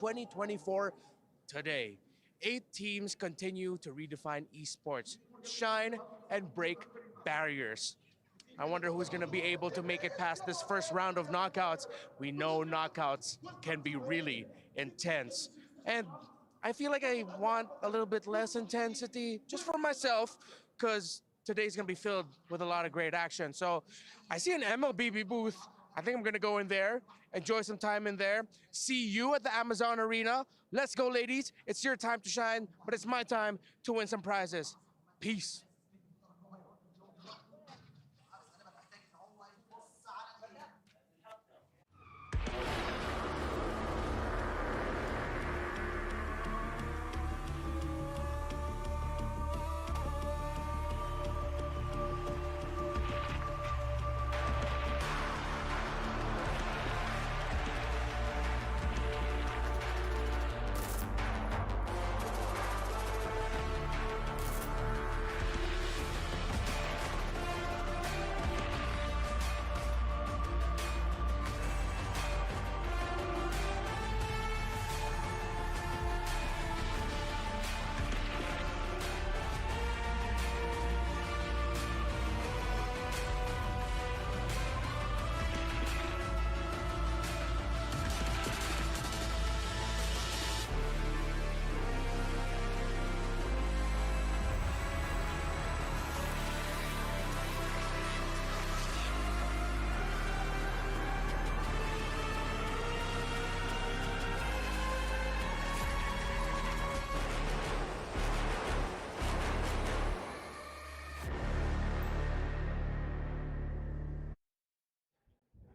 2024 today. 8 teams continue to redefine esports, shine, and break barriers. I wonder who's going to be able to make it past this first round of knockouts. We know knockouts can be really intense. And I feel like I want a little bit less intensity just for myself because today's going to be filled with a lot of great action. So I see an MLBB booth. I think I'm going to go in there, enjoy some time in there. See you at the Amazon Arena. Let's go, ladies. It's your time to shine, but it's my time to win some prizes. Peace.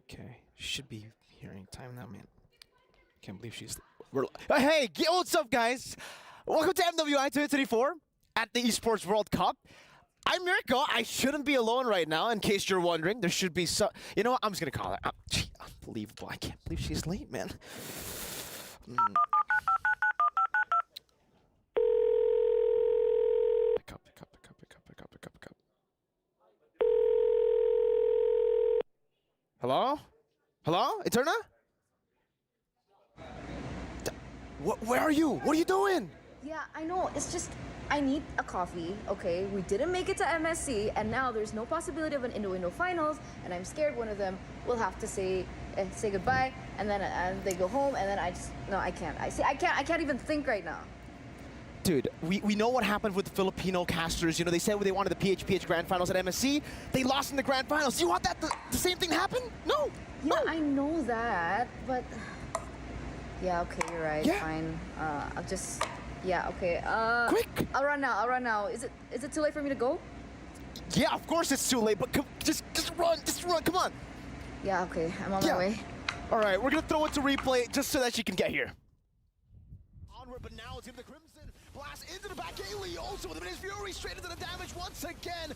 Okay, should be hearing time now, man. Can't believe she's. Hey, what's up, guys? Welcome to MWI 2024 at the Esports World Cup. I'm Mirko. I shouldn't be alone right now, in case you're wondering. There should be some. You know what? I'm just gonna call her. Gee, unbelievable! I can't believe she's late, man. Pick up. Hello? Hello? Eterna? Where are you? What are you doing? Yeah, I know. It's just, I need a coffee, okay? We didn't make it to MSC, and now there's no possibility of an Indo-Indo finals, and I'm scared one of them will have to say goodbye, and then they go home, and then I can't. I can't even think right now. Dude, we know what happened with the Filipino casters. You know, they said they wanted the PHPH Grand Finals at MSC. They lost in the Grand Finals. You want that the same thing happen? No. Yeah, no. I know that, but yeah, okay, you're right. Yeah. Fine. I'll just okay. Quick. I'll run now. Is it too late for me to go? Yeah, of course it's too late, but just run. Come on. Yeah, okay. I'm on my way. All right, we're gonna throw it to replay just so that she can get here. Onward, but now it's in the Crimson. Blast into the back, Ailey also with a Minute Fury straight into the damage once again.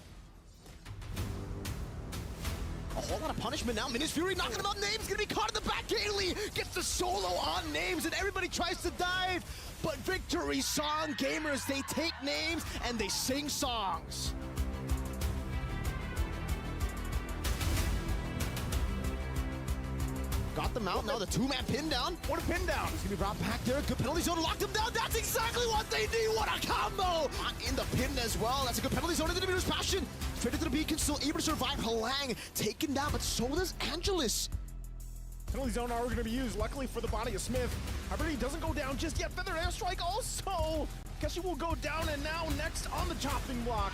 A whole lot of punishment now. Minute Fury knocking him out. Name's gonna be caught in the back. Ailey gets the solo on Names, and everybody tries to dive. But victory song gamers, they take names and they sing songs. Got them out now, the two-man pin down. What a pin down. He's gonna be brought back there. Good penalty zone, locked him down. That's exactly what they need. What a combo. In the pin as well. That's a good penalty zone into the Meter's Passion. Straight into the beacon, still able to survive. Halang taken down, but so does Angelus. Penalty zone are going to be used, luckily for the body of Smith. However, he doesn't go down just yet. Feather Airstrike also. Kessie will go down, and now next on the chopping block.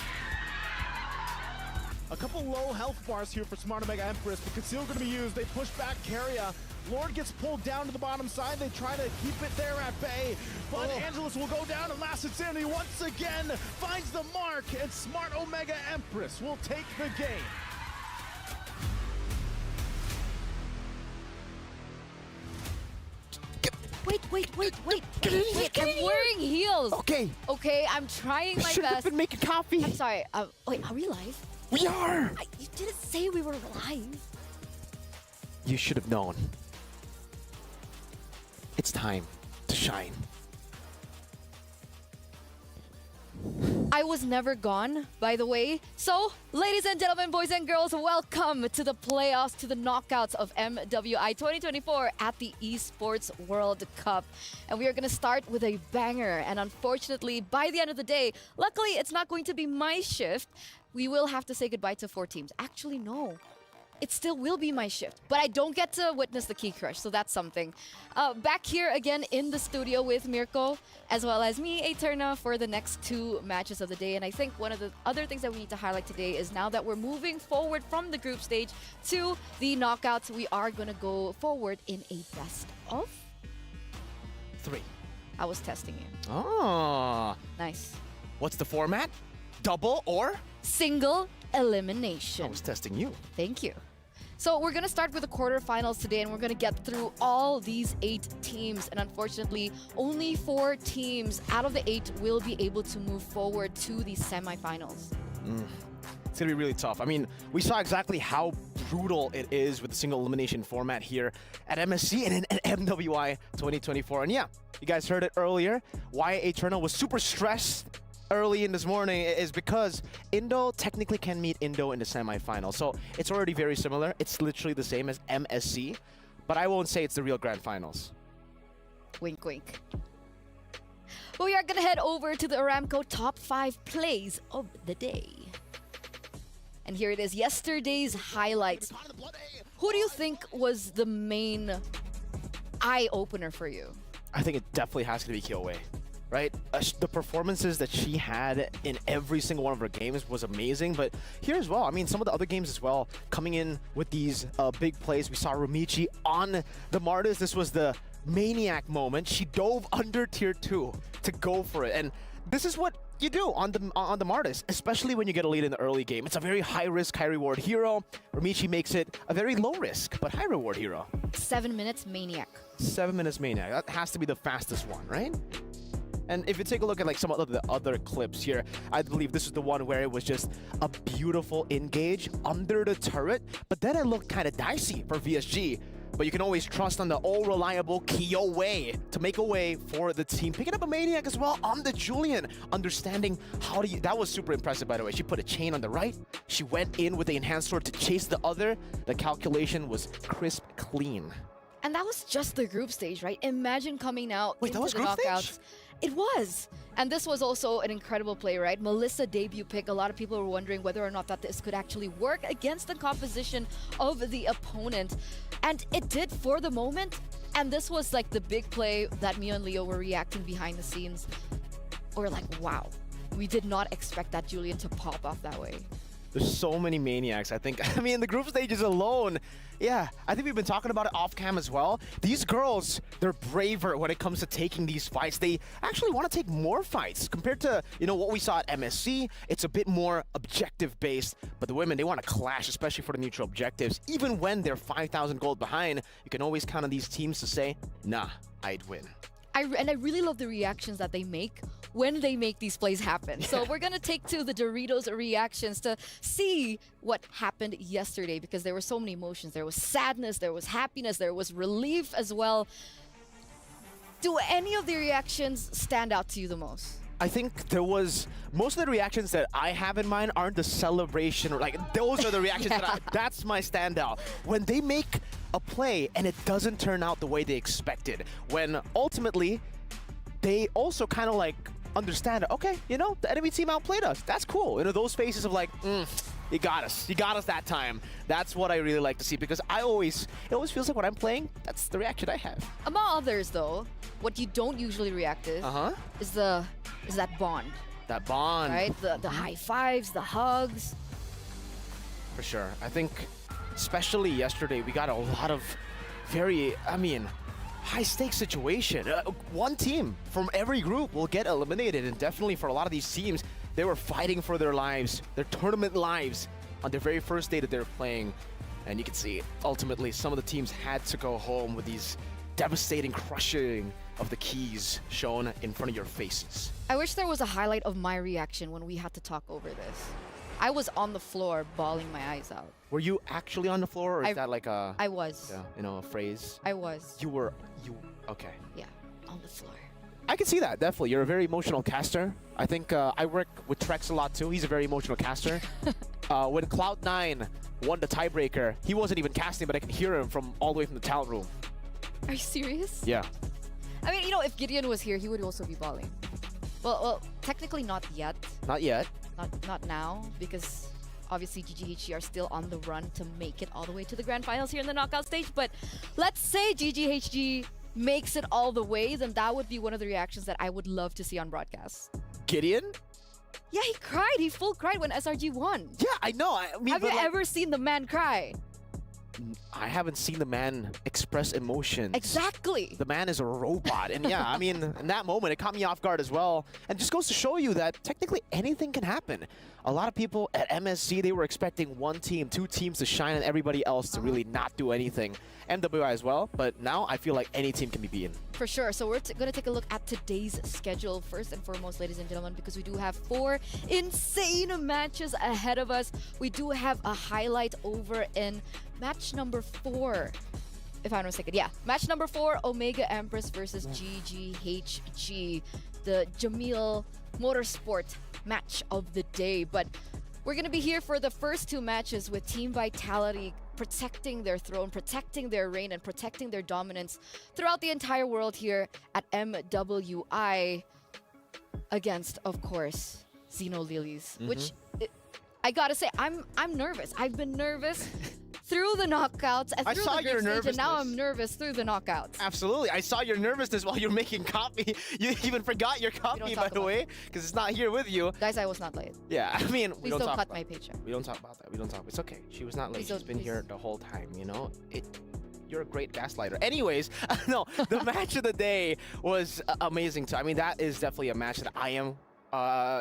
A couple low health bars here for Smart Omega Empress, but Conceal going to be used. They push back Carria. Lord gets pulled down to the bottom side. They try to keep it there at bay, but Angelus will go down, and Last Insanity once again finds the mark, and Smart Omega Empress will take the game. Wait. I'm wearing heels. Okay. Okay, I'm trying my Should have best. been making coffee. I'm sorry. Wait, are we live? We are. You didn't say we were live. You should have known. It's time to shine. I was never gone, by the way. So, ladies and gentlemen, boys and girls, welcome to the playoffs, to the knockouts of MWI 2024 at the Esports World Cup. And we are going to start with a banger. And unfortunately, by the end of the day, luckily, it's not going to be my shift. We will have to say goodbye to 4 teams. Actually, no. It still will be my shift, but I don't get to witness the key crush, so that's something. Back here again in the studio with Mirko, as well as me, Eterna, for the next 2 matches of the day. And I think one of the other things that we need to highlight today is now that we're moving forward from the group stage to the knockouts, we are going to go forward in a best of 3. I was testing you. Oh. Nice. What's the format? Double or? Single elimination. I was testing you. Thank you. So we're going to start with the quarterfinals today, and we're going to get through all these 8 teams. And unfortunately, only 4 teams out of the 8 will be able to move forward to the semifinals. It's going to be really tough. I mean, we saw exactly how brutal it is with the single elimination format here at MSC and in MWI 2024. And yeah, you guys heard it earlier. Why Eternal was super stressed early in this morning is because Indo technically can meet Indo in the semifinal. So it's already very similar. It's literally the same as MSC, but I won't say it's the real grand finals. Wink, wink. But we are going to head over to the Aramco top 5 plays of the day. And here it is, yesterday's highlights. Who do you think was the main eye-opener for you? I think it definitely has to be Kyoei. Right? The performances that she had in every single one of her games was amazing, but here as well, I mean, some of the other games as well, coming in with these big plays. We saw Rumichi on the Martis. This was the maniac moment. She dove under tier 2 to go for it, and this is what you do on the Martis, especially when you get a lead in the early game. It's a very high-risk, high-reward hero. Rumichi makes it a very low-risk, but high-reward hero. 7 minutes maniac. 7 minutes maniac. That has to be the fastest one, right? And if you take a look at like some of the other clips here, I believe this is the one where it was just a beautiful engage under the turret, but then it looked kind of dicey for VSG. But you can always trust on the all-reliable Kyoei to make a way for the team. Picking up a Maniac as well on the Julian, understanding how to... That was super impressive, by the way. She put a chain on the right. She went in with the enhanced sword to chase the other. The calculation was crisp, clean. And that was just the group stage, right? Imagine coming out Wait, that into was the group knockouts. stage? It was. And this was also an incredible play, right? Melissa debut pick. A lot of people were wondering whether or not that this could actually work against the composition of the opponent. And it did for the moment. And this was like the big play that Mio and Leo were reacting behind the scenes. We're like, wow, we did not expect that Julian to pop off that way. There's so many maniacs, I think. I mean, the group stages alone, yeah, I think we've been talking about it off cam as well. These girls, they're braver when it comes to taking these fights. They actually want to take more fights compared to, you know, what we saw at MSC. It's a bit more objective based, but the women, they want to clash, especially for the neutral objectives. Even when they're 5,000 gold behind, you can always count on these teams to say, nah, I'd win. And I really love the reactions that they make when they make these plays happen. So we're gonna take to the Doritos reactions to see what happened yesterday, because there were so many emotions. There was sadness, there was happiness, there was relief as well. Do any of the reactions stand out to you the most? I think there was, most of the reactions that I have in mind aren't the celebration, or like, those are the reactions that's my standout. When they make a play and it doesn't turn out the way they expected. When ultimately, they also kind of like understand, okay, you know, the enemy team outplayed us. That's cool. You know, those faces of like, you got us that time. That's what I really like to see, because it always feels like when I'm playing, that's the reaction I have. Among others though, what you don't usually react is that bond. That bond. Right? The high fives, the hugs. For sure. I think, especially yesterday, we got a lot of very, I mean, high-stakes situation. One team from every group will get eliminated, and definitely for a lot of these teams, they were fighting for their lives, their tournament lives, on their very first day that they were playing. And you can see, ultimately, some of the teams had to go home with these devastating crushing of the keys shown in front of your faces. I wish there was a highlight of my reaction when we had to talk over this. I was on the floor bawling my eyes out. Were you actually on the floor, or is that like a... I was. Yeah, you know, a phrase? I was. You, okay. Yeah, on the floor. I can see that, definitely. You're a very emotional caster. I think I work with Trex a lot too. He's a very emotional caster. When Cloud9 won the tiebreaker, he wasn't even casting, but I can hear him from all the way from the talent room. Are you serious? Yeah. I mean, you know, if Gideon was here, he would also be balling. Well, technically not yet. Not yet. Not now, because obviously GGHG are still on the run to make it all the way to the grand finals here in the knockout stage. But let's say GGHG makes it all the way, then that would be one of the reactions that I would love to see on broadcast. Gideon? Yeah, he cried. He full cried when SRG won. Yeah, I know. I mean, Have you ever seen the man cry? I haven't seen the man express emotions. Exactly. The man is a robot. And yeah, I mean, in that moment, it caught me off guard as well. And just goes to show you that technically anything can happen. A lot of people at MSC, they were expecting one team, two teams to shine and everybody else to really not do anything. MWI as well, but now I feel like any team can be beaten. For sure. So we're going to take a look at today's schedule first and foremost, ladies and gentlemen, because we do have 4 insane matches ahead of us. We do have a highlight over in match number 4. If I'm not mistaken, yeah. Match number 4, Omega Empress versus GGHG. The Jamil Motorsport match of the day. But we're going to be here for the first 2 matches with Team Vitality protecting their throne, protecting their reign, and protecting their dominance throughout the entire world here at MWI against, of course, ZNOL Lilies, which I gotta say, I'm nervous. I've been nervous through the knockouts and through the group stage, and now I'm nervous through the knockouts. Absolutely. I saw your nervousness while you're making copy. You even forgot your copy, by the way, because it's not here with you. Guys, I was not late. Yeah, I mean, Please don't cut my paycheck. We don't talk about that. We don't talk. It's okay. She was not late. She's been here the whole time, you know? You're a great gaslighter. Anyways, no, the match of the day was amazing too. I mean, that is definitely a match that I am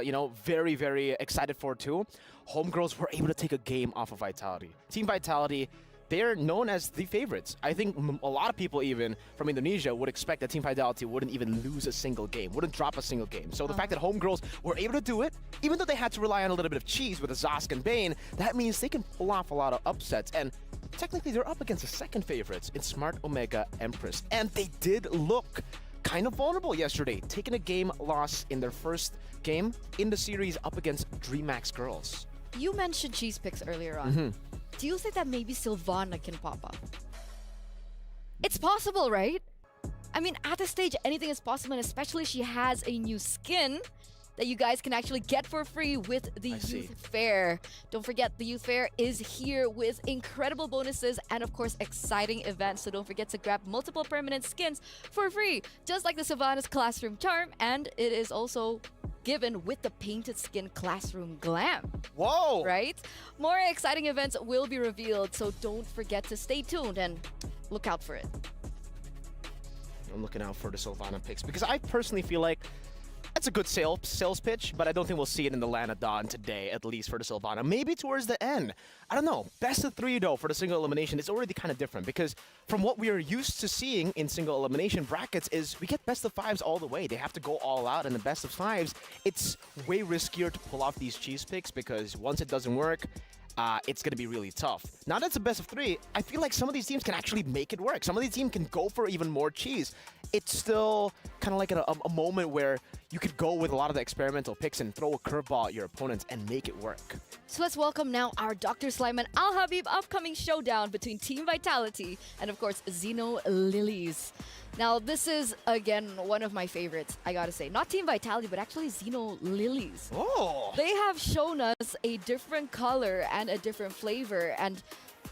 you know, very, very excited for too. Homegirls were able to take a game off of Vitality. Team Vitality, they're known as the favorites. I think a lot of people even from Indonesia would expect that Team Vitality wouldn't even lose a single game, wouldn't drop a single game. So the fact that Homegirls were able to do it, even though they had to rely on a little bit of cheese with Zosk and Bane, that means they can pull off a lot of upsets. And technically they're up against the second favorites in Smart Omega Empress. And they did look kind of vulnerable yesterday, taking a game loss in their first game in the series up against DreamHack Girls. You mentioned cheese picks earlier on. Do you think that maybe Sylvana can pop up? It's possible, right? I mean, at this stage, anything is possible, and especially she has a new skin that you guys can actually get for free with the Youth Fair. Don't forget, the Youth Fair is here with incredible bonuses and, of course, exciting events. So don't forget to grab multiple permanent skins for free, just like the Sylvana's Classroom Charm, and it is also given with the painted skin Classroom Glam. Whoa! Right? More exciting events will be revealed, so don't forget to stay tuned and look out for it. I'm looking out for the Sylvana picks because I personally feel like that's a good sales pitch, but I don't think we'll see it in the Land of Dawn today, at least for the Sylvana. Maybe towards the end. I don't know. Best of 3, though, for the single elimination is already kind of different because from what we are used to seeing in single elimination brackets is we get best of 5s all the way. They have to go all out, and the best of 5s, it's way riskier to pull off these cheese picks because once it doesn't work, it's going to be really tough. Now that it's a best of 3, I feel like some of these teams can actually make it work. Some of these teams can go for even more cheese. It's still kind of like a moment where you could go with a lot of the experimental picks and throw a curveball at your opponents and make it work. So let's welcome now our Dr. Slime and Al Habib upcoming showdown between Team Vitality and, of course, ZNOL Lilies. Now, this is, again, one of my favorites, I gotta say. Not Team Vitality, but actually ZNOL Lilies. Oh! They have shown us a different color and a different flavor. And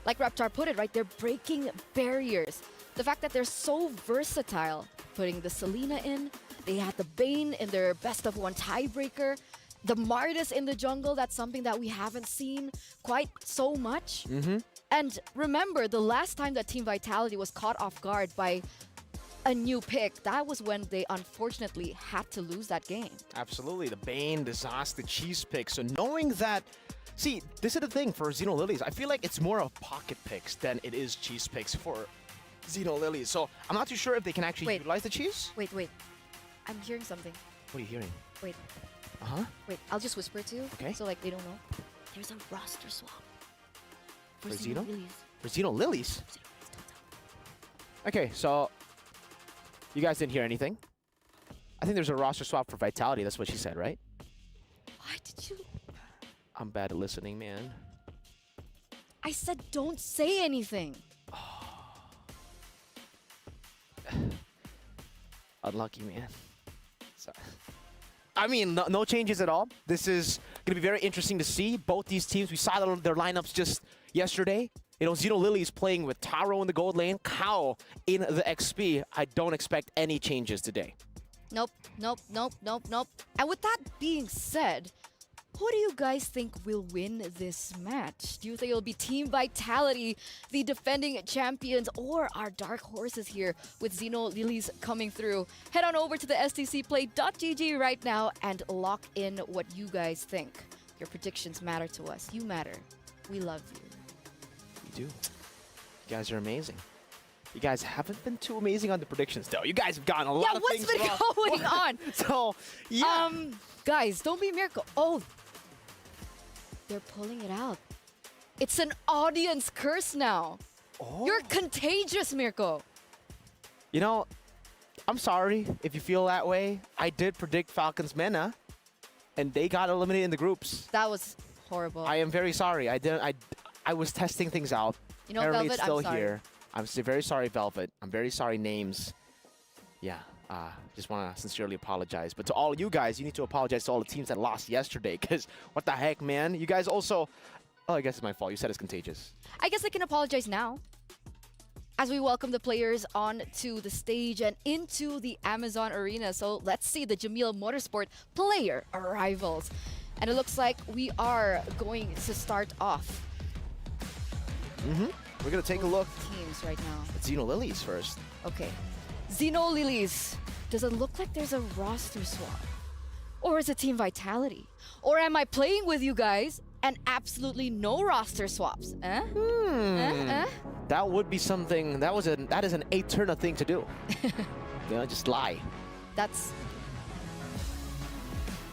like Raptar put it, right, they're breaking barriers. The fact that they're so versatile, putting the Selena in, they had the Bane in their best of 1 tiebreaker, the Mardis in the jungle, that's something that we haven't seen quite so much. And remember, the last time that Team Vitality was caught off guard by a new pick, that was when they unfortunately had to lose that game. Absolutely. The Bane, the Zosk, the cheese pick. So knowing that, see, this is the thing for ZNOL Lilies. I feel like it's more of pocket picks than it is cheese picks for ZNOL Lilies. So I'm not too sure if they can actually utilize the cheese. Wait. I'm hearing something. What are you hearing? Wait. Uh-huh. I'll just whisper it to you. Okay. So, like, they don't know. There's a roster swap. For ZNOL ZNOL? Lilies. For ZNOL Lilies? Okay, so you guys didn't hear anything. I think there's a roster swap for Vitality. That's what she said, right? Why did you? I'm bad at listening, man. I said don't say anything. Unlucky, man. Sorry. I mean, no changes at all. This is going to be very interesting to see. Both these teams, we saw their lineups just yesterday. You know, ZNOL is playing with Taro in the gold lane, Kao in the XP. I don't expect any changes today. Nope, nope, nope, nope, nope. And with that being said, who do you guys think will win this match? Do you think it'll be Team Vitality, the defending champions, or our dark horses here with ZNOL coming through? Head on over to the stcplay.gg right now and lock in what you guys think. Your predictions matter to us. You matter. We love you. We do. You guys are amazing. You guys haven't been too amazing on the predictions, though. You guys have gotten a lot of things wrong. Yeah, what's been going on? So, yeah. Guys, don't be Miracle. Oh, they're pulling it out. It's an audience curse now. Oh. You're contagious, Mirko. You know, I'm sorry if you feel that way. I did predict Falcons Mena, and they got eliminated in the groups. That was horrible. I am very sorry. I was testing things out. You know, Apparently Velvet, it's still I'm sorry. here. I'm very sorry, Velvet. I'm very sorry, Names. Yeah, just want to sincerely apologize. But to all you guys, you need to apologize to all the teams that lost yesterday, because what the heck, man? You guys also... Oh, I guess it's my fault. You said it's contagious. I guess I can apologize now. As we welcome the players onto the stage and into the Amazon Arena. So let's see the Jamil Motorsport player arrivals. And it looks like we are going to start off. We're going to take a look Teams right now. at ZNOL first. Okay. ZNOL. Does it look like there's a roster swap? Or is it Team Vitality? Or am I playing with you guys and absolutely no roster swaps? That would be something. That is an Eterna thing to do. You know, just lie. That's...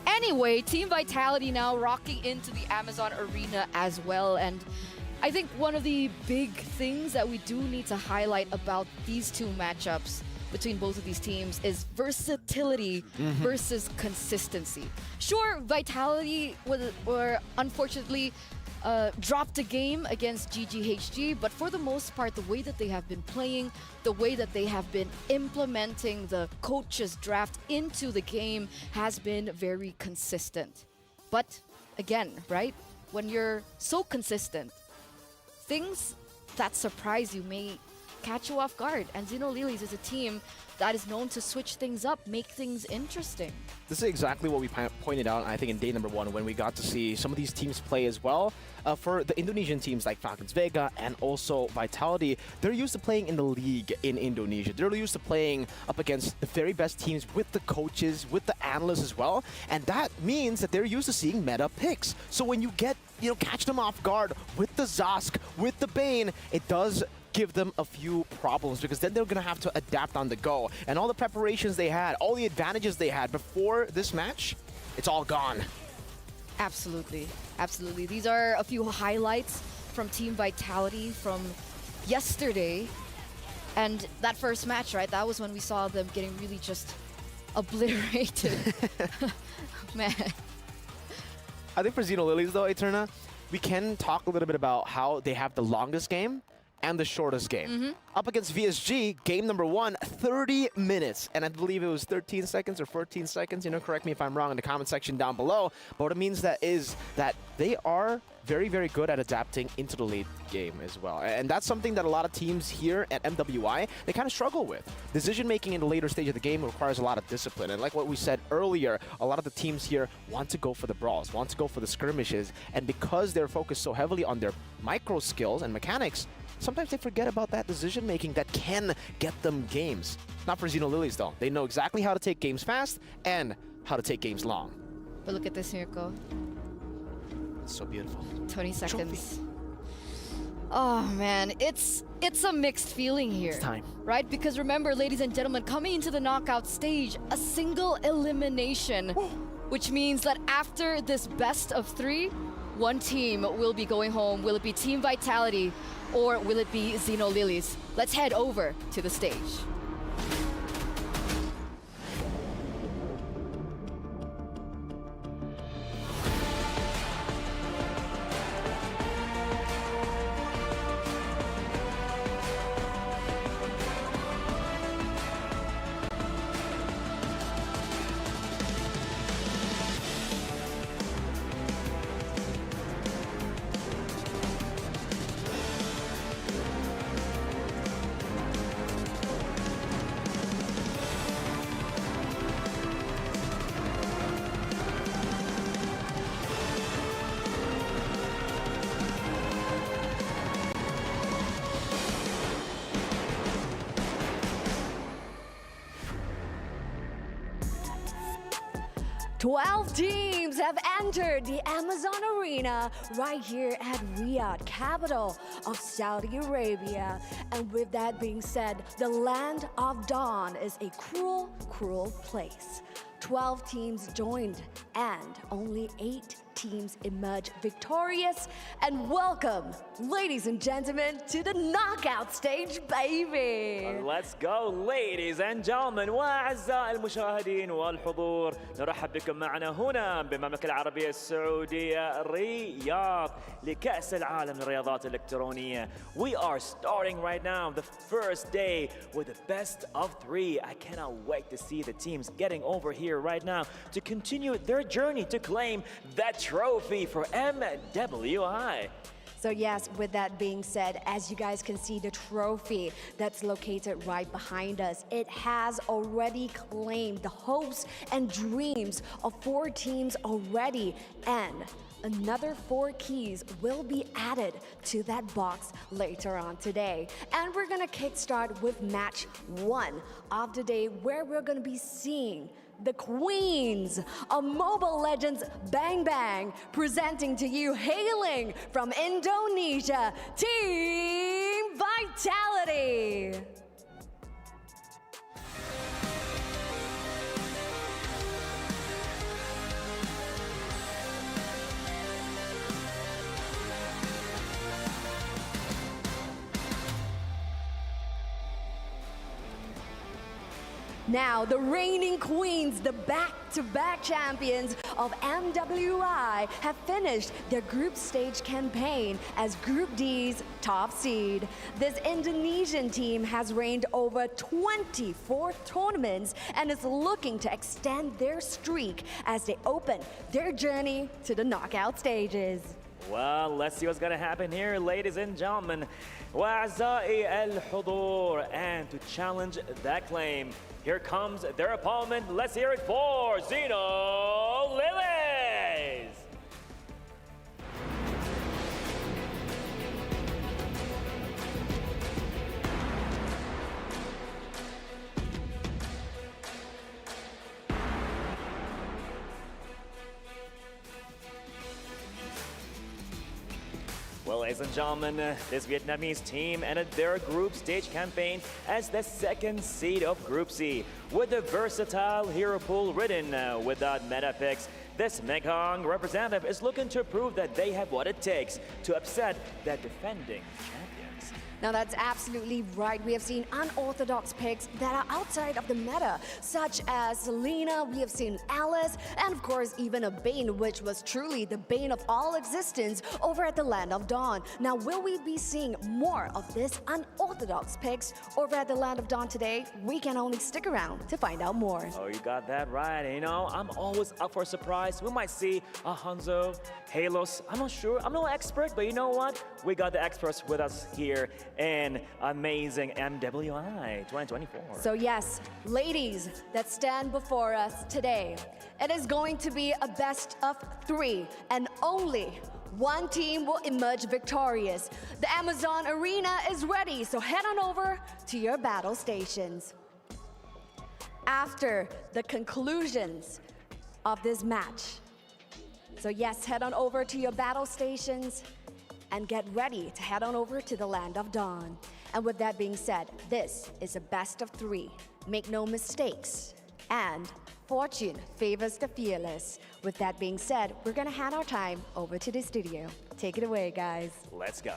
Anyway, Team Vitality now rocking into the Amazon Arena as well. And I think one of the big things that we do need to highlight about these two matchups between both of these teams is versatility versus consistency. Sure, Vitality were unfortunately dropped a game against GGHG, but for the most part, the way that they have been playing, the way that they have been implementing the coaches draft into the game has been very consistent. But again, right, when you're so consistent, things that surprise you may catch you off guard. And ZNOL is a team that is known to switch things up, make things interesting. This is exactly what we pointed out, I think, in day number 1 when we got to see some of these teams play as well. For the Indonesian teams like Falcons Vega and also Vitality, they're used to playing in the league in Indonesia. They're used to playing up against the very best teams with the coaches, with the analysts as well. And that means that they're used to seeing meta picks. So when you get, catch them off guard with the Zosk, with the Bane, it does give them a few problems, because then they're going to have to adapt on the go. And all the preparations they had, all the advantages they had before this match, it's all gone. Absolutely. Absolutely. These are a few highlights from Team Vitality from yesterday. And that first match, right? That was when we saw them getting really just obliterated. Man. I think for ZNOL though, Eterna, we can talk a little bit about how they have the longest game and the shortest game. Up against VSG, game number 1, 30 minutes. And I believe it was 13 seconds or 14 seconds. Correct me if I'm wrong in the comment section down below. But what it means is that they are very, very good at adapting into the late game as well. And that's something that a lot of teams here at MWI, they kind of struggle with. Decision-making in the later stage of the game requires a lot of discipline. And like what we said earlier, a lot of the teams here want to go for the brawls, want to go for the skirmishes. And because they're focused so heavily on their micro skills and mechanics, sometimes they forget about that decision-making that can get them games. Not for ZNOL though. They know exactly how to take games fast and how to take games long. But look at this, Mirko. It's so beautiful. 20 seconds. Trophy. Oh man, it's a mixed feeling here. It's time. Right? Because remember, ladies and gentlemen, coming into the knockout stage, a single elimination, which means that after this best of 3, one team will be going home. Will it be Team Vitality or will it be ZNOL? Let's head over to the stage. 12 teams have entered the Amazon Arena right here at Riyadh, capital of Saudi Arabia. And with that being said, the land of dawn is a cruel, cruel place. 12 teams joined and only 8 teams emerge victorious. And welcome, ladies and gentlemen, to the knockout stage, baby. Let's go, ladies and gentlemen وأعزائي المشاهدين والحضور. نرحب بكم معنا هنا بالمملكة العربية السعودية رياض لكأس العالم للرياضات الإلكترونية. We are starting right now the first day with the best of 3. I cannot wait to see the teams getting over here right now to continue their journey to claim that trophy for MWI. So yes, with that being said, as you guys can see the trophy that's located right behind us, it has already claimed the hopes and dreams of 4 teams already, and another 4 keys will be added to that box later on today. And we're gonna kickstart with match 1 of the day, where we're gonna be seeing the queens of Mobile Legends Bang Bang, presenting to you, hailing from Indonesia, Team Vitality. Now, the reigning queens, the back-to-back champions of MWI, have finished their group stage campaign as Group D's top seed. This Indonesian team has reigned over 24 tournaments and is looking to extend their streak as they open their journey to the knockout stages. Well, let's see what's gonna happen here, ladies and gentlemen. وأعزائي الحضور, and to challenge that claim, here comes their opponent. Let's hear it for ZNOL Lilies. Well, ladies and gentlemen, this Vietnamese team ended their group stage campaign as the 2nd seed of Group C, with a versatile hero pool ridden without meta picks. This Mekong representative is looking to prove that they have what it takes to upset the defending champions. Now that's absolutely right. We have seen unorthodox picks that are outside of the meta, such as Selena, we have seen Alice, and of course even a Bane, which was truly the bane of all existence over at the Land of Dawn. Now will we be seeing more of this unorthodox picks over at the Land of Dawn today? We can only stick around to find out more. Oh, you got that right. You know, I'm always up for a surprise. We might see a Hanzo, Halos. I'm not sure. I'm no expert, but you know what? We got the experts with us here in amazing MWI 2024. So yes, ladies that stand before us today, it is going to be a best of 3, and only 1 team will emerge victorious. The Amazon Arena is ready, so head on over to your battle stations. After the conclusions of this match, so yes, head on over to your battle stations and get ready to head on over to the Land of Dawn. And with that being said, this is a best of 3. Make no mistakes. And fortune favors the fearless. With that being said, we're gonna hand our time over to the studio. Take it away, guys. Let's go.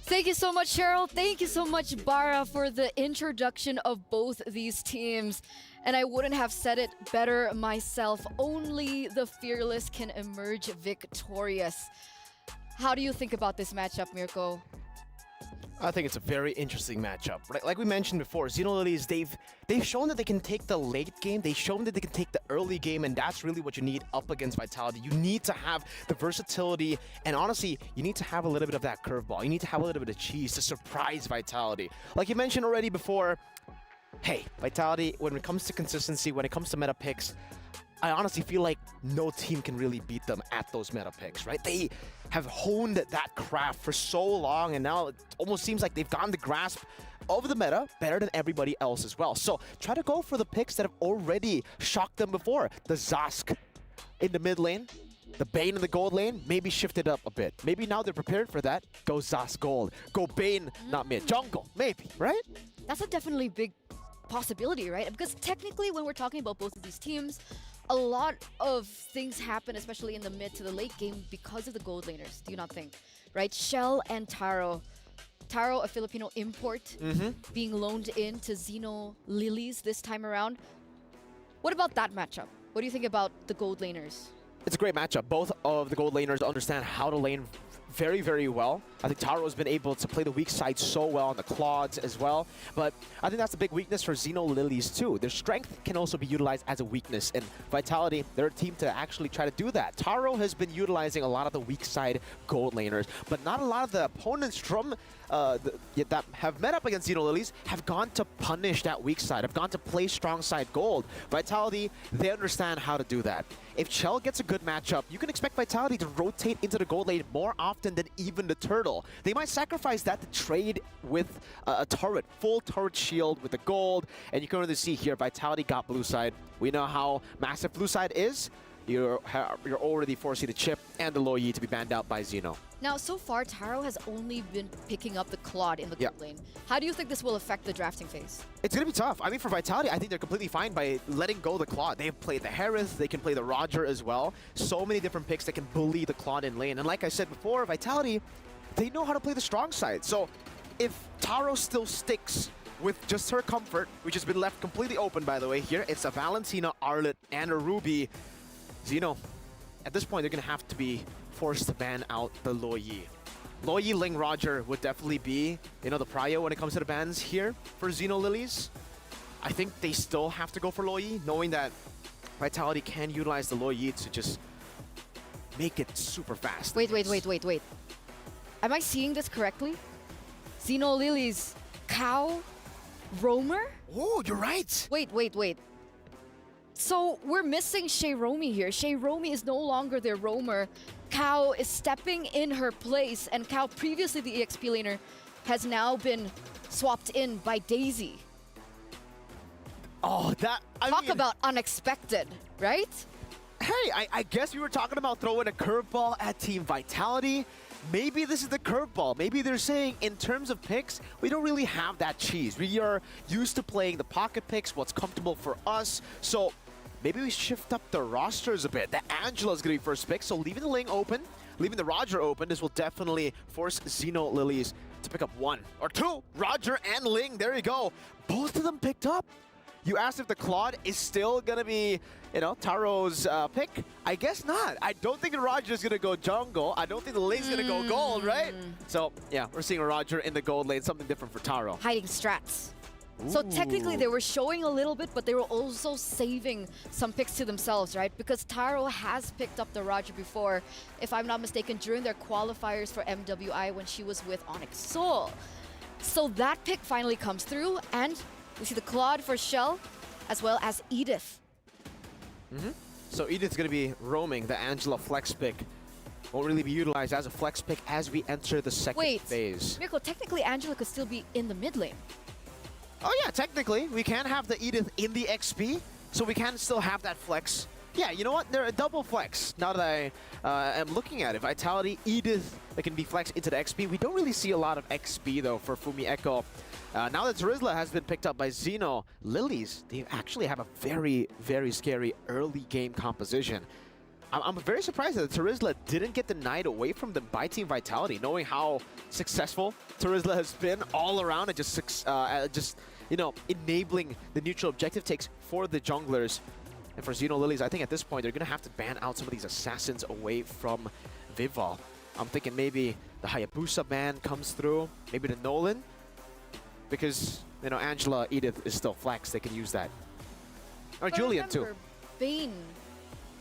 Thank you so much, Cheryl. Thank you so much, Bara, for the introduction of both these teams. And I wouldn't have said it better myself. Only the fearless can emerge victorious. How do you think about this matchup, Mirko? I think it's a very interesting matchup. Right? Like we mentioned before, ZNOL Lilies, they've shown that they can take the late game, they've shown that they can take the early game, and that's really what you need up against Vitality. You need to have the versatility, and honestly, you need to have a little bit of that curveball. You need to have a little bit of cheese to surprise Vitality. Like you mentioned already before, hey, Vitality, when it comes to consistency, when it comes to meta picks, I honestly feel like no team can really beat them at those meta picks, right? They have honed that craft for so long, and now it almost seems like they've gotten the grasp of the meta, better than everybody else as well. So try to go for the picks that have already shocked them before. The Zask in the mid lane, the Bane in the gold lane, maybe shift it up a bit. Maybe now they're prepared for that. Go Zask gold. Go Bane, not mid. Jungle, maybe, right? That's a definitely big possibility, right? Because technically, when we're talking about both of these teams, a lot of things happen, especially in the mid to the late game, because of the gold laners, do you not think? Right? Shell and Taro. Taro, a Filipino import, being loaned in to ZNOL this time around. What about that matchup? What do you think about the gold laners? It's a great matchup. Both of the gold laners understand how to lane very, very well. I think Taro's been able to play the weak side so well on the Claudes as well. But I think that's a big weakness for ZNOL too. Their strength can also be utilized as a weakness. And Vitality, they're a team to actually try to do that. Taro has been utilizing a lot of the weak side gold laners, but not a lot of the opponents from that have met up against ZNOL have gone to punish that weak side, have gone to play strong side gold. Vitality, they understand how to do that. If Chell gets a good matchup, you can expect Vitality to rotate into the gold lane more often than even the Turtle. They might sacrifice that to trade with a turret, full turret shield with the gold, and you can really see here, Vitality got blue side. We know how massive blue side is. You're already forcing the chip and the low Yi to be banned out by Zeno. Now, so far, Taro has only been picking up the Claude in the gold lane. How do you think this will affect the drafting phase? It's going to be tough. I mean, for Vitality, I think they're completely fine by letting go the Claude. They've played the Harith, they can play the Roger as well. So many different picks that can bully the Claude in lane. And like I said before, Vitality, they know how to play the strong side. So if Taro still sticks with just her comfort, which has been left completely open, by the way, here, it's a Valentina, Arlet, and a Ruby. Zeno, at this point, they're going to have to be forced to ban out the Lo Yi. Lo Yi, Ling, Roger would definitely be, the prio when it comes to the bans here for ZNOL. I think they still have to go for Lo Yi, knowing that Vitality can utilize the Lo Yi to just make it super fast. Wait. Am I seeing this correctly? ZNOL Cow Roamer? Oh, you're right. Wait. So we're missing Shay Romy here. Shay Romy is no longer their roamer. Cow is stepping in her place, and Cow, previously the EXP laner, has now been swapped in by Daisy. Oh, Talk about unexpected, right? Hey, I guess we were talking about throwing a curveball at Team Vitality. Maybe this is the curveball. Maybe they're saying, in terms of picks, we don't really have that cheese. We are used to playing the pocket picks, what's comfortable for us. So maybe we shift up the rosters a bit. The Angela's going to be first pick, so leaving the Ling open, leaving the Roger open, this will definitely force ZNOL to pick up one or two. Roger and Ling, there you go. Both of them picked up. You asked if the Claude is still going to be, Taro's pick. I guess not. I don't think the Roger's going to go jungle. I don't think the Ling's going to go gold, right? So, yeah, we're seeing a Roger in the gold lane, something different for Taro. Hiding strats. So technically they were showing a little bit, but they were also saving some picks to themselves, right? Because Taro has picked up the Roger before, if I'm not mistaken, during their qualifiers for MWI when she was with Onyx Soul. So that pick finally comes through, and we see the Claude for Shell, as well as Edith. So Edith's going to be roaming. The Angela flex pick won't really be utilized as a flex pick as we enter the second phase. Mirko, technically Angela could still be in the mid lane. Oh yeah, technically. We can have the Edith in the XP, so we can still have that flex. Yeah, you know what? They're a double flex, now that I am looking at it. Vitality, Edith, that can be flexed into the XP. We don't really see a lot of XP, though, for Fumi Echo. Now that Terizla has been picked up by Zeno, Lilies, they actually have a very, very scary early game composition. I'm very surprised that Terizla didn't get denied away from them by Team Vitality, knowing how successful Terizla has been all around and just enabling the neutral objective takes for the junglers. And for ZNOL, I think at this point they're going to have to ban out some of these assassins away from Vival. I'm thinking maybe the Hayabusa ban comes through, maybe the Nolan, because Angela, Edith is still flex. They can use that. Or Julian too. Bane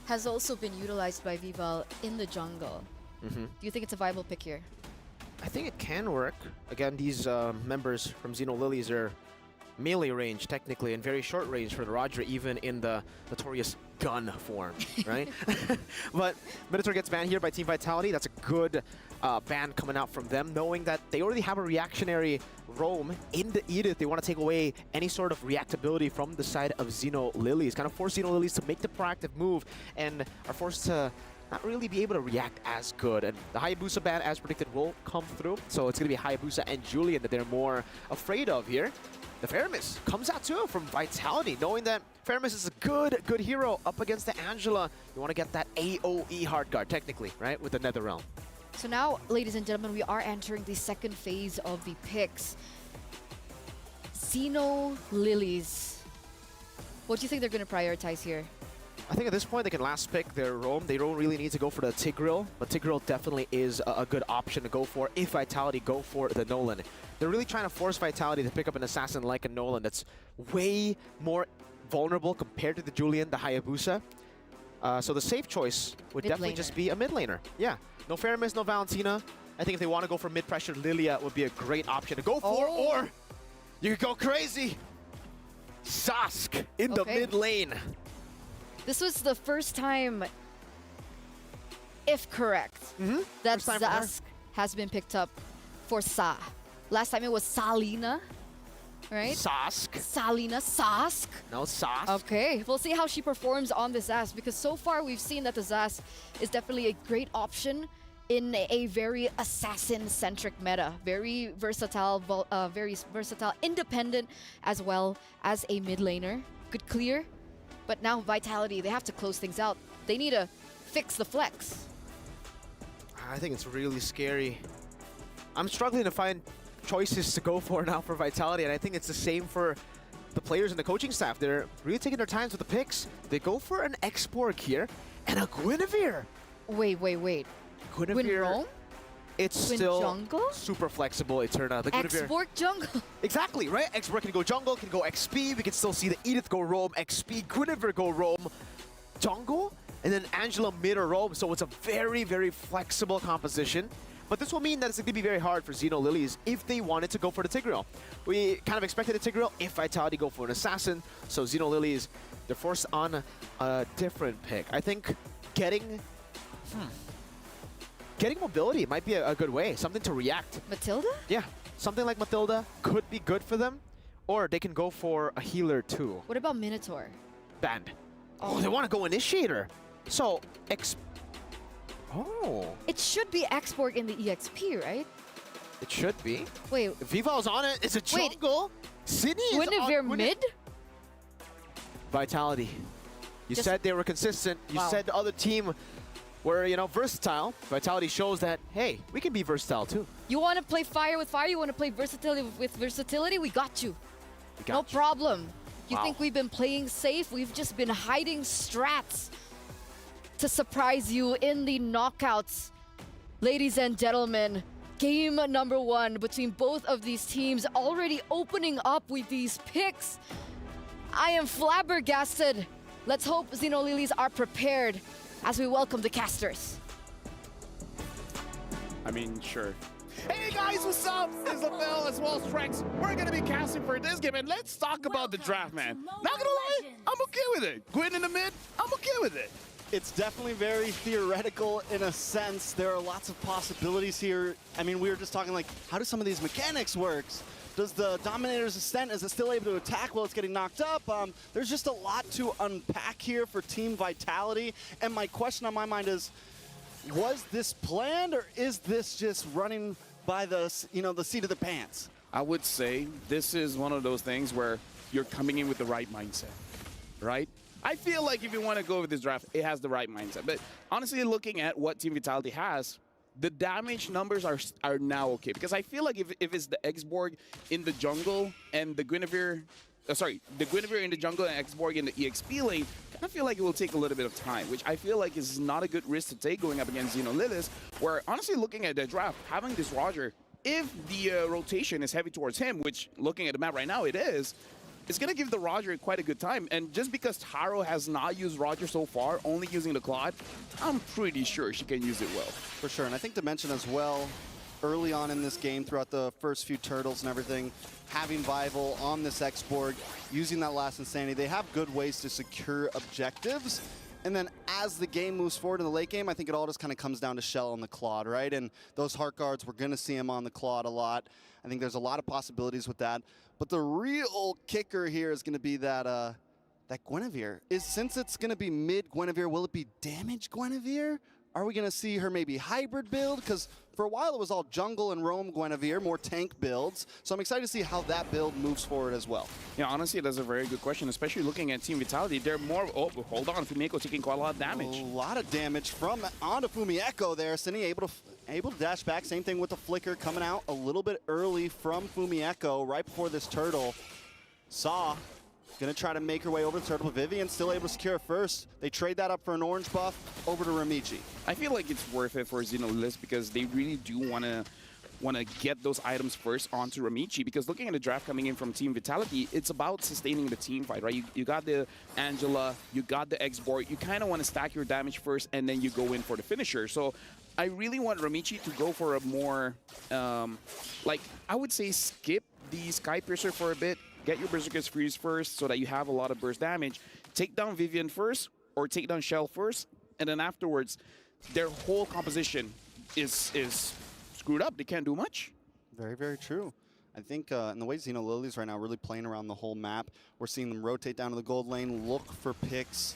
has also been utilized by Vival in the jungle. Do you think it's a viable pick here? I think it can work. Again, these members from ZNOL are melee range, technically, and very short range for the Roger, even in the notorious gun form, right? But Minotaur gets banned here by Team Vitality. That's a good ban coming out from them, knowing that they already have a reactionary roam in the Edith. They want to take away any sort of reactability from the side of ZNOL. Kind of force ZNOL to make the proactive move and are forced to not really be able to react as good. And the Hayabusa ban, as predicted, will come through. So it's going to be Hayabusa and Julian that they're more afraid of here. The Faramis comes out too from Vitality, knowing that Faramis is a good hero up against the Angela. You want to get that AoE hard guard, technically, right, with the Nether Realm. So now, ladies and gentlemen, we are entering the second phase of the picks. Lilies. What do you think they're going to prioritize here? I think at this point they can last pick their roam. They don't really need to go for the Tigreal, but Tigreal definitely is a good option to go for if Vitality go for the Nolan. They're really trying to force Vitality to pick up an assassin like a Nolan that's way more vulnerable compared to the Julian, the Hayabusa. So the safe choice would definitely just be a mid laner. Yeah, no Faramis, no Valentina. I think if they want to go for mid-pressure, Lilia would be a great option to go for, or you could go crazy. Sask in the mid lane. This was the first time, if correct, that Sask has been picked up for Sa. Last time it was Salina, right? Sask. Salina, Sask. No, Sask. Okay, we'll see how she performs on the Zas, because so far we've seen that the Zas is definitely a great option in a very assassin-centric meta. Very versatile, independent as well as a mid laner. Good clear. But now Vitality, they have to close things out. They need to fix the flex. I think it's really scary. I'm struggling to find choices to go for now for Vitality, and I think it's the same for the players and the coaching staff. They're really taking their time with the picks. They go for an Exborg here and a Guinevere. Wait. Guinevere. It's still jungle? super flexible, Eterna. The Guinevere. Exborg jungle. Exactly, right? Exborg can go jungle, can go XP. We can still see the Edith go roam, XP, Guinevere go roam, jungle, and then Angela mid or roam. So it's a very, very flexible composition. But this will mean that it's going to be very hard for ZNOL if they wanted to go for the Tigreal. We kind of expected a Tigreal if Vitality go for an Assassin. So ZNOL, they're forced on a different pick. I think getting mobility might be a good way, something to react. Matilda? Yeah, something like Matilda could be good for them, or they can go for a healer too. What about Minotaur? Banned. Oh, they want to go Initiator. So, It should be Exborg in the EXP, right? It should be. Wait. If Vival's on it, it's a jungle. Sydney is Guinevere on mid? Vitality. You said they were consistent. You said the other team were, versatile. Vitality shows that, hey, we can be versatile too. You want to play fire with fire? You want to play versatility with versatility? We got you. No problem. You think we've been playing safe? We've just been hiding strats to surprise you in the knockouts. Ladies and gentlemen, game number 1 between both of these teams already opening up with these picks. I am flabbergasted. Let's hope ZNOL are prepared as we welcome the casters. I mean, sure. Hey guys, what's up? It's Abel as well as Trex. We're gonna be casting for this game, and let's talk about the draft, man. Not gonna lie, I'm okay with it. Gwyn in the mid, I'm okay with it. It's definitely very theoretical in a sense. There are lots of possibilities here. I mean, we were just talking like, how do some of these mechanics work? Does the Dominator's Ascent, is it still able to attack while it's getting knocked up? There's just a lot to unpack here for Team Vitality. And my question on my mind is, was this planned, or is this just running by the, the seat of the pants? I would say this is one of those things where you're coming in with the right mindset, right? I feel like if you want to go with this draft, it has the right mindset. But honestly, looking at what Team Vitality has, the damage numbers are now okay. Because I feel like if it's the Exborg in the jungle and the Guinevere, the Guinevere in the jungle and Exborg in the EXP lane, I feel like it will take a little bit of time, which I feel like is not a good risk to take going up against ZNOL, where honestly looking at the draft, having this Roger, if the rotation is heavy towards him, which looking at the map right now it is, it's going to give the Roger quite a good time. And just because Taro has not used Roger so far, only using the Claude, I'm pretty sure she can use it well. For sure, and I think to mention as well, early on in this game, throughout the first few turtles and everything, having Vival on this Exborg, using that last Insanity, they have good ways to secure objectives. And then as the game moves forward in the late game, I think it all just kind of comes down to Shell and the Claude, right? And those heart guards, we're going to see him on the Claude a lot. I think there's a lot of possibilities with that. But the real kicker here is going to be that that Guinevere. Since it's going to be mid Guinevere, will it be damage Guinevere? Are we going to see her maybe hybrid build? Because for a while it was all jungle and roam Guinevere, more tank builds. So I'm excited to see how that build moves forward as well. Yeah, honestly, that's a very good question, especially looking at Team Vitality. They're more, oh, hold on, Fumiko taking quite a lot of damage. A lot of damage from onto Fumieko there. Cine able to dash back. Same thing with the flicker coming out a little bit early from Fumieko right before this turtle. Saw gonna try to make her way over the turtle, but Vivian still able to secure first. They trade that up for an orange buff over to Ramichi. I feel like it's worth it for ZNOL because they really do want to get those items first onto Ramichi, because looking at the draft coming in from Team Vitality, it's about sustaining the team fight, right? You got the Angela, you got the X-Board, you kind of want to stack your damage first and then you go in for the finisher. So I really want Ramichi to go for a more, like, I would say skip the Sky Piercer for a bit, get your Berserker's Freeze first so that you have a lot of burst damage, take down Vivian first or take down Shell first, and then afterwards their whole composition is screwed up. They can't do much. Very, very true. I think in the way ZNOL right now really playing around the whole map, we're seeing them rotate down to the gold lane, look for picks.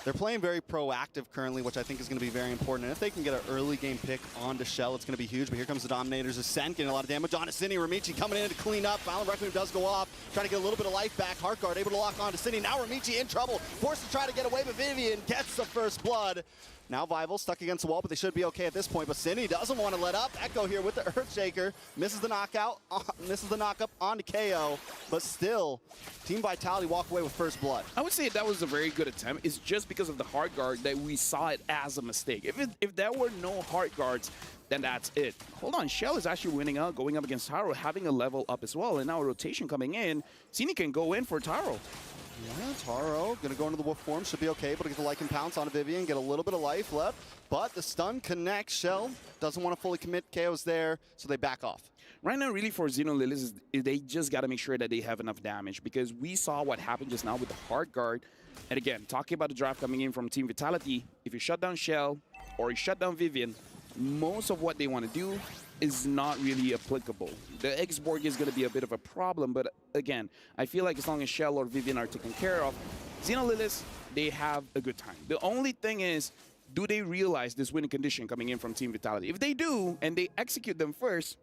They're playing very proactive currently, which I think is going to be very important. And if they can get an early game pick onto Shell, it's going to be huge. But here comes the Dominator's Ascent, getting a lot of damage onto Cine. Ramichi coming in to clean up. Violent Requiem does go off, trying to get a little bit of life back. Heartguard able to lock onto Cine. Now Ramichi in trouble, forced to try to get away, but Vivian gets the first blood. Now Vival stuck against the wall, but they should be okay at this point. But Cine doesn't want to let up. Echo here with the Earthshaker. Misses the knockout, misses the knockup onto KO. But still, Team Vitality walk away with first blood. I would say that was a very good attempt. It's just because of the hard guard that we saw it as a mistake. If there were no hard guards, then that's it. Hold on, Shell is actually winning out, going up against Taro, having a level up as well. And now a rotation coming in. Cine can go in for Taro. Yeah, Taro gonna go into the wolf form, should be okay, but get the Lycan Pounce onto Vivian, get a little bit of life left, but the stun connects. Shell doesn't want to fully commit, KO's there, so they back off. Right now, really for ZNOL, they just got to make sure that they have enough damage, because we saw what happened just now with the hard guard. And again, talking about the draft coming in from Team Vitality, if you shut down Shell or you shut down Vivian, most of what they want to do is not really applicable. The X-Borg is going to be a bit of a problem, but again, I feel like as long as Shell or Vivian are taken care of, ZNOL, they have a good time. The only thing is, do they realize this winning condition coming in from Team Vitality? If they do, and they execute them first,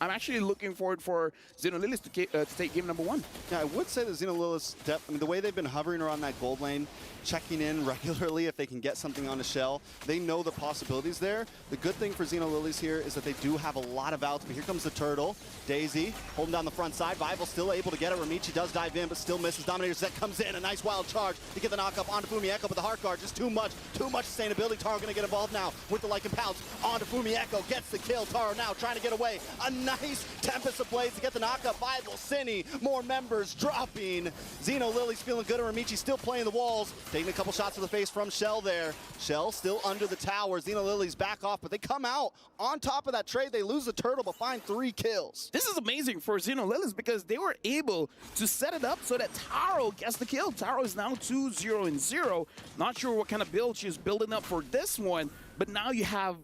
I'm actually looking forward for ZNOL to take game number 1. Yeah, I would say that ZNOL, I mean, the way they've been hovering around that gold lane, checking in regularly if they can get something on the Shell, they know the possibilities there. The good thing for ZNOL here is that they do have a lot of outs, but here comes the turtle. Daisy holding down the front side. Vival still able to get it. Ramichi does dive in, but still misses. Dominator's Set comes in, a nice wild charge to get the knockup onto Fumieko, but the heart guard just too much sustainability. Taro gonna get involved now with the Lycan Pounce onto Fumieko, gets the kill. Taro now trying to get away. A nice Tempest of Blades to get the knockup. Vival, Cine, more members dropping. ZNOL's feeling good, and Ramichi still playing the walls. Taking a couple shots to the face from Shell there. Shell still under the tower. ZNOL's back off, but they come out on top of that trade. They lose the turtle, but find 3 kills. This is amazing for ZNOL because they were able to set it up so that Taro gets the kill. Taro is now 2-0-0. Not sure what kind of build she's building up for this one, but now you have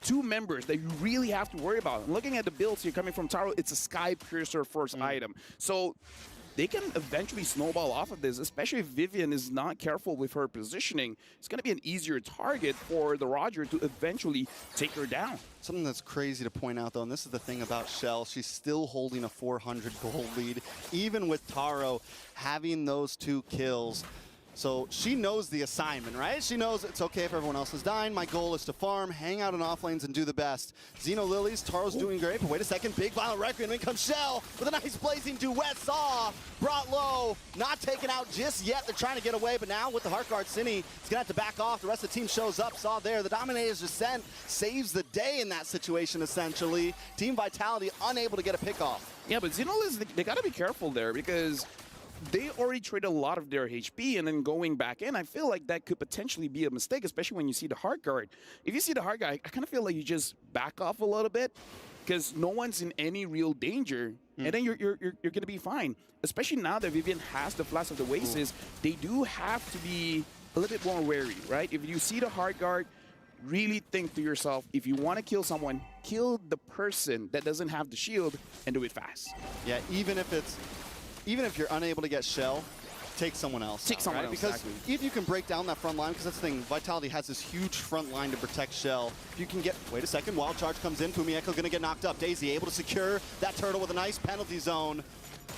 2 members that you really have to worry about. And looking at the builds here coming from Taro, it's a Sky Piercer first item. So they can eventually snowball off of this, especially if Vivian is not careful with her positioning. It's going to be an easier target for the Roger to eventually take her down. Something that's crazy to point out, though, and this is the thing about Shell, she's still holding a 400 gold lead, even with Taro having those 2 kills. So she knows the assignment, right? She knows it's okay if everyone else is dying. My goal is to farm, hang out in off lanes, and do the best. ZNOL, Taro's doing great, but wait a second. Big Violent Requiem, in comes Shell with a nice blazing duet. Saw brought low, not taken out just yet. They're trying to get away, but now with the heart guard, Cine is gonna have to back off. The rest of the team shows up. Saw there. The Dominator's Descent saves the day in that situation, essentially. Team Vitality unable to get a pick off. Yeah, but ZNOL, they gotta be careful there because they already traded a lot of their HP, and then going back in, I feel like that could potentially be a mistake, especially when you see the hard guard. If you see the hard guard, I kind of feel like you just back off a little bit because no one's in any real danger, and then you're going to be fine. Especially now that Vivian has the Flash of the Wastes, they do have to be a little bit more wary, right? If you see the hard guard, really think to yourself, if you want to kill someone, kill the person that doesn't have the shield and do it fast. Yeah, even if you're unable to get Shell, take someone else. Take someone else, Because exactly. if you can break down that front line, because that's the thing, Vitality has this huge front line to protect Shell. If you can get, wait a second, Wild Charge comes in, Fumieko gonna get knocked up. Daisy able to secure that turtle with a nice penalty zone.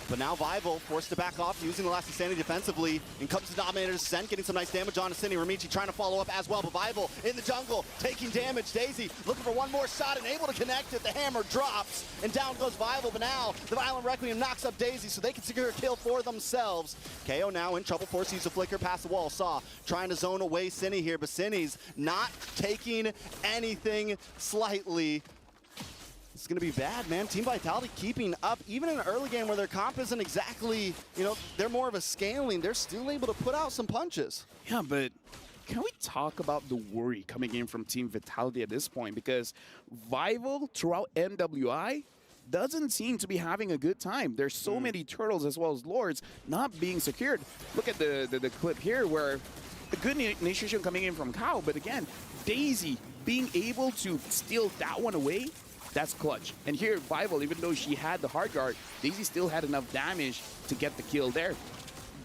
But now Vival forced to back off, using the last insanity defensively. In comes the Dominator's Ascent, getting some nice damage on Ascini. Ramichi trying to follow up as well, but Vival in the jungle, taking damage. Daisy looking for one more shot and able to connect it. The hammer drops, and down goes Vival, but now the Violent Requiem knocks up Daisy so they can secure a kill for themselves. KO now in trouble, forced to use a flicker past the wall. Saw trying to zone away Cine here, but Cine's not taking anything slightly. It's going to be bad, man. Team Vitality keeping up, even in an early game where their comp isn't exactly, you know, they're more of a scaling. They're still able to put out some punches. Yeah, but can we talk about the worry coming in from Team Vitality at this point? Because Vival throughout MWI doesn't seem to be having a good time. There's so many turtles as well as lords not being secured. Look at the clip here where a good initiation coming in from Kao, but again, Daisy being able to steal that one away, that's clutch. And here, Vival, even though she had the hard guard, Daisy still had enough damage to get the kill there.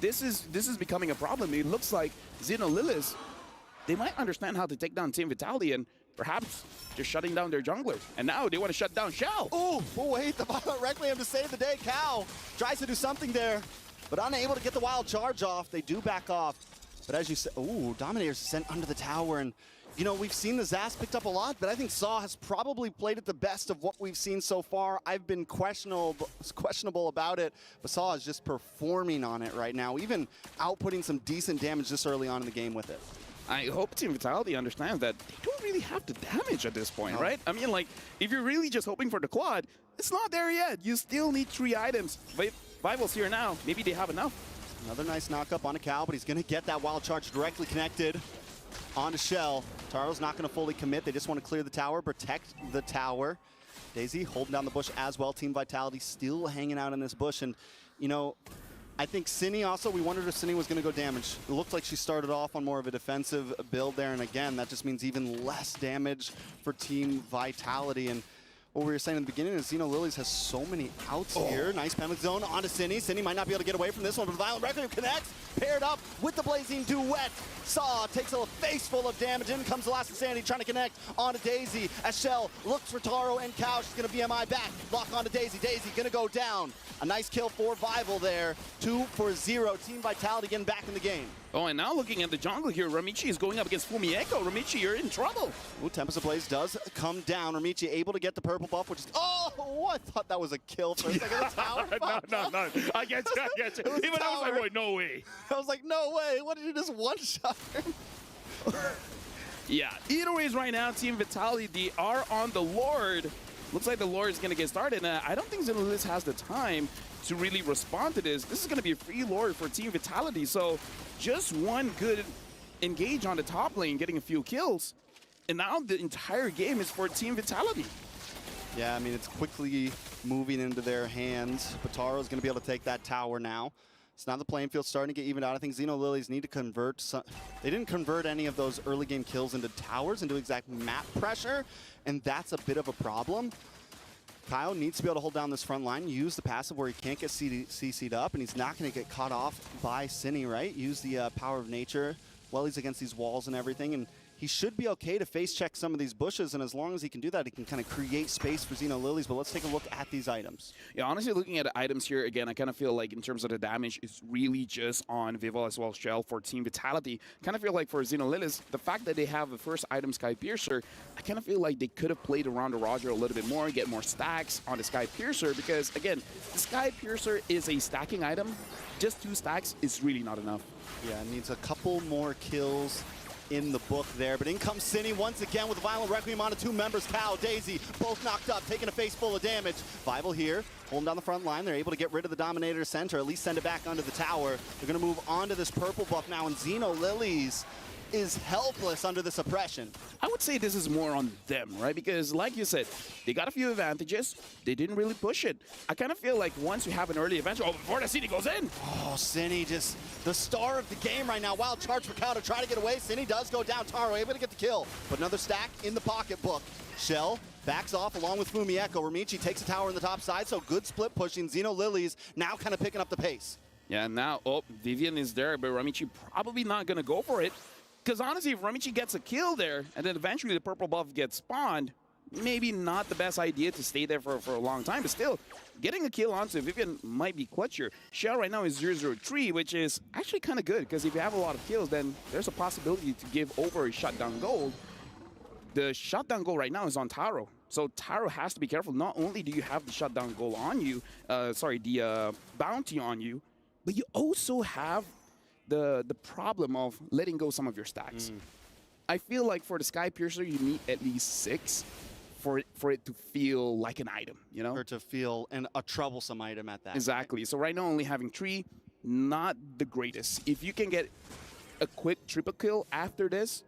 This is becoming a problem. It looks like ZNOL, they might understand how to take down Team Vitality and perhaps just shutting down their junglers. And now they want to shut down Shao. Oh, wait, the Violent Requiem to save the day. Cow tries to do something there, but unable to get the Wild Charge off. They do back off. But as you said, ooh, Dominator's sent under the tower, and you know, we've seen the Zas picked up a lot, but I think Saw has probably played it the best of what we've seen so far. I've been questionable about it, but Saw is just performing on it right now, even outputting some decent damage this early on in the game with it. I hope Team Vitality understands that they don't really have the damage at this point, right? I mean, like, if you're really just hoping for the quad, it's not there yet. You still need 3 items. Vival's here now. Maybe they have enough. Another nice knock-up on a Cow, but he's going to get that Wild Charge directly connected onto Shell. Taro's not going to fully commit. They just want to clear the tower, protect the tower. Daisy holding down the bush as well. Team Vitality still hanging out in this bush. And, you know, I think Cine also, we wondered if Cine was going to go damage. It looked like she started off on more of a defensive build there. And again, that just means even less damage for Team Vitality. And what we were saying in the beginning is ZNOL has so many outs here. Nice penalty zone onto Cine. Cine might not be able to get away from this one, but Violent Requiem connects, paired up with the Blazing Duet. Saw takes a face full of damage. In comes the last Insanity trying to connect onto Daisy as Shell looks for Taro and Cow. She's going to BMI back. Lock onto Daisy. Daisy going to go down. A nice kill for Vival there. 2 for 0. Team Vitality getting back in the game. Oh, and now looking at the jungle here, Ramichi is going up against Fumieko. Ramichi, you're in trouble. Ooh, Tempest Ablaze does come down. Ramichi able to get the purple buff, which is, oh, I thought that was a kill for a second. The tower. No. I get you. Even I was like, wait, no way. I was like, no way. What did you just one-shot him? Yeah, either ways right now, Team Vitality, they are on the Lord. Looks like the Lord is going to get started. And I don't think ZNOL has the time to really respond to this. This is going to be a free Lord for Team Vitality. So just one good engage on the top lane, getting a few kills. And now the entire game is for Team Vitality. Yeah, I mean, it's quickly moving into their hands. Bataro's going to be able to take that tower now. So now the playing field's starting to get evened out. I think ZNOL need to convert some. They didn't convert any of those early game kills into towers, into exact map pressure, and that's a bit of a problem. Kyle needs to be able to hold down this front line, use the passive where he can't get CC'd up, and he's not going to get caught off by Cine, right? Use the power of nature while he's against these walls and everything, and he should be okay to face check some of these bushes, and as long as he can do that, he can kind of create space for ZNOL. But let's take a look at these items. Yeah, honestly, looking at the items here, again, I kind of feel like in terms of the damage, it's really just on Vival as well as Shell for Team Vitality. Kind of feel like for ZNOL, the fact that they have the first item, Sky Piercer, I kind of feel like they could have played around the Roger a little bit more, get more stacks on the Sky Piercer, because, again, the Sky Piercer is a stacking item. Just 2 stacks is really not enough. Yeah, it needs a couple more kills in the book there, but in comes Cine once again with a Violent Requiem onto 2 members, Cal, Daisy, both knocked up, taking a face full of damage. Vival here, holding down the front line. They're able to get rid of the Dominator center, at least send it back onto the tower. They're going to move on to this purple buff now, and ZNOL is helpless under this oppression. I would say this is more on them, right? Because like you said, they got a few advantages. They didn't really push it. I kind of feel like once you have an early advantage, oh, before the Cine goes in. Oh, Cine just the star of the game right now. Wild charge for Cal to try to get away. Cine does go down. Taro able to get the kill. But another stack in the pocketbook. Shell backs off along with Fumieko. Ramichi takes a tower in the top side, so good split pushing. ZNOL now kind of picking up the pace. Yeah, now, oh, Vivian is there, but Ramichi probably not going to go for it. Because honestly, if Ramichi gets a kill there, and then eventually the purple buff gets spawned, maybe not the best idea to stay there for a long time. But still, getting a kill onto Vivian might be clutch here. Shell right now is 0-0-3, which is actually kind of good, because if you have a lot of kills, then there's a possibility to give over a shutdown gold. The shutdown goal right now is on Taro. So Taro has to be careful. Not only do you have the shutdown goal on you, the bounty on you, but you also have the problem of letting go some of your stacks. I feel like for the Sky Piercer, you need at least 6 for it to feel like an item, you know? Or to feel a troublesome item at that. Exactly. So right now only having 3, not the greatest. If you can get a quick triple kill after this,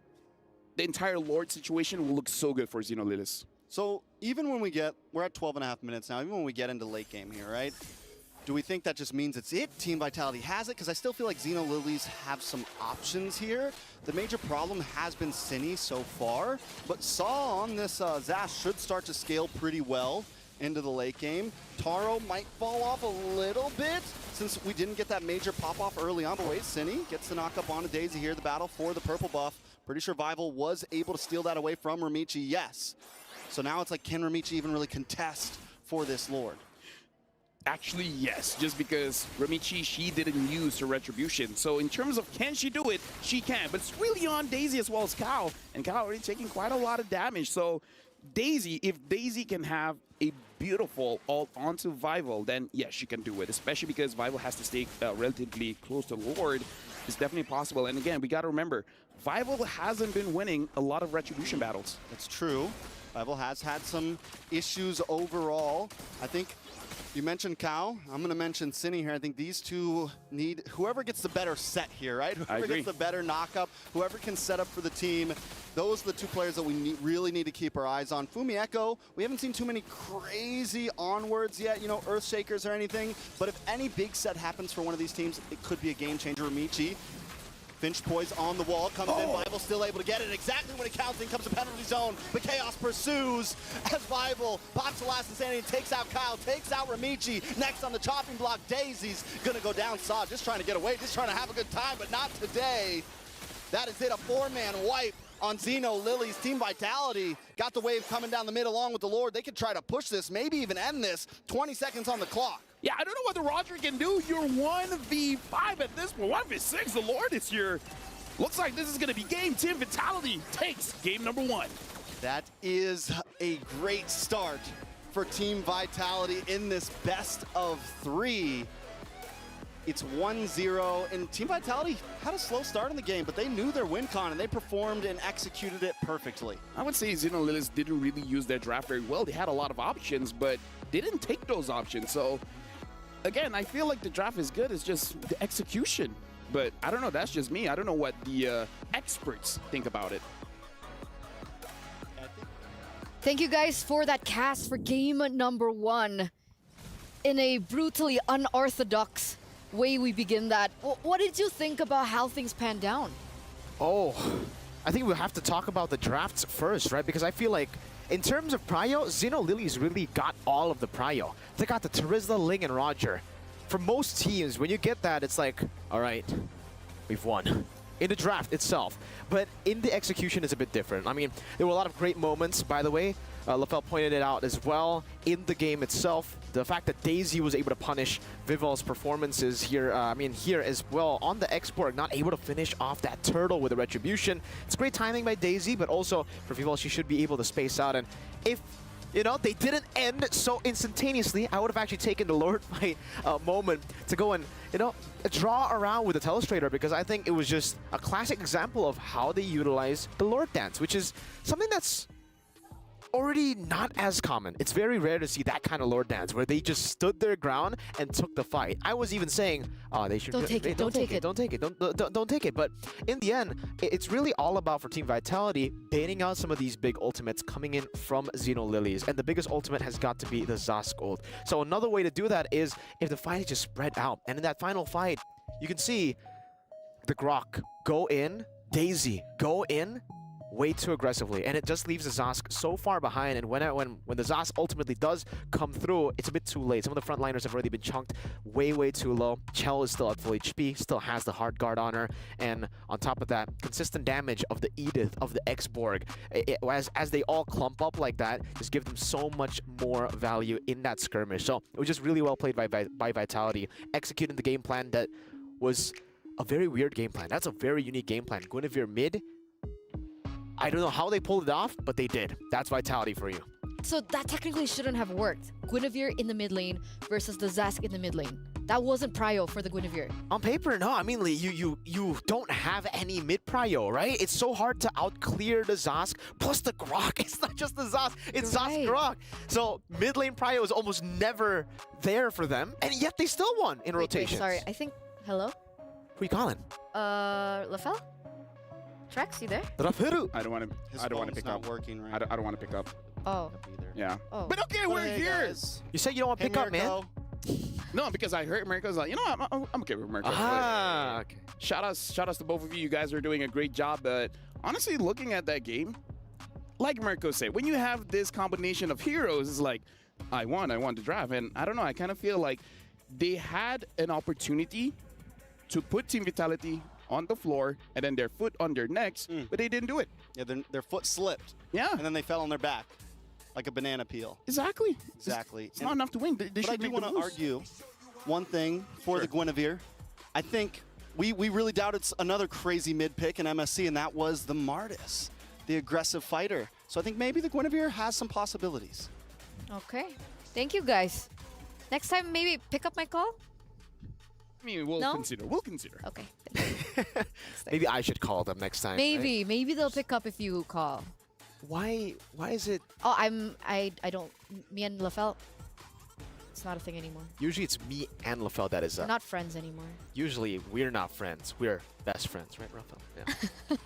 the entire Lord situation will look so good for ZNOL. So even when we're at 12.5 minutes now, even when we get into late game here, right? Do we think that just means it's it? Team Vitality has it? Because I still feel like ZNOL have some options here. The major problem has been Cine so far, but Saw on this Zash should start to scale pretty well into the late game. Taro might fall off a little bit since we didn't get that major pop-off early on, but wait, Cine gets the knock-up onto Daisy here, the battle for the purple buff. Pretty sure Vival was able to steal that away from Ramichi, yes. So now it's like, can Ramichi even really contest for this Lord? Actually, yes, just because Ramichi, she didn't use her retribution. So in terms of can she do it, she can. But it's really on Daisy as well as Cal. And Cal already taking quite a lot of damage. So Daisy, if Daisy can have a beautiful ult onto Vival, then yes, she can do it. Especially because Vival has to stay relatively close to Lord. It's definitely possible. And again, we got to remember, Vival hasn't been winning a lot of retribution battles. That's true. Vival has had some issues overall. I think you mentioned Kao. I'm going to mention Cine here. I think these two need whoever gets the better set here, right? Whoever gets the better knockup, whoever can set up for the team. Those are the 2 players that we really need to keep our eyes on. Fumieko, we haven't seen too many crazy onwards yet, you know, Earthshakers or anything. But if any big set happens for one of these teams, it could be a game changer. Ramichi. Finch poise on the wall, comes in, Vival still able to get it exactly when it counts in, comes to penalty zone, but Chaos pursues as Vival pops the last insanity and takes out Kyle, takes out Ramichi. Next on the chopping block, Daisy's gonna go down, Saw just trying to get away, just trying to have a good time, but not today. That is it, a 4-man wipe on ZNOL. Team Vitality got the wave coming down the mid along with the Lord. They could try to push this, maybe even end this. 20 seconds on the clock. Yeah, I don't know what the Roger can do. You're 1v5 at this point. 1v6, the Lord is here. Looks like this is going to be game. Team Vitality takes game number 1. That is a great start for Team Vitality in this best of 3. It's 1-0, and Team Vitality had a slow start in the game, but they knew their win con, and they performed and executed it perfectly. I would say ZNOL didn't really use their draft very well. They had a lot of options, but they didn't take those options. So, again, I feel like the draft is good. It's just the execution. But I don't know. That's just me. I don't know what the experts think about it. Thank you guys for that cast for game number 1. In a brutally unorthodox way we begin that. What did you think about how things panned down? Oh, I think we'll have to talk about the drafts first, right? Because I feel like in terms of prio, ZNOL really got all of the prio. They got the Terizla, Ling, and Roger. For most teams, when you get that, it's like, all right, we've won. In the draft itself. But in the execution, it's a bit different. I mean, there were a lot of great moments, by the way. LaFell pointed it out as well in the game itself. The fact that Daisy was able to punish Vival's performances here, here as well on the export, not able to finish off that turtle with a retribution. It's great timing by Daisy, but also for Vival, she should be able to space out. And if, you know, they didn't end so instantaneously, I would have actually taken the Lord fight moment to go and, you know, draw around with the Telestrator, because I think it was just a classic example of how they utilize the Lord dance, which is something that's already not as common. It's very rare to see that kind of Lord dance where they just stood their ground and took the fight. I was even saying, oh, they should Don't take it, don't take it, don't take it, don't take it. But in the end, it's really all about for Team Vitality baiting out some of these big ultimates coming in from ZNOL Lilies, and the biggest ultimate has got to be the Zask ult. So another way to do that is if the fight is just spread out, and in that final fight, you can see the Grok go in, Daisy go in, way too aggressively, and it just leaves the Zask so far behind. And when the Zask ultimately does come through, it's a bit too late. Some of the frontliners have already been chunked way too low. Chell is still at full HP, still has the hard guard on her, and on top of that, consistent damage of the Edith, of the X-Borg, as they all clump up like that, just give them so much more value in that skirmish. So it was just really well played by Vitality, executing the game plan that was a very weird game plan. That's a very unique game plan. Guinevere mid, I don't know how they pulled it off, but they did. That's Vitality for you. So that technically shouldn't have worked. Guinevere in the mid lane versus the Zask in the mid lane. That wasn't prio for the Guinevere. On paper, no. I mean, you don't have any mid prio, right? It's so hard to out-clear the Zask plus the Grok. It's not just the Zask, it's Zask Grok. So mid lane prio is almost never there for them, and yet they still won in rotation. Sorry, I think... Hello? Who you calling? Lafel? Trex, you there? Rafiru. I don't want to pick up. Working right. I don't want to pick up. Oh. Yeah. Oh. But okay, we're here. Guys. You said you don't want to pick up, man. No, because I heard Mirko's like, you know, I'm okay with Mirko. Ah, okay. Shout outs to both of you. You guys are doing a great job. But honestly, looking at that game, like Mirko said, when you have this combination of heroes, it's like, I won the draft. And I don't know, I kind of feel like they had an opportunity to put Team Vitality on the floor and then their foot on their necks, but they didn't do it. Yeah, their foot slipped. Yeah. And then they fell on their back like a banana peel. Exactly. Exactly. It's not enough to win. They But I should do make want the to moves. argue one thing for the Guinevere. I think we really doubted another crazy mid pick in MSC, and that was the Martis, the aggressive fighter. So I think maybe the Guinevere has some possibilities. Okay. Thank you, guys. Next time, maybe pick up my call? I mean, we'll No? consider. We'll consider. Okay. Maybe I should call them next time. Maybe. Maybe they'll pick up if you call. Right? Why is it? Oh, I don't... Me and Lafel, it's not a thing anymore. Usually it's me and Lafel that is We're not friends anymore. Usually we're not friends. We're best friends, right, Rafael? Yeah.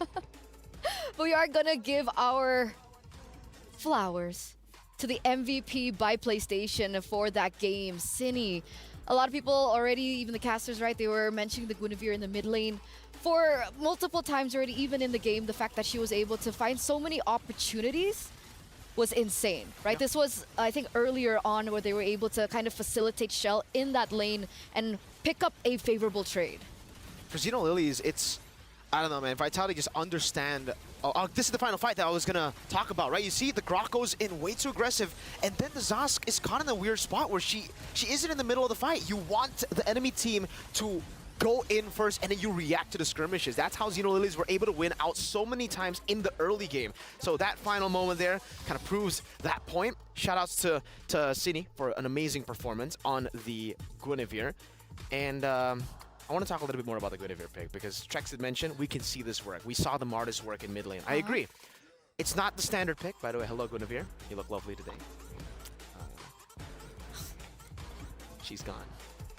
But we are gonna give our flowers to the MVP by PlayStation for that game, Cine. A lot of people already, even the casters, right, they were mentioning the Guinevere in the mid lane for multiple times already, even in the game. The fact that she was able to find so many opportunities was insane, right? This was, I think, earlier on where they were able to kind of facilitate Shell in that lane and pick up a favorable trade. For ZNOL Lilies, it's, I don't know, man. Vitality just understand. This is the final fight that I was gonna talk about, right? You see, the Grok goes in way too aggressive, and then the Zask is caught in a weird spot where she isn't in the middle of the fight. You want the enemy team to go in first, and then you react to the skirmishes. That's how ZNOL Lilies were able to win out so many times in the early game. So that final moment there kind of proves that point. Shoutouts to Cine for an amazing performance on the Guinevere. And I want to talk a little bit more about the Guinevere pick because Trex had mentioned we can see this work. We saw the Martis work in mid lane. I agree. It's not the standard pick, by the way. Hello, Guinevere. You look lovely today. She's gone.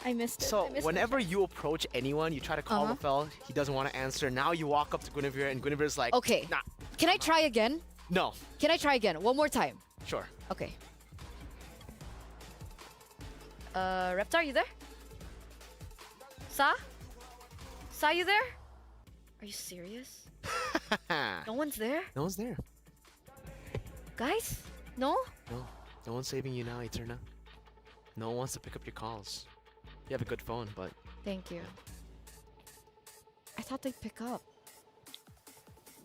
I missed it. So whenever you approach anyone, you try to call Lafel, he doesn't want to answer. Now you walk up to Guinevere, and Guinevere's like, okay. Nah. Can I try again? No. Can I try again? One more time. Sure. Okay. Reptar, you there? Sa, you there? Are you serious? No one's there? No one's there. Guys? No? No. No one's saving you now, Eterna. No one wants to pick up your calls. You have a good phone, but... Thank you. I thought they'd pick up.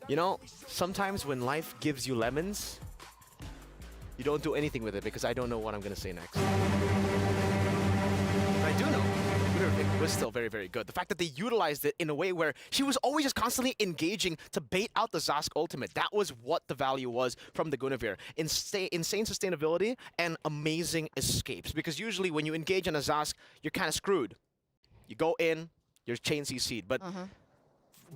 You know, sometimes when life gives you lemons, you don't do anything with it because I don't know what I'm going to say next. But I do know. It was still very, very good. The fact that they utilized it in a way where she was always just constantly engaging to bait out the Zask ultimate. That was what the value was from the Guinevere. Insane sustainability and amazing escapes. Because usually when you engage on a Zask, you're kind of screwed. You go in, you're chain CC'd. But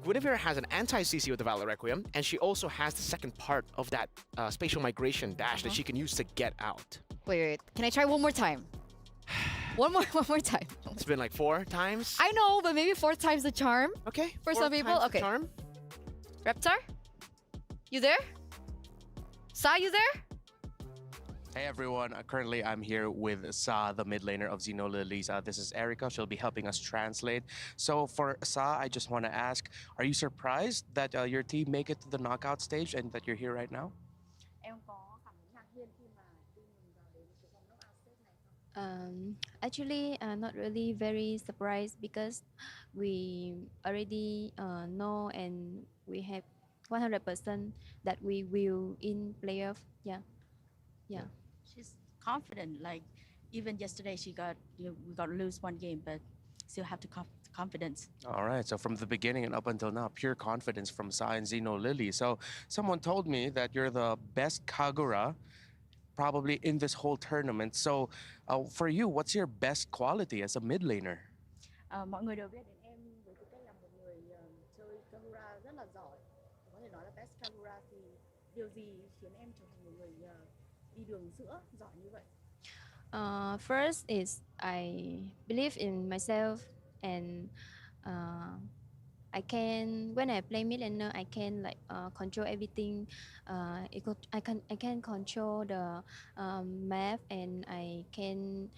Guinevere has an anti-CC with the Valor Requiem, and she also has the second part of that spatial migration dash that she can use to get out. Wait. Can I try one more time? one more time. It's been like 4 times. I know, but maybe 4 times the charm. Okay. For 4 some people, times the okay. charm. Reptar? You there? Sa, you there? Hey everyone, currently I'm here with Sa, the mid laner of ZNOL. This is Erica, she'll be helping us translate. So for Sa, I just want to ask, are you surprised that your team make it to the knockout stage and that you're here right now? Em có cảm thấy ngạc nhiên khi mà team mình vào đến cái vòng knockout stage này không? Actually, not really very surprised because we already know and we have 100% that we will in playoff. Yeah. She's confident. Like even yesterday, we got to lose one game, but still have the confidence. All right, so from the beginning and up until now, pure confidence from Sa and ZNOL. So someone told me that you're the best Kagura probably in this whole tournament. So for you, what's your best quality as a mid laner? Mọi người đều biết đến em với tư cách là một người chơi Kagura rất là giỏi. Có thể nói là best Kagura thì điều gì khiến em trở thành một người đi đường giữa giỏi như vậy? First is I believe in myself and I can when I play mid laner I can like control everything. I can control the map and I can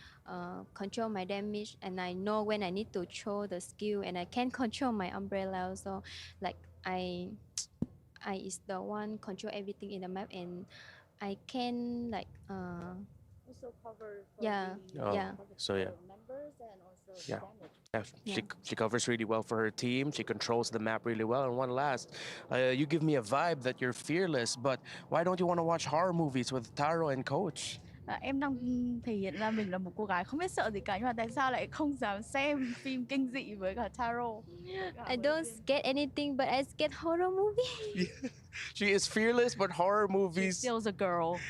control my damage and I know when I need to throw the skill and I can control my umbrella also. Like I is the one control everything in the map and I can like Also cover for yeah. So yeah. members and also Yeah. damage. Yeah, she covers really well for her team. She controls the map really well. And one last, you give me a vibe that you're fearless, but why don't you want to watch horror movies with Taro and Coach? Em đang thể hiện ra mình là một cô gái không biết sợ gì cả, nhưng mà tại sao lại không dám xem phim kinh dị với cả Taro? I don't get anything but I get horror movie. She is fearless, but horror movies. She still a girl.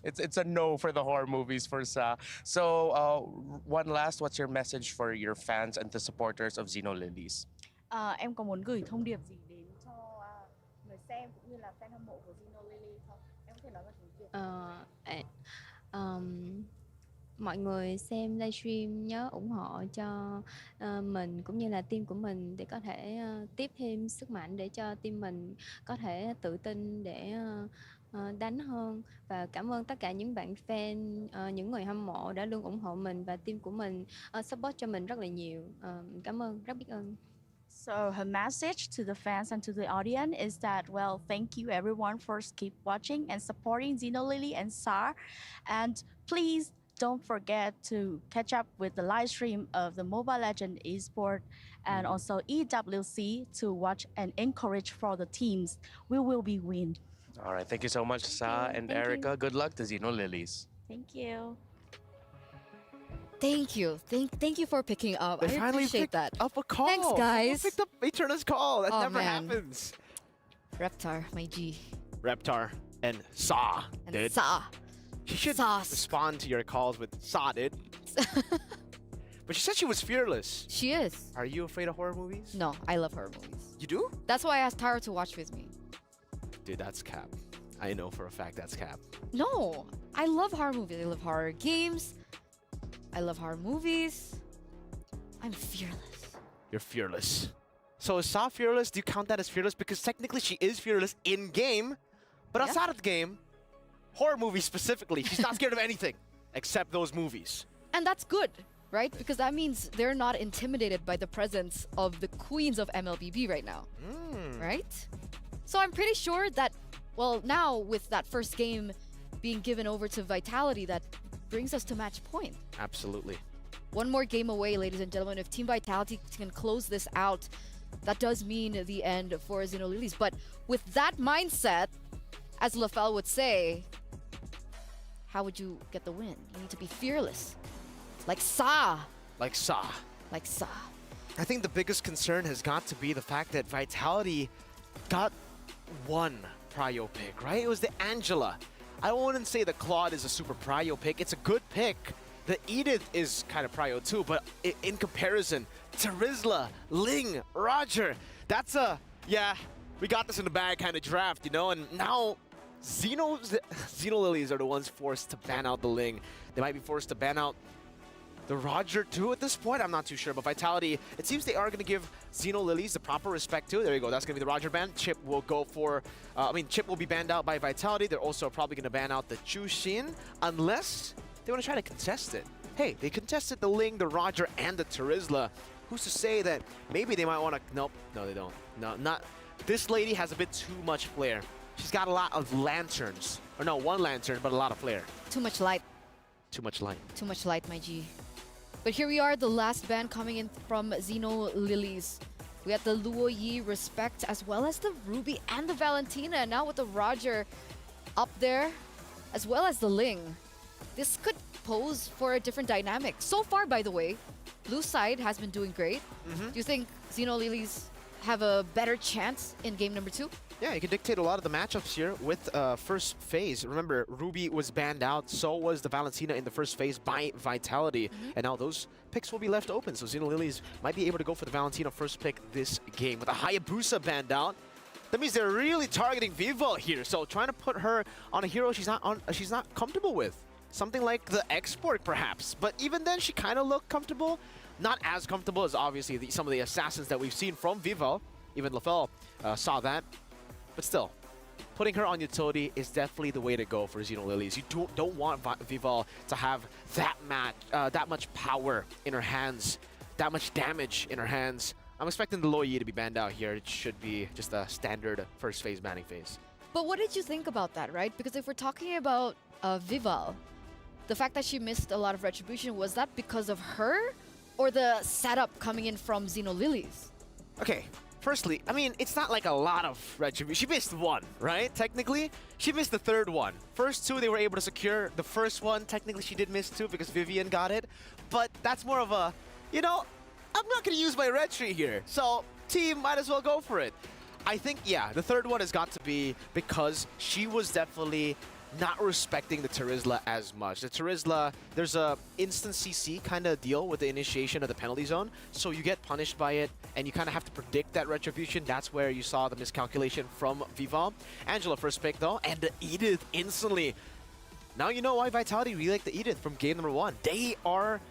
It's a no for the horror movies for Sa. So one last, what's your message for your fans and the supporters of ZNOL? Em có muốn gửi thông điệp gì đến cho người xem cũng như là fan hâm mộ của ZNOL không? Em có thể nói bằng tiếng Việt. Mọi người xem livestream nhớ ủng hộ cho mình cũng như là team của mình để có thể tiếp thêm sức mạnh để cho team mình có thể tự tin để đánh hơn, và cảm ơn tất cả những bạn fan, những người hâm mộ đã luôn ủng hộ mình và team của mình support cho mình rất là nhiều. Cảm ơn, rất biết ơn. So her message to the fans and to the audience is that, well, thank you everyone for keep watching and supporting ZNOL and Sa, and please don't forget to catch up with the live stream of the Mobile Legends Esports and also EWC to watch and encourage for the teams. We will be win. All right, thank you so much, Sa and Thank Erica. you. Good luck to ZNOL. Thank you. Thank you. Thank you for picking up. They I finally appreciate picked that. up a call. Thanks, guys. Someone picked up Eterna's call. That Oh, never man. happens. Reptar, my G. Reptar and Sa And did. Sa. She should Sauce. respond to your calls with Sa did. But she said she was fearless. She is. Are you afraid of horror movies? No, I love horror movies. You do? That's why I asked Taro to watch with me. Dude, that's cap. I know for a fact that's cap. No, I love horror movies. I love horror games. I love horror movies. I'm fearless. You're fearless. So is Sa fearless? Do you count that as fearless? Because technically she is fearless in game, but Yeah. outside of the game, horror movies specifically, she's not scared of anything except those movies. And that's good, right? Because that means they're not intimidated by the presence of the queens of MLBB right now, right? So I'm pretty sure that, well, now with that first game being given over to Vitality, that brings us to match point. Absolutely. One more game away, ladies and gentlemen. If Team Vitality can close this out, that does mean the end for ZNOL. But with that mindset, as LaFell would say, how would you get the win? You need to be fearless. Like Sa. Like Sa. Like Sa. I think the biggest concern has got to be the fact that Vitality got one prio pick, right? It was the Angela. I wouldn't say the Claude is a super prio pick. It's a good pick. The Edith is kind of prio too, but in comparison, Terizla, Ling, Roger, That's a, yeah, we got this in the bag kind of draft, you know, and now Xeno Lilies are the ones forced to ban out the Ling. They might be forced to ban out the Roger too at this point. I'm not too sure, but Vitality, it seems they are going to give Xeno Lilies the proper respect too. There you go. That's going to be the Roger ban. Chip will go for, Chip will be banned out by Vitality. They're also probably going to ban out the Chushin unless they want to try to contest it. Hey, they contested the Ling, the Roger, and the Terizla. Who's to say that maybe they might want to, nope, no, they don't. No, not, this lady has a bit too much flair. She's got a lot of lanterns. Or no, one lantern, but a lot of flair. Too much light. Too much light. Too much light, my G. But here we are, the last ban coming in from Xeno Lilies. We had the Luo Yi Respect as well as the Ruby and the Valentina. And now with the Roger up there, as well as the Ling. This could pose for a different dynamic. So far, by the way, blue side has been doing great. Do you think Xeno Lilies have a better chance in game number 2? Yeah, you can dictate a lot of the matchups here with first phase. Remember, Ruby was banned out, so was the Valentina in the first phase by Vitality. And now those picks will be left open, so Xeno Lilies might be able to go for the Valentina first pick this game. With a Hayabusa banned out, that means they're really targeting Vivo here. So trying to put her on a hero she's not comfortable with. Something like the Export, perhaps. But even then, she kind of looked comfortable. Not as comfortable as, obviously, some of the assassins that we've seen from Vivo. Even LaFell saw that. But still, putting her on utility is definitely the way to go for Xeno Lilies. You don't want Vival to have that much power in her hands, that much damage in her hands. I'm expecting the Luo Yi to be banned out here. It should be just a standard first phase banning phase. But what did you think about that, right? Because if we're talking about Vival, the fact that she missed a lot of retribution, was that because of her or the setup coming in from Xeno Lilies? Okay, firstly, I mean, it's not like a lot of retribution. She missed one, right? Technically, she missed the third one. First two, they were able to secure. The first one, technically, she did miss two because Vivian got it. But that's more of a, you know, I'm not going to use my retri here. So, team, might as well go for it. I think, yeah, the third one has got to be because she was definitely not respecting the Terizla as much. The Terizla, there's a instant CC kind of deal with the initiation of the penalty zone, so you get punished by it, and you kind of have to predict that retribution. That's where you saw the miscalculation from Vival. Angela first pick though, and the Edith instantly. Now you know why Vitality really like the Edith from game number 1. They are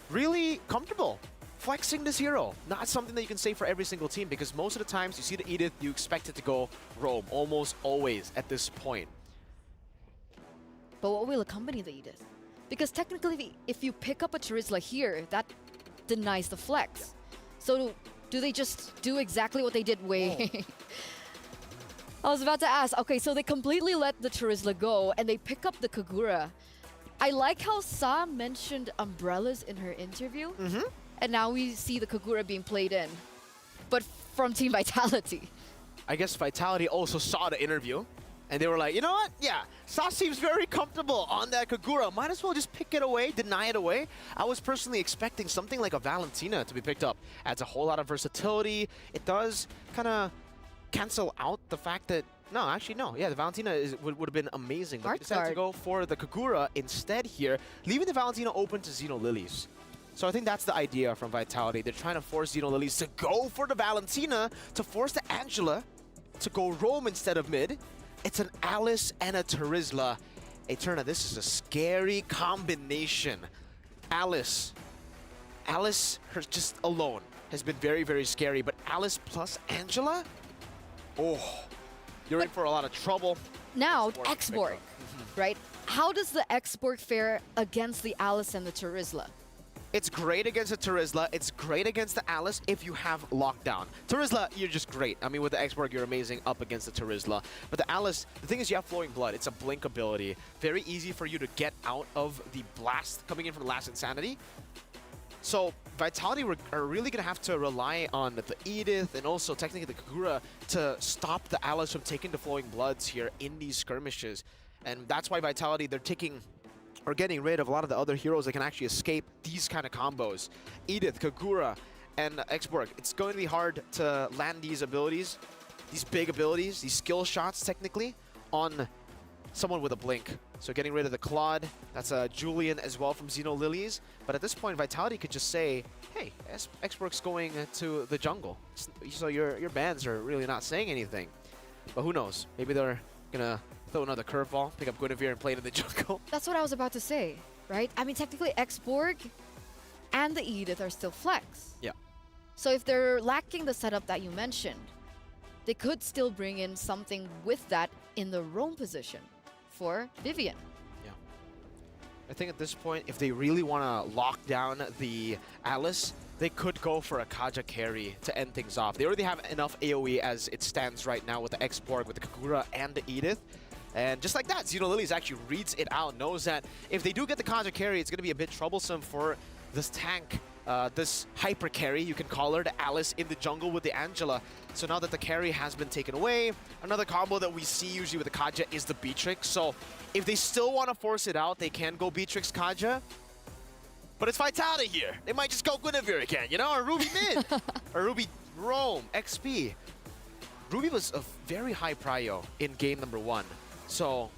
really comfortable flexing this hero. Not something that you can say for every single team, because most of the times you see the Edith, you expect it to go roam, almost always at this point. But what will accompany the Edith? Because technically, if you pick up a Terizla here, that denies the flex. So do they just do exactly what they did way? I was about to ask. Okay, so they completely let the Terizla go, and they pick up the Kagura. I like how Sa mentioned umbrellas in her interview, and now we see the Kagura being played in, but from Team Vitality. I guess Vitality also saw the interview. And they were like, you know what? Yeah, Sa seems very comfortable on that Kagura. Might as well just pick it away, deny it away. I was personally expecting something like a Valentina to be picked up. Adds a whole lot of versatility. It does kind of cancel out the fact that, no, actually, no. Yeah, the Valentina would have been amazing. But they decided to go for the Kagura instead here, leaving the Valentina open to Xeno Lilies. So I think that's the idea from Vitality. They're trying to force Xeno Lilies to go for the Valentina, to force the Angela to go roam instead of mid. It's an Alice and a Terizla. Eterna, this is a scary combination. Alice, her just alone has been very, very scary. But Alice plus Angela? Oh, you're in for a lot of trouble. Now, Xborg, right? How does the Xborg fare against the Alice and the Terizla? It's great against the Terizla. It's great against the Alice if you have lockdown. Terizla, you're just great. I mean, with the Xborg, you're amazing up against the Terizla. But the Alice, the thing is you have Flowing Blood. It's a blink ability. Very easy for you to get out of the blast coming in from the last Insanity. So Vitality are really going to have to rely on the Edith and also technically the Kagura to stop the Alice from taking the Flowing Bloods here in these skirmishes. And that's why Vitality, they're taking or getting rid of a lot of the other heroes that can actually escape these kind of combos. Edith, Kagura, and Xborg. It's going to be hard to land these abilities, these big abilities, these skill shots technically, on someone with a blink. So getting rid of the Claude, that's Julian as well from ZNOL. But at this point, Vitality could just say, hey, Xworks going to the jungle. So your bans are really not saying anything. But who knows? Maybe they're gonna throw another curveball, pick up Guinevere and play it in the jungle. That's what I was about to say, right? I mean, technically, Xborg and the Edith are still flex. Yeah. So if they're lacking the setup that you mentioned, they could still bring in something with that in the roam position for Vivian. Yeah. I think at this point, if they really want to lock down the Alice, they could go for a Kaja carry to end things off. They already have enough AoE as it stands right now with the Xborg, with the Kagura, and the Edith. And just like that, ZNOL actually reads it out, knows that if they do get the Kaja carry, it's going to be a bit troublesome for this tank, this hyper carry, you can call her, the Alice in the jungle with the Angela. So now that the carry has been taken away, another combo that we see usually with the Kaja is the Beatrix. So if they still want to force it out, they can go Beatrix Kaja. But it's Vitality here. They might just go Guinevere again, you know, or Ruby mid, or Ruby roam, XP. Ruby was a very high prio in game number 1. So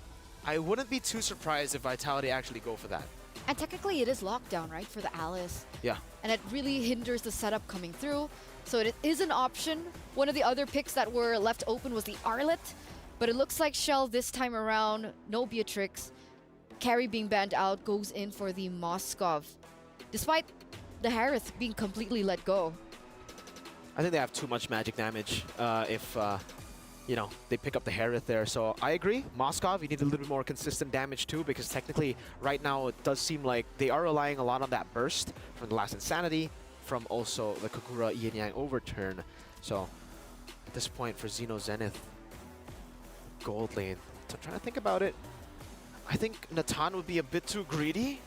I wouldn't be too surprised if Vitality actually go for that. And technically, it is lockdown, right, for the Alice. Yeah. And it really hinders the setup coming through. So it is an option. One of the other picks that were left open was the Arlet. But it looks like Shell this time around, no Beatrix. Carry being banned out, goes in for the Moskov. Despite the Harith being completely let go. I think they have too much magic damage if, you know, they pick up the Harith there. So I agree. Moskov, you need a little bit more consistent damage too, because technically right now it does seem like they are relying a lot on that burst from the last Insanity, from also the Kagura Yin Yang overturn. So at this point for Xeno Zenith, gold lane. So I'm trying to think about it. I think Natan would be a bit too greedy.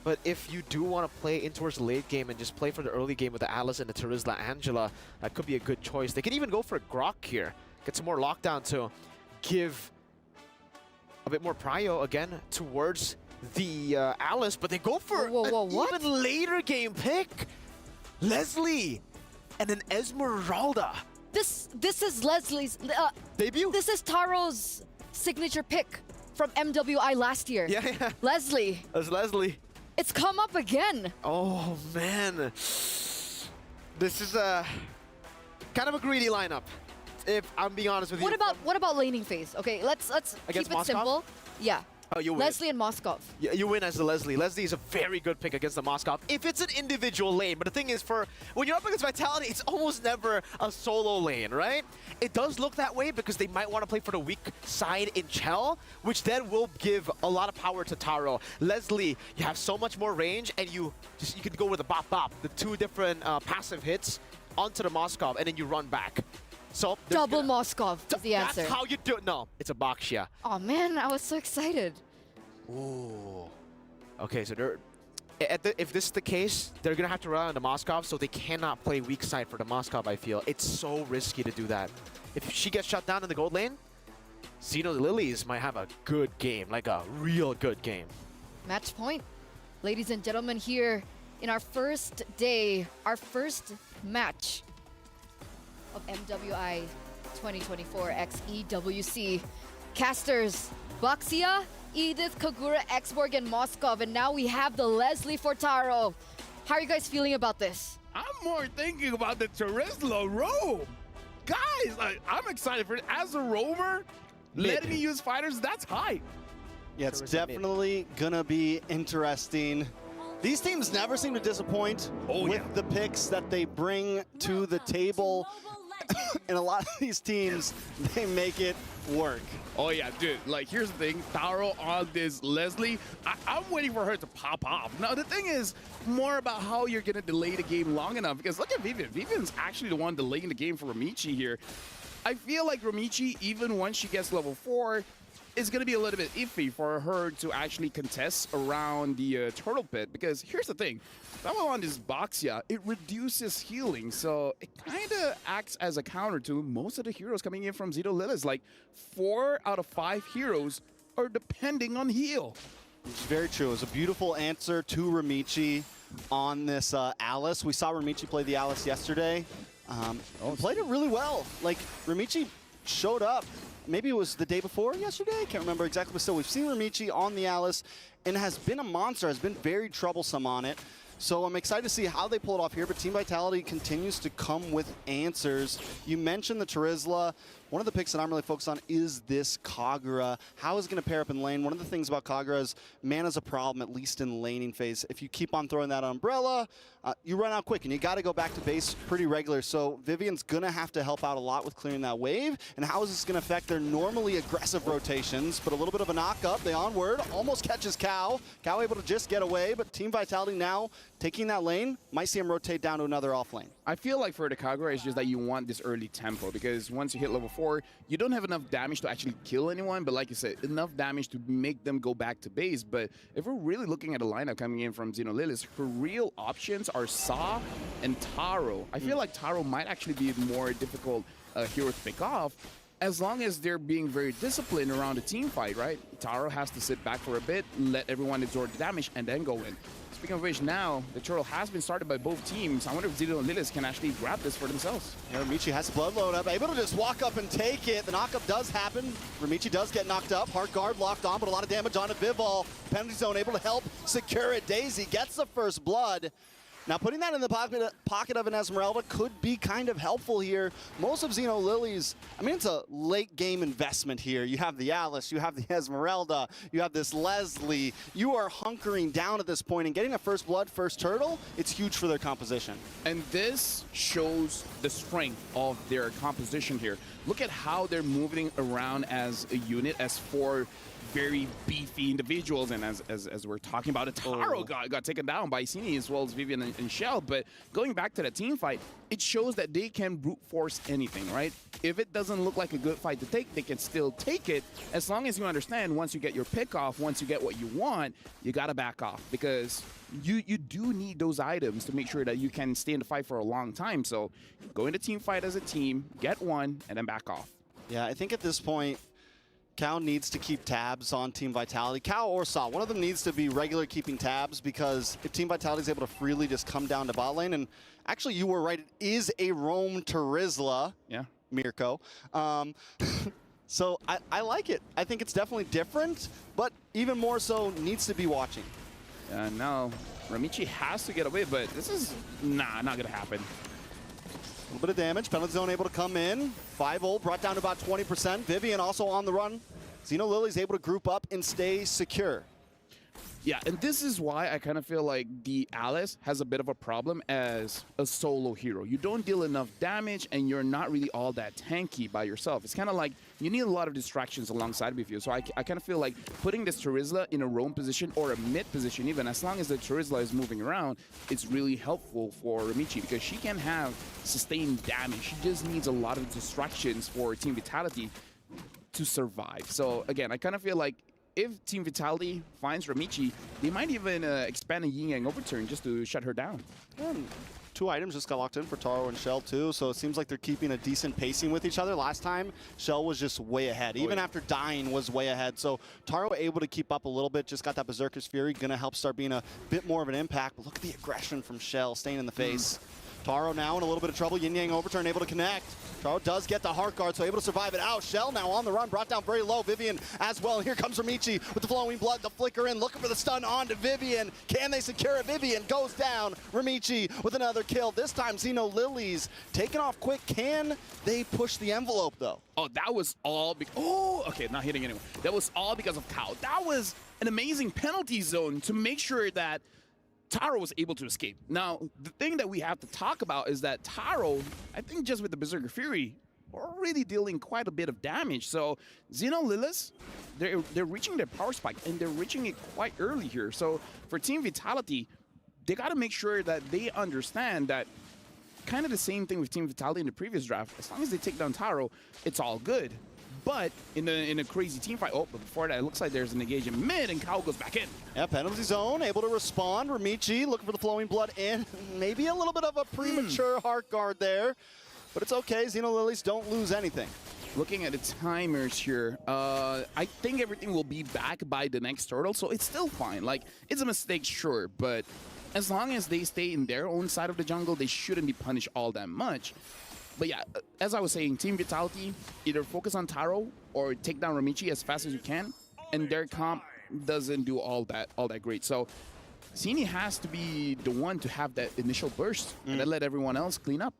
But if you do want to play in towards the late game and just play for the early game with the Alice and the Terizla Angela, that could be a good choice. They could even go for a Grok here. Get some more lockdown to give a bit more prio again towards the Alice, but they go for an even later game pick. Leslie and an Esmeralda. This is Leslie's debut. This is Taro's signature pick from MWI last year. Yeah. Leslie. That's Leslie. It's come up again. Oh man, this is a kind of a greedy lineup, if I'm being honest with you. What about laning phase? Okay, let's keep it Moskov? simple. Yeah. Oh, you win. Leslie and Moskov. You win as the Leslie. Leslie is a very good pick against the Moskov if it's an individual lane. But the thing is, when you're up against Vitality, it's almost never a solo lane, right? It does look that way because they might want to play for the weak side in Chell, which then will give a lot of power to Taro. Leslie, you have so much more range, and you can go with the bop bop, the 2 different passive hits onto the Moskov, and then you run back. So double Moskov is the answer. That's how you do it. No, it's a Bakshia. Oh man, I was so excited. Ooh. Okay, so if this is the case, they're gonna have to rely on the Moskov, so they cannot play weak side for the Moskov, I feel. It's so risky to do that. If she gets shut down in the gold lane, ZNOL might have a good game, like a real good game. Match point. Ladies and gentlemen, here in our first day, our first match of MWI 2024 XEWC. Casters, Baxia, Edith, Kagura, Xborg, and Moskov. And now we have the Leslie for Taro. How are you guys feeling about this? I'm more thinking about the Terizla roam. Guys, I'm excited for it. As a roamer, letting me use fighters, that's hype. Yeah, it's definitely going to be interesting. These teams never seem to disappoint with the picks that they bring to the table. And a lot of these teams, they make it work. Oh yeah, dude, like here's the thing, Taro on this Leslie, I'm waiting for her to pop off. Now the thing is more about how you're gonna delay the game long enough, because look at Vivian. Vivian's actually the one delaying the game for Romichi here. I feel like Romichi, even once she gets level 4, is going to be a little bit iffy for her to actually contest around the turtle pit, because here's the thing. On this Baxia, it reduces healing, so it kind of acts as a counter to most of the heroes coming in from ZNOL. Like 4 out of 5 heroes are depending on heal. It's very true. It was a beautiful answer to Romichi on this Alice. We saw Romichi play the Alice yesterday. Played it really well. Like, Romichi showed up maybe it was the day before yesterday, I can't remember exactly, but still, we've seen Ramichi on the Alice and has been a monster, has been very troublesome on it. So I'm excited to see how they pull it off here, but Team Vitality continues to come with answers. You mentioned the Terizla. One of the picks that I'm really focused on is this Kagura. How is it going to pair up in lane? One of the things about Kagura is mana's a problem, at least in laning phase. If you keep on throwing that umbrella, you run out quick, and you got to go back to base pretty regular. So Vivian's going to have to help out a lot with clearing that wave. And how is this going to affect their normally aggressive rotations? But a little bit of a knock-up. The onward almost catches Cow. Cow able to just get away, but Team Vitality now taking that lane. Might see him rotate down to another off lane. I feel like for the Kagura, it's just that you want this early tempo, because once you hit level 4, you don't have enough damage to actually kill anyone, but like you said, enough damage to make them go back to base. But if we're really looking at a lineup coming in from ZNOL, her real options are Saw and Taro. I feel like Taro might actually be a more difficult hero to pick off, as long as they're being very disciplined around the team fight, right? Taro has to sit back for a bit, let everyone absorb the damage, and then go in. Speaking of which, now the turtle has been started by both teams. I wonder if ZNOL can actually grab this for themselves. Yeah, Ramichi has blood load up, able to just walk up and take it. The knockup does happen. Ramichi does get knocked up. Heart guard locked on, but a lot of damage on it. Bivol, penalty zone, able to help secure it. Daisy gets the first blood. Now, putting that in the pocket of an Esmeralda could be kind of helpful here. Most of ZNOL's, I mean, it's a late game investment here. You have the Alice, you have the Esmeralda, you have this Leslie. You are hunkering down at this point, and getting a first blood, first turtle, it's huge for their composition. And this shows the strength of their composition here. Look at how they're moving around as a unit, as 4 very beefy individuals, and as we're talking about, Taro got taken down by Sini as well as Vivian and Shell. But going back to the team fight, it shows that they can brute force anything, right? If it doesn't look like a good fight to take, they can still take it, as long as you understand once you get your pick off, once you get what you want, you gotta back off, because you do need those items to make sure that you can stay in the fight for a long time. So go into team fight as a team, get one, and then back off. Yeah, I think at this point, Cal needs to keep tabs on Team Vitality. Cal or Saw, one of them needs to be regular keeping tabs, because if Team Vitality is able to freely just come down to bot lane, and actually you were right, it is a roam Terizla, yeah, Mirko. So I like it. I think it's definitely different, but even more so needs to be watching. Now Ramichi has to get away, but this is not gonna happen. A little bit of damage. Penalty zone able to come in. 5-0 brought down to about 20%. Vivian also on the run. ZNOL able to group up and stay secure. Yeah, and this is why I kind of feel like the Alice has a bit of a problem as a solo hero. You don't deal enough damage, and you're not really all that tanky by yourself. It's kind of like you need a lot of distractions alongside with you. So I kind of feel like putting this Terizla in a roam position or a mid position, even as long as the Terizla is moving around, it's really helpful for Ramichi, because she can have sustained damage. She just needs a lot of distractions for Team Vitality to survive. So again, I kind of feel like if Team Vitality finds Ramichi, they might even expand a Yin Yang overturn just to shut her down. And 2 items just got locked in for Taro and Shell too, so it seems like they're keeping a decent pacing with each other. Last time, Shell was just way ahead. Even after dying, was way ahead. So Taro able to keep up a little bit, just got that Berserker's Fury, gonna help start being a bit more of an impact. But look at the aggression from Shell, staying in the face. Taro now in a little bit of trouble. Yin Yang overturn able to connect. Taro does get the heart guard, so able to survive it out. Shell now on the run, brought down very low. Vivian as well. And here comes Ramichi with the flowing blood, the flicker in, looking for the stun onto Vivian. Can they secure it? Vivian goes down. Ramichi with another kill. This time ZNOL taking off quick. Can they push the envelope though? Oh, that was all because, oh, okay, not hitting anyone. That was all because of Cow. That was an amazing penalty zone to make sure that Taro was able to escape. Now, the thing that we have to talk about is that Taro, I think just with the Berserker Fury, already dealing quite a bit of damage. So ZNOL, they're reaching their power spike, and they're reaching it quite early here. So for Team Vitality, they got to make sure that they understand that kind of the same thing with Team Vitality in the previous draft. As long as they take down Taro, it's all good. But in a crazy team fight, oh, but before that, it looks like there's an engage in mid, and Cow goes back in. Yeah, penalty zone, able to respond. Ramichi looking for the flowing blood in. Maybe a little bit of a premature heart guard there, but it's okay. ZNOL don't lose anything. Looking at the timers here, I think everything will be back by the next turtle, so it's still fine. Like, it's a mistake, sure, but as long as they stay in their own side of the jungle, they shouldn't be punished all that much. But yeah, as I was saying, Team Vitality, either focus on Taro or take down Ramichi as fast as you can, and their comp doesn't do all that great. So Sini has to be the one to have that initial burst and then let everyone else clean up.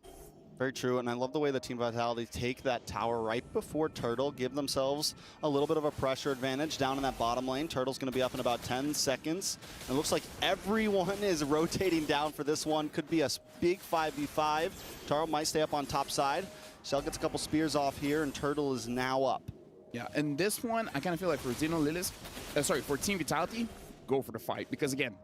Very true, and I love the way the Team Vitality take that tower right before Turtle, give themselves a little bit of a pressure advantage down in that bottom lane. Turtle's going to be up in about 10 seconds. It looks like everyone is rotating down for this one. Could be a big 5v5. Turtle might stay up on top side. Shell gets a couple spears off here, and Turtle is now up. Yeah, and this one, I kind of feel like for ZNOL, for Team Vitality, go for the fight. Because again,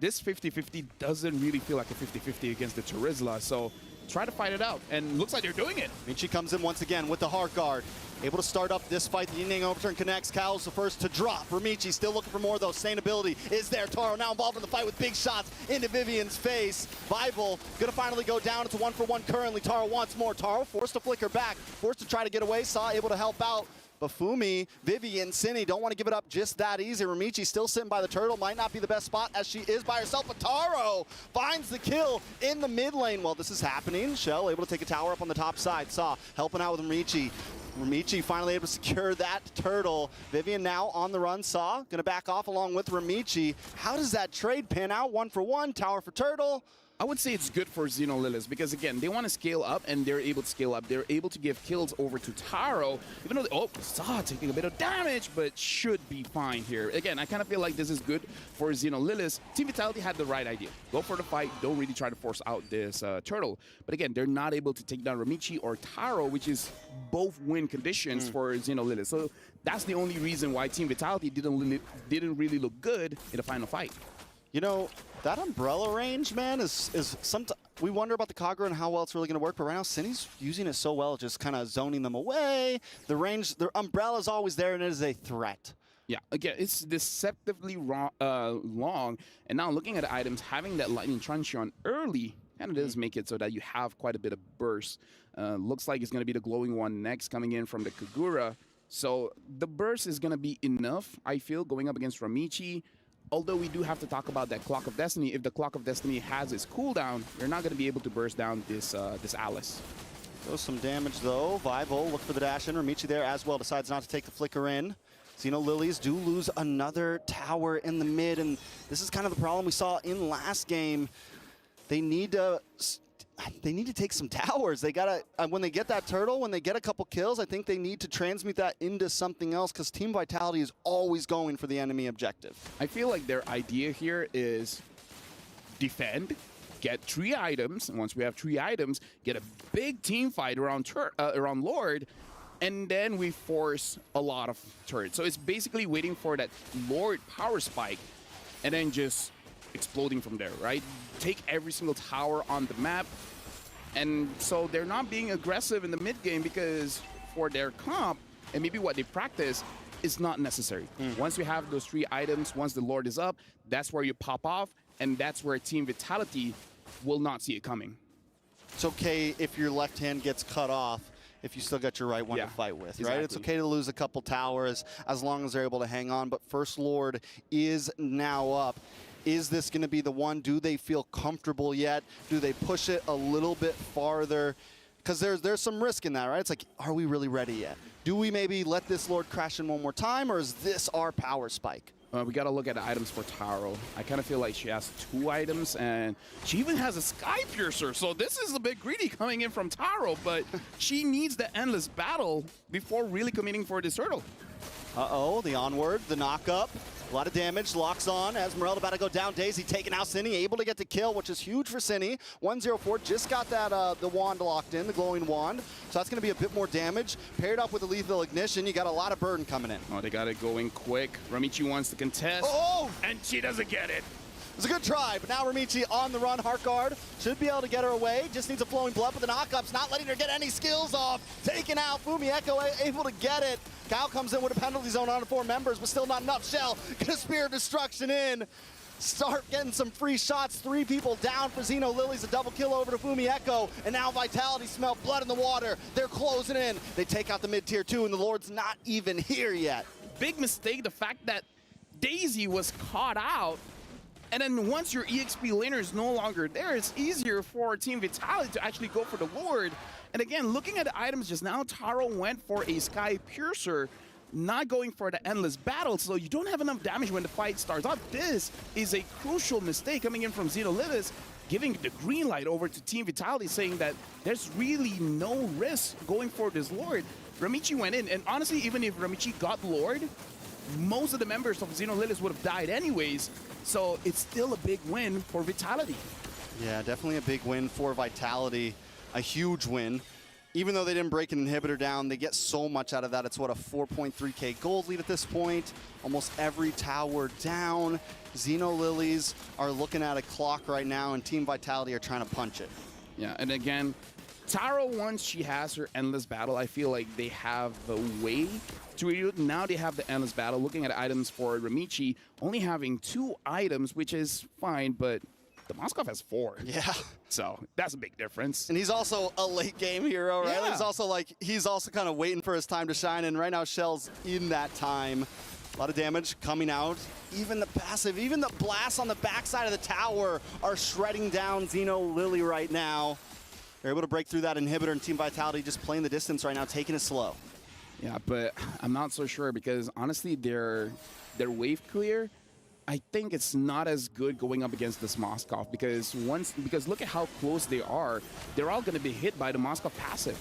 this 50-50 doesn't really feel like a 50-50 against the Terizla, so try to fight it out, and looks like they're doing it. Michi comes in once again with the hard guard. Able to start up this fight. The Ying overturn connects. Cal's the first to drop. Ramichi still looking for more, though. Sustainability is there. Taro now involved in the fight with big shots into Vivian's face. Bible gonna finally go down. It's a 1-for-1 currently. Taro wants more. Taro forced to flicker back. Forced to try to get away. Saw able to help out. Bafumi, Vivian, Cine don't want to give it up just that easy. Ramichi still sitting by the turtle. Might not be the best spot as she is by herself. But Taro finds the kill in the mid lane. While this is happening, Shell able to take a tower up on the top side. Saw helping out with Ramichi. Ramichi finally able to secure that turtle. Vivian now on the run. Saw gonna back off along with Ramichi. How does that trade pan out? 1-for-1, tower for turtle. I would say it's good for ZNOL, because again, they want to scale up, and they're able to scale up. They're able to give kills over to Taro, even though Saw taking a bit of damage, but should be fine here. Again, I kind of feel like this is good for ZNOL. Team Vitality had the right idea. Go for the fight. Don't really try to force out this turtle. But again, they're not able to take down Ramichi or Taro, which is both win conditions for ZNOL. So that's the only reason why Team Vitality didn't really look good in the final fight. You know, that umbrella range, man, is sometimes we wonder about the Kagura and how well it's really going to work, but right now Cine's using it so well, just kind of zoning them away. The range, the umbrella is always there, and it is a threat. Yeah, again, it's deceptively long, and now looking at the items, having that Lightning Truncheon early kind of does make it so that you have quite a bit of burst. Looks like it's going to be the glowing one next coming in from the Kagura, so the burst is going to be enough, I feel, going up against Ramichi. Although we do have to talk about that Clock of Destiny. If the Clock of Destiny has its cooldown, you're not going to be able to burst down this Alice. Does some damage though. Vival look for the dash in. Ramichi there as well. Decides not to take the flicker in. ZNOL do lose another tower in the mid, and this is kind of the problem we saw in last game. They need to take some towers. They gotta, when they get that turtle, when they get a couple kills, I think they need to transmute that into something else, because Team Vitality is always going for the enemy objective. I feel like their idea here is defend, get 3 items, and once we have 3 items, get a big team fight around Lord, and then we force a lot of turrets. So it's basically waiting for that Lord power spike, and then just exploding from there, right? Take every single tower on the map. And so they're not being aggressive in the mid game, because for their comp and maybe what they practice, it's not necessary. Once you have those 3 items, once the Lord is up, that's where you pop off, and that's where Team Vitality will not see it coming. It's okay if your left hand gets cut off if you still got your right one to fight with, right? It's okay to lose a couple towers as long as they're able to hang on, but First Lord is now up. Is this going to be the one? Do they feel comfortable yet? Do they push it a little bit farther? Because there's some risk in that, right? It's like, are we really ready yet? Do we maybe let this Lord crash in one more time, or is this our power spike? We got to look at the items for Taro. I kind of feel like she has 2 items, and she even has a Sky Piercer, so this is a bit greedy coming in from Taro, but she needs the endless battle before really committing for this turtle. Uh-oh, the onward, the knock-up. A lot of damage, locks on as Morel about to go down. Daisy taking out Cine, able to get the kill, which is huge for Cine. 104, just got that the wand locked in, the glowing wand. So that's going to be a bit more damage. Paired up with the lethal ignition, you got a lot of burden coming in. Oh, they got it going quick. Ramichi wants to contest. Oh! And she doesn't get it. It was a good try, but now Ramichi on the run. Heart Guard should be able to get her away. Just needs a flowing blood, but the knockups not letting her get any skills off. Taken out. Fumi Echo able to get it. Cal comes in with a penalty zone on 4 members, but still not enough. Shell gonna spear destruction in. Start getting some free shots. 3 people down for ZNOL. A double kill over to Fumi Echo, and now Vitality smell blood in the water. They're closing in. They take out the mid-tier 2, and the Lord's not even here yet. Big mistake, the fact that Daisy was caught out. And then once your EXP laner is no longer there, it's easier for Team Vitality to actually go for the Lord. And again, looking at the items just now, Taro went for a Sky Piercer, not going for the endless battle, so you don't have enough damage when the fight starts up. This is a crucial mistake coming in from ZNOL, giving the green light over to Team Vitality, saying that there's really no risk going for this Lord. Ramichi went in, and honestly, even if Ramichi got Lord, most of the members of ZNOL would have died anyways, so it's still a big win for Vitality. Yeah, definitely a big win for Vitality, a huge win. Even though they didn't break an inhibitor down, they get so much out of that. It's what, a 4.3k gold lead at this point. Almost every tower down. ZNOL are looking at a clock right now, and Team Vitality are trying to punch it. Yeah, and again, Taro, once she has her endless battle, I feel like they have the way to redo it. Now they have the endless battle. Looking at items for Ramichi, only having 2 items, which is fine, but the Moskov has 4. Yeah. So that's a big difference. And he's also a late game hero, right? Yeah. He's also kind of waiting for his time to shine, and right now Shell's in that time. A lot of damage coming out. Even the passive, even the blasts on the backside of the tower are shredding down ZNOL right now. They're able to break through that inhibitor, and Team Vitality just playing the distance right now, taking it slow. Yeah, but I'm not so sure because honestly, their wave clear, I think it's not as good going up against this Moskov because look at how close they are. They're all going to be hit by the Moskov passive.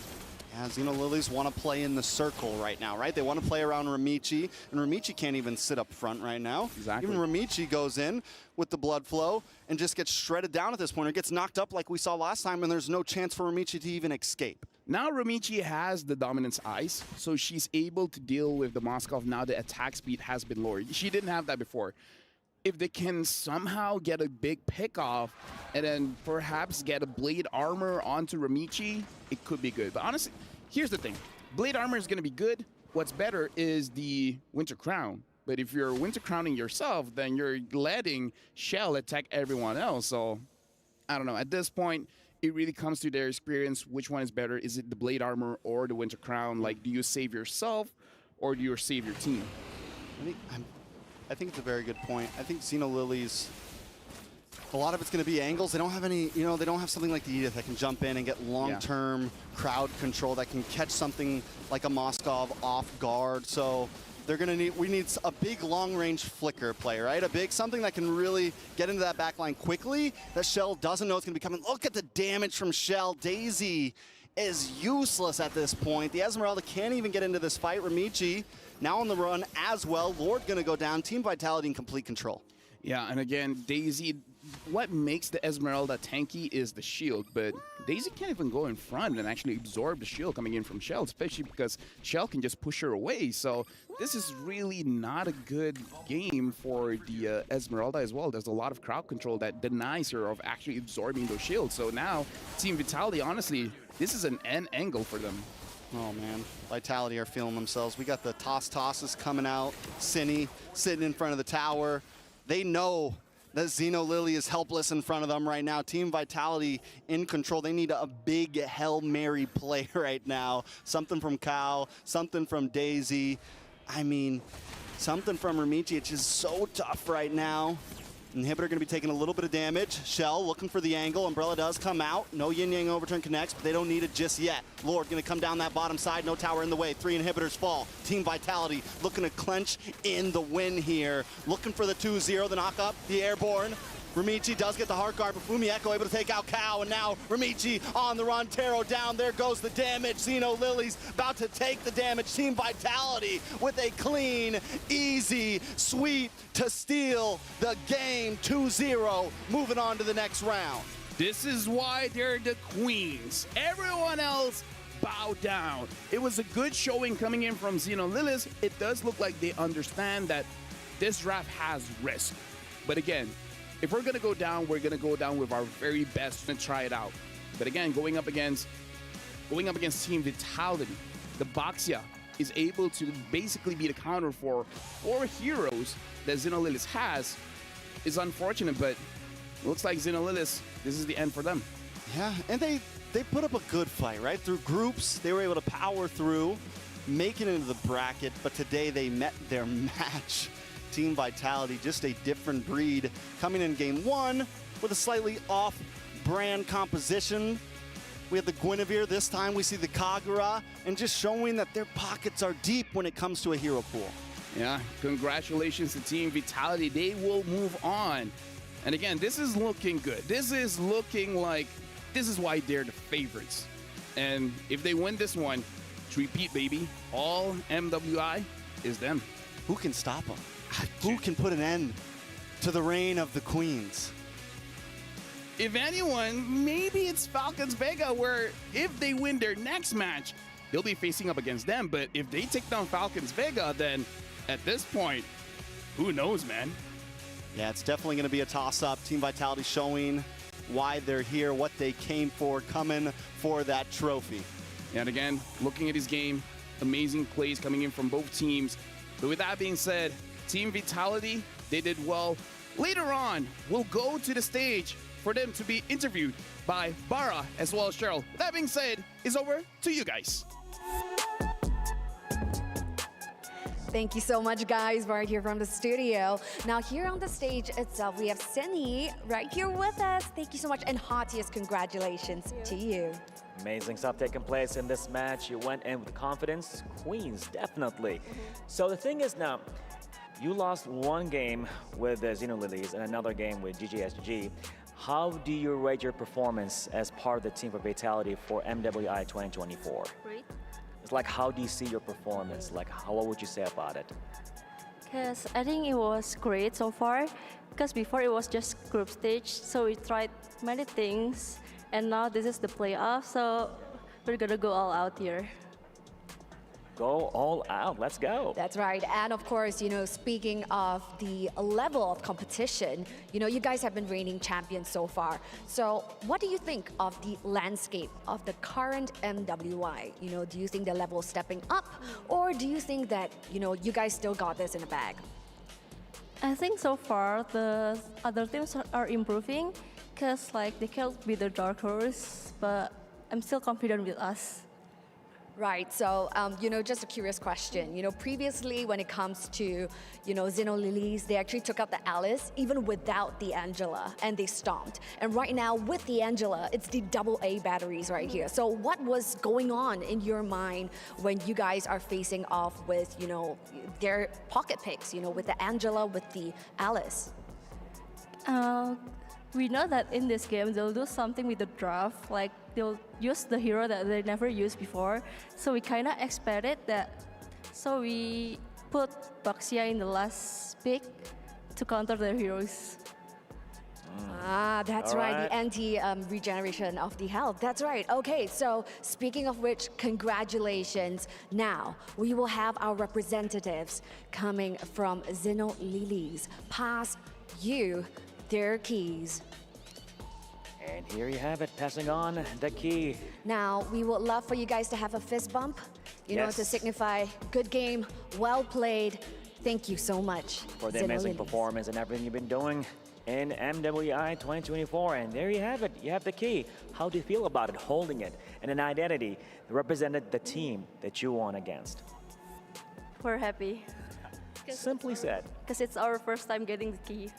Yeah, ZNOL want to play in the circle right now, right? They want to play around Ramichi, and Ramichi can't even sit up front right now. Exactly. Even Ramichi goes in with the blood flow and just gets shredded down at this point, or gets knocked up like we saw last time, and there's no chance for Ramichi to even escape. Now Ramichi has the dominance ice, so she's able to deal with the Moskov. Now the attack speed has been lowered. She didn't have that before. If they can somehow get a big pick off and then perhaps get a blade armor onto Ramichi, it could be good. But honestly, here's the thing. Blade armor is going to be good. What's better is the Winter Crown. But if you're Winter Crowning yourself, then you're letting Shell attack everyone else. So, I don't know. At this point, it really comes to their experience. Which one is better? Is it the Blade Armor or the Winter Crown? Like, do you save yourself or do you save your team? I think it's a very good point. I think ZNOL, a lot of it's going to be angles. They don't have any, they don't have something like the Edith that can jump in and get long-term crowd control that can catch something like a Moskov off guard. So they're going to we need a big long-range flicker play, right? Something that can really get into that back line quickly that Shell doesn't know it's going to be coming. Look at the damage from Shell. Daisy is useless at this point. The Esmeralda can't even get into this fight. Ramichi now on the run as well. Lord going to go down. Team Vitality in complete control. Yeah, and again, Daisy, what makes the Esmeralda tanky is the shield, but Daisy can't even go in front and actually absorb the shield coming in from Shell, especially because Shell can just push her away. So this is really not a good game for the Esmeralda as well. There's a lot of crowd control that denies her of actually absorbing those shields. So now, Team Vitality, honestly, this is an end angle for them. Oh, man. Vitality are feeling themselves. We got the tosses coming out. Cine sitting in front of the tower. They know that ZNOL is helpless in front of them right now. Team Vitality in control. They need a big Hail Mary play right now. Something from Kao, something from Daisy. I mean, something from Ramichi. It's just so tough right now. Inhibitor going to be taking a little bit of damage. Shell looking for the angle. Umbrella does come out. No yin-yang overturn connects, but they don't need it just yet. Lord going to come down that bottom side. No tower in the way. 3 inhibitors fall. Team Vitality looking to clench in the win here. Looking for the 2-0, the knock up, the airborne. Ramichi does get the hard guard, but Fumieko able to take out Kao, and now Ramichi on the run. Taro down, there goes the damage. ZNOL about to take the damage. Team Vitality with a clean, easy sweep to steal the game. 2-0, moving on to the next round. This is why they're the queens. Everyone else bow down. It was a good showing coming in from ZNOL. It does look like they understand that this draft has risk. But again, if we're gonna go down, we're gonna go down with our very best and try it out. But again, going up against Team Vitality, the Baxia is able to basically be the counter for 4 heroes that ZNOL has. Is unfortunate, but looks like ZNOL, this is the end for them. Yeah, and they put up a good fight, right? Through groups, they were able to power through, make it into the bracket, but today they met their match. Team Vitality, just a different breed, coming in game 1 with a slightly off-brand composition. We had the Guinevere. This time we see the Kagura, and just showing that their pockets are deep when it comes to a hero pool. Yeah, congratulations to Team Vitality. They will move on. And again, this is looking good. This is looking like this is why they're the favorites. And if they win this one, repeat, baby, all MWI is them. Who can stop them? Who can put an end to the reign of the queens? If anyone, maybe it's Falcons Vega, where if they win their next match, they'll be facing up against them. But if they take down Falcons Vega, then at this point, who knows, man? Yeah, it's definitely going to be a toss-up. Team Vitality showing why they're here, what they came for, coming for that trophy. And again, looking at his game, amazing plays coming in from both teams. But with that being said, Team Vitality, they did well. Later on, we'll go to the stage for them to be interviewed by Bara as well as Cheryl. That being said, it's over to you guys. Thank you so much, guys, right here from the studio. Now, here on the stage itself, we have Seni right here with us. Thank you so much, and heartiest congratulations to you. Amazing stuff taking place in this match. You went in with confidence. Queens, definitely. So the thing is now, you lost one game with the ZNOL and another game with GGHG. How do you rate your performance as part of the team for Vitality for MWI 2024? Great. It's like, how do you see your performance? Like, what would you say about it? Because I think it was great so far. Because before it was just group stage, so we tried many things, and now this is the playoff, so we're gonna go all out here. Go all out. Let's go. That's right. And of course, you know, speaking of the level of competition, you know, you guys have been reigning champions so far. So what do you think of the landscape of the current MWI? You know, do you think the level is stepping up, or do you think that, you know, you guys still got this in the bag? I think so far the other teams are improving, because like they can't be the dark horse, but I'm still confident with us. Right, so, you know, just a curious question. You know, previously when it comes to, you know, ZNOL, they actually took out the Alice even without the Angela, and they stomped. And right now with the Angela, it's the AA batteries right here. So what was going on in your mind when you guys are facing off with, you know, their pocket picks, you know, with the Angela, with the Alice? We know that in this game they'll do something with the draft, like they'll use the hero that they never used before. So we kind of expected that. So we put Baxia in the last pick to counter their heroes. Ah, that's right, the anti-regeneration of the health. That's right. Okay, so speaking of which, congratulations. Now, we will have our representatives coming from ZNOL pass you their keys. And here you have it, passing on the key. Now, we would love for you guys to have a fist bump, you know, to Yes. signify good game, well played. Thank you so much. For the amazing performance and everything you've been doing in MWI 2024. And there you have it. You have the key. How do you feel about it, holding it, and an identity that represented the team that you won against? We're happy. Simply said. Because it's our first time getting the key.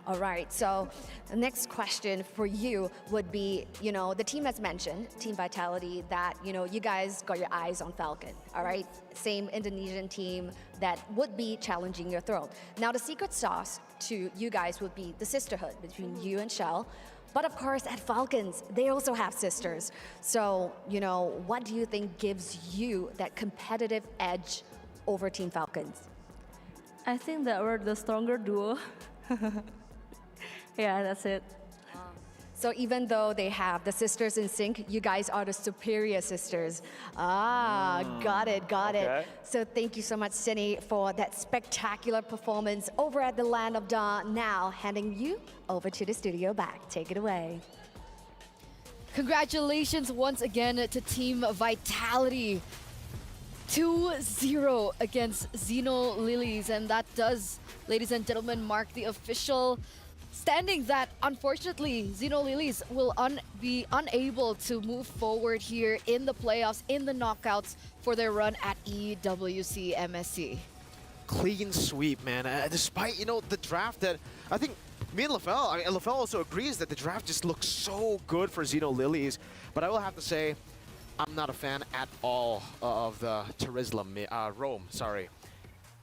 All right, so the next question for you would be, you know, the team has mentioned, Team Vitality, that, you know, you guys got your eyes on Falcon, all right? Same Indonesian team that would be challenging your throne. Now, the secret sauce to you guys would be the sisterhood between you and Shell. But of course, at Falcons, they also have sisters. So, you know, what do you think gives you that competitive edge over Team Falcons? I think that we're the stronger duo. Yeah, that's it. So even though they have the sisters in sync, you guys are the superior sisters. Ah, got it, got it. So thank you so much, Seni, for that spectacular performance over at the Land of Dawn. Now, handing you over to the studio back. Take it away. Congratulations once again to Team Vitality. 2-0 against ZNOL, and that does, ladies and gentlemen, mark the official standing that unfortunately ZNOL will be unable to move forward here in the playoffs, in the knockouts for their run at EWC MSC. Clean sweep, man. Despite, you know, the draft that I think Me and LaFell, I mean, LaFell also agrees that the draft just looks so good for ZNOL, but I will have to say, I'm not a fan at all of the Turisla Rome, sorry.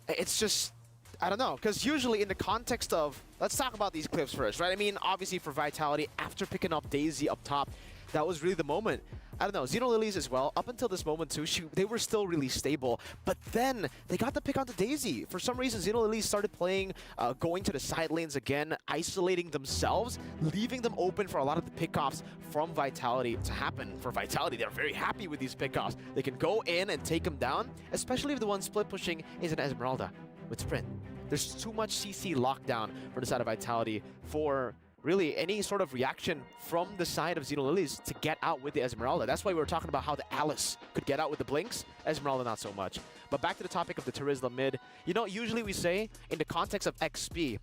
It's just, I don't know, because usually in the context of, let's talk about these clips first, right? I mean, obviously for Vitality, after picking up Daisy up top, that was really the moment. I don't know, ZNOL as well, up until this moment too, they were still really stable, but then they got the pick onto Daisy. For some reason, ZNOL started playing, going to the side lanes again, isolating themselves, leaving them open for a lot of the pickoffs from Vitality to happen. For Vitality, they're very happy with these pickoffs. They can go in and take them down, especially if the one split pushing is an Esmeralda with Sprint. There's too much CC lockdown for the side of Vitality for really any sort of reaction from the side of ZNOL to get out with the Esmeralda. That's why we were talking about how the Alice could get out with the Blinks. Esmeralda not so much. But back to the topic of the Turisla mid. You know, usually we say in the context of XP,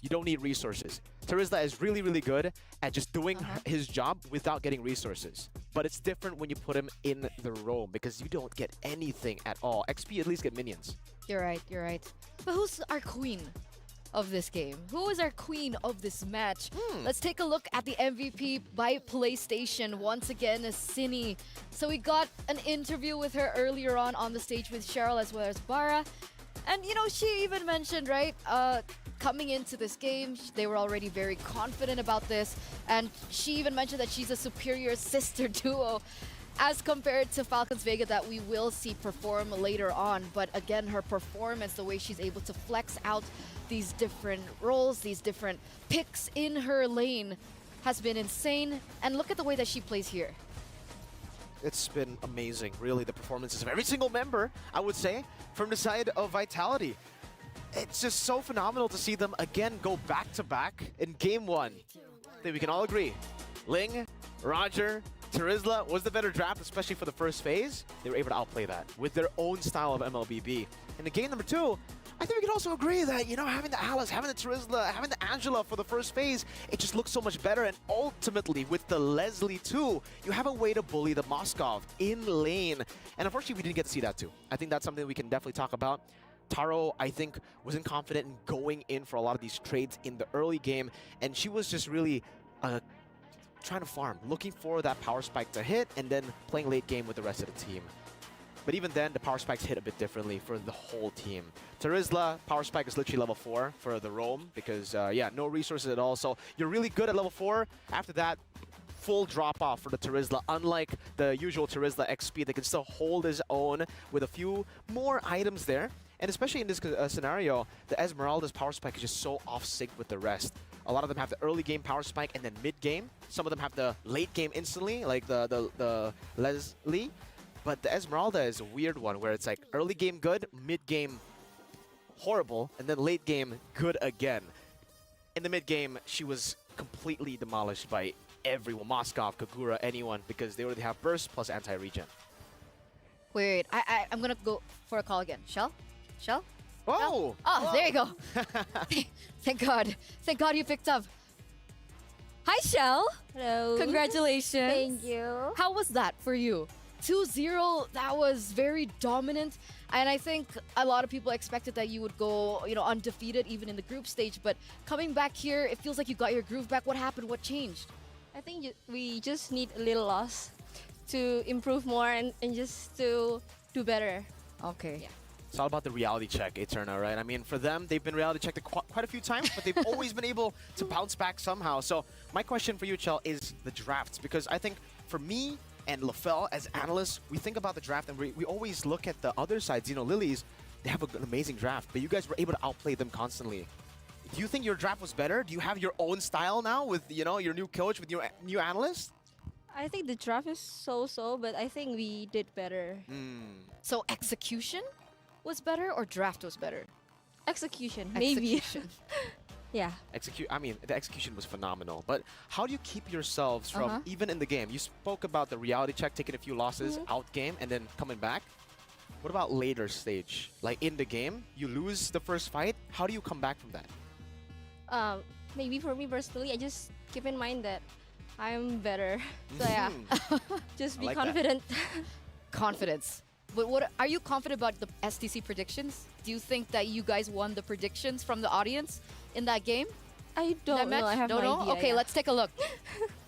you don't need resources. Turisla is really, really good at just doing his job without getting resources. But it's different when you put him in the roam because you don't get anything at all. XP at least get minions. You're right, you're right. But who's our queen of this game? Who is our queen of this match? Let's take a look at the MVP by PlayStation. Once again, Cine. So we got an interview with her earlier on the stage with Cheryl as well as Bara. And you know, she even mentioned, right, coming into this game, they were already very confident about this. And she even mentioned that she's a superior sister duo as compared to Falcons Vega that we will see perform later on. But again, her performance, the way she's able to flex out these different roles, these different picks in her lane has been insane. And look at the way that she plays here. It's been amazing, really, the performances of every single member, I would say, from the side of Vitality. It's just so phenomenal to see them again go back-to-back in Game 1. I think we can all agree. Ling, Roger, Turisla was the better draft, especially for the first phase. They were able to outplay that with their own style of MLBB. In the game number 2, I think we can also agree that, you know, having the Alice, having the Turisla, having the Angela for the first phase, it just looks so much better. And ultimately, with the Leslie too, you have a way to bully the Moskov in lane. And unfortunately, we didn't get to see that too. I think that's something we can definitely talk about. Taro, I think, wasn't confident in going in for a lot of these trades in the early game. And she was just really trying to farm, looking for that power spike to hit, and then playing late game with the rest of the team. But even then, the power spikes hit a bit differently for the whole team. Turisla, power spike is literally level 4 for the roam because, yeah, no resources at all. So you're really good at level 4. After that, full drop-off for the Turisla. Unlike the usual Turisla XP, they can still hold his own with a few more items there. And especially in this scenario, the Esmeralda's power spike is just so off-sync with the rest. A lot of them have the early game power spike and then mid-game. Some of them have the late game instantly, like the Leslie. But the Esmeralda is a weird one where it's like early game good, mid game horrible, and then late game good again. In the mid game, she was completely demolished by everyone, Moskov, Kagura, anyone, because they already have burst plus anti-regen. Wait, I'm gonna go for a call again. Shell? Shell? Oh! Oh, whoa. there you go. Thank God. Thank God you picked up. Hi, Shell. Hello. Congratulations. Thank you. How was that for you? 2-0, that was very dominant. And I think a lot of people expected that you would go, you know, undefeated even in the group stage. But coming back here, it feels like you got your groove back. What happened? What changed? I think we just need a little loss to improve more and just to do better. Okay. Yeah. It's all about the reality check, Eterna, right? I mean, for them, they've been reality checked quite a few times, but they've always been able to bounce back somehow. So my question for you, Chell, is the drafts. Because I think for me and LaFell, as analysts, we think about the draft and we always look at the other side, Lilies. They have an amazing draft, but you guys were able to outplay them constantly. Do you think your draft was better? Do you have your own style now with, you know, your new coach, with your new analyst? I think the draft is so-so, but I think we did better. So execution was better or draft was better? Execution, maybe. Execution. Yeah. I mean, the execution was phenomenal. But how do you keep yourselves from, even in the game, you spoke about the reality check, taking a few losses out game and then coming back. What about later stage? Like in the game, you lose the first fight. How do you come back from that? Maybe for me personally, I just keep in mind that I'm better. So yeah, just be like confident. Confidence. But what are you confident about the STC predictions? Do you think that you guys won the predictions from the audience in that game? I don't That know. match? I have Don't no know? idea. Okay, yeah. let's take a look.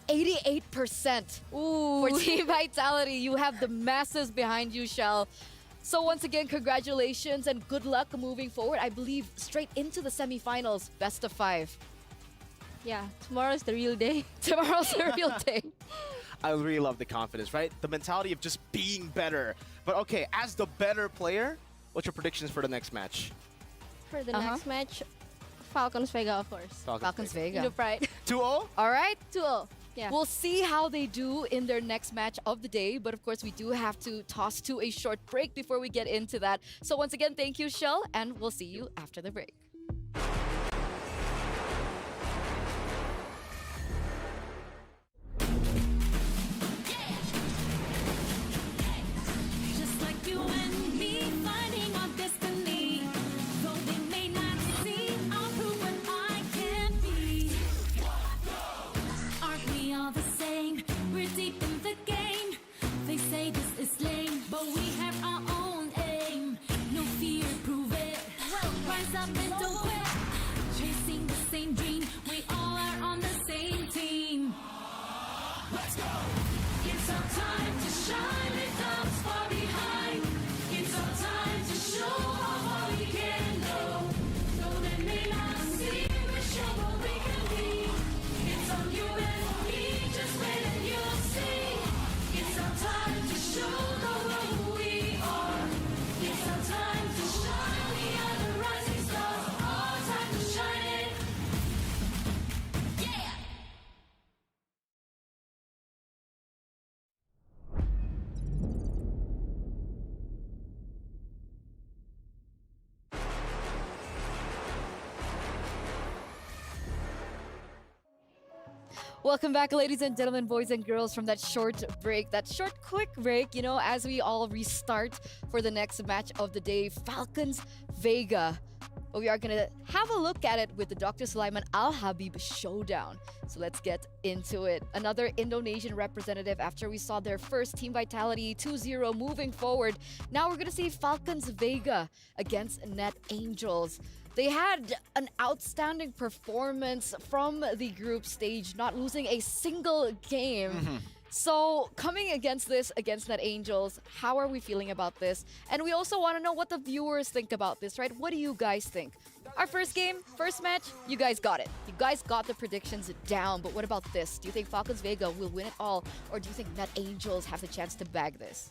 88% for Ooh. Team Vitality. You have the masses behind you, Shell. So once again, congratulations and good luck moving forward. I believe straight into the semifinals, best of 5. Yeah, tomorrow's the real day. Tomorrow's the real day. I really love the confidence, right? The mentality of just being better. But okay, as the better player, what's your predictions for the next match? For the next match, Falcons Vega, of course. Falcons Vega. No pride. 2-0? All right. 2-0. Yeah. We'll see how they do in their next match of the day. But of course, we do have to toss to a short break before we get into that. So once again, thank you, Shell, and we'll see you after the break. Just like you and me, finding our destiny. Though they may not see, I'll prove what I can be. Aren't we all the same? We're deep in the game. They say this is lame, but we have our own aim. No fear, prove it. Rise up and don't quit. Chasing the same dream, we all are on the same team. Let's go! It's our time to shine, leave doubts far behind. It's our time to show how far we can go. Though they may not see, we're sure what we can be. It's on you and me, just wait and you'll see. It's our time to show the world who we are. It's our time to shine, we are the rising stars. Our time to shine it. Yeah! Welcome back, ladies and gentlemen, boys and girls, from that short break, quick break, you know, as we all restart for the next match of the day, Falcons Vega. We are going to have a look at it with the Dr. Sulaiman Al Habib showdown. So let's get into it. Another Indonesian representative after we saw their first Team Vitality 2-0 moving forward. Now we're going to see Falcons Vega against Net Angels. They had an outstanding performance from the group stage, not losing a single game. So coming against Net Angels, how are we feeling about this? And we also want to know what the viewers think about this, right? What do you guys think? Our first game, first match, you guys got it. You guys got the predictions down, but what about this? Do you think Falcons Vega will win it all, or do you think Net Angels have the chance to bag this?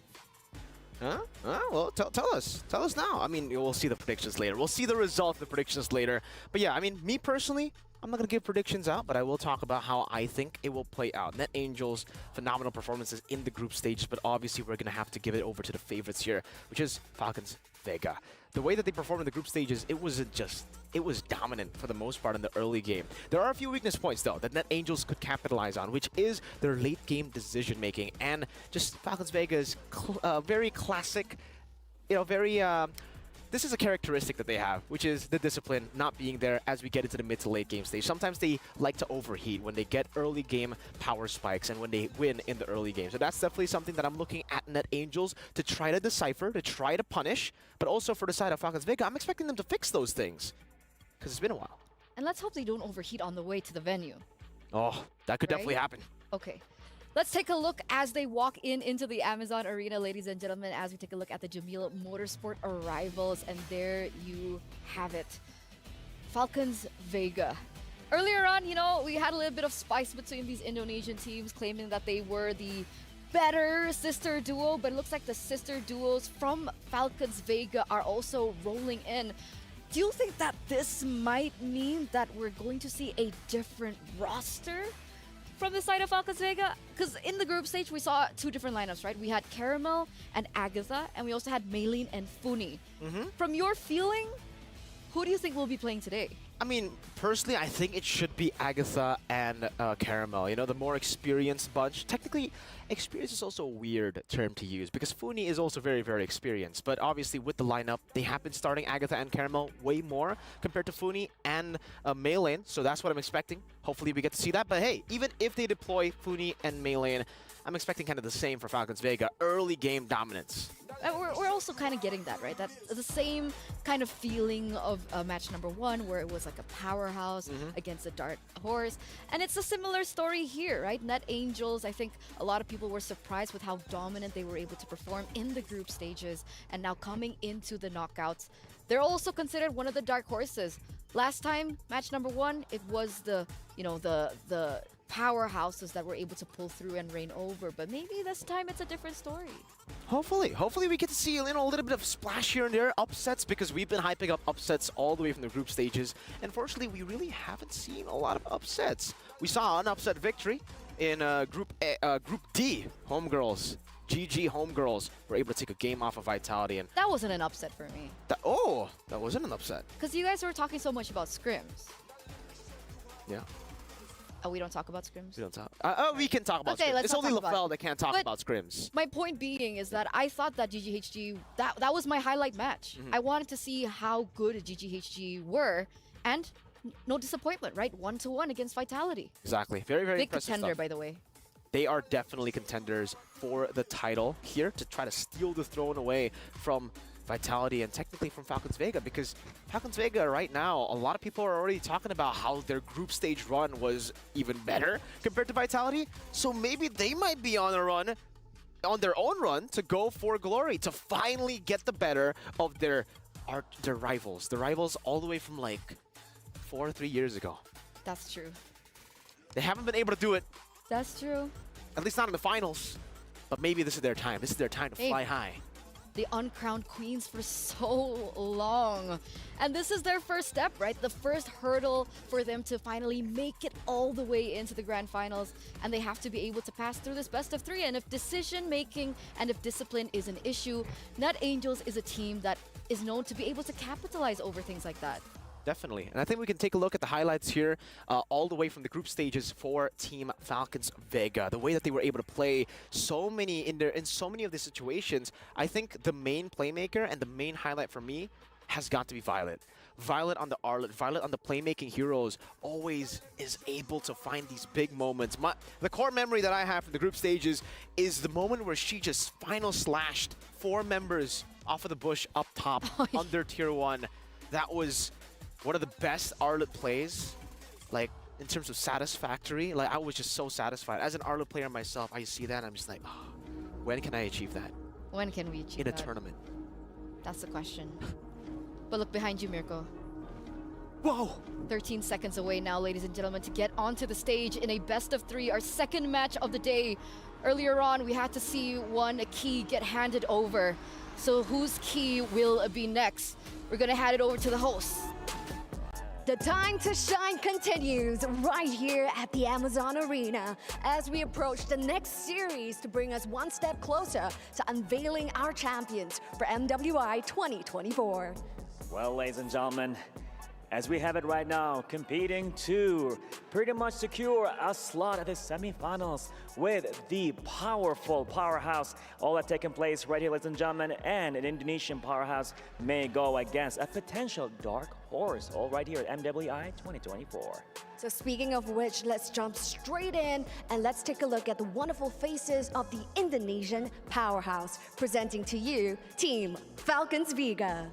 Well, tell us. Tell us now. I mean, we'll see the predictions later. We'll see the result of the predictions later. But yeah, I mean, me personally, I'm not going to give predictions out, but I will talk about how I think it will play out. Net Angels, phenomenal performances in the group stages, but obviously we're going to have to give it over to the favorites here, which is Falcons Vega. The way that they performed in the group stages, it was dominant for the most part in the early game. There are a few weakness points, though, that Net Angels could capitalize on, which is their late game decision making and just Falcons Vega's very classic, this is a characteristic that they have, which is the discipline not being there as we get into the mid to late game stage. Sometimes they like to overheat when they get early game power spikes and when they win in the early game. So that's definitely something that I'm looking at Net Angels to try to decipher, to try to punish, but also for the side of Falcons Vega, I'm expecting them to fix those things because it's been a while. And let's hope they don't overheat on the way to the venue. Oh, that could definitely happen. Okay. Let's take a look as they walk into the Amazon Arena, ladies and gentlemen, as we take a look at the Jamil Motorsport arrivals. And there you have it. Falcons Vega. Earlier on, you know, we had a little bit of spice between these Indonesian teams, claiming that they were the better sister duo, but it looks like the sister duos from Falcons Vega are also rolling in. Do you think that this might mean that we're going to see a different roster from the side of Falcons Vega? Because in the group stage, we saw two different lineups, right? We had Caramel and Agatha, and we also had Maylene and Funi. From your feeling, who do you think will be playing today? I mean, personally, I think it should be Agatha and Caramel. You know, the more experienced bunch. Technically, experience is also a weird term to use because Funi is also very, very experienced. But obviously, with the lineup, they have been starting Agatha and Caramel way more compared to Funi and Maylene. So that's what I'm expecting. Hopefully, we get to see that. But hey, even if they deploy Funi and Maylene, I'm expecting kind of the same for Falcons Vega. Early game dominance. And we're also kind of getting that, right? That the same kind of feeling of match number 1, where it was like a powerhouse against a dark horse. And it's a similar story here, right? Net Angels, I think a lot of people were surprised with how dominant they were able to perform in the group stages. And now coming into the knockouts, they're also considered one of the dark horses. Last time, match number 1, it was the powerhouses that were able to pull through and reign over. But maybe this time it's a different story. Hopefully we get to see a little bit of splash here and there, upsets, because we've been hyping up upsets all the way from the group stages. Unfortunately, we really haven't seen a lot of upsets. We saw an upset victory in Group D. Homegirls, GG Homegirls were able to take a game off of Vitality, and That wasn't an upset for me. that wasn't an upset. Because you guys were talking so much about scrims. Yeah. Oh, we don't talk about scrims? We don't talk. We can talk about Okay, scrims. let's It's not only talk about LaFell it. that can't talk But about scrims. My point being is that I thought that GGHG, that was my highlight match. I wanted to see how good GGHG were, and no disappointment, right? 1-1 against Vitality. Exactly. Very, very Big impressive contender, stuff. by the way. They are definitely contenders for the title here to try to steal the throne away from Vitality and technically from Falcons Vega, because Falcons Vega right now, a lot of people are already talking about how their group stage run was even better compared to Vitality. So maybe they might be on their own run to go for glory, to finally get the better of their rivals. The rivals all the way from like 3 years ago. That's true. They haven't been able to do it, That's true. at least not in the finals. But maybe this is their time. This is their time to fly high. The uncrowned queens for so long. And this is their first step, right? The first hurdle for them to finally make it all the way into the grand finals. And they have to be able to pass through this best of 3. And if decision making and if discipline is an issue, Net Angels is a team that is known to be able to capitalize over things like that. Definitely. And I think we can take a look at the highlights here, all the way from the group stages for Team Falcons Vega. The way that they were able to play so many in so many of the situations. I think the main playmaker and the main highlight for me has got to be Violet. Violet on the Arlet, Violet on the playmaking heroes always is able to find these big moments. The core memory that I have from the group stages is the moment where she just final slashed 4 members off of the bush up top under tier 1. That was one of the best Arlet plays, like in terms of satisfactory. Like I was just so satisfied. As an Arlet player myself, I see that and I'm just like, oh, when can I achieve that? When can we achieve in a that? tournament? That's the question. But look behind you, Mirko. Whoa! 13 seconds away now, ladies and gentlemen, to get onto the stage in a best of 3, our second match of the day. Earlier on, we had to see one key get handed over. So whose key will be next? We're gonna hand it over to the host. The time to shine continues right here at the Amazon Arena as we approach the next series to bring us one step closer to unveiling our champions for MWI 2024. Well, ladies and gentlemen, as we have it right now, competing to pretty much secure a slot at the semifinals with the powerful powerhouse. All that taking place right here, ladies and gentlemen, and an Indonesian powerhouse may go against a potential dark horse, all right here at MWI 2024. So speaking of which, let's jump straight in and let's take a look at the wonderful faces of the Indonesian powerhouse. Presenting to you, Team Falcons Vega.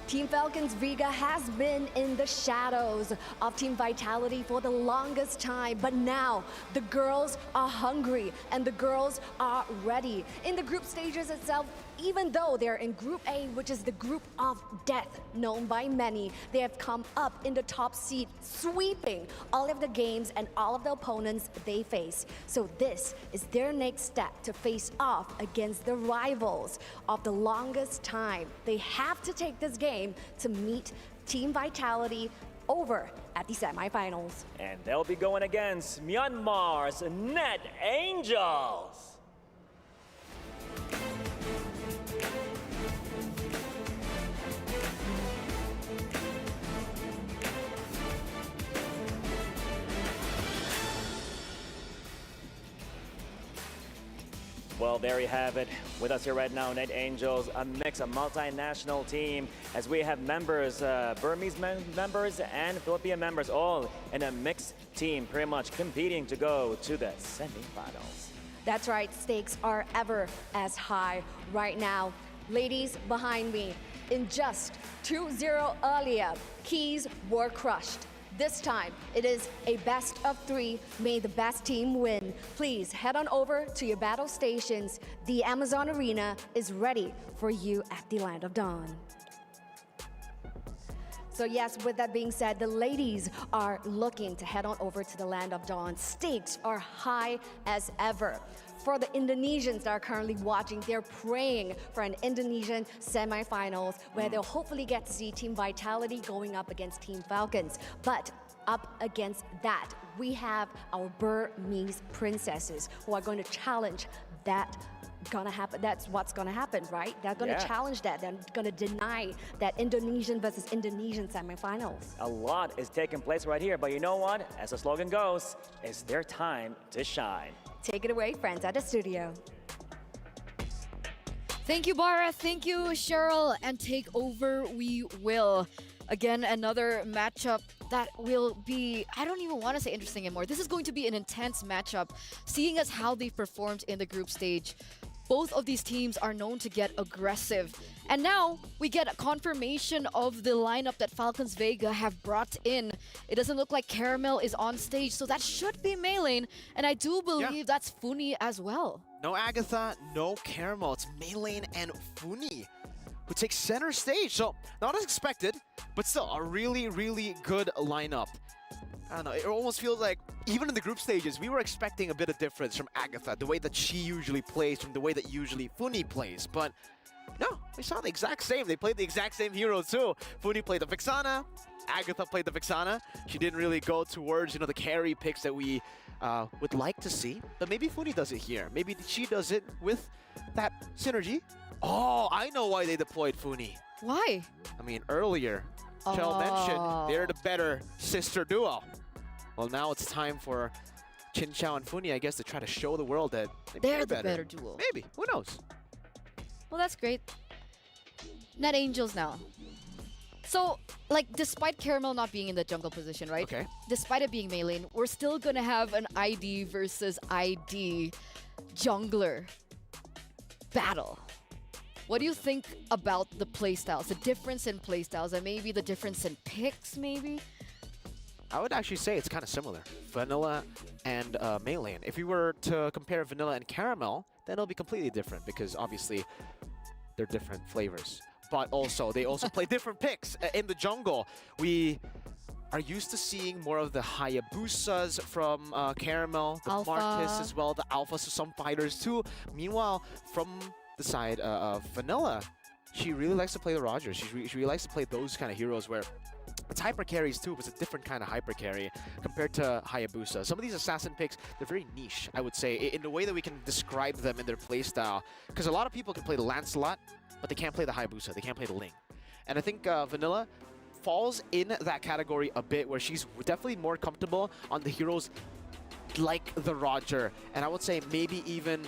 Team Falcons Vega has been in the shadows of Team Vitality for the longest time, but now the girls are hungry and the girls are ready. In the group stages itself, even though they're in Group A, which is the group of death known by many, they have come up in the top seed, sweeping all of the games and all of the opponents they face. So this is their next step to face off against the rivals of the longest time. They have to take this game to meet Team Vitality over at the semifinals. And they'll be going against Myanmar's Net Angels. Well, there you have it. With us here right now, Net Angels, a mix, a multinational team, as we have members, Burmese members and Philippine members, all in a mixed team, pretty much competing to go to the semifinals. That's right, stakes are ever as high right now. Ladies behind me, in just 2-0 earlier, keys were crushed. This time, it is a best of 3. May the best team win. Please head on over to your battle stations. The Amazon Arena is ready for you at the Land of Dawn. So yes, with that being said, the ladies are looking to head on over to the Land of Dawn. Stakes are high as ever. For the Indonesians that are currently watching, they're praying for an Indonesian semifinals where they'll hopefully get to see Team Vitality going up against Team Falcons. But up against that, we have our Burmese princesses who are going to challenge that. Gonna happen. That's what's gonna happen, right? They're gonna challenge that. They're gonna deny that Indonesian versus Indonesian semifinals. A lot is taking place right here, but you know what? As the slogan goes, it's their time to shine. Take it away, friends at the studio. Thank you, Bara. Thank you, Cheryl. And take over we will. Again, another matchup that will be, I don't even want to say interesting anymore. This is going to be an intense matchup, seeing as how they've performed in the group stage. Both of these teams are known to get aggressive. And now we get a confirmation of the lineup that Falcons Vega have brought in. It doesn't look like Caramel is on stage, so that should be Maylane. And I do believe that's Funi as well. No Agatha, no Caramel. It's Maylane and Funi who take center stage. So not as expected, but still a really, really good lineup. I don't know, it almost feels like, even in the group stages, we were expecting a bit of difference from Agatha, the way that she usually plays from the way that usually Funi plays. But no, we saw the exact same. They played the exact same hero too. Funi played the Vixana, Agatha played the Vixana. She didn't really go towards, the carry picks that we would like to see. But maybe Funi does it here. Maybe she does it with that synergy. Oh, I know why they deployed Funi. Why? I mean, earlier, Chell mentioned they're the better sister duo. Well, now it's time for Chin Chao and Funi, I guess, to try to show the world that they're the better duo. Maybe. Who knows? Well, that's great. Net Angels now. So, despite Caramel not being in the jungle position, right? Okay. Despite it being Maylane, we're still going to have an ID versus ID jungler battle. What do you think about the playstyles, the difference in playstyles, and maybe the difference in picks, maybe? I would actually say it's kind of similar. Vanilla and Maylane. If we were to compare Vanilla and Caramel, then it'll be completely different because obviously they're different flavors. But also, they also play different picks in the jungle. We are used to seeing more of the Hayabusas from Caramel, the Alpha. Martis as well, the Alphas, so some fighters too. Meanwhile, from the side of Vanilla, she really likes to play the Rogers. She really likes to play those kind of heroes where it's hyper carries too, but it's a different kind of hyper carry compared to Hayabusa. Some of these assassin picks, they're very niche, I would say, in the way that we can describe them in their playstyle. Because a lot of people can play the Lancelot, but they can't play the Hayabusa, they can't play the Ling. And I think Vanilla falls in that category a bit, where she's definitely more comfortable on the heroes like the Roger. And I would say maybe even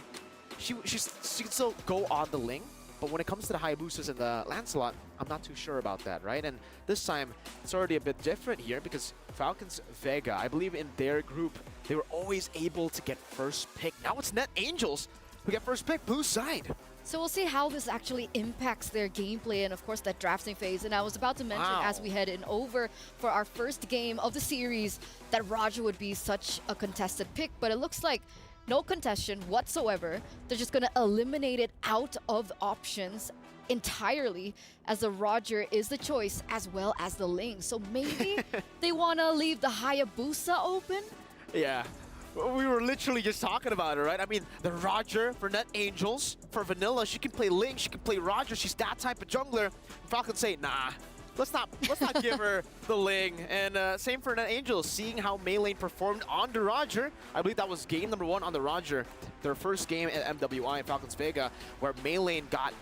she can still go on the Ling, but when it comes to the Hayabusas and the Lancelot, I'm not too sure about that, right? And this time, it's already a bit different here because Falcons Vega, I believe in their group, they were always able to get first pick. Now it's Net Angels who get first pick, blue side. So we'll see how this actually impacts their gameplay and, of course, that drafting phase. And I was about to mention, as we head in over for our first game of the series, that Roger would be such a contested pick, but it looks like no contestation whatsoever. They're just going to eliminate it out of options entirely, as the Roger is the choice as well as the Ling. So maybe they want to leave the Hayabusa open? Yeah. We were literally just talking about it, right? I mean, the Roger for Net Angels, for Vanilla, she can play Ling, she can play Roger, she's that type of jungler. Falcons say, nah, let's not give her the Ling. And same for Net Angels, seeing how Maylane performed on the Roger. I believe that was game number 1 on the Roger, their first game at MWI in Falcons Vega, where Maylane got,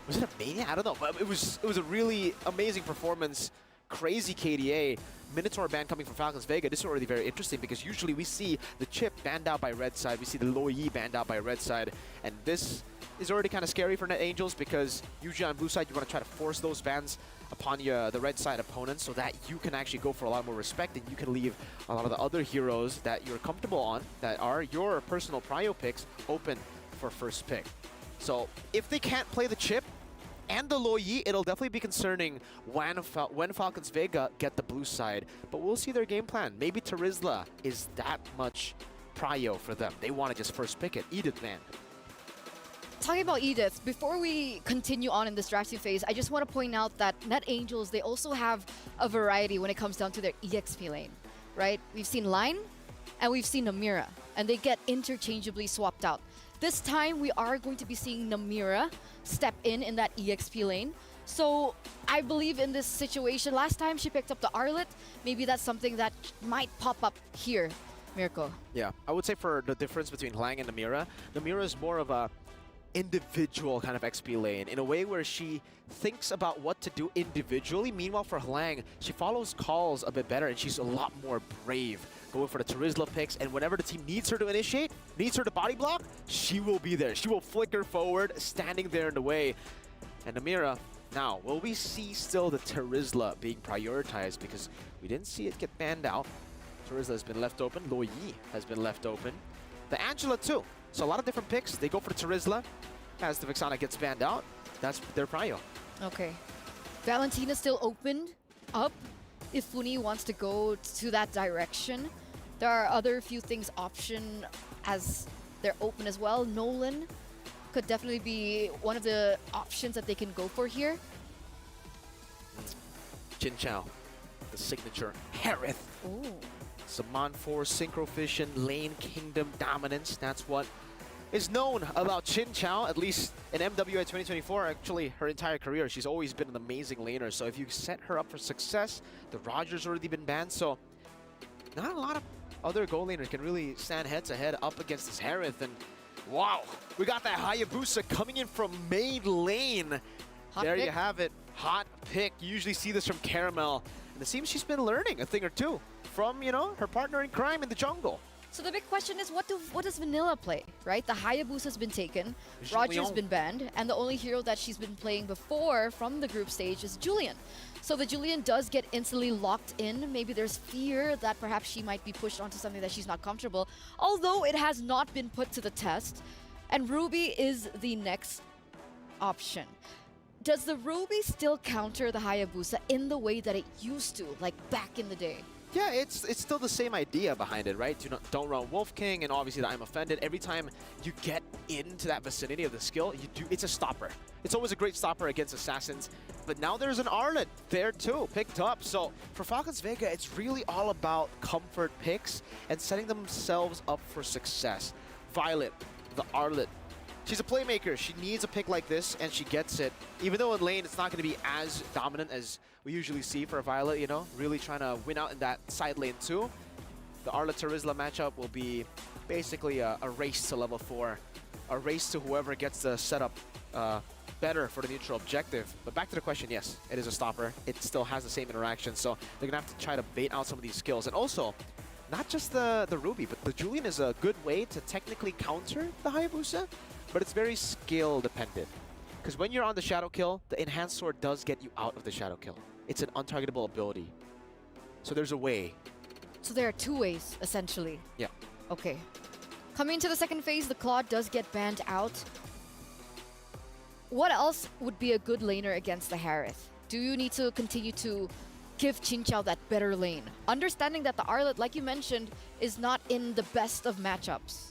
was it a Mania? I don't know, but it was a really amazing performance. Crazy KDA. Minotaur ban coming from Falcons Vega, this is already very interesting because usually we see the chip banned out by red side, we see the Lo Yi banned out by red side, and this is already kind of scary for Net Angels because usually on blue side you want to try to force those bans upon the red side opponents so that you can actually go for a lot more respect and you can leave a lot of the other heroes that you're comfortable on, that are your personal prio picks, open for first pick. So if they can't play the chip and the Lo Yi, it'll definitely be concerning when Falcons Vega get the blue side. But we'll see their game plan. Maybe Terizla is that much prio for them. They want to just first pick it. Edith, man. Talking about Edith, before we continue on in this drafting phase, I just want to point out that Net Angels, they also have a variety when it comes down to their EXP lane, right? We've seen Line and we've seen Namira, and they get interchangeably swapped out. This time, we are going to be seeing Namira step in that EXP lane. So I believe in this situation, last time she picked up the Arlet, maybe that's something that might pop up here, Mirko. Yeah, I would say for the difference between Lang and Namira, Namira is more of a individual kind of XP lane in a way where she thinks about what to do individually. Meanwhile, for Lang, she follows calls a bit better and she's a lot more brave, going for the Terizla picks, and whenever the team needs her to initiate, needs her to body block, she will be there. She will flicker forward, standing there in the way. And Namira, now, will we see still the Terizla being prioritized? Because we didn't see it get banned out. Terizla has been left open. Lo Yi has been left open. The Angela too. So a lot of different picks. They go for the Terizla. As the Vixana gets banned out, that's their prio. Okay. Valentina still opened up if Funi wants to go to that direction. There are other few things option as they're open as well. Nolan could definitely be one of the options that they can go for here. Jin Chao, the signature Harith. Ooh. Saman 4 Synchrovision lane kingdom dominance. That's what is known about Chin Chao, at least in MWA 2024. Actually, her entire career, she's always been an amazing laner. So if you set her up for success, the Roger's already been banned. So not a lot of other goal laners can really stand head-to-head up against this Harith. And wow, we got that Hayabusa coming in from main lane. Hot there pick. you have it. Hot pick. You usually see this from Caramel. And it seems she's been learning a thing or two from, you know, her partner in crime in the jungle. So the big question is, what does Vanilla play, right? The Hayabusa's been taken, Julian. Roger's been banned, and the only hero that she's been playing before from the group stage is Julian. So the Julian does get instantly locked in. Maybe there's fear that perhaps she might be pushed onto something that she's not comfortable, although it has not been put to the test. And Ruby is the next option. Does the Ruby still counter the Hayabusa in the way that it used to, like back in the day? Yeah, it's still the same idea behind it, right? Don't run Wolf King, and obviously the I'm Offended. Every time you get into that vicinity of the skill, it's a stopper. It's always a great stopper against assassins. But now there's an Arlet there too, picked up. So for Falcons Vega, it's really all about comfort picks and setting themselves up for success. Violet, the Arlet. She's a playmaker. She needs a pick like this, and she gets it. Even though in lane, it's not going to be as dominant as we usually see for a Violet, you know, really trying to win out in that side lane too. The Arlet Terizla matchup will be basically a race to level 4, a race to whoever gets the setup better for the neutral objective. But back to the question, yes, it is a stopper. It still has the same interaction, so they're going to have to try to bait out some of these skills. And also, not just the Ruby, but the Julian is a good way to technically counter the Hayabusa, but it's very skill dependent. Because when you're on the Shadow Kill, the Enhanced Sword does get you out of the Shadow Kill. It's an untargetable ability. So there's a way. So there are two ways, essentially. Yeah. Okay. Coming into the second phase, the Claude does get banned out. What else would be a good laner against the Harith? Do you need to continue to give Chin Chao that better lane? Understanding that the Arlet, like you mentioned, is not in the best of matchups.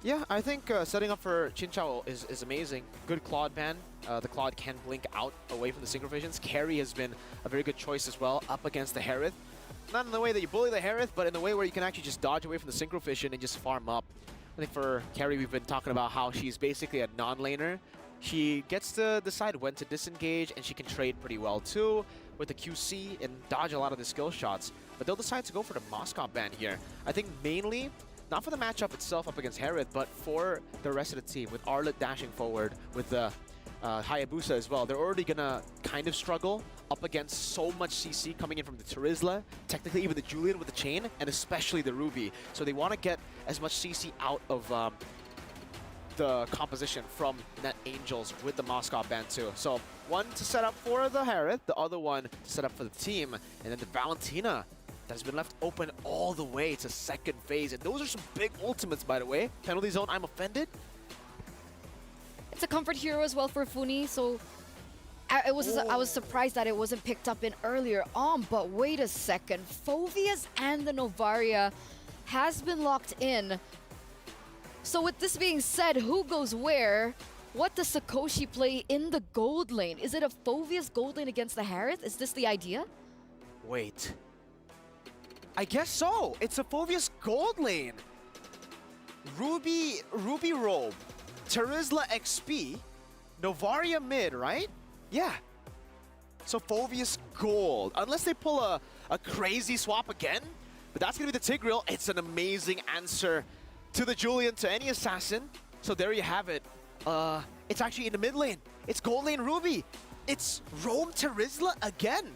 Yeah, I think setting up for Chin Chao is amazing. Good Claude ban. The Claude can blink out away from the Synchrovisions. Carry has been a very good choice as well up against the Harith. Not in the way that you bully the Harith, but in the way where you can actually just dodge away from the Synchrovision and just farm up. I think for Carry, we've been talking about how she's basically a non-laner. She gets to decide when to disengage, and she can trade pretty well too with the QC and dodge a lot of the skill shots. But they'll decide to go for the Moscow ban here. I think mainly, not for the matchup itself up against Harith, but for the rest of the team, with Arlet dashing forward, with the Hayabusa as well. They're already gonna kind of struggle up against so much CC coming in from the Terizla, technically even the Julian with the chain, and especially the Ruby. So they want to get as much CC out of the composition from Net Angels with the Moscow band too. So one to set up for the Harith, the other one to set up for the team, and then the Valentina that has been left open all the way to second phase. And those are some big ultimates, by the way. Penalty zone, I'm offended. It's a comfort hero as well for Funi, so I was surprised that it wasn't picked up in earlier on, but wait a second. Phoveus and the Novaria has been locked in. So with this being said, who goes where? What does Sakoshi play in the gold lane? Is it a Phoveus gold lane against the Harith? Is this the idea? Wait. I guess so. It's a Phoveus gold lane. Ruby robe. Terizla XP. Novaria mid, right? Yeah. So Phoveus gold. Unless they pull a crazy swap again. But that's going to be the Tigreal. It's an amazing answer to the Julian, to any assassin. So there you have it. It's actually in the mid lane. It's gold lane Ruby. It's Rome Terizla again.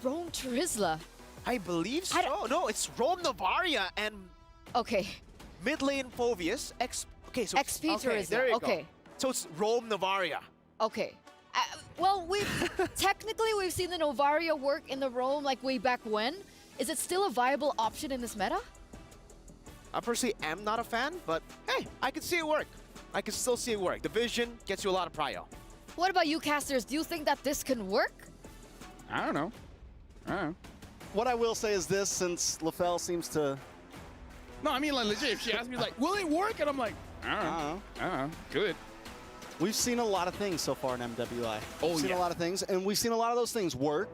Rome Terizla? I believe so. No, it's Rome Novaria and... Okay. Mid lane Phoveus. Okay, so XP Terizla. There you go. So it's Rome Novaria. Okay. Well, technically we've seen the Novaria work in the Rome like way back when. Is it still a viable option in this meta? I personally am not a fan, but hey, I can see it work. I can still see it work. The vision gets you a lot of prio. What about you, casters? Do you think that this can work? I don't know. What I will say is this, since LaFell seems to... No, I mean, like, legit, if she asked me, like, will it work? And I'm like, I don't know. Good. We've seen a lot of things so far in MWI. Oh, We've seen a lot of things, and we've seen a lot of those things work.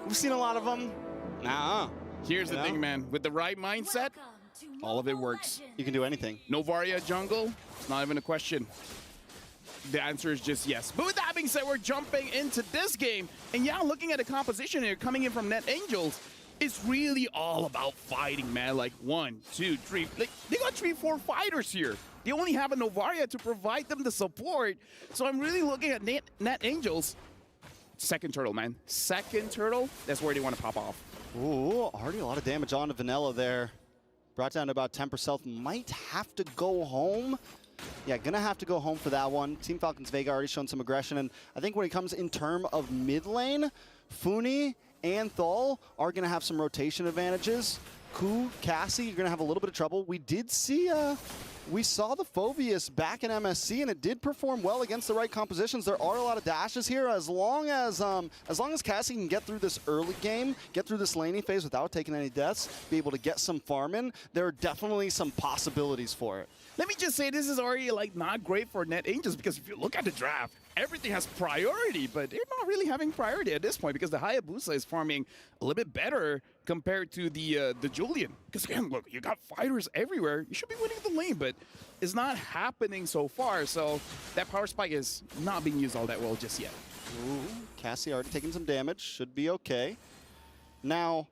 We've seen a lot of them, Here's the thing, man. With the right mindset, all of it works. You can do anything. Novaria jungle, it's not even a question. The answer is just yes. But with that being said, we're jumping into this game. And yeah, looking at the composition here coming in from Net Angels, it's really all about fighting, man. Like 1, 2, 3. Like, they got 3, 4 fighters here. They only have a Novaria to provide them the support. So I'm really looking at Net Angels. Second turtle, man. Second turtle, that's where they want to pop off. Ooh, already a lot of damage on to Vanilla there. Brought down to about 10%. Might have to go home. Yeah, gonna have to go home for that one. Team Falcons Vega already shown some aggression, and I think when it comes in term of mid lane, Funi and Thal are gonna have some rotation advantages. Ku, Cassie, you're gonna have a little bit of trouble. We did see, we saw the Phoveus back in MSC, and it did perform well against the right compositions. There are a lot of dashes here. As long as Cassie can get through this early game, get through this laning phase without taking any deaths, be able to get some farm in, there are definitely some possibilities for it. Let me just say, this is already like not great for Net Angels, because if you look at the draft, everything has priority, but they're not really having priority at this point because the Hayabusa is farming a little bit better compared to the Julian. Because again, look, you got fighters everywhere. You should be winning the lane, but it's not happening so far. So that power spike is not being used all that well just yet. Ooh, Cassie already taking some damage. Should be okay. Now,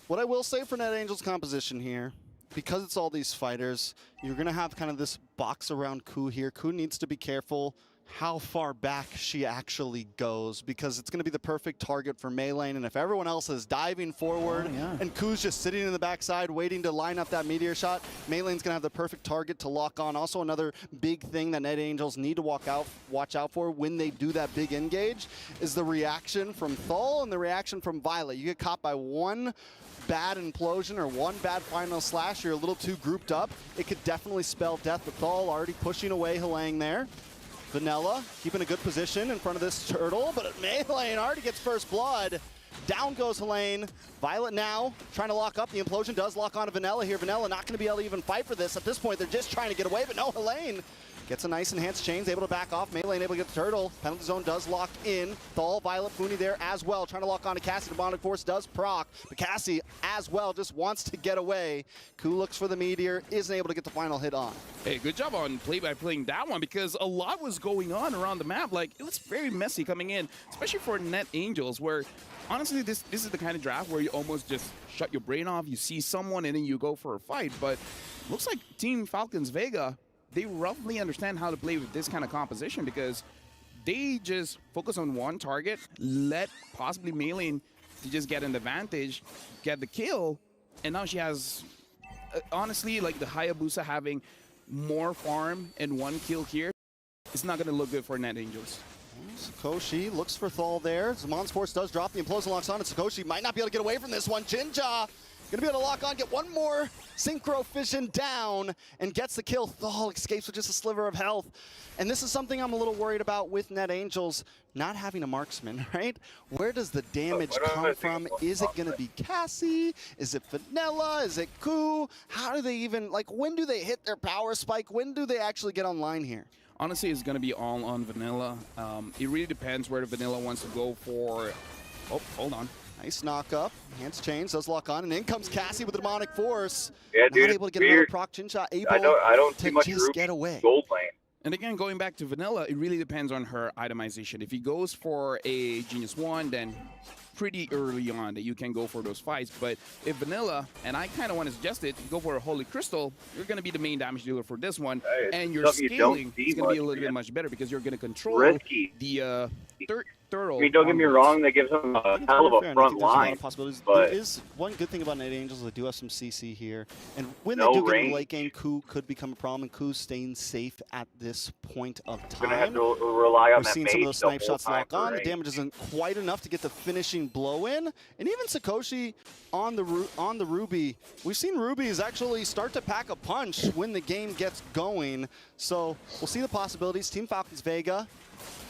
what I will say for Net Angels composition here, because it's all these fighters, you're going to have kind of this box around Ku here. Ku needs to be careful how far back she actually goes, because it's going to be the perfect target for Melee. And if everyone else is diving forward and Ku's just sitting in the backside waiting to line up that meteor shot, Melee's going to have the perfect target to lock on. Also, another big thing that Net Angels need to watch out for when they do that big engage is the reaction from Thal and the reaction from Violet. You get caught by one bad implosion or one bad final slash, you're a little too grouped up, it could definitely spell death. But Thal already pushing away Halang there. Vanilla keeping a good position in front of this turtle, but Melee already gets first blood. Down goes Helene. Violet now trying to lock up. The implosion does lock onto Vanilla here. Vanilla not going to be able to even fight for this. At this point, they're just trying to get away, but no, Helene gets a nice enhanced chains, able to back off. Melee able to get the turtle. Penalty zone does lock in. Thal, Violet, Funi there as well, trying to lock onto Cassie. Demonic Force does proc, but Cassie as well just wants to get away. Ku looks for the meteor, isn't able to get the final hit on. Hey, good job on play by playing that one, because a lot was going on around the map. Like, it was very messy coming in, especially for Net Angels, where honestly, this is the kind of draft where you almost just shut your brain off. You see someone and then you go for a fight. But looks like Team Falcons Vega they roughly understand how to play with this kind of composition because they just focus on one target, let possibly Maylin to just get an advantage, get the kill, and now she has, honestly, like the Hayabusa having more farm and one kill here, it's not going to look good for Net Angels. Sakoshi looks for Thal there. Zaman Sports does drop the implosion locks on, and Sakoshi might not be able to get away from this one. Jinja gonna be able to lock on, get one more synchro fission down, and gets the kill. Thal escapes with just a sliver of health. And this is something I'm a little worried about with Net Angels not having a marksman, right? Where does the damage come from? Is it gonna be Cassie? Is it Vanilla? Is it Ku? How do they even, like, when do they hit their power spike? When do they actually get online here? Honestly, it's going to be all on Vanilla. It really depends where the Vanilla wants to go for. Oh, hold on. Nice knock up. Hands change, does lock on, and in comes Cassie with the demonic force. Yeah, dude. Not able to get another proc. Jinja able I don't see to much just Ruby get away. gold lane. And again, going back to Vanilla, it really depends on her itemization. If he goes for a Genius 1, then pretty early on that you can go for those fights. But if Vanilla, and I kind of want to suggest it, go for a Holy Crystal, you're going to be the main damage dealer for this one. And your scaling is going to be a little bit much better because you're going to control the turtle. I mean, don't get me wrong, that gives them a hell of a front line. Possibilities. But there is one good thing about Net Angels, they do have some CC here. And when no they do get in range. the late game, Ku could become a problem, and Ku's staying safe at this point of time. Gonna have to rely on We're that seeing some of mage those the snipe whole shots time lock for on. The range. damage isn't quite enough to get the finishing blow in. And even Sakoshi on the Ruby, we've seen Rubies actually start to pack a punch when the game gets going. So we'll see the possibilities. Team Falcons Vega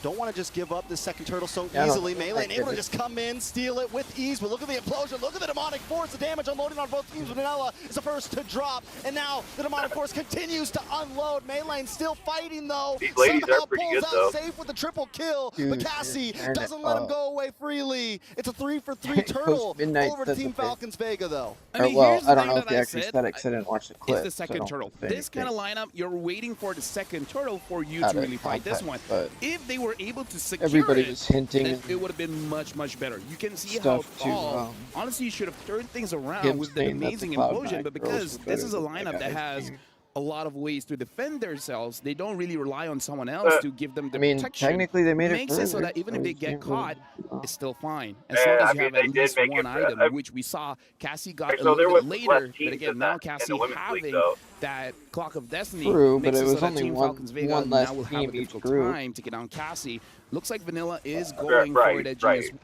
don't want to just give up this second turtle so easily. Melee able to just come in, steal it with ease. But look at the implosion. Look at the demonic force. The damage unloading on both teams. Vanilla is the first to drop. And now the demonic force continues to unload. Melee still fighting though. These ladies Somehow are pretty pulls good, out though. safe with the triple kill. Dude, but Cassie turn it doesn't let him up. go away freely. It's a 3-for-3 turtle Midnight over to says Team okay. Falcons Vega though. I mean, well, here's the I don't thing know if that he I actually said. said it because I didn't watch the clip. It's the so I second don't turtle. say This kind of anything. lineup, you're waiting for the second turtle for you Out to of really fight this one. context, but If they were able to secure everybody it, was hinting then and it would have been much, much better. You can see how stuff to, Thal, honestly, you should have turned things around him with the saying that the amazing Cloud9 implosion, but girls because were this better is a than lineup that guys has team. a lot of ways to defend themselves, they don't really rely on someone else to give them the I mean, protection. technically they made it Makes it so further, that even so if they you get can't really, caught, it's still fine. As Yeah, long as I you mean, have they at did least make one it- item, which we saw Cassie got Right, a so little there bit was later. less But teams again, in now the Cassie women's league, having though. that Clock of Destiny True, but makes it it was so that only Team one- Falcons Vega one less now will have a team each difficult group. time taking down Cassie. Looks like Vanilla is going for right,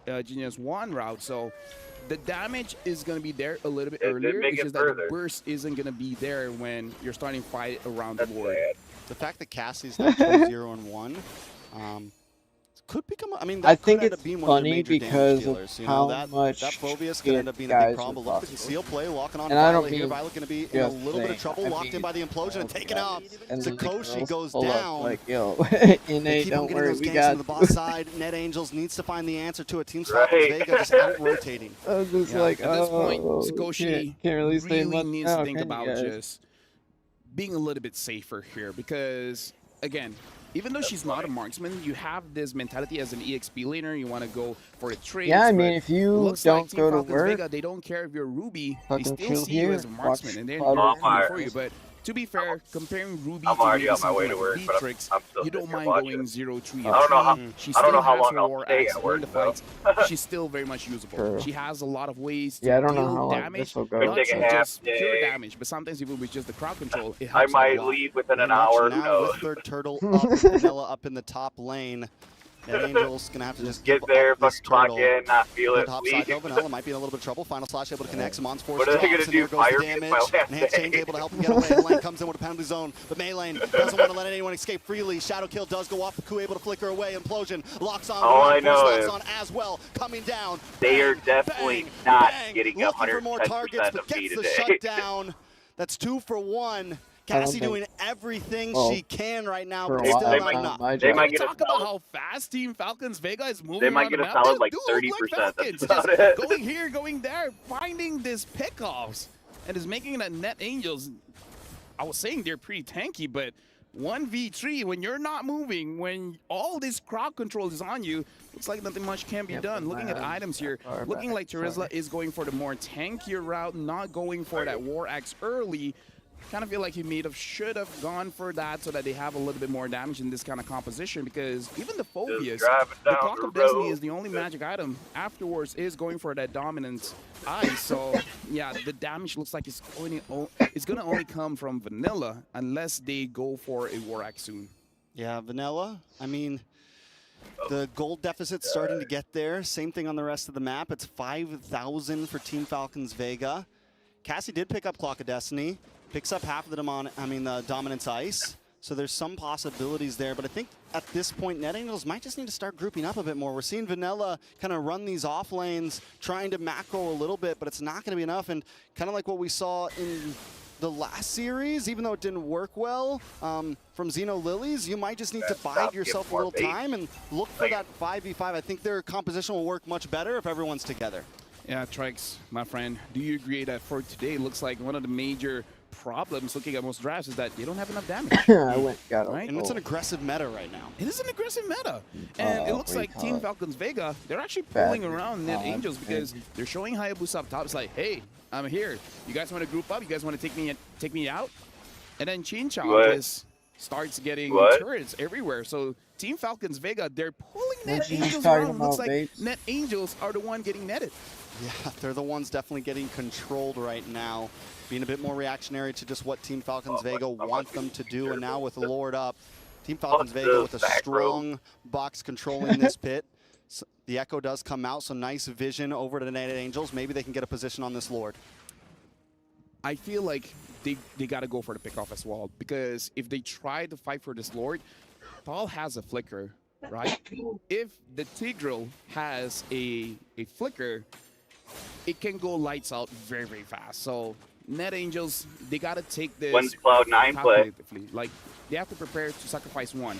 the Genius 1 route, so the damage is going to be there a little bit It did earlier. make It's it just that the further. burst isn't going to be there when you're starting fight around That's the board. bad. The fact that Cassie's now 2-0-1 could become. I mean, that I think could end it's up being one of funny their major because damage of dealers. You how know, that much Phobius could end up being a big guys problem. are But look at the possible. conceal play, walking on And I don't Violet here. mean Violet going to be in a just little bit of saying, trouble, I locked in mean by the implosion and also taken guys. off. And then the Sakoshi girls goes pull up down. Like, yo, They Innate, keep on don't getting worry, those we ganks got into the boss side. Net Angels needs to find the answer to it. Team Falcons Vega just out rotating. I was just Yeah, like, at this point, oh, Sakoshi can't really say much needs now, to think can you about guys? just being a little bit safer here because, again, even though she's not a marksman, you have this mentality as an EXP laner. You want to go for the trades. Yeah, I mean, but if you looks don't like Team go to Falcons work, Vega, they don't care if you're Ruby. They fucking still chill see you here, as a marksman, watch and they're Cloud9 not coming for fire. you. But to be fair, comparing Ruby I'm to already maybe on my way something to like work, but Beatrix, I'm still you don't sitting here mind watching. going 0-3 I don't know how- She I don't know still how has long her I'll war stay axe at during the work, fights. She's still very much usable. True. She has a lot of ways to Yeah, I don't know deal how long damage, this will go. not Take a just half pure day. damage, but sometimes even with just the crowd control, it I helps might out a lot. leave within an Very much hour. Who now knows? with third turtle up, Vanilla up in the top lane. Net Angels gonna have to just Get give there, up this fucking clock turtle. in, not feel On it, top leave. side though, Vanilla might be in a little bit of trouble. Final slash able to connect. Simon's force What are they drops, gonna and do, there goes fire the me at damage. my last Enhanced day? Chain's able to help him get away. Lane comes in with a penalty zone, but Maylane doesn't want to let anyone escape freely. Shadow kill does go off. Ku able to flicker away. Implosion locks on. All I Force know locks is on as well. Coming down. They are Bang, definitely bang, not bang. getting Looking for more 110% targets, but of me gets the today. shutdown. That's 2 for 1. I don't Cassie think- doing everything well, she can right now, for but a still while, not not enough. my They job. might get a Talk about solid. how fast Team Falcons Vega is moving They might around get the a map. solid They like do look 30%. Like That's Falcons, about just it. going here, going there, finding these pickoffs, and is making it a Net Angels. I was saying they're pretty tanky, but 1v3 when you're not moving, when all this crowd control is on you, looks like nothing much can be done. Looking at items here, looking like Terizla is going for the more tankier route, not going for that War Axe early. kind of feel like he should have gone for that so that they have a little bit more damage in this kind of composition, because even the Phobias, the Clock of Destiny is the only magic item. Afterwards is going for that dominant eye. So yeah, the damage looks like it's going to only come from Vanilla unless they go for a War Axe soon. Yeah, Vanilla, I mean, the gold deficit's starting to get there. Same thing on the rest of the map. It's 5,000 for Team Falcons Vega. Cassie did pick up Clock of Destiny. Picks up half of the Dominance Ice. So there's some possibilities there. But I think at this point, Net Angels might just need to start grouping up a bit more. We're seeing Vanilla kind of run these off lanes, trying to macro a little bit, but it's not going to be enough. And kind of like what we saw in the last series, even though it didn't work well from Xeno Lilies, you might just need to bide yourself a little time and look for that 5v5. I think their composition will work much better if everyone's together. Yeah, Trix, my friend, do you agree that for today, it looks like one of the major problems looking at most drafts is that they don't have enough damage? Right? And it's an aggressive meta right now. It is an aggressive meta. And it looks like Team Falcons Vega, they're actually pulling around Net Angels because they're showing Hayabusa up top. It's like, hey, I'm here. You guys want to group up? You guys want to take me out? And then Chincha just starts getting turrets everywhere. So Team Falcons Vega, they're pulling Net Angels around. Looks like Net Angels are the one getting netted. Yeah, they're the ones definitely getting controlled right now. Being a bit more reactionary to just what Team Falcons Vega want them to do. And now with Lord up, Team Falcons Vega with a strong box controlling this pit. So the Echo does come out, so nice vision over to the Net Angels. Maybe they can get a position on this Lord. I feel like they got to go for the pickoff as well, because if they try to fight for this Lord, Paul has a flicker, right? If the Tigreal has a flicker, it can go lights out very, very fast. So Net Angels, they got to take this. When's Cloud9 play? Like, they have to prepare to sacrifice one.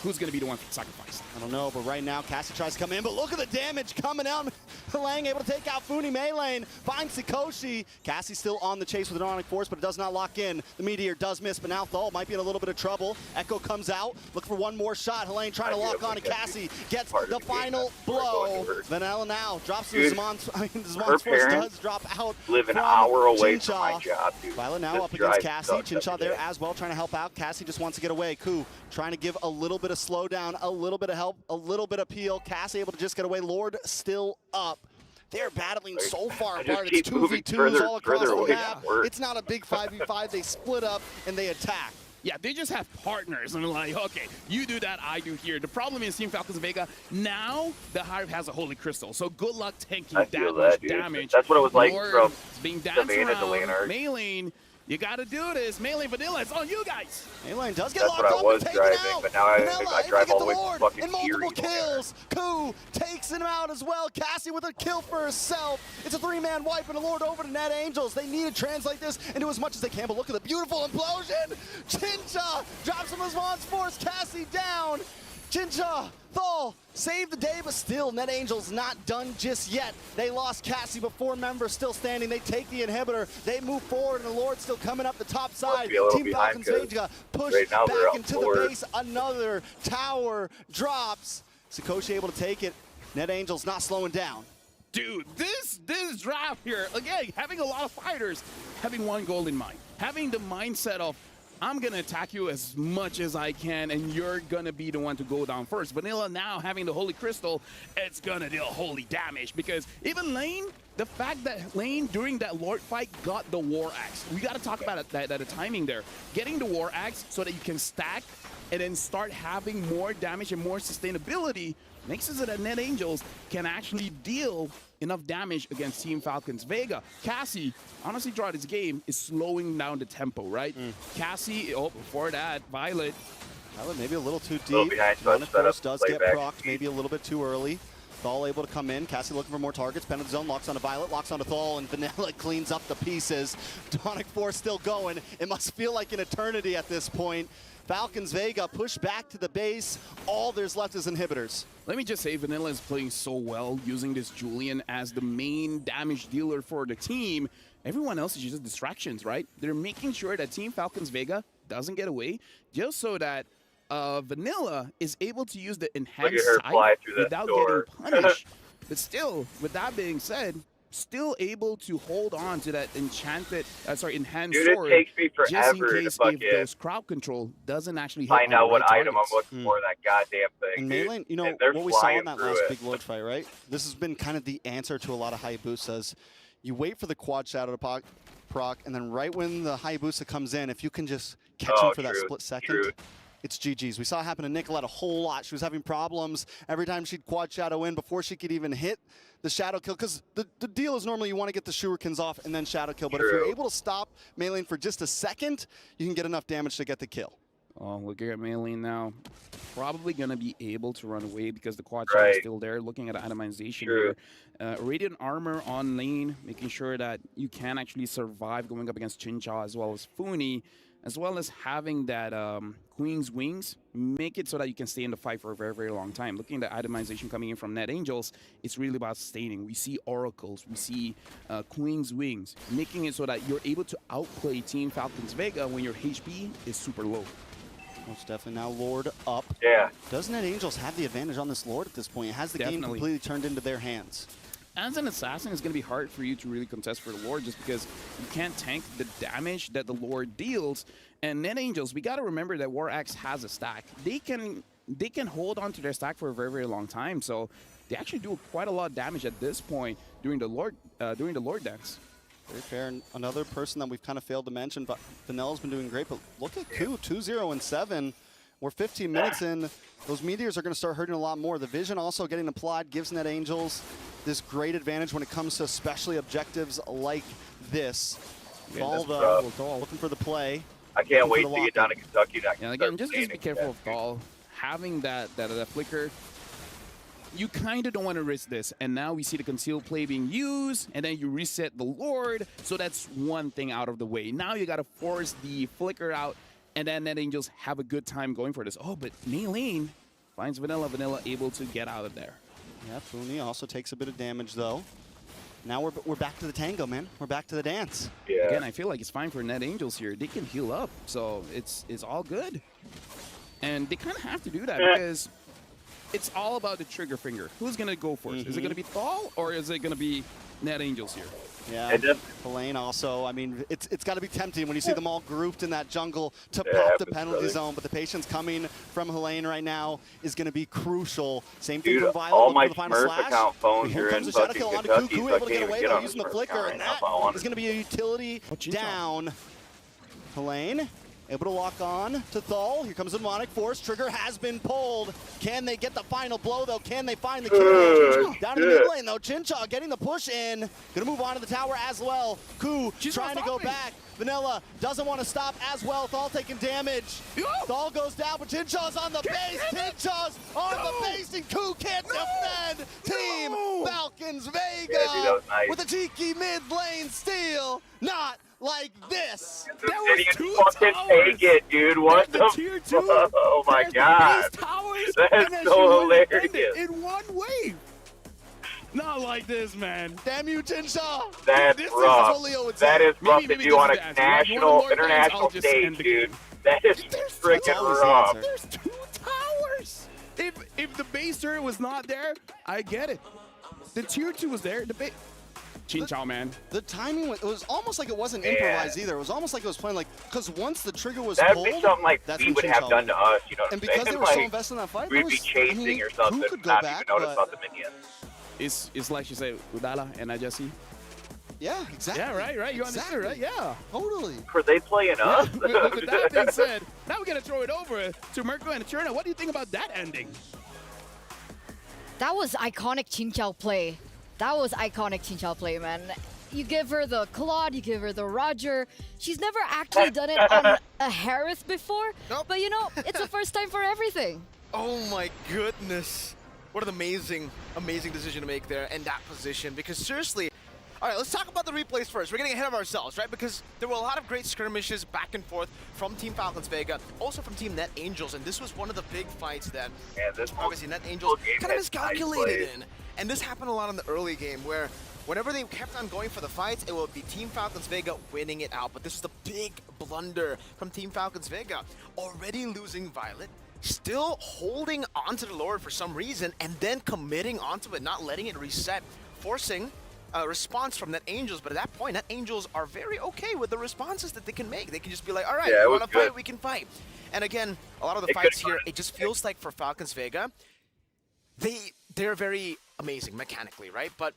Who's going to be the one sacrificed? I don't know, but right now, Cassie tries to come in, but look at the damage coming out. Lang able to take out Funi Meilane, finds Sikoshi. Cassie still on the chase with an Ionic Force, but it does not lock in. The Meteor does miss, but now Thal might be in a little bit of trouble. Echo comes out, look for one more shot. Helene trying to lock on to Cassie, gets the final blow. Vanilla now drops to Zmon's Force, does drop out. Live an hour away from my job, dude. Violet now up against Cassie. Chincha there as well, trying to help out. Cassie just wants to get away. Ku trying to give a little bit of slowdown, a little bit of help, a little bit of peel. Cassie able to just get away. Lord still up. They're battling so far apart. It's 2v2s all across the map. It's not a big 5v5. They split up and they attack. Yeah, they just have partners, and they're like, okay, you do that, I do here. The problem is Team Falcons Vega, now the Hive has a Holy Crystal, so good luck tanking that much damage. That's what it was like from being danced around. Meilane, you gotta do this. Meilane Vanilla, it's on you guys. Meilane does get locked up and taken out. But now I drive all the way to fucking and multiple kills. Ku takes him out as well. Cassie with a kill for herself. It's a three-man wipe and a Lord over to Net Angels. They need to translate this into as much as they can, but look at the beautiful implosion. Chincha drops him as Vaughn's Force. Cassie down. Chincha, Thal, save the day, but still, Net Angels not done just yet. They lost Cassie, but four members still standing. They take the inhibitor. They move forward, and the Lord's still coming up the top side. Team Falcons Vega push back into the base. Another tower drops. Sikoshi able to take it. Net Angels not slowing down. Dude, this draft here, again, having a lot of fighters, having one goal in mind, having the mindset of, I'm going to attack you as much as I can, and you're going to be the one to go down first. Vanilla now having the Holy Crystal, it's going to deal holy damage, because even Lane, the fact that Lane during that Lord fight got the War Axe, we got to talk about the timing there. Getting the War Axe so that you can stack and then start having more damage and more sustainability makes it so that Net Angels can actually deal enough damage against Team Falcons Vega. Cassie, honestly, throughout this game, is slowing down the tempo, right? Cassie, before that, Violet. Violet maybe a little too deep. One, of course, does get procced maybe a little bit too early. Thal able to come in. Cassie looking for more targets. Pen of the zone, locks onto Violet, locks onto Thal, and Vanilla cleans up the pieces. Donic Force still going. It must feel like an eternity at this point. Falcons Vega push back to the base. All there's left is inhibitors. Let me just say, Vanilla is playing so well, using this Julian as the main damage dealer for the team. Everyone else is just distractions, right? They're making sure that Team Falcons Vega doesn't get away, just so that Vanilla is able to use the enhanced side without getting punished. But still, with that being said, still able to hold on to that enhanced Dude, sword, it takes me just in forever to case fucking if those crowd control doesn't actually hit find on the out what right item targets. I'm looking for in that goddamn thing. And dude. Maylin, you know, And they're what we saw flying in that through last it. big Lord fight, right? This has been kind of the answer to a lot of Hayabusas. You wait for the quad shadow to proc, and then right when the Hayabusa comes in, if you can just catch him for that split second, it's GG's. We saw it happen to Nicolette a whole lot. She was having problems every time she'd quad shadow in before she could even hit the shadow kill, because the deal is normally you want to get the shurikens off and then shadow kill, but if you're able to stop Maylin for just a second, you can get enough damage to get the kill. Oh, looking at Maylin now. Probably going to be able to run away because the quad shot is still there. Looking at itemization here. Radiant armor on lane, making sure that you can actually survive going up against Chincha as well as Funi, as well as having that Queen's Wings, make it so that you can stay in the fight for a very, very long time. Looking at the itemization coming in from Net Angels, it's really about sustaining. We see Oracles, we see Queen's Wings, making it so that you're able to outplay Team Falcons Vega when your HP is super low. Most definitely. Now Lord up. Yeah. Doesn't Net Angels have the advantage on this Lord at this point? It has the game completely turned into their hands. As an assassin, it's going to be hard for you to really contest for the Lord just because you can't tank the damage that the Lord deals. And Net Angels, we got to remember that War Axe has a stack. They can hold on to their stack for a very, very long time. So they actually do quite a lot of damage at this point during the Lord dance. Very fair. And another person that we've kind of failed to mention, but Vanilla's been doing great. But look at Ku, 2-0-7. We're 15 minutes in. Those meteors are going to start hurting a lot more. The vision also getting applied gives Net Angels this great advantage when it comes to especially objectives like this. Thal looking for the play. I can't wait to get down to Kentucky next. Yeah, again, just be careful of Thal. Having that flicker, you kind of don't want to risk this. And now we see the concealed play being used, and then you reset the Lord. So that's one thing out of the way. Now you got to force the flicker out, and then Net Angels have a good time going for this. Oh, but Maylin finds Vanilla. Vanilla able to get out of there. Yeah, Funi also takes a bit of damage, though. Now we're back to the tango, man. We're back to the dance. Yeah. Again, I feel like it's fine for Net Angels here. They can heal up, so it's all good. And they kind of have to do that because it's all about the trigger finger. Who's going to go first? Is it going to be Thal or is it going to be Net Angels here? Yeah, Helene also, I mean, it's got to be tempting when you see them all grouped in that jungle to pop the penalty zone, but the patience coming from Helene right now is going to be crucial. Same thing for Violet. All my for the final Smurf slash. account phones Here are comes in the shadow fucking kill onto Kentucky, Cuckoo, so I able to can't get even away get though on using the Smurf flicker, account right and now that if I wanted. is going to be a utility down. Helene able to lock on to Thal. Here comes the demonic force. Trigger has been pulled. Can they get the final blow, though? Can they find the kill? Down in the mid lane, though. Chincha getting the push in. Gonna move on to the tower as well. Ku trying to go back. Vanilla doesn't want to stop as well. Thal taking damage. Thal goes down, but Chincha's on the base. Chincha's on the base, and Ku can't defend. Team Falcons Vega with a cheeky mid lane steal. Not like this. That was two fucking take it, dude. What the fuck? Oh my god. That's so hilarious. In one wave. Not like this, man. Damn you, Chincha. That's rough. That is rough to do on a international stage, dude. That is freaking rough. There's 2 towers. If the base turret was not there, I get it. The tier 2 was there. The base. Chincha, man. The timing was, it was almost like it wasn't improvised either. It was almost like it was playing like, because once the trigger was That'd pulled, be something like that's we when would Chincha have done to us, you know what I'm and because saying? they were so invested in that fight, we'd be chasing or something, not even notice about the minions. It's like you say, Udala and Ajasi. Yeah, exactly. Yeah, right. You understood, right? Yeah. Totally. Were they playing us? With that being said, now we're going to throw it over to Mirko and Cherna. What do you think about that ending? That was iconic Chinchao play. That was iconic Chinchao play, man. You give her the Claude, you give her the Roger. She's never actually done it on a Harris before, but you know, it's the first time for everything. Oh my goodness. What an amazing decision to make there in that position, because seriously, all right, let's talk about the replays first. We're getting ahead of ourselves, right? Because there were a lot of great skirmishes back and forth from Team Falcons Vega, also from Team Net Angels, and this was one of the big fights that obviously Net Angels kind of miscalculated in. And this happened a lot in the early game where whenever they kept on going for the fights, it would be Team Falcons Vega winning it out. But this is the big blunder from Team Falcons Vega. Already losing Violet, still holding onto the Lord for some reason, and then committing onto it, not letting it reset, forcing response from Net Angels, but at that point, Net Angels are very okay with the responses that they can make. They can just be like, all right, Yeah, you it was want to fight, good. we can fight. And again, a lot of the It fights could've here, gone. it just feels like for Falcons Vega, they're very amazing mechanically, right? But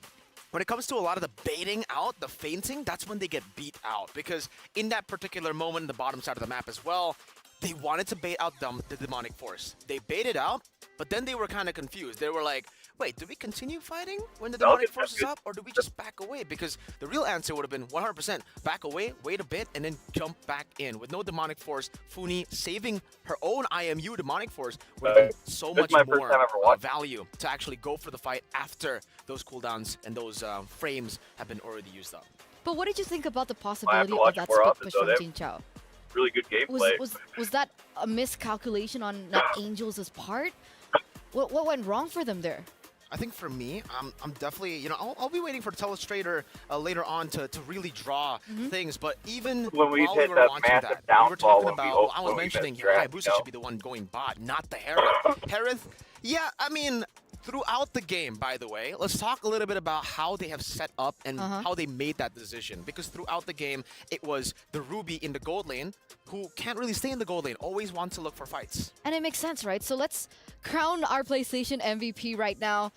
when it comes to a lot of the baiting out, the feinting, that's when they get beat out. Because in that particular moment in the bottom side of the map as well, they wanted to bait out the demonic force. They baited out, but then they were kind of confused. They were like, wait, do we continue fighting when the demonic force is up, or do we just back away? Because the real answer would have been 100% back away, wait a bit, and then jump back in. With no demonic force, Funi saving her own IMU demonic force would have been so This much is my first more time ever watching. value to actually go for the fight after those cooldowns and those frames have been already used up. But what did you think about the to possibility of watch that more split often, push though. from They- Jin Chao? Really good gameplay. Was that a miscalculation on Net Angels' part? What went wrong for them there? I think for me, I'm definitely, you know, I'll be waiting for the Telestrator later on to really draw things. But even When we while hit we were that watching massive that, we downfall were talking when we about, I was when we mentioning missed draft, Hayabusa you know? should be the one going bot, not the Harith. Harith, yeah, I mean, throughout the game, by the way, let's talk a little bit about how they have set up and how they made that decision. Because throughout the game, it was the Ruby in the gold lane who can't really stay in the gold lane, always want to look for fights. And it makes sense, right? So let's crown our PlayStation MVP right now.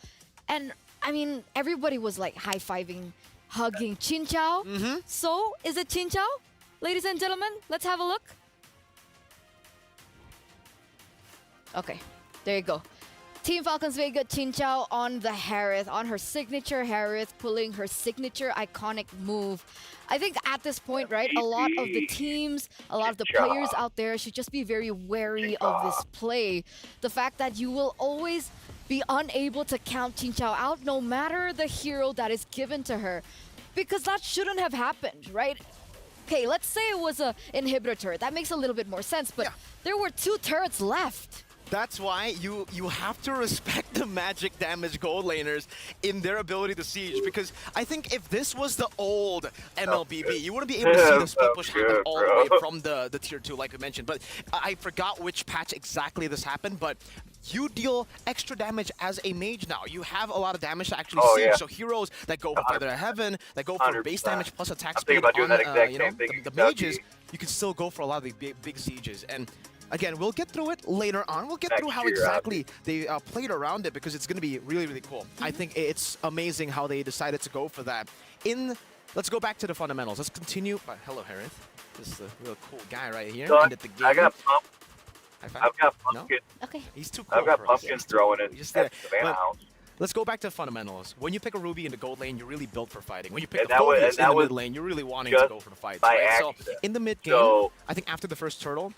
And I mean, everybody was like high-fiving, hugging Chin Chao. So is it Chin Chao? Ladies and gentlemen, let's have a look. Okay, there you go. Team Falcons Vega, Chin Chao on the Harith, on her signature Harith, pulling her signature iconic move. I think at this point, right, a lot of the teams, a lot of the players out there should just be very wary of this play. The fact that you will always be unable to count Chin Chao out no matter the hero that is given to her. Because that shouldn't have happened, right? Okay, let's say it was a inhibitor turret. That makes a little bit more sense, but there were 2 turrets left. That's why you have to respect the magic damage gold laners in their ability to siege, because I think if this was the old MLBB, you wouldn't be able to see the split push happen all the way from the tier 2 like we mentioned. But I forgot which patch exactly this happened, but you deal extra damage as a mage now. You have a lot of damage to actually siege. So heroes that go for Feather of Heaven, that go for base damage plus attack speed on the mages, you can still go for a lot of the big sieges. And again, we'll get through it later on. We'll get through how exactly they played around it, because it's going to be really, really cool. I think it's amazing how they decided to go for that. Let's go back to the fundamentals. Let's continue. Hello, Harith. This is a real cool guy right here. So Ended the game. I got pump. I've got pumpkin. No? Okay. He's too cool. I've got for us. pumpkin throwing it Just at there. Savannah House. Let's go back to fundamentals. When you pick a Ruby in the gold lane, you're really built for fighting. When you pick And a that was- Phoenix and that in the was mid lane, you're really wanting to just go for the fights. by Right? So accident. in the mid game, So- I think after the first turtle,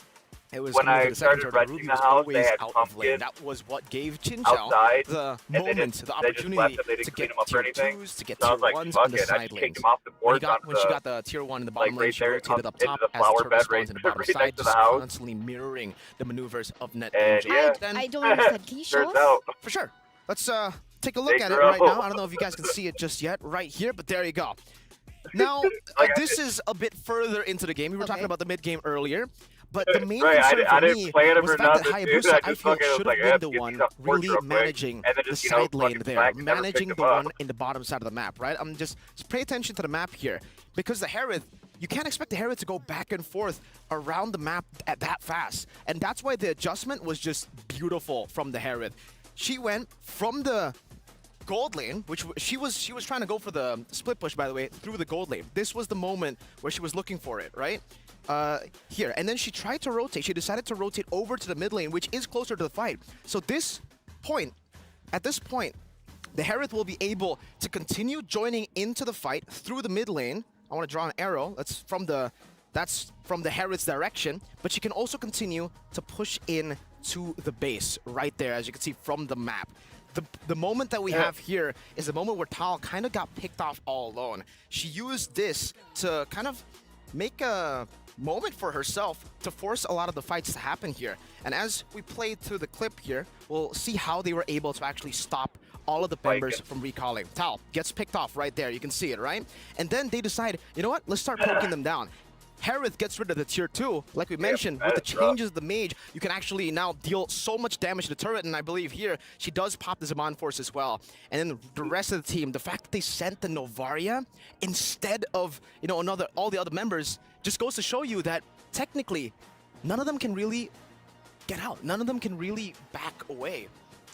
it was When coming to I the second started turtle, renting Ruby the was house, they always had out of lane. pumpkin That was what gave Chin Chao outside, the and they moment, just- the they just opportunity left him. They didn't to clean get him up or tier anything. 2s, to get So I tier was like, 1s fuck on the it, I side just lanes. kicked him off the When board she onto got the tier 1 in the bottom lane, right she there rotated up into top the as the flower turtle bed spawns in the bottom right side, next to just the house. constantly mirroring the maneuvers of Net And Angel. yeah. I don't understand. Can you show Turns us? out. For sure. Let's take a look Big at it girl. right now. I don't know if you guys can see it just yet right here, but there you go. Now, this is a bit further into the game. We were talking about the mid game earlier, but the main Right, concern I for didn't me plan it was for the fact that nothing, dude. Hayabusa, I I just feel, fucking was should like, have yeah, been the get one these up really real quick, managing and then the just, you know, side lane fucking there, flags never managing picked the them up. one in the bottom side of the map, right? Just pay attention to the map here, because the Harith, you can't expect the Harith to go back and forth around the map at that fast, and that's why the adjustment was just beautiful from the Harith. She went from the gold lane, which she was trying to go for the split push, by the way, through the gold lane. This was the moment where she was looking for it, right? Here, and then she tried to rotate. She decided to rotate over to the mid lane, which is closer to the fight. So at this point, the Harith will be able to continue joining into the fight through the mid lane. I want to draw an arrow. That's from the Harith's direction, but she can also continue to push in to the base right there, as you can see from the map. The moment that we have here is the moment where Tal kind of got picked off all alone. She used this to kind of make a moment for herself to force a lot of the fights to happen here. And as we play through the clip here, we'll see how they were able to actually stop all of the members from recalling. Tal gets picked off right there. You can see it, right? And then they decide, you know what? Let's start poking them down. Harith gets rid of the tier 2, like we mentioned, with the changes of the mage, you can actually now deal so much damage to the turret, and I believe here, she does pop the Zaman Force as well. And then the rest of the team, the fact that they sent the Novaria instead of, you know, all the other members, just goes to show you that technically, none of them can really get out. None of them can really back away.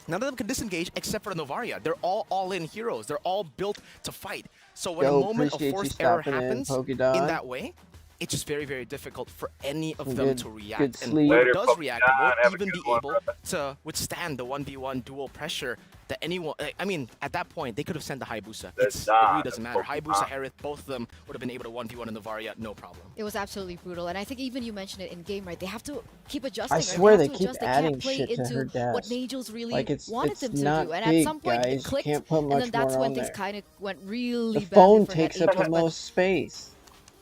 None of them can disengage except for the Novaria. They're all-in heroes. They're all built to fight. So when a moment of forced error happens in that way, it's just very, very difficult for any of them to react. And whoever does react won't even be able to withstand the 1v1 dual pressure that anyone... I mean, at that point, they could have sent the Hayabusa. It really doesn't matter. Hayabusa, Harith, both of them would have been able to 1v1 in the Varia, no problem. It was absolutely brutal. And I think even you mentioned it in game, right? They have to keep adjusting. I right? swear they they keep adding shit to her desk. What Angels really like wanted them to not do. And big, at some point, guys. it clicked. You can't put much and then that's more when on things there. kind of went really The badly phone for takes Net up the Angels. most space.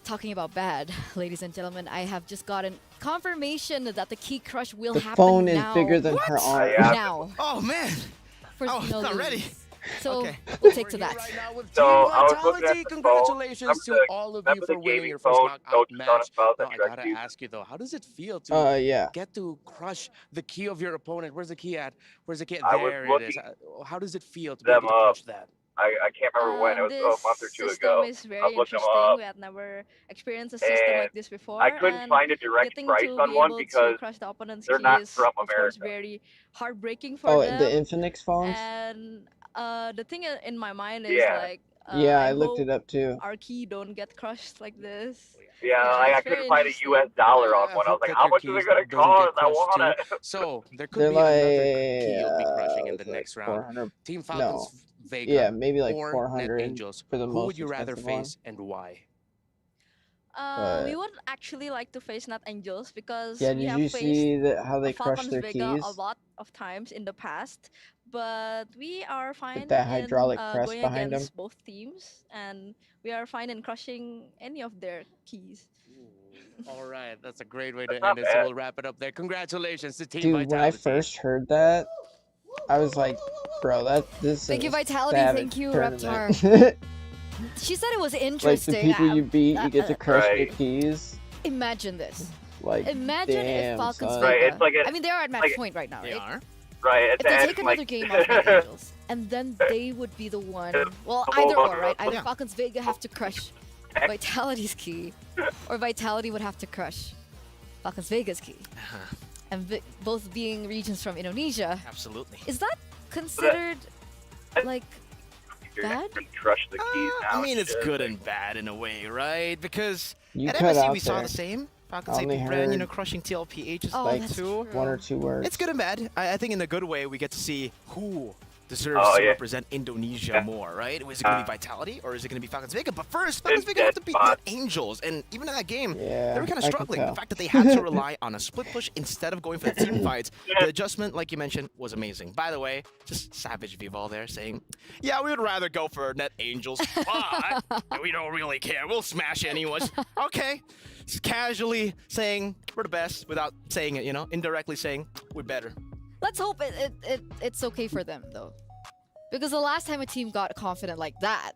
Talking about bad, ladies and gentlemen, I have just gotten confirmation that the key crush will The happen phone is now. bigger than her arm. Now. Oh, man. For Oh, no not ready. So we'll take to that. So I was looking at the Congratulations to all of you for winning your first knockout match. Now, I gotta ask you though, how does it feel to yeah. get to crush the key of your opponent? Where's the key at? Where's the key? I was There it is. looking How does it feel to be able to crush that? I can't remember when. It was a month or two ago. This system is I very looked them interesting. up. We had never experienced a system And like this before. I couldn't and find a direct getting price to on be one able because to crush the opponent's they're key not is, from of course, America. very heartbreaking for them. The Infinix phones? And the thing in my mind is Yeah. like, Yeah, I looked hope it up too. our key don't get crushed like this. Yeah, Yeah, like I it's very couldn't find a interesting. US dollar on one. I was like, how much is it gonna cost? I want it. So there could They're be another key you'll be crushing in the like next round. 400. Team Falcons No. Vega Yeah, maybe like or 400 Net Angels. for the Who most would you rather expensive one. face and why? We would actually like to face Net Angels because Yeah, we did have you faced see how they crushed Falcons their Vega keys? a lot of times in the past, but we are fine that in hydraulic press going behind them? against both teams, and we are fine in crushing any of their keys. All right, that's a great way to end it. So we'll wrap it up there. Congratulations to Team Dude, Vitality. when I first heard that, I was like, bro, this Thank you, is a Vitality. savage Thank you, tournament. Reptar. She said it was Like the interesting. people you beat, you get to crush their Right. keys. Imagine this. Like, Imagine damn, if Falcons son. Right, Vega. it's like I mean, they are at match like- point right now, right? are. Right, If they take another like, game off the Angels, and then they would be the one. Well, either or, right? Either Falcons Vega have to crush Vitality's key, or Vitality would have to crush Falcons Vega's key. And both being regions from Indonesia. Absolutely. Is that considered like bad? Crush the keys now. I mean, it's and shit. good and bad in a way, right? Because You at cut MSC out we saw there. the same. Falcons I only AP brand, heard crushing TLPHs Oh, like that's too. true. one or two words. It's good and bad. I think in a good way we get to see who deserves Oh, to yeah. represent Indonesia more, right? Is it going to be Vitality or is it going to be Falcons Vega? But first, Falcons It's Vega have to dead beat spot. Net Angels. And even in that game, Yeah, they were kind of I could struggling. tell. The fact that they had to rely on a split push instead of going for the team fights, the adjustment, like you mentioned, was amazing. By the way, just savage Vival there saying, yeah, we would rather go for Net Angels, but we don't really care. We'll smash anyone. Okay. Just casually saying we're the best without saying it, indirectly saying we're better. Let's hope it's okay for them though, because the last time a team got confident like that.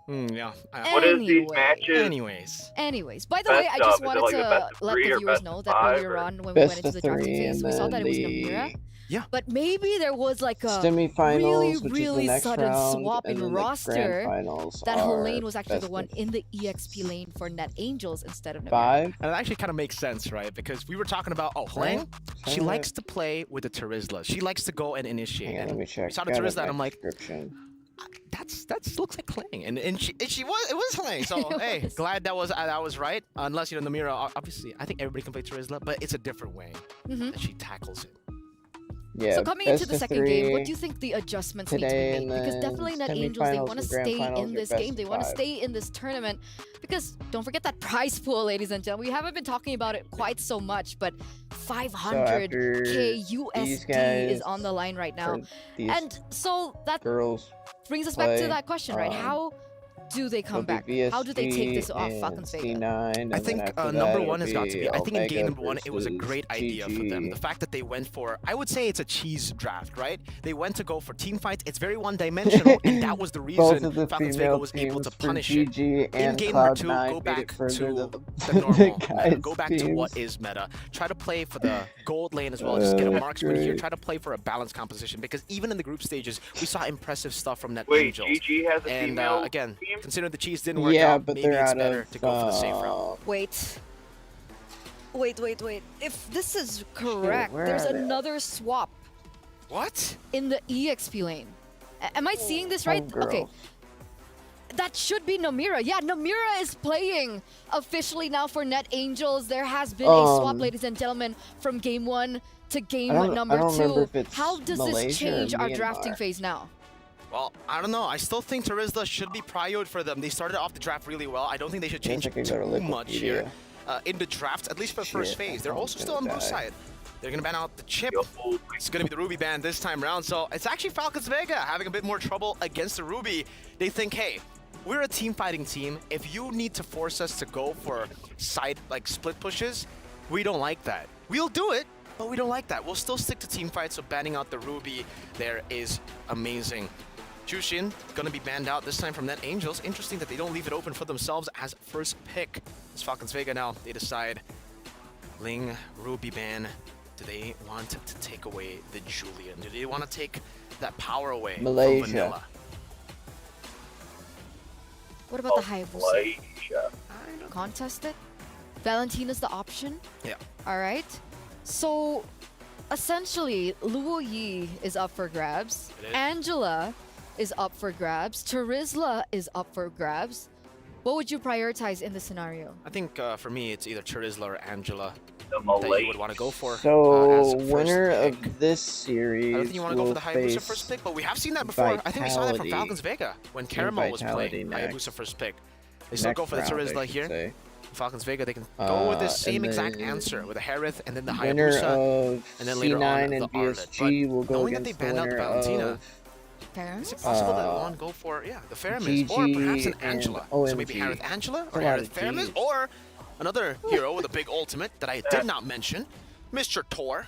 Yeah. What is these Anyway. matches? Anyways, by the way, Best I just of, is it wanted like a to best of let three the or viewers best know of that five, earlier or- on when we Best went into of the drafting three, phase, and we saw then that it was the Namira. Yeah. But maybe there was like a Semifinals, really, which really is the next sudden round, swap and in then roster the Grandfinals that are Helene was actually the best one of in the EXP lane for Net Angels instead of Namira. 5. And it actually kind of makes sense, right? Because we were talking about, Helene, she Same likes with- to play with the Terizla. She likes to go and initiate. Hang on, And let me check. we saw the Got it Terizla, by and I'm like, description. that looks like Kling. And it was Helene. So, It hey, was. glad that was right. Unless, Namira, obviously, I think everybody can play Terizla, but it's a different way Mhm. that she tackles it. Yeah, So coming into best the of second game, what three do you think the adjustments need to today, be and made? Because then definitely Net Angels, they semifinals want to and stay grandfinals in are this best game. of They want to 5. stay in this tournament. Because don't forget that prize pool, ladies and gentlemen. We haven't been talking about it quite so much, but 500k these USD guys, is on the line right now. or these And so that girls brings us back to play, that question, right? How do they come back? How do they take this off Falcons Vega? C9, I think number one has got to be. I think in game number one, it was a great idea for them. The fact that they went for, I would say it's a cheese draft, right? They went to go for team fights. It's very one-dimensional, and that was the reason Falcons Vega was able to punish it. In game number two, go back to the normal meta. Go back to what is meta. Try to play for the gold lane as well. Just get a marksman here. Try to play for a balanced composition, because even in the group stages, we saw impressive stuff from Net Angels. GG has a And female again, team? considering the cheese didn't work out, but maybe they're it's out better of, to go for the safe route. Wait. If this is correct, where there's are they? another swap What? in the EXP lane. Am I seeing this right? Okay. That should be Namira. Yeah, Namira is playing officially now for Net Angels. There has been a swap, ladies and gentlemen, from game 1 to game number 2. How does this change our drafting phase now? Well, I don't know. I still think Terizla should be prioed for them. They started off the draft really well. I don't think they should change too much here in the draft, at least for the first phase. They're also still on blue side. They're going to ban out the chip. It's going to be the Ruby ban this time around. So it's actually Falcons Vega having a bit more trouble against the Ruby. They think, hey, we're a team fighting team. If you need to force us to go for side, like split pushes, we don't like that. We'll do it, but we don't like that. We'll still stick to team fights, so banning out the Ruby there is amazing. Jushin gonna be banned out this time from Net Angels. Interesting that they don't leave it open for themselves as first pick. It's Falcons Vega now. They decide Ling, Ruby ban. Do they want to take away the Julian? Do they want to take that power away from Vanilla? What about the Hayabusa? Contested? Valentina's the option? Yeah. All right. So, essentially, Luo Yi is up for grabs. Angela is up for grabs. Terizla is up for grabs. What would you prioritize in this scenario? I think for me, it's either Terizla or Angela The that you would want to go for. So, as winner first pick. of this series I don't think you want to go for the Hayabusa face first pick, but we have seen that before. I think we saw that from Vitality. Falcons Vega when Caramel was playing Hayabusa first pick. They still go for the Terizla here. Falcons Vega, they can go with the same exact answer with the Harith and then the winner Hayabusa, of and then later on C9 the and Arlet. BSG will But go knowing that against they the banned out the winner Valentina, of is it possible that one go for the Faramis or perhaps an GG Angela? and So maybe OMGE. Harith Angela That's or a lot Harith of Faramis Gs. or another hero with a big ultimate that I did not mention, Mr. Tor,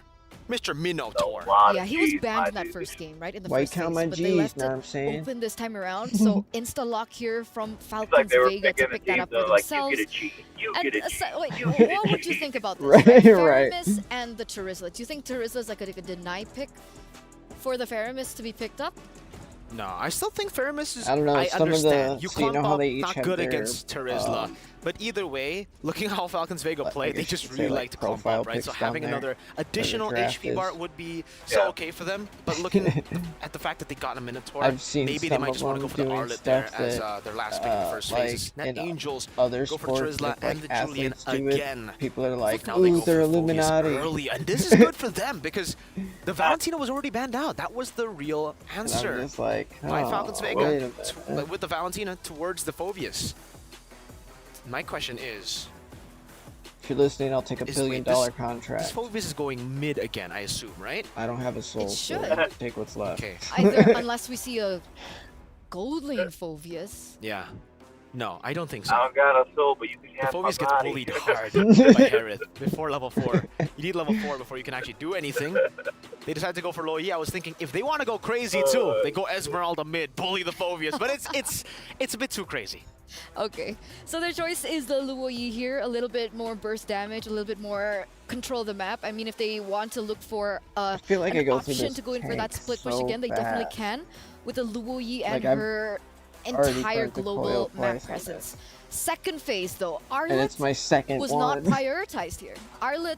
Mr. Minotaur. Yeah, he was banned in that first game, right? In the White first count phase, my but they Gs, left know what I'm it saying? open this time around. So insta-lock here from Falcons Like they were Vega to picking pick that teams up that for are like, themselves. you get a cheat, you And get a cheat. wait, what would you think about this? Right, right. Faramis and the Terizla. Do you think Terizla is like a deny pick for the Faramis to be picked up? No, I still think Faramis is. I don't know, I some of understand. the- so you know how Yukon they each not have good their, against Terizla, but either way, looking how Falcons Vega play, I they guess just you could say, really like, like to comp profile up, right? So picks down having there, another where the additional draft HP bar is. would be so okay for them. But looking at the fact that they got a Minotaur, I've seen maybe they some might of just want to them go for the doing Arlet there stuff as that, their last pick in the first like, phases. Net in Angels other go for sports Terizla with, and like, the Julian athletes do it. again. People are like, Now they ooh, go they're for Phobius Illuminati. early, and this is good for them because the Valentina was already banned out. That was the real And answer. I'm just like, By oh, Falcons wait a Vega minute. with the Valentina towards the Phobius. My question is, If you're listening, I'll take $1 billion this contract. Phobius is going mid again, I assume, right? I don't have a soul, It so should. take what's left. Okay. Either, unless we see a gold lane Phobius. Yeah. No, I don't think so. I don't got a soul, but you can The have my Phobius gets body. bullied hard by Harith before level 4. You need level 4 before you can actually do anything. They decided to go for Loi. I was thinking if they want to go crazy too, they go Esmeralda mid, bully the Phobius. But it's a bit too crazy. Okay, so their choice is the Luo Yi here. A little bit more burst damage, a little bit more control the map. I mean, if they want to look for feel like I an go through option this to go in for that tank split push so again, they definitely bad. can with the Luo Yi and Like, I've her already entire burnt the global coil map twice on presence. Second phase though, And it's Arlet my second was one. not prioritized here. Arlet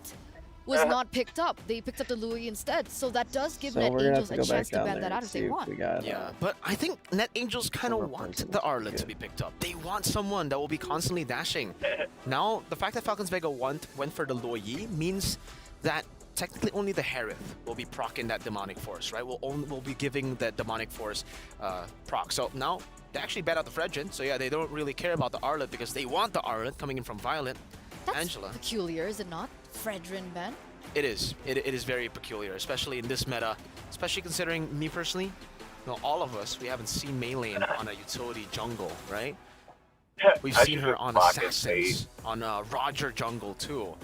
was not picked up. They picked up the Luo Yi instead. So that does give So Net we're gonna have Angels to a go back chance to down ban there that out and if see they if want. we got, Yeah, but I think Net Angels kind of want the Arlet to be picked up. They want someone that will be constantly dashing. Now, the fact that Falcons Vega went for the Luo Yi means that technically only the Harith will be proccing that Demonic Force, right? We'll be giving the Demonic Force proc. So now, they actually bet out the Fredrin, so yeah, they don't really care about the Arlet because they want the Arlet coming in from Violet. That's Angela. peculiar, is it not? Fredrin ban? It is. It is very peculiar, especially in this meta. Especially considering me personally, all of us, we haven't seen melee on a utility jungle, right? We've I seen should her just on block his Assassins, on Roger Jungle too.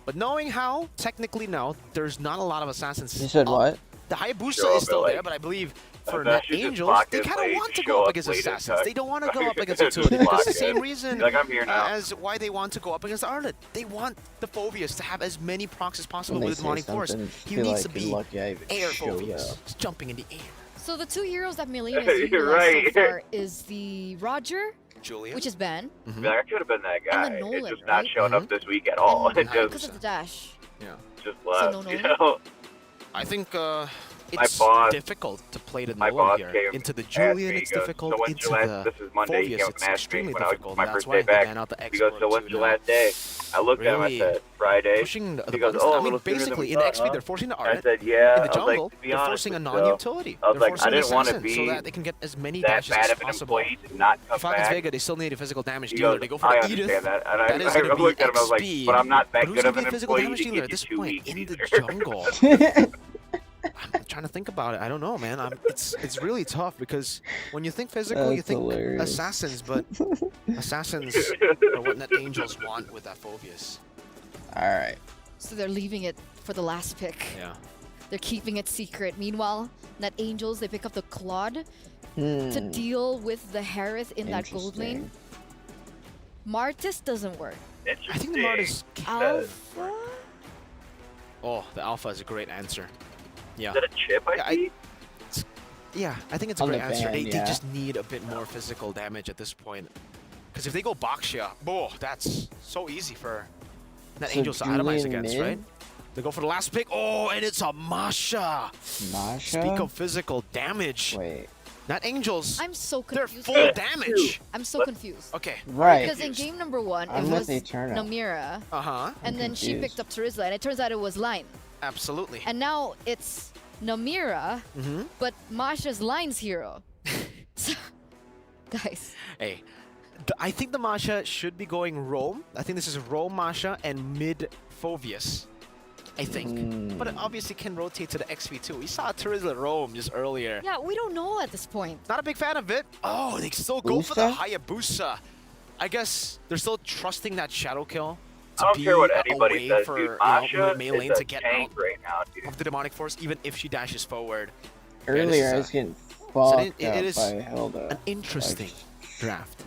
But knowing how, technically no, there's not a lot of Assassins. You said what? The Hayabusa Show is up still at, there, like, but I believe for no, Net she's just Angels, they blocking kind of late, want to show go up up against late as Assassins. heck. They don't want to go up against Just Utility because block the same it. reason Like, I'm here now. as why they want to go up against Arlet. They want the Phobias to have as many procs as possible When they with Demonic say Force. something, He feel needs like to you're be lucky I even air showed Phobias, up. just jumping in the air. So the 2 heroes that Milena has You're utilized right. so far is the Roger, Julia, which is banned, I could have been that guy. And the Nolan, It's just not right? showing up this week at all. and It because just of the dash. Yeah. just So left. no You Nolan? know. I think My it's boss- difficult to play the My Nolan boss here. came Into the asked Julian, me, it's he goes, difficult. "So when's Into your the last?" This is Monday. He Phobias, came up it's and asked me extremely when I was difficult. my And that's first why day they back. ban out the He goes, expert "So when's too your now. last day?" I looked at him. I Really said, "Friday." Pushing the He goes, buttons. "Oh, a I mean, little sooner than basically, we in thought, XP, huh?" they're forcing the I Arlet. said, "Yeah." In the I was like, jungle, "To be they're honest forcing a with you, non-utility. I was They're like, forcing I didn't want to Assassin so be that they can get as many that dashes bad as of an possible. employee to not come Falcons back. Vega, they still need a physical damage He dealer. goes, They go for "I the Edith. understand that." And That is I going to be looked at him. I was like, XP. "But I'm not that But who's good of gonna an be a physical employee damage to dealer give at you this 2 point weeks in the either." jungle? I'm trying to think about it. I don't know, man. It's really tough because when you think physical, you That's think hilarious. Assassins, but Assassins are what Net Angels want with that Phobias. Alright. So they're leaving it for the last pick. Yeah. They're keeping it secret. Meanwhile, Net Angels, they pick up the Claude to Hmm. deal with the Harith in that gold lane. Martis doesn't work. I think the Martis. Alpha? Oh, the Alpha is a great answer. Yeah. Is that a chip I see? Yeah, I think it's a On great the answer. ban, They yeah. just need a bit more physical damage at this point. Because if they go Baxia, oh, that's so easy for Net So Angels to itemize Julian against, mid? right? They go for the last pick. Oh, and it's a Masha. Masha? Speak of physical damage. Wait. Net Angels. I'm so They're confused. full damage. I'm so confused. Okay. Right. Because in game number 1, I'm it with was the Eterna. Namira, Uh-huh. and then she confused. picked up Terizla, and it turns out it was Line. Absolutely. And now it's Namira, Mm-hmm. but Masha's Line's hero. So, guys, Hey, I think the Masha should be going Rome. I think this is Rome Masha and mid Phobius. I think. But it obviously can rotate to the XP2. We saw Terizla Rome just earlier. yeah, we don't know at this point. Not a big fan of it. Oh, they still go for the Boosta? Hayabusa. I guess they're still trusting that shadow kill I to don't be care what a anybody way says, for dude. Masha Mei is Lane a to get tank out right now, dude. of the Demonic Force, even if she dashes forward. Earlier, I is, was getting so fucked it up is by Hilda. an interesting draft.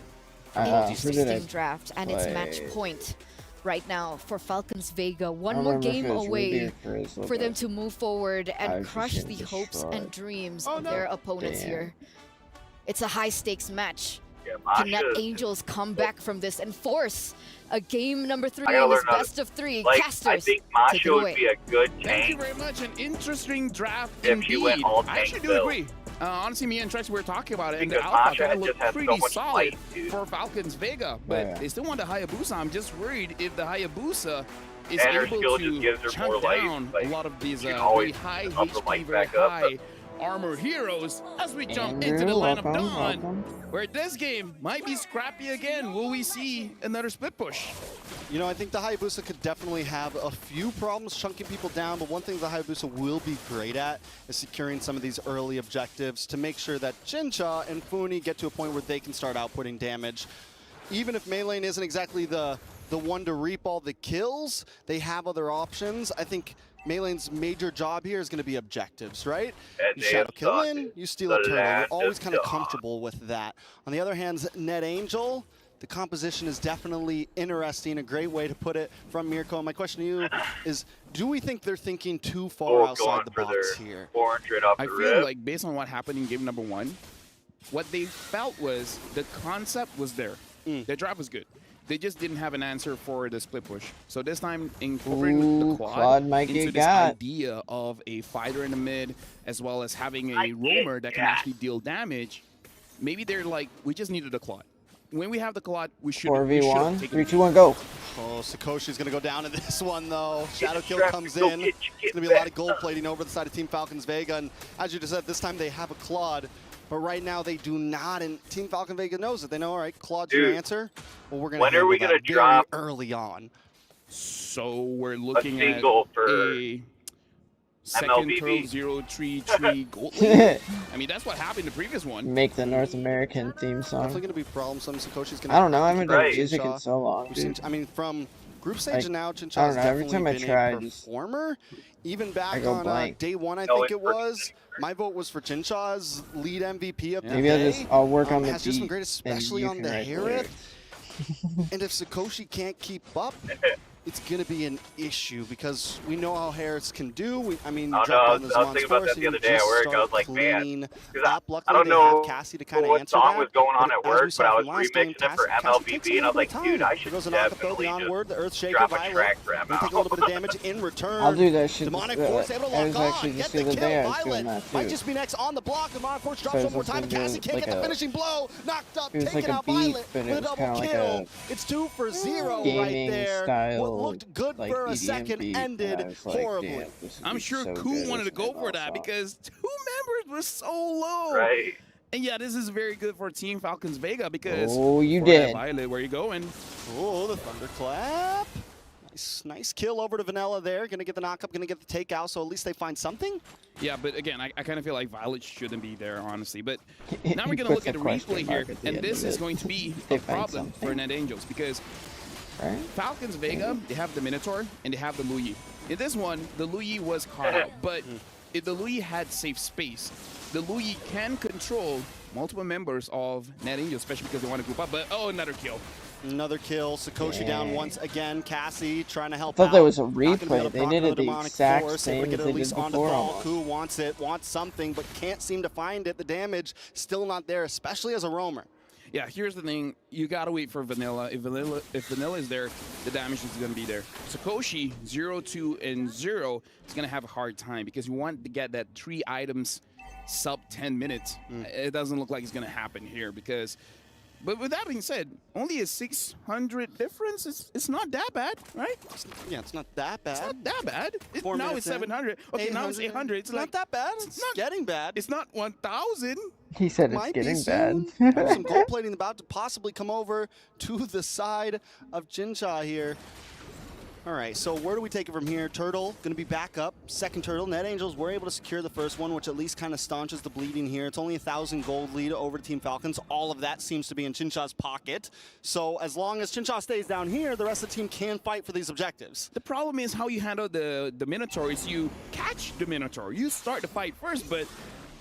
Who did I Interesting draft, and it's match play? point right now for Falcons Vega. One I more remember if game it was Ruby away or Frizzle, for them but to move forward I and was just crush getting the hopes and destroyed. dreams Oh, of no. their opponents Damn. here. It's a high-stakes match. Yeah, Can Net Masha- Angels come back from this and force a game number 3 I gotta in this learn how to- best of 3? Like, Casters, I think take it Masha would away. be a good Thank you tank. very much. An interesting draft If she went indeed. all I actually tank do build. agree. Honestly, me and Trex were talking about it, and the Because Alpha Masha kind of just looked has so pretty much solid light, dude. for Falcons Vega, but Yeah. they still want the Hayabusa. I'm just worried if the Hayabusa is And her able skill to just gives her chunk more life, down like, a lot of these you can very always high up the HP, light very back up, high armor heroes as we jump into the Andrew, line of welcome, Dawn, welcome. where this game might be scrappy again. Will we see another split push? You know, I think the Hayabusa could definitely have a few problems chunking people down, but one thing the Hayabusa will be great at is securing some of these early objectives to make sure that Jincha and Funi get to a point where they can start outputting damage. Even if Mei Lane isn't exactly the one to reap all the kills, they have other options. I think Mei Lane's major job here is going to be objectives, right? And You they shadow have kill sucked in, you steal the a turtle. You're land always of kind of Dawn. comfortable with that. On the other hand, Net Angel, the composition is definitely interesting, a great way to put it from Mirko. My question to you is, do we think they're thinking too far Or outside going the for box their here? 400 off I the feel rip. like based on what happened in game number 1, what they felt was the concept was there. The draft was good. They just didn't have an answer for the split push. So this time, incorporating Ooh, the Claude quad might into get this got. idea of a fighter in the mid, as well as having a roamer that can actually deal damage, maybe they're like, we just needed a Claude. When we have the Claude, we should 4v1, 3, 2, 1, go. Oh, Sakoshi's going to go down in this one, though. Shadow Kill Strap, comes go in. get It's going to be a lot of gold plating over the side of Team Falcons Vega. And as you just said, this time they have a Claude. But right now they do not, and Team Falcon Vega knows it. They know, all right, Claude's your Dude, answer. Well, we're going when are we gonna gonna drop early on? So we're looking at single for- a second MLBB. turtle 033 gold lead. I mean, that's what happened the previous one. Make the North American theme song. Definitely going to be problems. Sakoshi's going to. I don't know. I haven't done Right. music in so long, dude. I mean, from group stage Like, and now, I Chincha's don't know, every definitely time I been try, a just- performer. Even back go on blank. day one, I No, think it's it was. My vote was for Chincha's lead MVP of the Maybe day. I'll work on the has just been beat, great, and especially you on can the write the Harith. lyrics. And if Sakoshi can't keep up, it's going to be an issue because we know how Harris can do. I mean, Oh, no, drop I on was the thinking Zaman's about course that the and other day at just work. I start was like, man, cleaning 'cause up. I Luckily, don't they know have Cassie to kind of what answer song that. was going on at As we work, saw but I from was last game, remixing it for Cassie takes MLBB, a and I was little like, bit of dude, I time. should There goes an knock-up though, the definitely onward, the Earthshaker, drop a Violet. track for Gonna take a ML. little bit of damage in return. I'll do that shit. Demonic just, Force able to I was lock actually on, just get the the other day I kill. was doing Violet that might too. just be next on the block. Demonic Force drops So I one more was time, just and Cassie doing can't like get the a- finishing blow. Knocked up, it was taking like a out beat, Violet but it with a was double kinda like kill. a It's 2 for 0 right gaming there. style, What looked good like for a EDM second beat, and I ended was like, horribly. damn, this I'm is sure so Koo good, wanted to this go is for that awesome. because 2 members were so low. Right. And yeah, this is very good for Team Falcons Vega because Oh, you for did. that Violet, where you going? Oh, the thunderclap. Nice kill over to Vanilla there. Gonna get the knockup, gonna get the takeout, so at least they find something. Yeah, but again, I kind of feel like Violet shouldn't be there, honestly. But He now we're going to puts look at a the question replay mark here, at the and end this of is it. going to be They a find problem for something. Net Angels because Right? Falcons Vega, they have the Minotaur and they have the Luyi. In this one, the Luyi was caught out, but if the Luyi had safe space, the Luyi can control multiple members of Net Angels, especially because they want to group up. But oh, another kill. Another kill. Sakoshi down Dang. once again. Cassie trying to help I thought out. that was a Not gonna be able replay. to They proc did another it the demonic exact force. same Able to as get they it at did least onto before Thal. almost. Koo wants it, wants something, but can't seem to find it. The damage still not there, especially as a roamer. Yeah, here's the thing. You got to wait for Vanilla. If Vanilla is there, the damage is going to be there. Sakoshi, 0, 2, and 0 is going to have a hard time because you want to get that 3 items sub 10 minutes. It doesn't look like it's going to happen here because... But with that being said, only a 600 difference. It's not that bad, right? Yeah, it's not that bad. It's not that bad. 4 Now minutes it's in. 700. Okay, now it's 800. It's not like that bad. It's not getting bad. It's not 1,000. He said it's Might be getting bad. soon. Have some gold plating about to possibly come over to the side of Jincha here. All right, so where do we take it from here? Turtle going to be back up. Second Turtle. Net Angels were able to secure the first one, which at least kind of staunches the bleeding here. It's only 1,000 gold lead over to Team Falcons. All of that seems to be in Chincha's pocket. So as long as Chincha stays down here, the rest of the team can fight for these objectives. The problem is how you handle the Minotaur is you catch the Minotaur. You start the fight first, but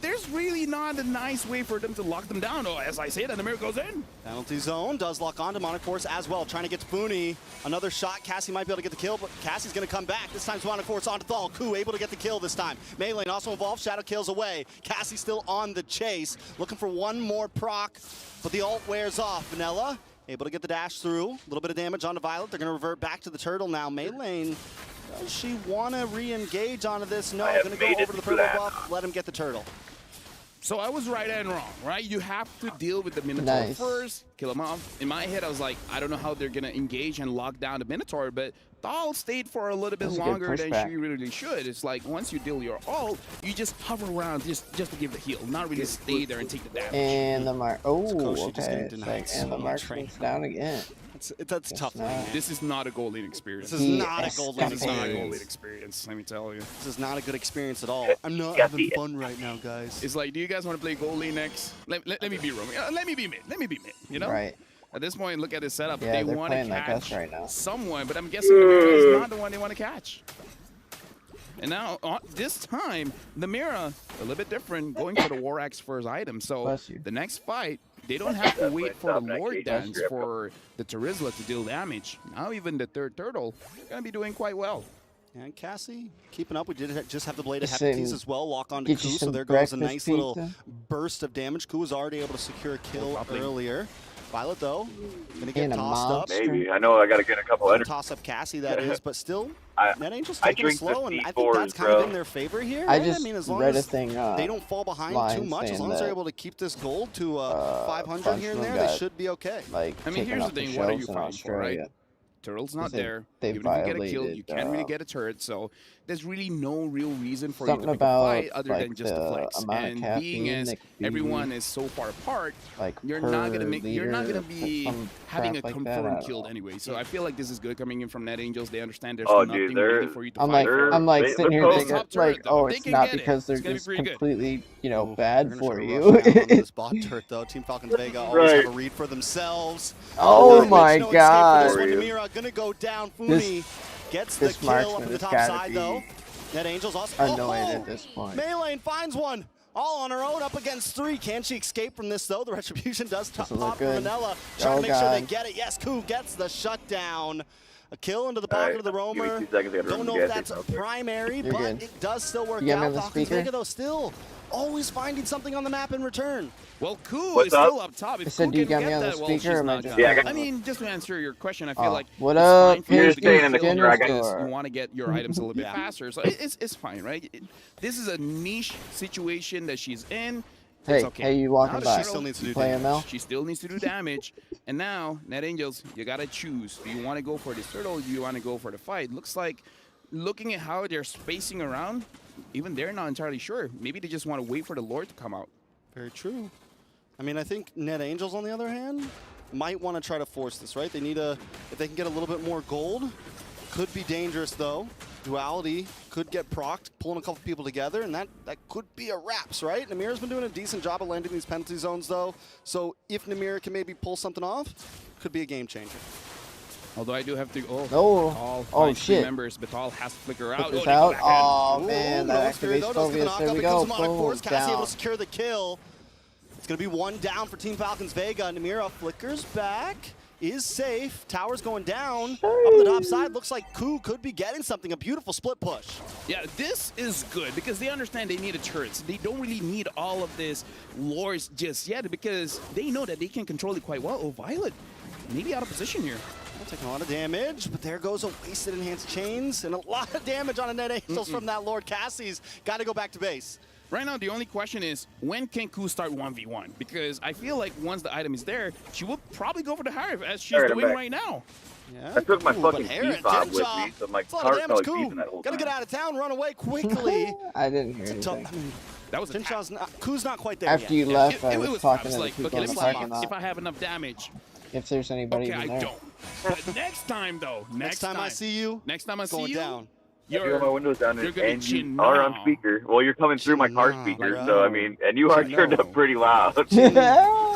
there's really not a nice way for them to lock them down. Oh, as I say that, the mirror goes in. Penalty zone does lock on Demonic Force as well, trying to get to Booney. Another shot, Cassie might be able to get the kill, but Cassie's going to come back. This time Demonic Force onto Thal. Koo able to get the kill this time. Melee also involved, Shadow kills away. Cassie still on the chase, looking for one more proc, but the ult wears off. Vanilla able to get the dash through. A little bit of damage onto Violet. They're going to revert back to the Turtle now. Melee, does she want to re-engage onto this? No, going to go over to the purple buff, let him get the Turtle. So I was right and wrong, right? You have to deal with the Minotaur Nice. first, kill him off. In my head, I was like, I don't know how they're going to engage and lock down the Minotaur, but Thal stayed for a little bit That's a good longer than pushback. she really should. It's like once you deal your ult, you just hover around just to give the heal, not really stay there and take the damage. And the mark. Oh, Sakoshi just okay. getting It's denied like, and the so mark much right goes now. down again. That's tough. not. This is not a gold lead experience. This is not a gold lead This is not a gold experience. lead experience, let me tell you. This is not a good experience at all. I'm not having fun right now, guys. It's like, do you guys want to play gold lead next? Let me be roaming. Let me be mid. Let me be mid, you know? Right. At this point, look at this setup. Yeah, they they're want to playing like us catch right now. someone, but I'm guessing the Mira is not the one they want to catch. And now, this time, the Mira, a little bit different, going for the War Axe first item. So Bless you. the next fight, they don't have to wait for the Lord Dance for the Terizla to deal damage. Now even the third Turtle going to be doing quite well. And Cassie keeping up. We did just have the Blade of Just Hepatitis saying, as well. Lock on to get Koo, you so some there goes a breakfast nice little pizza. burst of damage. Koo was already able to secure a kill Probably. earlier. Violet, though, going to get And a tossed up. monster. Maybe. I know I got to get a couple energy. Toss up Cassie, that is, but still, Net Angel's I taking it drink the slow, and I think C4s, that's kind of bro. in their favor here. I right? just mean, as long read a as thing. they don't fall behind too line much, as saying long as they're that, able to keep this gold to 500 here and Functional there, they got, should be okay. Like, I mean, taken here's off the the thing, what are you shelves in fighting for, right? Australia. Turtle's not They- there. they Even if you get a kill, violated, you can't really get a turret. So there's really no real reason for you something to pick about, a fight other like, than just the the flex. amount of And caffeine being as that could be, everyone is so far apart, like, you're not gonna per make you're not gonna liter, be some having a crap like that, I confirmed don't kill know. anyway. So I feel like this is good coming in from Net Angels. They understand there's Oh, nothing dude, they're- really for you to I'm fight like, for. I'm like They- sitting they're here both thinking, top turret, like, though. oh, If they it's can not get it, because they're it's gonna be just pretty good. completely, you know, Ooh, bad they're gonna for try to you. rush down on this bot turret though. Team Falcons Vega always Right. have a read for themselves. Oh Damage, my no escape for god. this one. Namira gonna go down. Fumi gets the this kill up marksman in the has top gotta side be though. Net Angels also annoyed at this point. Melee finds one. All on her own, up against 3. Can she escape from this though? The retribution does Doesn't pop look for good. Vanilla. Trying Oh to make sure they god. get it. Yes, Koo gets the shutdown. A kill into the pocket Alright, of the give me roamer. 2 seconds, I gotta Don't run know the if gas that's station real quick. primary, You're but good. it does still work You got me out. on the Falcons speaker? Vega though still always finding something on the map in return. Well, Koo What's is up? still up top. If I said, Koo do you can got me get on the that, well, speaker, she's or am I not just gonna. Yeah, I got- I mean, just to answer your question, I feel Oh, like what it's up, fine for you You're to just staying in the kill corner, I got- because you. you want to get your items a little bit Yeah. faster. So it's fine, right? This is a niche situation that she's in. Hey, It's okay. hey, you Now walking the by? She still needs to do Play damage. ML? She still needs to do damage. And now, Net Angels, you got to choose. Do you want to go for this turtle or do you want to go for the fight? Looks like, looking at how they're spacing around, even they're not entirely sure. Maybe they just want to wait for the Lord to come out. Very true. I mean, I think Net Angels, on the other hand, might want to try to force this, right? They need if they can get a little bit more gold, could be dangerous though. Duality could get procced, pulling a couple people together, and that could be a wraps, right? Namira's been doing a decent job of landing these penalty zones though, so if Namira can maybe pull something off, could be a game changer. Although I do have to. Oh, No. all Oh, five shit. members, Batal has to flicker out. Flickers they go out. back in. Oh Ooh, man, no that spirit, activates though, does get the Phobius. knockup. There we It go. comes from Demonic Boom, Force. Cassie able down. to secure the kill. It's going to be 1 down for Team Falcons Vega. Namira flickers back, is safe. Tower's going down. Up the top side, looks like Koo could be getting something. A beautiful split push. Yeah, this is good because they understand they need a turret. They don't really need all of this lores just yet because they know that they can control it quite well. Oh, Violet, maybe out of position here. Taking a lot of damage, but there goes a wasted enhanced chains and a lot of damage on a Net Angels from that Lord. Cassie's got to go back to base. Right now, the only question is, when can Koo start 1v1? Because I feel like once the item is there, she will probably go for the Hive as she's Alright, I'm doing back. right now. Yeah. I took my Ooh, fucking but Aaron, key fob with Jinja, me, so my it's a lot of car's damage. probably Koo, beeping that whole gotta time. get out of town, run away quickly. I didn't hear anything. That was a tap. Koo's not quite there After yet. you left, I It was was talking taps, to the like, people okay, in let the me parking see lot. if I have enough damage. If there's anybody Okay, even I there. don't. But next time, though. Next time I see you, Next time I see going you, down. I got my windows down you're and, gonna and be you are on speaker. Well, you're coming through my car Chin-na, speaker, bro. so I mean, and you are turned up pretty loud.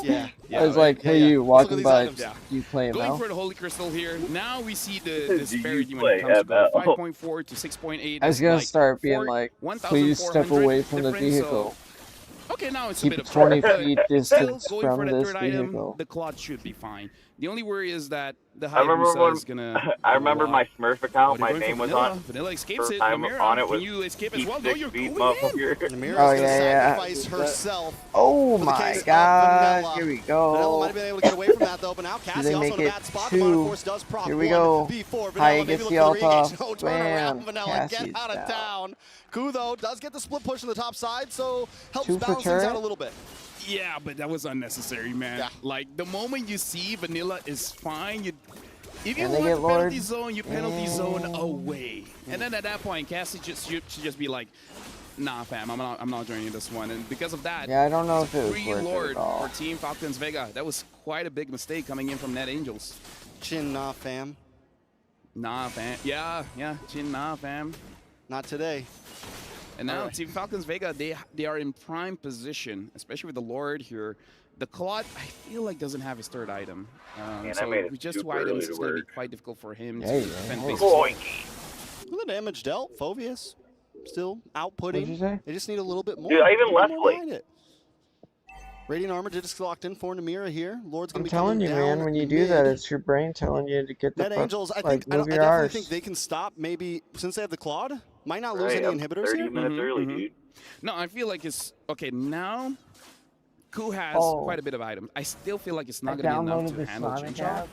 Yeah. I was like, hey, you Let's look at walking these by, items. you play Going ML? for the Holy Crystal here. Now we see the Do you disparity when play it comes to gold. ML? 5.4 to 6.8. I was is gonna like start being 4 like, please step 1,400 away from the difference, vehicle. So, okay, now it's Keep a bit of 20 but feet still distance going from for that this third item, vehicle. the Claude should be fine. The only worry is that the I remember Hayabusa when is gonna. I remember my Smurf account. Oh, My they're going name for was Vanilla. on. Vanilla escapes First it. time Namira, on it can was you escape as Keep well? No, 6 you're feet, going in. motherfucker. Namira's Oh, gonna yeah. sacrifice herself. Oh for the my case of god, Vanilla. here we Vanilla might have go. been able to get away from that though, but now Do Cassie they also make in a it bad spot. two? Demonic Force does proc Here we 1 go. before High Vanilla maybe gets look the for ult the re-engage. off. No turn around. Bam. Vanilla get Cassie's out of down. town. Koo though does get the split push on the top side, so helps 2 for balance things out turret? a little bit. Yeah, but that was unnecessary, man. Yeah. Like, the moment you see Vanilla is fine, if you And they want get the penalty Lord. zone, you penalty zone away. And then at that point, Cassie should just be like, nah, fam, I'm not joining this one. And because of that, Yeah, I don't know it's if a it was free worth it Lord at all. for Team Falcons Vega. That was quite a big mistake coming in from Net Angels. Chin nah, fam. Nah, fam. Yeah, chin, nah, fam. Not today. And now Alright. Team Falcons Vega, they are in prime position, especially with the Lord here. The Claude, I feel like, doesn't have his third item. Man, I So made it with just 2 super early items, to it's going to be work. quite difficult for him Yeah, to yeah. defend Oh. base. Boink. Well, the damage dealt. Phobius still outputting. What'd you say? They just need a little bit more. Dude, I even A little left more late. behind it. Radiant armor just locked in for Namira here. Lord's gonna I'm be telling coming you, down man, when you do that, mid. it's your brain telling you to get the Net fuck, Angels, I like, think I move your definitely arse. think they can stop. Maybe since they have the Claude, might not lose Right, any I'm inhibitors 30 here. minutes early, dude. No, I feel like it's okay now. Koo has Oh. quite a bit of items. I still feel like it's I not going to be enough downloaded to the handle Sonic Chinchar. app.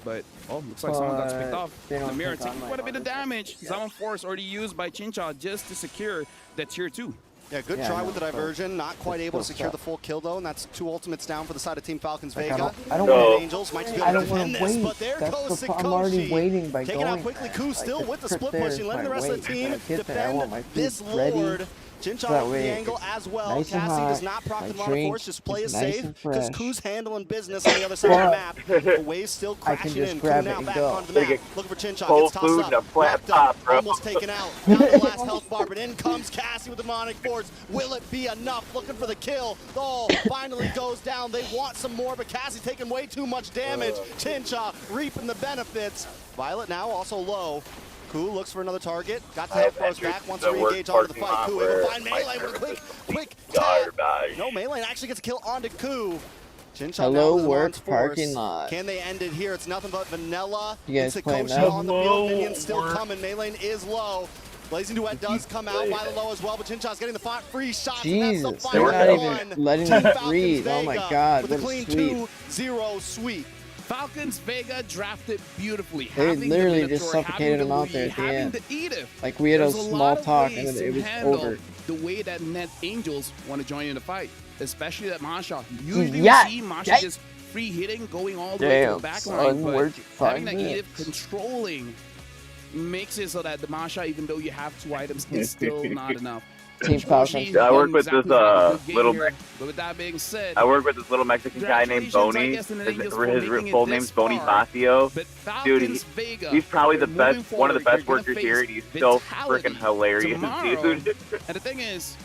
But looks like someone got picked But off. they don't Namira click on taking my quite a bit of monitor. damage. Summon Force already used by Chinchar just to secure that tier 2. Yeah, good try with the diversion. Not quite able to secure the full kill though, and that's 2 ultimates down for the side of Team Falcons Vega. I don't want Angels might be able to defend this, but there goes I'm already waiting by taking out quickly. Koo still with the split pushing, letting the rest of the team defend this Lord. Chinchon with the angle as well. Nice Cassie does not proc the drink force, just play it is nice safe and because fresh. Koo's handling business on the other side of the map. The wave's still crashing just in. grab Koo it now and back go. onto the map. Looking for Chinchon. Cold Gets food tossed and a up. flat Wrapped top, up. bro. Almost taken out. Down to the last health bar, but in comes Cassie with the demonic force. Will it be enough? Looking for the kill. Oh, finally goes down. They want some more, but Cassie taking way too much damage. Chincha reaping the benefits. Violet now also low. Koo looks for another target. Got the health bars back. Wants to re-engage onto the fight. Koo able to find Melee with a quick tap. No, Melee actually gets a kill onto Koo. Hello, work parking lot. Can they end it here? It's nothing but vanilla. You guys play Sakoshi on the field. Minions still coming. Melee is low. Blazing Duet does come out. Violet low as well, but Chincha's getting the free shots. Jesus, and that's the they're final not one. even letting Team me Falcons breathe. Oh my Vega God, with a what a clean sweep. 2-0 sweep. Falcons Vega drafted beautifully. They having literally the just Minotaur, suffocated having him out the there lead, at the having end. the Edith. Like we had a There's small lot of talk ways and to it was handle over. the way that Net Angels want to join in the fight, especially that Masha. Usually Yeah. we see Masha just free hitting, going all the way to the back line, but having that Edith controlling makes it so that the Masha, even though you have 2 items, is still not enough. Team Falcons. I work with this little. But with that being said, I work with this little Mexican guy named Boney. His full name's Boney Bacio. Dude, he's probably the best, one of the best workers here, and he's so freaking hilarious, dude. And the thing is,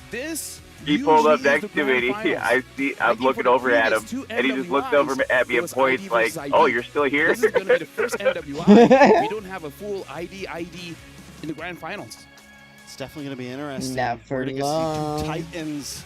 this. He pulled up next to me, and I'm looking over at him, and he just looked over at me and points like, "Oh, you're still here?" This is going to be the first MWI. We don't have a full ID in the grand finals. It's definitely going to be interesting. Never We're going to long. see 2 titans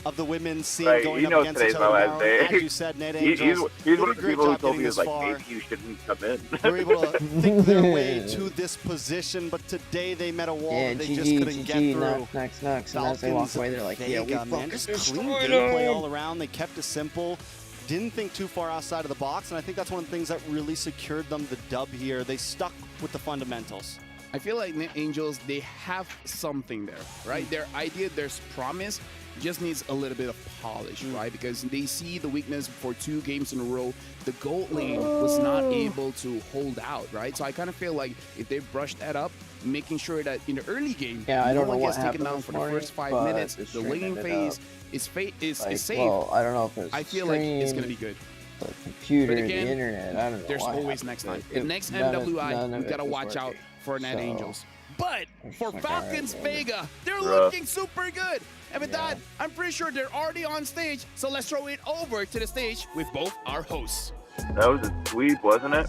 of the women's scene Right, going you up know against today's each my other last now. day. As you said, Net He's Angels one did of a the great people who job told me, getting was this like, far. maybe you shouldn't come in. They were able to think their way to this position, but today they met a wall Yeah, that they just couldn't get GG, through. knocks. And as they walk away, they're like, yeah, we Vega, man, fucking just clean destroyed gameplay them. all around. They kept it simple. Didn't think too far outside of the box, and I think that's one of the things that really secured them the dub here. They stuck with the fundamentals. I feel like Net Angels, they have something there, right? Their idea, their promise just needs a little bit of polish, right? Because they see the weakness for 2 games in a row. The gold lane was not able to hold out, right? So I kind of feel like if they brush that up, making sure that in the early game, I no don't know one what gets taken happened down this for the morning, first 5 but minutes. the The stream laning ended phase up, is like, safe. well, I don't know if it's I feel like it's going to stream, be good. the computer, But again, the internet, I don't know. There's what always happened, next but time. The next none of MWI, we it got to was watch out working. for Net So, Angels. But for like, Falcons alright, man. Vega, they're Rough. looking super good. And with that, I'm pretty sure they're already on stage. So let's throw it over to the stage with both our hosts. That was a sweep, wasn't it?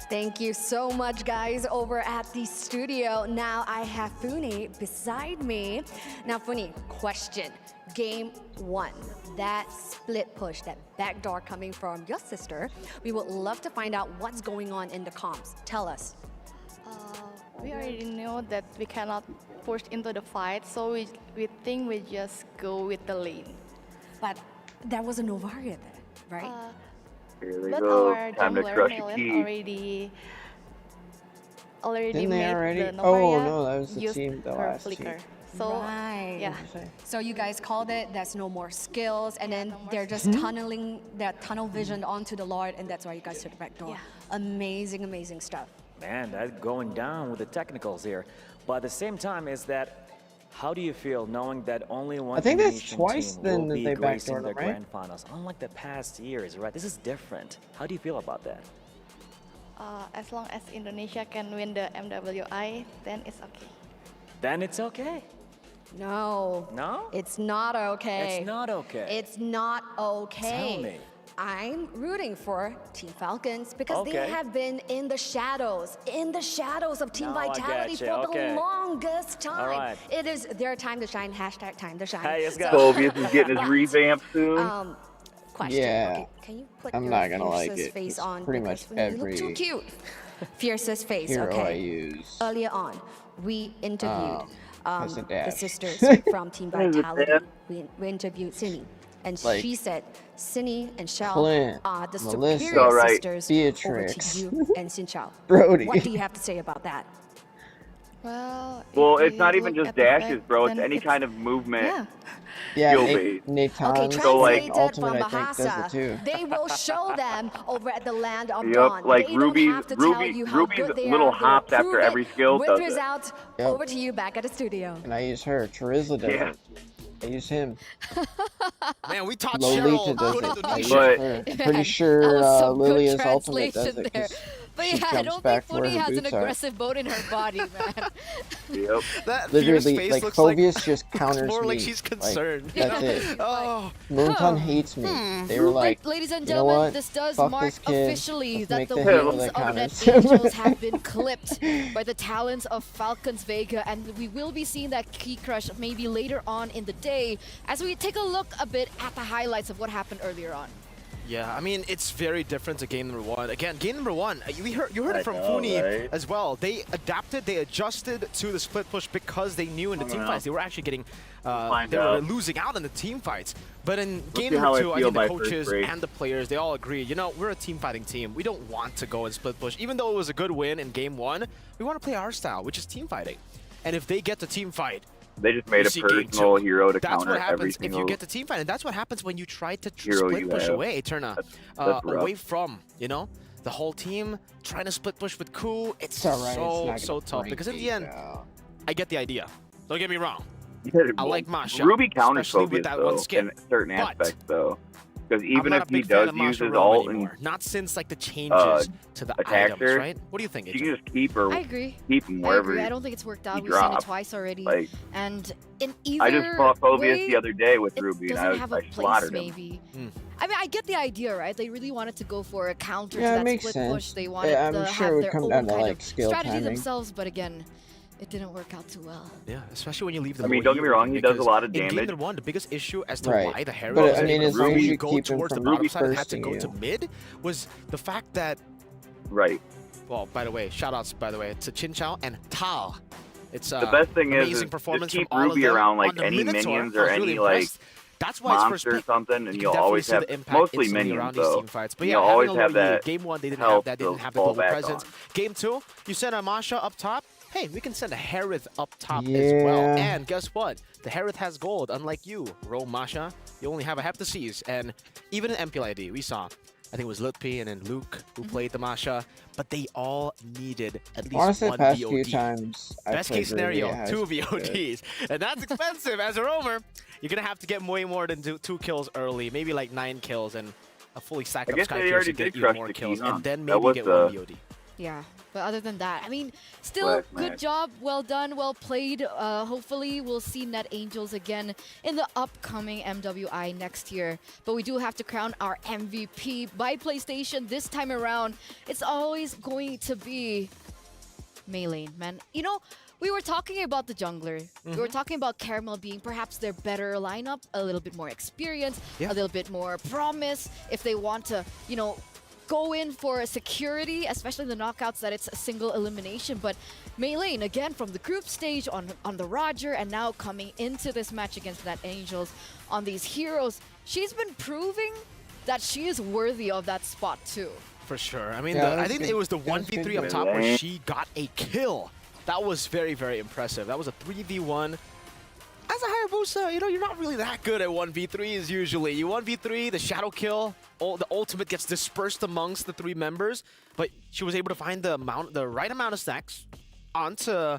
Thank you so much, guys, over at the studio. Now I have Funi beside me. Now, Funi, question. Game 1, that split push, that backdoor coming from your sister. We would love to find out what's going on in the comms. Tell us. We already know that we cannot push into the fight, so we think we just go with the lane. But there was a Novaria there, right? Here we But go. our Time to jungler crush a Melon key. already Didn't they made already? the Oh Novaria no, that was the use team, the her last flicker. team. So right. yeah. So you guys called it, there's no more skills, and then they're just Mm-hmm. tunneling their tunnel vision onto the Lord, and that's why you guys took the back door. Amazing, amazing stuff. Man, that's going down with the technicals here. But at the same time, is that how do you feel knowing that only one I think that's Indonesian twice team then will that be they gracing backdoored the them, right? grand finals, unlike the past years, right? This is different. How do you feel about that? As long as Indonesia can win the MWI, then it's okay. Then it's okay. No. No? It's not okay. It's not okay. It's not okay. Tell me. I'm rooting for Team Falcons because they Okay. have been in the shadows of Team No, I Vitality getcha. for Okay. the longest time. right. It is their time to shine, hashtag time to shine. Hey, let's go. Phobius is getting his revamp soon. Question. Yeah. Okay, can you put I'm your not gonna like fiercest it. face It's on? pretty because much you look too every cute. Fiercest face, hero I okay. use. Earlier on, we interviewed has a the dash. sisters from Team Has a Vitality. dash. We interviewed Cindy, and Like, she said Cindy and Shell Clint, are the Melissa, superior Alright. sisters Beatrix, over to you and Xin Chao. Brody. What do you have to say about that? Well, Well, if it's not we even look just at the dashes, fact, bro. It's then any kind of movement. Yeah. Yeah, Skill Nate, based. Nathan Okay, So, like- translated from Ultimate, I think, does it Bahasa. too. They will show them over at the land of Yep, dawn. like They Ruby's- don't have to tell Ruby- you how Ruby's good they little are. They will hops after prove every it skill with does it. result. Yep. Over to you back at the studio. And I use her. Charizla does Yeah. it. I use him. Man, we taught Lolita Cheryl does good it. I use Indonesian. her. I'm Man, pretty sure that was some good Lilia's ultimate does translation it there. because But she yeah, I jumps don't think back to where Funi her has an boots are. aggressive bone in her body, man. Yep. That fierce Literally, face like looks Phobius just counters more me. like she's concerned. That's it. Oh, Moonton hates me. They were like, Ladies and you know gentlemen, what? this does Fuck mark this kid. officially Let's that make the the hero wings that of Net counters. Angels have been clipped by the talents of Falcons Vega, and we will be seeing that key crush maybe later on in the day as we take a look a bit at the highlights of what happened earlier on. yeah. I mean, it's very different to game number one. Again, game number one, you heard it from know, Funi right? as well. They adapted, they adjusted to the split push because they knew in the team fights they were actually getting, Find they were out. losing out in the team fights. But in game see how number I two, I feel think the by first coaches break. and the players, they all agree, you know, we're a team fighting team. We don't want to go in split push. Even though it was a good win in game one, we want to play our style, which is team fighting. And if they get the team fight, They just made you a see game personal two. hero to That's counter what every happens if single. you get the team fight, and that's what happens when you try to hero split you push have. away, Eterna, That's rough. away from, you know, the whole team trying to split push with Ku. It's It's alright, it's so not tough gonna because in break the end, me down. I get the idea. Don't get me wrong. Yeah, I like Masha, Ruby counters especially with Phobius, that though, one skin. in certain But aspects, though. Because I'm even not if a he big fan does of use Masha his Rome ult and anymore. Not since like the changes to the attacks items, her, right? What do you think, she Adrian? can just keep her. I agree. Keep him I wherever agree. I don't think it's worked out. he We've seen it drops. twice already. Like, And in either I just fought Phobius way, the other day with it Ruby, and doesn't I have a place, slaughtered him. maybe. I mean, I get the idea, right? They really wanted to go for a counter Yeah, it to that makes split sense. push. They wanted Yeah, I'm to sure it have would their come own down to, kind like, of skill strategy timing. themselves, but again, it didn't work out too well. Yeah, especially when you leave the I mean, low don't get me elo, wrong, he does a because lot of in game damage. number one, the biggest issue as to Right. why the Herald But, was I mean, able as to long as really you go keep him towards the from bottom side and had to bursting go to you. mid was the fact that, Right. well, by the way, shout-outs, by the way, to Chin Chao and Tal. It's The best thing is amazing just performance keep from all Ruby of them around, like, on the any Minotaur. minions I or was really any, like, impressed. That's why it's first monster or pick. something, You and can you'll definitely always see have the impact mostly instantly minions, around these though. team fights. But yeah, You'll always having a have low EA. that Game one, they didn't health have that. They didn't to have the fall global back presence. on. Game two, you send a Masha up top. Hey, we can send a Hereth up top as well. Yeah. And guess what? The Hereth has gold, unlike you, Ro Masha. You only have a Heptases. And even in MPLID, we saw, I think it was Lutpi and then Luke who played the Masha, but they all needed at least Honestly, one past few VOD. times I Best played case scenario, Ruby, it has 2 been good. VODs. And that's expensive as a roamer. You're going to have to get way more than two kills early, maybe like 9 kills and a fully stacked I up guess Sky they Pierce already to get did even crush more the key, kills, huh? and then That maybe was get the- one VOD. Yeah, but other than that, I mean, still Last good match. job, well done, well played. Hopefully, we'll see Net Angels again in the upcoming MWI next year. But we do have to crown our MVP by PlayStation this time around. It's always going to be Maylane, man. You know, we were talking about the jungler. We were talking about Caramel being perhaps their better lineup, a little bit more experience, Yeah. a little bit more promise if they want to, you know, go in for a security, especially the knockouts that it's a single elimination. But Maylane, again, from the group stage on the Roger, and now coming into this match against Net Angels on these heroes, she's been proving that she is worthy of that spot too. For sure. I mean, Yeah, I that's think good. it was the That's good 1v3 up news. top where she got a kill. That was very, very impressive. That was a 3v1. As a Hayabusa, you know, you're not really that good at 1v3s usually. You 1v3, the shadow kill, the ultimate gets dispersed amongst the 3 members, but she was able to find the right amount of stacks onto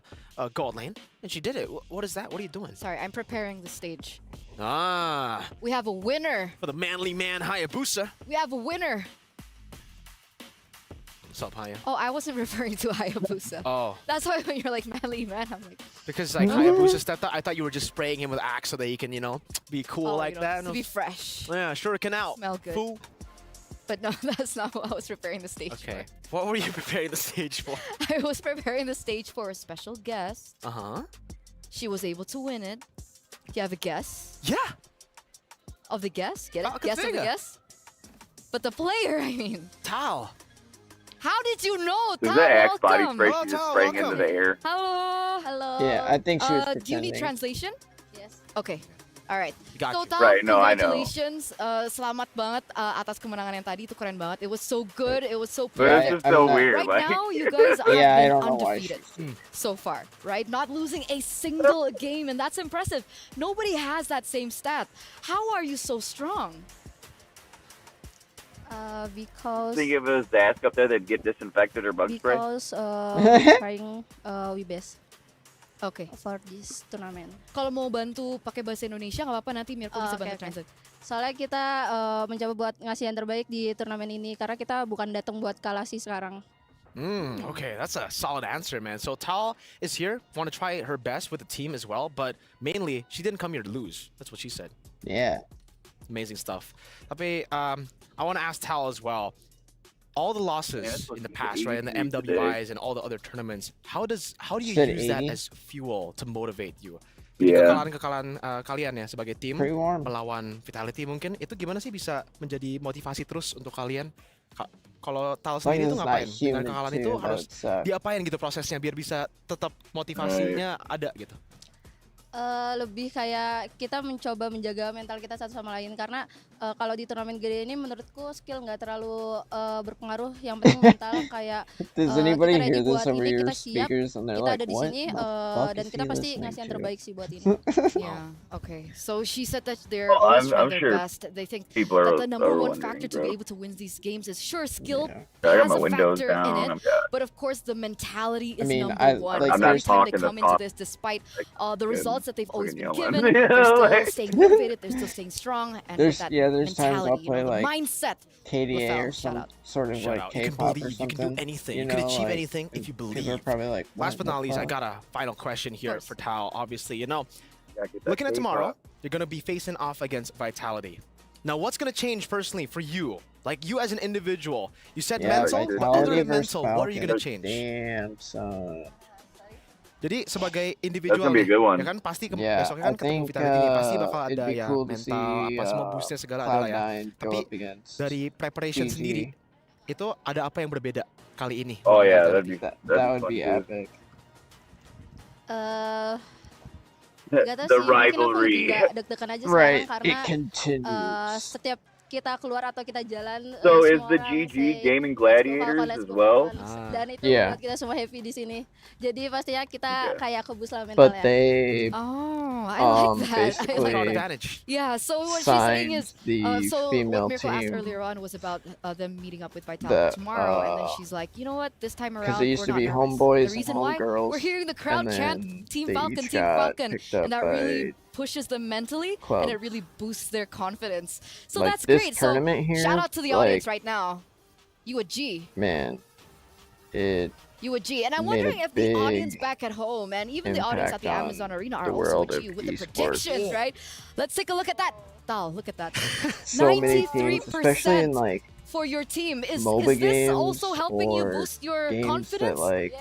gold lane, and she did it. What is that? What are you doing? Sorry, I'm preparing the stage. Ah, We have a winner. for the manly man Hayabusa. We have a winner. What's up, Haya? Oh, I wasn't referring to Hayabusa. Oh, That's why when you're like manly man, I'm like, because like Hayabusa stepped up, I thought you were just spraying him with axe so that he can, you know, be cool oh, like you know, that. to be fresh. Yeah, shuriken out. Smell good. Fool. But no, that's not what I was preparing the stage Okay. What were you preparing the stage for? for. I was preparing the stage for a special guest. Uh-huh. She was able to win it. Do you have a guess Yeah. of the guest? Get it? Falcons Guess of the Vega. guest? But the player, I mean. Tao. How did you know? Is Tao, that Axe body welcome. spray Oh, she's just Tao, spraying into welcome. the air? Hello. Hello. Yeah, I think she was Do you need pretending. translation? Yes. Okay. Alright. Got So you. Tal, Right, no, I know. congratulations. Selamat banget atas kemenangan yang tadi. Itu keren banget. It was so good. It was so But perfect. it's just so weird. Right like, now, you guys have Yeah, I been don't know why undefeated so far, right? Not losing a single game, and that's impressive. Nobody has that same stat. How are you so strong? Because think if it was Dask up there, they'd get disinfected or bug spray. because we're trying we best Okay. for this tournament. Kalau mau bantu pakai bahasa Indonesia nggak apa-apa, nanti Mirko bisa Oke, bantu oke. translate. Soalnya kita mencoba buat ngasih yang terbaik di turnamen ini karena kita bukan datang buat kalah sih sekarang. Okay, that's a solid answer, man. So Tal is here, want to try her best with the team as well, but mainly she didn't come here to lose. That's what she said. Yeah. Amazing stuff. Tapi, I want to ask Tal as well. All the losses in the past, right, in the MWIs and all the other tournaments, how do you Said use that 80? as fuel to motivate you? Yeah. Kekalahan kalian ya sebagai tim Pretty warm. melawan Vitality mungkin itu gimana sih bisa menjadi motivasi terus untuk kalian? Kalau Tal Long sendiri as itu it's ngapain? not Dengan humid kekalahan too, itu that harus would suck. diapain gitu prosesnya biar bisa tetap motivasinya ada gitu? Lebih kayak kita mencoba menjaga mental kita satu sama lain karena kalau di turnamen gede ini menurutku skill nggak terlalu berpengaruh, yang penting mental kayak Does kita anybody ready hear this buat over ini, your kita siap, speakers and they're kita like, ada di what sini the fuck dan is kita he pasti listening ngasih yang to? terbaik sih buat ini. Yeah. Okay. So she said that they're Well, always I'm trying their sure best. They think people are- that the number are one wondering, factor to bro. be able to win these games is sure skill I got has my a windows factor in down. it, I've got- but of course the mentality is mean, number I- one. like, So I'm every not time they talking come the into top, this, despite the good results that they've always fucking been yelling. given, they're still Like- staying motivated. They're still staying strong, and with There's that times I'll mentality, play the like mindset. KDA Lafel, or shout some out. sort of Shout like out. You can K-pop or believe, you something. can do anything. You know, can achieve like, anything if you People are believe. probably like, Last but what not the least, I fuck? got a final question here course. for Tal. Obviously, you know, Gotta get that looking at tomorrow, K-pop. you're going to be facing off against Vitality. Now, what's going to change personally for you? Like you as an individual. You said Yeah, mental, but Vitality other than versus mental, what are you going to Falcons. change? Damn, son. Jadi sebagai individual be a nih, good one. ya kan pasti Yeah, besoknya kan I ketemu think Vitality nih, pasti bakal it'd ada be ya cool to mental, see apa semua boostnya segala ada lah ya. Cloud9 go Tapi up against dari preparation GG. sendiri, itu ada apa yang berbeda kali ini? Oh melawan yeah, Vitality? that'd be That would fun be too. epic. Gak tau The sih, mungkin aku lebih rivalry. gak deg-degan aja Right, sekarang it karena continues. setiap kita keluar atau kita jalan So is semua the orang GG say, Gaming "Let's go, Gladiators Falcon, let's as go, well? Falcon." Dan itu Yeah. buat kita semua happy di sini. Jadi pastinya kita kayak kebus lah But mentalnya. they Oh, I like that. I It's like our basically advantage. Yeah, so what she's saying signed is, the so female what Mirko asked team earlier on was about them meeting up with Vitality that, tomorrow, and then she's like, you know what, this time around, they used we're to not be nervous. homeboys The and reason why, homegirls, we're hearing the crowd and chant then Team they Falcon, each Team got Falcon, picked up and that really by pushes them mentally, and clubs. it really boosts their confidence. So Like that's this great. So tournament here, shout out to the audience like- right now. You a G. Man, it You a G. And I'm made a wondering if the audience big back at home and even the audience at impact the on Amazon Arena the are also world a G of with the esports. predictions, right? Let's take a look at that. Tal, look at that. so many teams, 93% especially in like for your team. Is MOBA this games also helping you or boost your games confidence? that like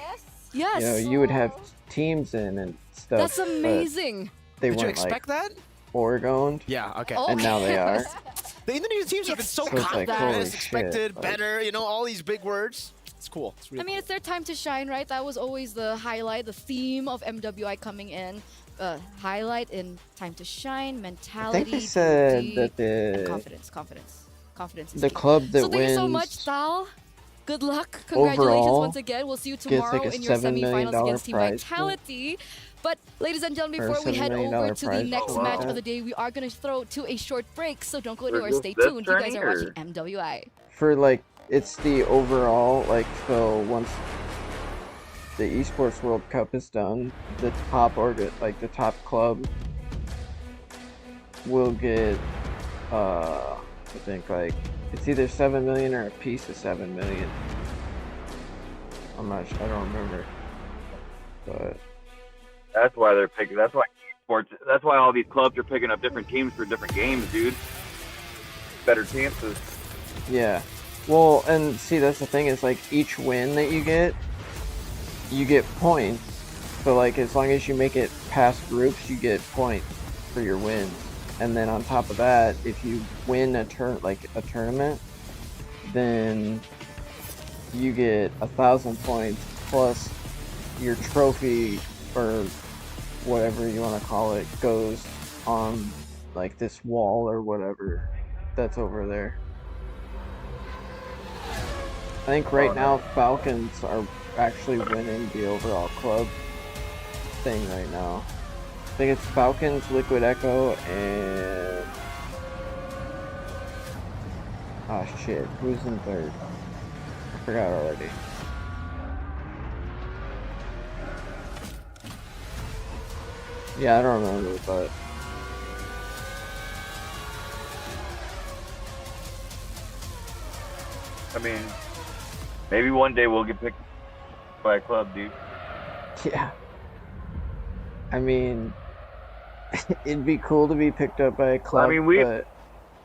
Yes. you know you would have teams in and stuff. That's but amazing. They Did you weren't expect like that? Oregoned, Yeah, okay. Oh, and now they are. The Indonesian teams have been so So it's like, confident, holy as shit, expected, like- better, you know, all these big words. It's cool. It's really I mean, it's their time to shine, right? That was always the highlight, the theme of MWI coming in. Highlight in time to shine, I mentality, think they said DD, that and the confidence is the key. club that So thank you so wins much, Tal. Good luck. Congratulations overall once again. We'll see you gets, like, tomorrow a in your $7 million semifinals against Team prize pool. Vitality. But ladies and gentlemen, Or before we $7 head million over to the prize next pool. match Wow. of the day, we are going to throw to a short break. So don't go Or anywhere. just Stay this tuned. You guys are turning, watching MWI. for like it's the overall like so once the Esports World Cup is done, the top like the top club will get I think like it's either 7 million or a piece of 7 million. I'm not sure, I don't remember. But That's why they're picking. That's why esports. That's why all these clubs are picking up different teams for different games, dude. Better chances. yeah. Well, and see that's the thing is like each win that you get points. So like as long as you make it past groups, you get points for your wins. And then on top of that, if you win a tournament, then you get 1,000 points plus your trophy or whatever you want to call it goes on like this wall or whatever that's over there. I think right now Falcons are actually winning the overall club thing right now. I think it's Falcons, Liquid Echo, and oh shit, who's in third? I forgot already. Yeah, I don't remember, but I mean, maybe one day we'll get picked by a club, dude. yeah. I mean, it'd be cool to be picked up by a club, but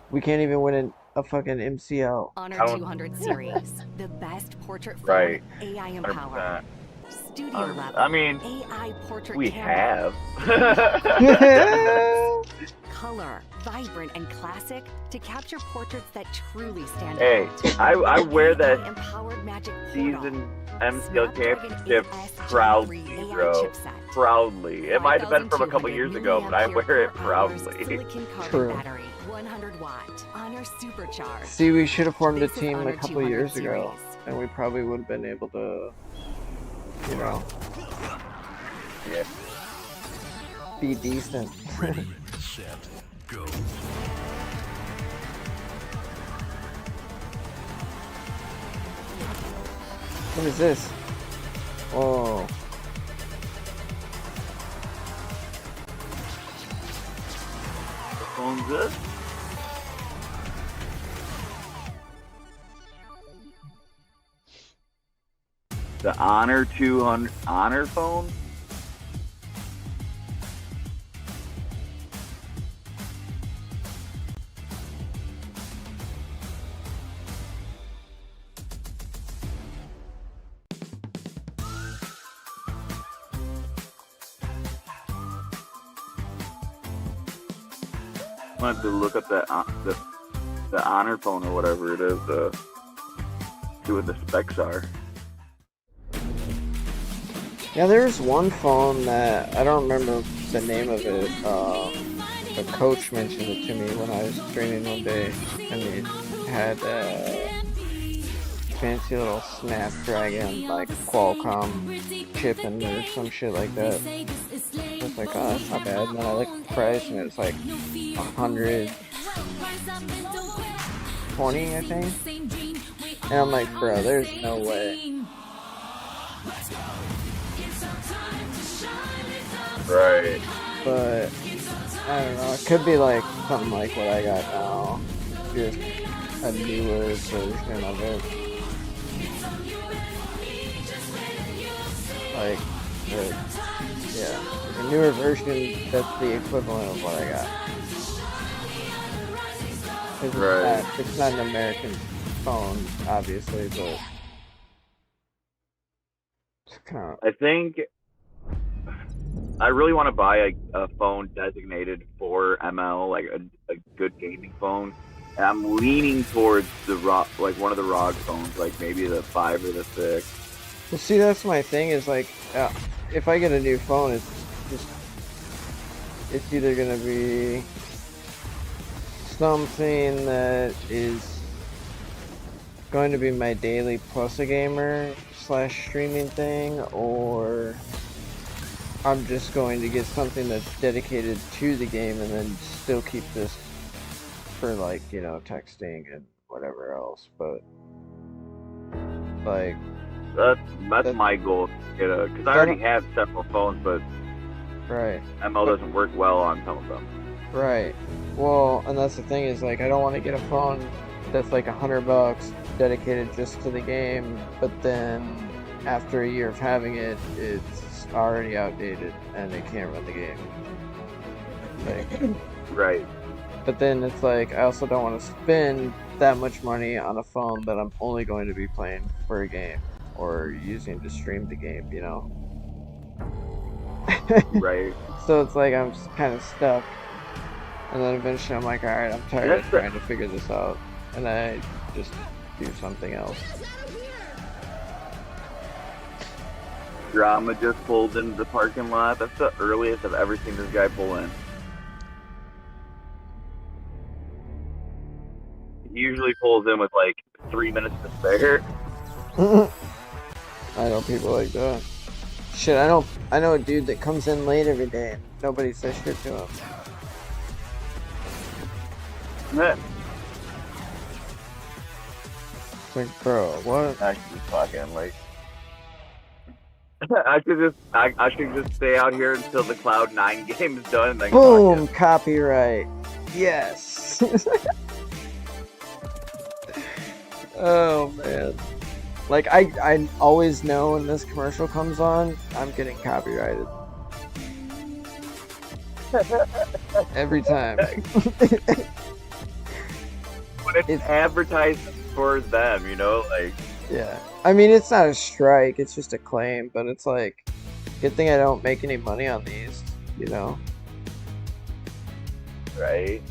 we can't even win a fucking MCL. Honor 200 series, the best portrait phone, Right. AI empowered. 100%. Studio level. I mean, AI portrait we camera. have. Color, vibrant and classic to capture portraits that truly stand Hey, out. I wear that Empowered magic season MCL championship proudly, bro. Proudly. It might have been from a couple years ago, but I wear it proudly. Silicon carbon True. battery, 100 watt. Honor supercharged. See, we should have formed a This is team a Honor couple 200 years ago, series. and we probably would have been able to, you know, Yeah. be decent. Set, go. What is this? Oh. Phone's good. The Honor 200 Honor phone? I have to look up that the Honor phone or whatever it is, see what the specs are. Yeah, there's one phone that I don't remember the name of it. The coach mentioned it to me when I was training one day, and it had a fancy little Snapdragon, like Qualcomm chip in there, some shit like that. I was like, oh, that's not bad. And then I looked at the price, and it was like 120, I think. And I'm like, bro, there's no way. Right. But I don't know. It could be like something like what I got now, just a newer version of it. Like, yeah, a newer version that's the equivalent of what I got. 'Cause it's not an American phone, obviously, but it's kind of. I think I really want to buy a phone designated for ML, like a good gaming phone. And I'm leaning towards the ROG, like one of the ROG phones, like maybe the 5 or the 6. Well, see, that's my thing. Is like, if I get a new phone, it's either gonna be something that is going to be my daily plus a gamer / streaming thing, or I'm just going to get something that's dedicated to the game and then still keep this for, like, you know, texting and whatever else. But like, that's my goal. Because I already have several phones, but right, ML doesn't work well on some of them. right. Well, and that's the thing, is like, I don't want to get a phone that's like $100 dedicated just to the game, but then after a year of having it, it's already outdated and it can't run the game. Like, right. But then it's like, I also don't want to spend that much money on a phone that I'm only going to be playing for a game or using to stream the game, you know? Right. So it's like I'm kind of stuck. And then eventually I'm like, alright, I'm tired of trying to figure this out. And I just do something else. Drama just pulled into the parking lot. That's the earliest I've ever seen this guy pull in. He usually pulls in with like 3 minutes to spare. I know people like that. Shit, I know a dude that comes in late every day and nobody says shit to him. Yeah. It's like, bro, what? I should just fucking like. I should just stay out here until the Cloud9 game is done. And then Boom! Copyright. Yes. Oh man. Like I always know when this commercial comes on, I'm getting copyrighted. Every time. But it's advertised for them, you know, like. Yeah. I mean, it's not a strike, it's just a claim, but it's like, good thing I don't make any money on these, you know? Right.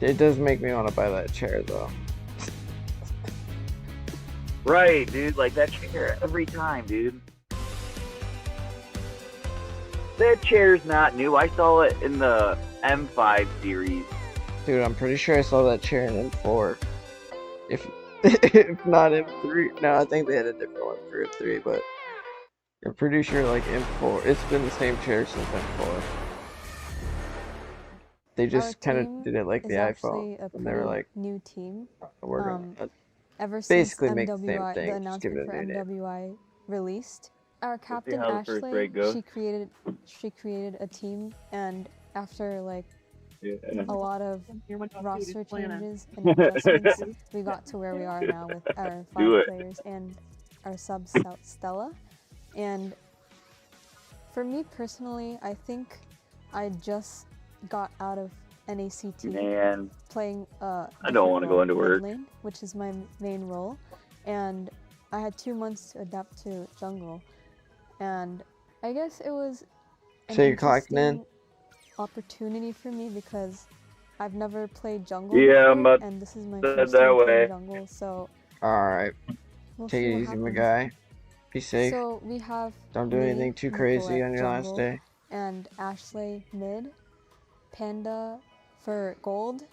It does make me want to buy that chair, though. Right, dude, like that chair every time, dude. That chair's not new. I saw it in the M5 series. Dude, I'm pretty sure I saw that chair in M4. If not M3. No, I think they had a different one for M3, but I'm pretty sure like M4. It's been the same chair since M4. They just kind of did it like the iPhone, and they were like, new team. we're gonna Ever since basically make the same MWI, thing, the just give announcement it for a new name. MWI released, our captain how the first Ashley, break goes. she created a team, and after like Yeah. a lot of roster changes and adjustments, we got to where we are now with our 5 players and our sub Stella. And for me personally, I think I just got out of NACT Man, playing I don't want to go into work. mid lane, which is my main role, and I had 2 months to adapt to jungle, and I guess it was an So you're clocking in? interesting opportunity for me because I've never played jungle Yeah, I'm before, about and this is my to first that time way. playing jungle, so Alright. we'll Take see it what easy, my happens. guy. Be safe. So we have Don't do me, anything too crazy Nicolette on your last jungle, day. and Ashley mid, Panda for gold,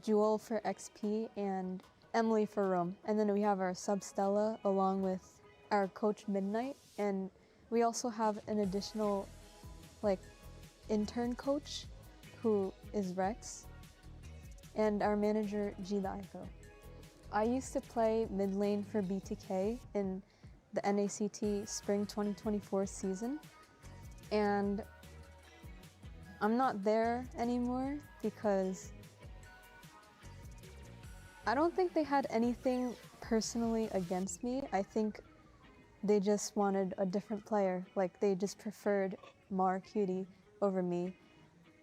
Jewel for XP, and Emily for roam. And then we have our sub Stella along with our coach Midnight, and we also have an additional like intern coach who is Rex, and our manager G Daiko. I used to play mid lane for BTK in the NACT Spring 2024 season, and I'm not there anymore because I don't think they had anything personally against me. I think they just wanted a different player. Like, they just preferred Mar Cutie over me.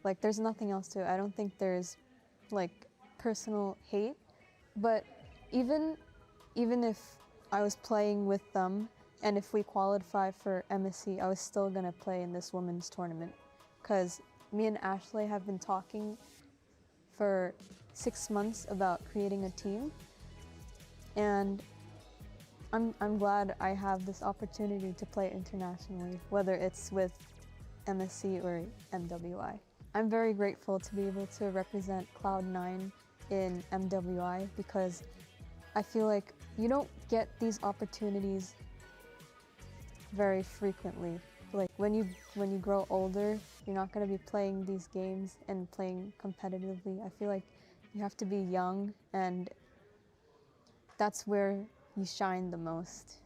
Like, there's nothing else to it. I don't think there's, like, personal hate. But even if I was playing with them, and if we qualify for MSC, I was still gonna play in this women's tournament. Because me and Ashley have been talking for 6 months about creating a team, and I'm glad I have this opportunity to play internationally, whether it's with MSC or MWI. I'm very grateful to be able to represent Cloud9 in MWI because I feel like you don't get these opportunities very frequently. Like when you grow older, you're not going to be playing these games and playing competitively. I feel like you have to be young, and that's where you shine the most.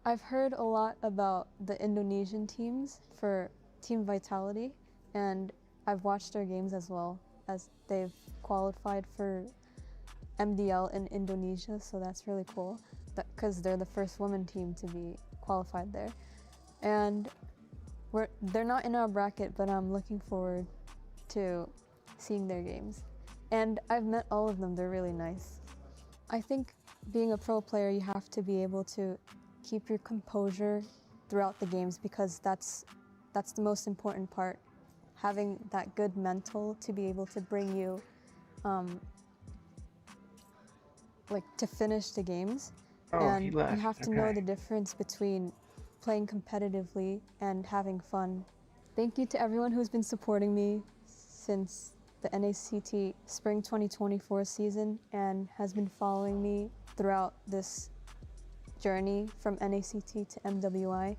I've heard a lot about the Indonesian teams for Team Vitality, and I've watched their games as well, as they've qualified for MDL in Indonesia, so that's really cool because they're the first women team to be qualified there. And they're not in our bracket, but I'm looking forward to seeing their games. And I've met all of them, they're really nice. I think being a pro player, you have to be able to keep your composure throughout the games because that's the most important part. Having that good mental to be able to bring you like to finish the games. And you have to know the difference between playing competitively and having fun. Thank you to everyone who's been supporting me since the NACT Spring 2024 season and has been following me throughout this journey from NACT to MWI.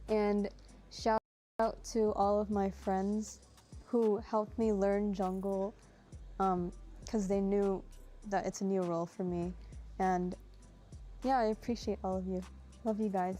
And shout out to all of my friends who helped me learn jungle because they knew that it's a new role for me. And yeah, I appreciate all of you. Love you guys.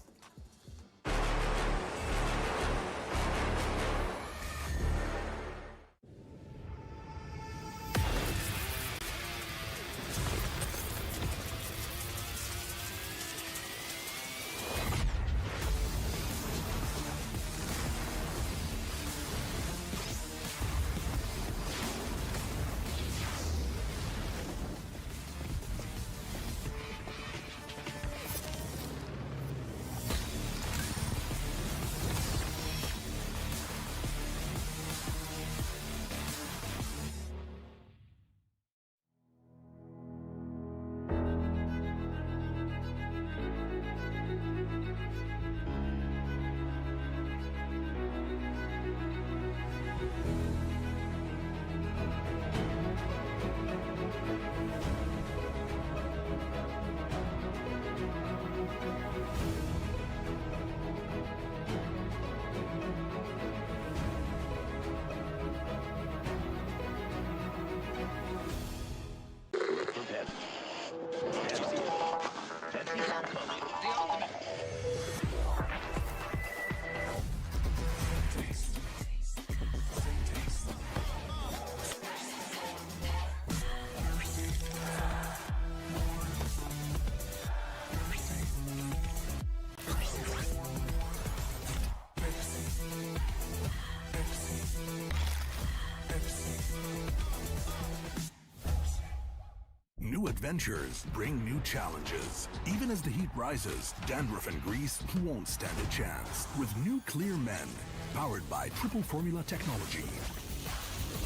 New adventures bring new challenges. Even as the heat rises, dandruff and grease won't stand a chance. With new Clear Men, powered by triple formula technology.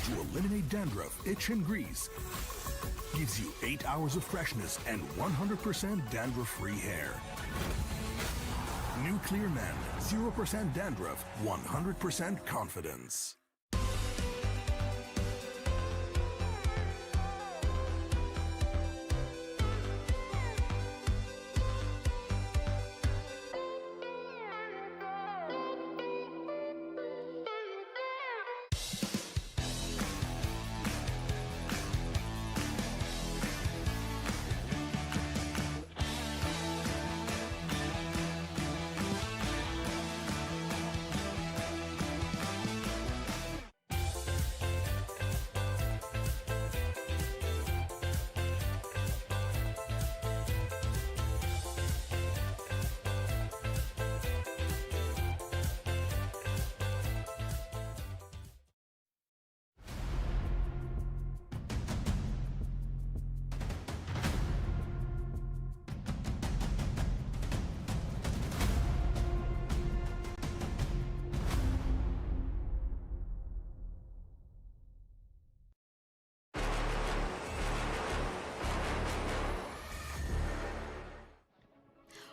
To eliminate dandruff, itch, and grease, gives you 8 hours of freshness and 100% dandruff-free hair. New Clear Men, 0% dandruff, 100% confidence.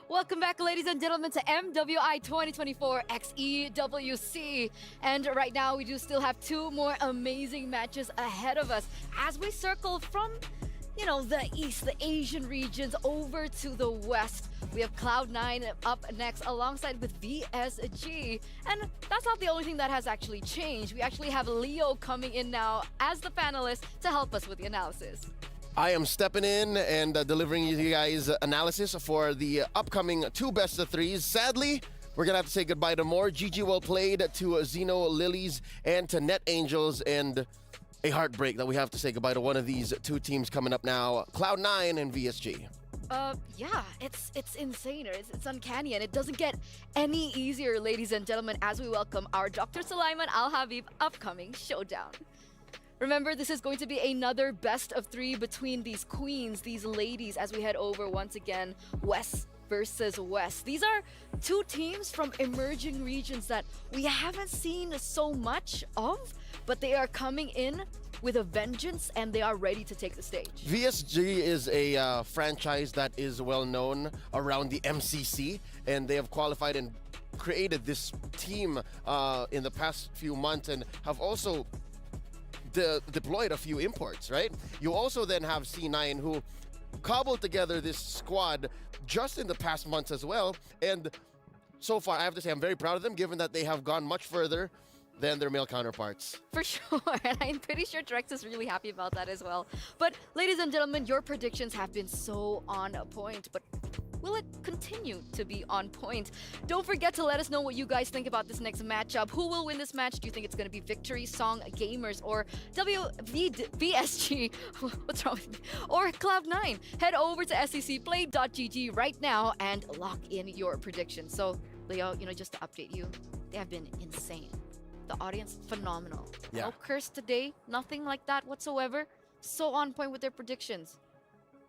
Welcome back, ladies and gentlemen, to MWI 2024 XEWC. And right now, we do still have 2 more amazing matches ahead of us as we circle from, you know, the East, the Asian regions, over to the West. We have Cloud9 up next alongside with VSG. And that's not the only thing that has actually changed. We actually have Leo coming in now as the panelist to help us with the analysis. I am stepping in and delivering you guys analysis for the upcoming 2 best of 3s. Sadly, we're going to have to say goodbye to more. GG well played to Xeno Lilies and to Net Angels, and a heartbreak that we have to say goodbye to one of these 2 teams coming up now, Cloud9 and VSG. Yeah, it's insane. It's uncanny, and it doesn't get any easier, ladies and gentlemen, as we welcome our Dr. Sulaiman Al Habib upcoming showdown. Remember, this is going to be another best of 3 between these queens, these ladies, as we head over once again, West versus West. These are 2 teams from emerging regions that we haven't seen so much of, but they are coming in with a vengeance and they are ready to take the stage. VSG is a franchise that is well known around the MCC, and they have qualified and created this team in the past few months and have also deployed a few imports, right? You also then have C9 who cobbled together this squad just in the past months as well. And so far, I have to say I'm very proud of them, given that they have gone much further than their male counterparts. For sure, and I'm pretty sure Trex is really happy about that as well. But ladies and gentlemen, your predictions have been so on point, but will it continue to be on point? Don't forget to let us know what you guys think about this next matchup. Who will win this match? Do you think it's going to be Victory, Song, Gamers, or VSG? What's wrong with me? Or Cloud9? Head over to sccplay.gg right now and lock in your predictions. So, Leo, just to update you, they have been insane. The audience, phenomenal. Yeah. No curse today, nothing like that whatsoever. So on point with their predictions.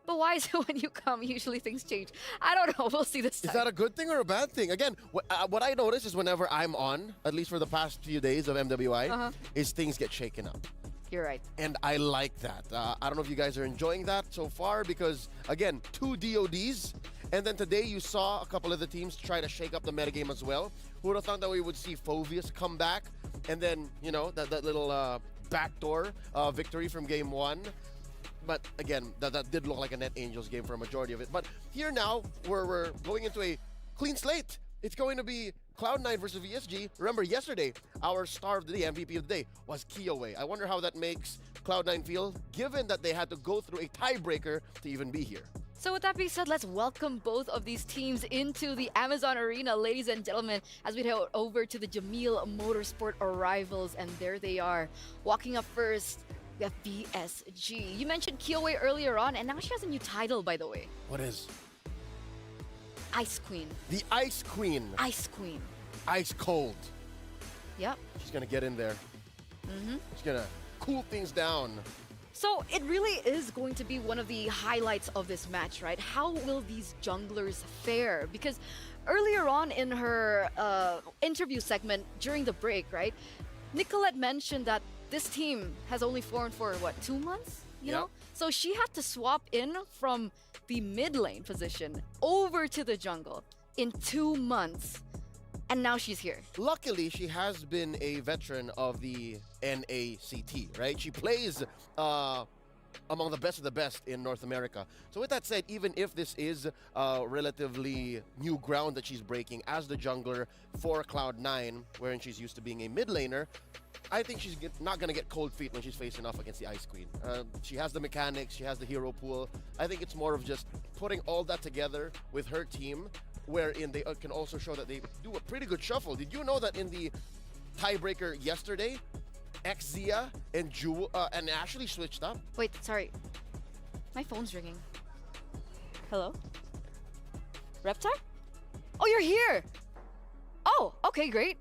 But why is it when you come, usually things change? I don't know. We'll see this time. Is that a good thing or a bad thing? Again, what I notice is whenever I'm on, at least for the past few days of MWI, is things get shaken up. You're right. And I like that. I don't know if you guys are enjoying that so far because, again, 2 DODs. And then today you saw a couple of the teams try to shake up the metagame as well. Who would have thought that we would see Phovius come back? And then, that little backdoor victory from game 1. But again, that did look like a Net Angels game for a majority of it. But here now, we're going into a clean slate. It's going to be Cloud9 versus VSG. Remember, yesterday, our star of the day, MVP of the day, was Kiowe. I wonder how that makes Cloud9 feel, given that they had to go through a tiebreaker to even be here. So with that being said, let's welcome both of these teams into the Amazon Arena, ladies and gentlemen, as we head over to the Jamil Motorsport Arrivals. And there they are. Walking up first, we have VSG. You mentioned Kiowe earlier on, and now she has a new title, by the way. What is? Ice Queen. The Ice Queen. Ice Queen. Ice cold. Yep. She's going to get in there. She's going to cool things down. So it really is going to be one of the highlights of this match, right? How will these junglers fare? Because earlier on in her interview segment during the break, right, Nicolette mentioned that this team has only formed for, what, 2 months? You know? So she had to swap in from the mid lane position over to the jungle in 2 months. And now she's here. Luckily, she has been a veteran of the NACT, right? She plays among the best of the best in North America. So with that said, even if this is relatively new ground that she's breaking as the jungler for Cloud9, wherein she's used to being a mid laner, I think she's not going to get cold feet when she's facing off against the Ice Queen. She has the mechanics, she has the hero pool. I think it's more of just putting all that together with her team, wherein they can also show that they do a pretty good shuffle. Did you know that in the tiebreaker yesterday, Xzia and and Ashley switched up? Wait, sorry. My phone's ringing. Hello? Reptar? Oh, you're here! Oh, okay, great.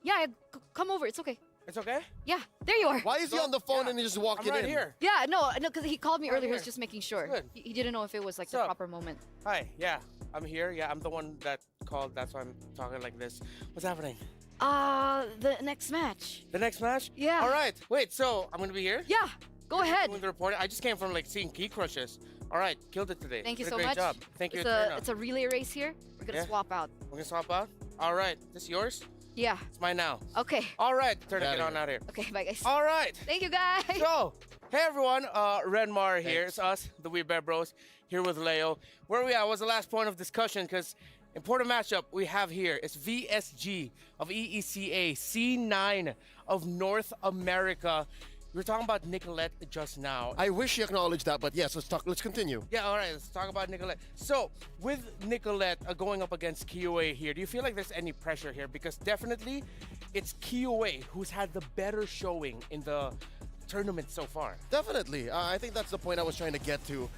Yeah, come over. It's okay. It's okay? Yeah, there you are. Why is he on the phone and he just walking I'm right in? here. Yeah, no, because he called me Right earlier. He here. was just making sure. Good. He didn't know if it was like What's the up? proper moment. Hi, yeah, I'm here. Yeah, I'm the one that called. That's why I'm talking like this. What's happening? The next match. The next match? Yeah. All right. Wait, so I'm gonna be here? Yeah, go ahead. Doing the reporting. I just came from like seeing key crushes. All right, killed it today. Thank you Did so a great much. job. Thank you, It's Eterna. it's a relay race here. We're gonna Yeah? swap out. We're gonna swap out? All right, this yours? Yeah. It's mine now. Okay. All right, turn it on out here. Okay, bye guys. All right. Thank you guys. So, hey everyone, Renmar here. It's us, the Weird Bear Bros, here with Leo. Where we at was the last point of discussion because important matchup we have here is VSG of EECA, C9 of North America. We were talking about Nicolette just now. I wish you acknowledged that, but yes, let's continue. Yeah, all right, let's talk about Nicolette. So, with Nicolette going up against Kiowe here, do you feel like there's any pressure here? Because definitely, it's Kiowe who's had the better showing in the tournament so far. Definitely. I think that's the point I was trying to get to.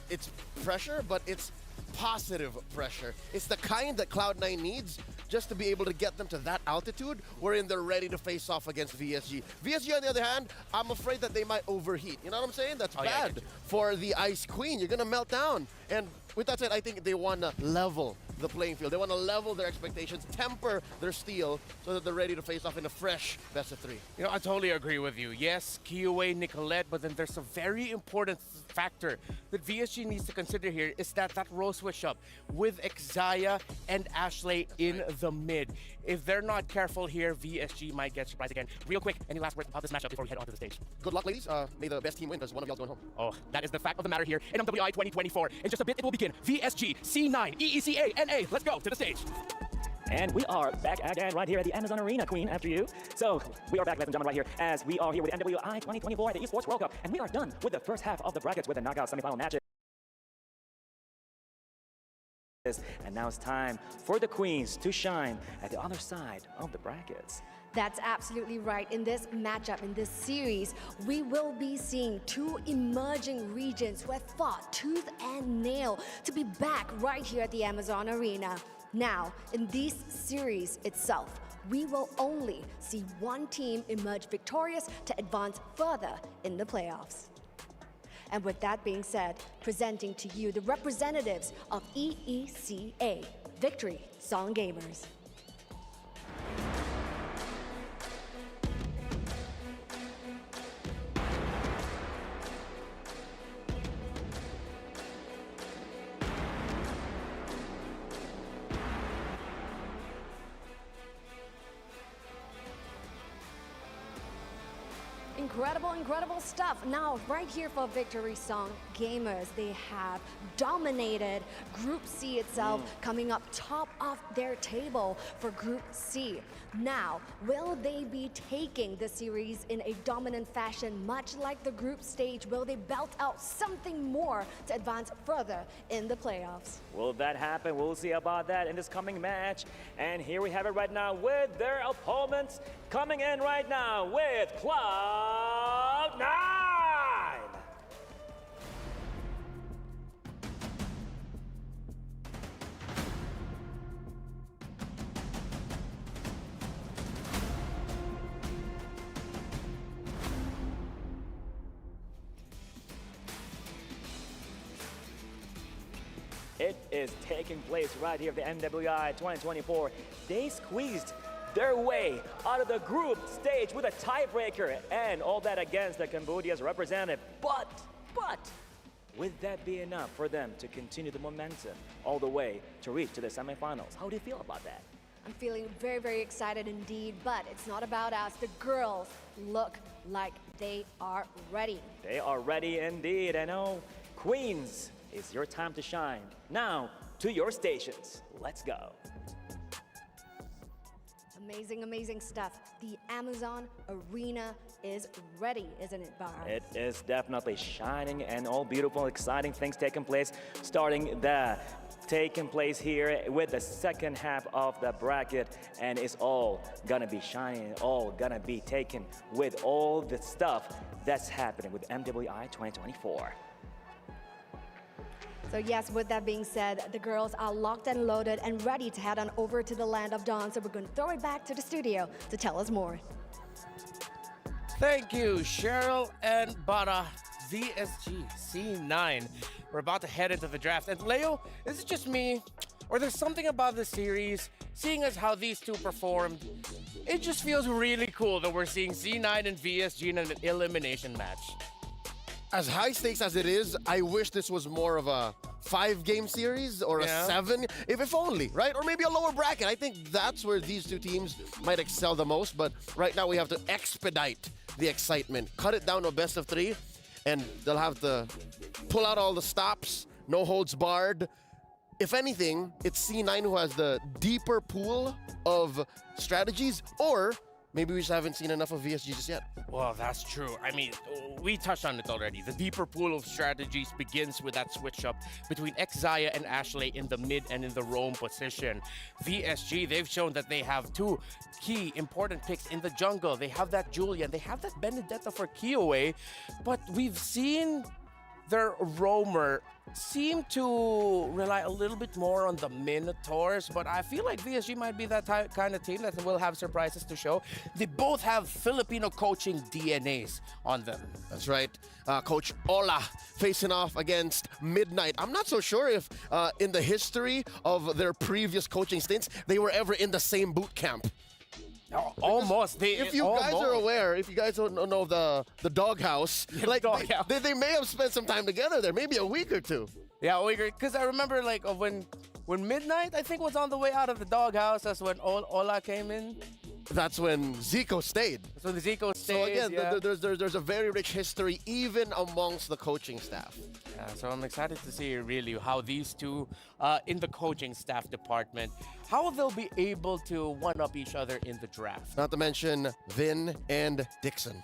It's pressure, but it's positive pressure. It's the kind that Cloud9 needs just to be able to get them to that altitude wherein they're ready to face off against VSG. VSG, on the other hand, I'm afraid that they might overheat. You know what I'm saying? That's bad for the Ice Queen. You're going to melt down. And with that said, I think they want to level the playing field. They want to level their expectations, temper their steel, so that they're ready to face off in a fresh best of 3. You know, I totally agree with you. Yes, Kiowa, Nicolette, but then there's a very important factor that VSG needs to consider here is that role switch up with Exaya and Ashley in the mid. If they're not careful here, VSG might get surprised again. Real quick, any last words about this matchup before we head onto the stage? Good luck, ladies. May the best team win, because one of y'all's going home. Oh, that is the fact of the matter here in MWI 2024. In just a bit, it will begin. VSG, C9, EECA, NA. Let's go to the stage. And we are back again right here at the Amazon Arena, Queen, after you. So we are back, ladies and gentlemen, right here as we are here with MWI 2024 at the Esports World Cup. And we are done with the first half of the brackets with the knockout semifinal matches. And now it's time for the Queens to shine at the other side of the brackets. That's absolutely right. In this matchup, in this series, we will be seeing 2 emerging regions who have fought tooth and nail to be back right here at the Amazon Arena. Now, in this series itself, we will only see one team emerge victorious to advance further in the playoffs. And with that being said, presenting to you the representatives of EECA, Victory Song Gamers. Incredible stuff. Now, right here for Victory Song Gamers, they have dominated Group C itself, coming up top of their table for Group C. Now, will they be taking the series in a dominant fashion, much like the group stage? Will they belt out something more to advance further in the playoffs? Will that happen? We'll see about that in this coming match. And here we have it right now with their opponents coming in right now with Cloud9! It is taking place right here at the MWI 2024. They squeezed their way out of the group stage with a tiebreaker and all that against the Cambodia's representative. But, would that be enough for them to continue the momentum all the way to reach to the semifinals? How do you feel about that? I'm feeling very excited indeed, but it's not about us. The girls look like they are ready. They are ready indeed. I know. Queens, it's your time to shine. Now, to your stations. Let's go. Amazing stuff. The Amazon Arena is ready, isn't it, Bar? It is definitely shining and all beautiful, exciting things taking place, taking place here with the second half of the bracket, and it's all gonna be shining, all gonna be taken with all the stuff that's happening with MWI 2024. So yes, with that being said, the girls are locked and loaded and ready to head on over to the land of dawn. So we're going to throw it back to the studio to tell us more. Thank you, Cheryl and Bara. VSG C9. We're about to head into the draft. And Leo, is it just me, or there's something about the series, seeing as how these two performed, it just feels really cool that we're seeing C9 and VSG in an elimination match. As high stakes as it is, I wish this was more of a 5-game series or a 7, if only, right? Or maybe a lower bracket. I think that's where these two teams might excel the most, but right now we have to expedite the excitement. Cut it down to a best of 3, and they'll have to pull out all the stops, no holds barred. If anything, it's C9 who has the deeper pool of strategies, or maybe we just haven't seen enough of VSG just yet. Well, that's true. I mean, we touched on it already. The deeper pool of strategies begins with that switch up between Exaya and Ashley in the mid and in the roam position. VSG, they've shown that they have 2 key important picks in the jungle. They have that Julian, they have that Benedetta for Kiowa, but we've seen their roamer seem to rely a little bit more on the Minotaurs, but I feel like VSG might be that kind of team that will have surprises to show. They both have Filipino coaching DNAs on them. That's right. Coach Ola facing off against Midnight. I'm not so sure if in the history of their previous coaching stints, they were ever in the same boot camp. Almost. If you guys are aware, if you guys don't know the doghouse, like they may have spent some time together there, maybe a week or two. Yeah, a week, because I remember like when Midnight, I think, was on the way out of the doghouse. That's when Ola came in. That's when Zico stayed. That's when the Zico stayed. So again, yeah. there's a very rich history even amongst the coaching staff. Yeah, so I'm excited to see really how these two in the coaching staff department, how they'll be able to one-up each other in the draft. Not to mention Vin and Dixon.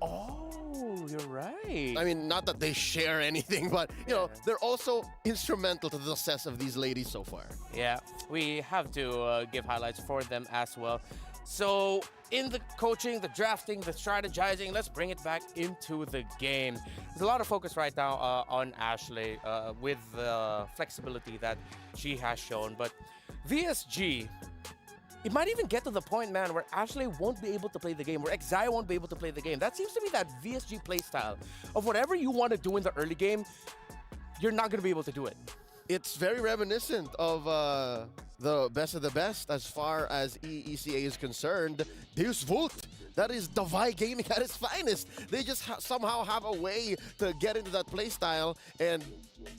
Oh, you're right. I mean, not that they share anything, but you know, they're also instrumental to the success of these ladies so far. Yeah, we have to give highlights for them as well. So in the coaching, the drafting, the strategizing, let's bring it back into the game. There's a lot of focus right now on Ashley with the flexibility that she has shown. But VSG, it might even get to the point, man, where Ashley won't be able to play the game, where Xia won't be able to play the game. That seems to be that VSG playstyle of whatever you want to do in the early game, you're not going to be able to do it. It's very reminiscent of the best of the best as far as EECA is concerned. Deus Vult, that is Davai Gaming at its finest. They just somehow have a way to get into that play style. And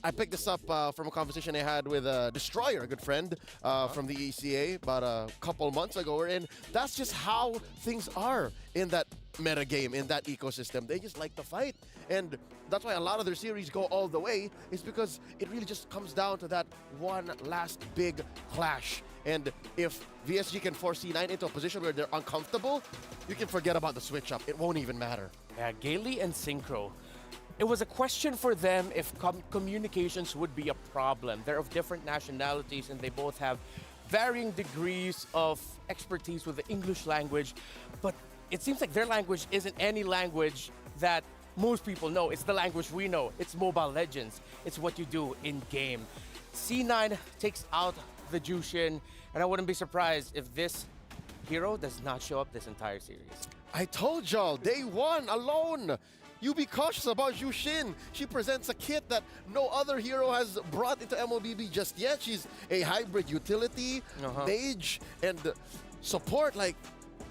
I picked this up from a conversation I had with Destroyer, a good friend from the EECA about a couple months ago. And that's just how things are in that meta game, in that ecosystem. They just like to fight. And that's why a lot of their series go all the way, is because it really just comes down to that one last big clash. And if VSG can force C9 into a position where they're uncomfortable, you can forget about the switch up. It won't even matter. Yeah, Gailey and Synchro. It was a question for them if communications would be a problem. They're of different nationalities and they both have varying degrees of expertise with the English language. But it seems like their language isn't any language that most people know. It's the language we know. It's Mobile Legends. It's what you do in-game. C9 takes out the Jushin, and I wouldn't be surprised if this hero does not show up this entire series. I told y'all, day one alone. You be cautious about Jushin. She presents a kit that no other hero has brought into MLBB just yet. She's a hybrid utility, mage, and support. Like,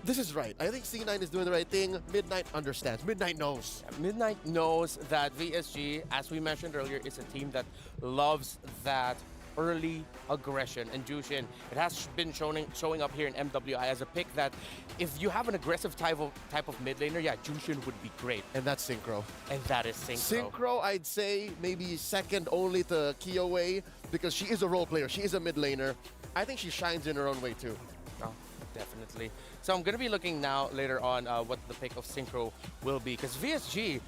this is right. I think C9 is doing the right thing. Midnight understands. Midnight knows. Midnight knows that VSG, as we mentioned earlier, is a team that loves that early aggression. And Jushin, it has been showing up here in MWI as a pick that if you have an aggressive type of mid laner, yeah, Jushin would be great. And that's Synchro. And that is Synchro. Synchro, I'd say maybe second only to Kiyowei, because she is a role player. She is a mid laner. I think she shines in her own way too. Oh, definitely. So I'm going to be looking now later on what the pick of Synchro will be, because VSG,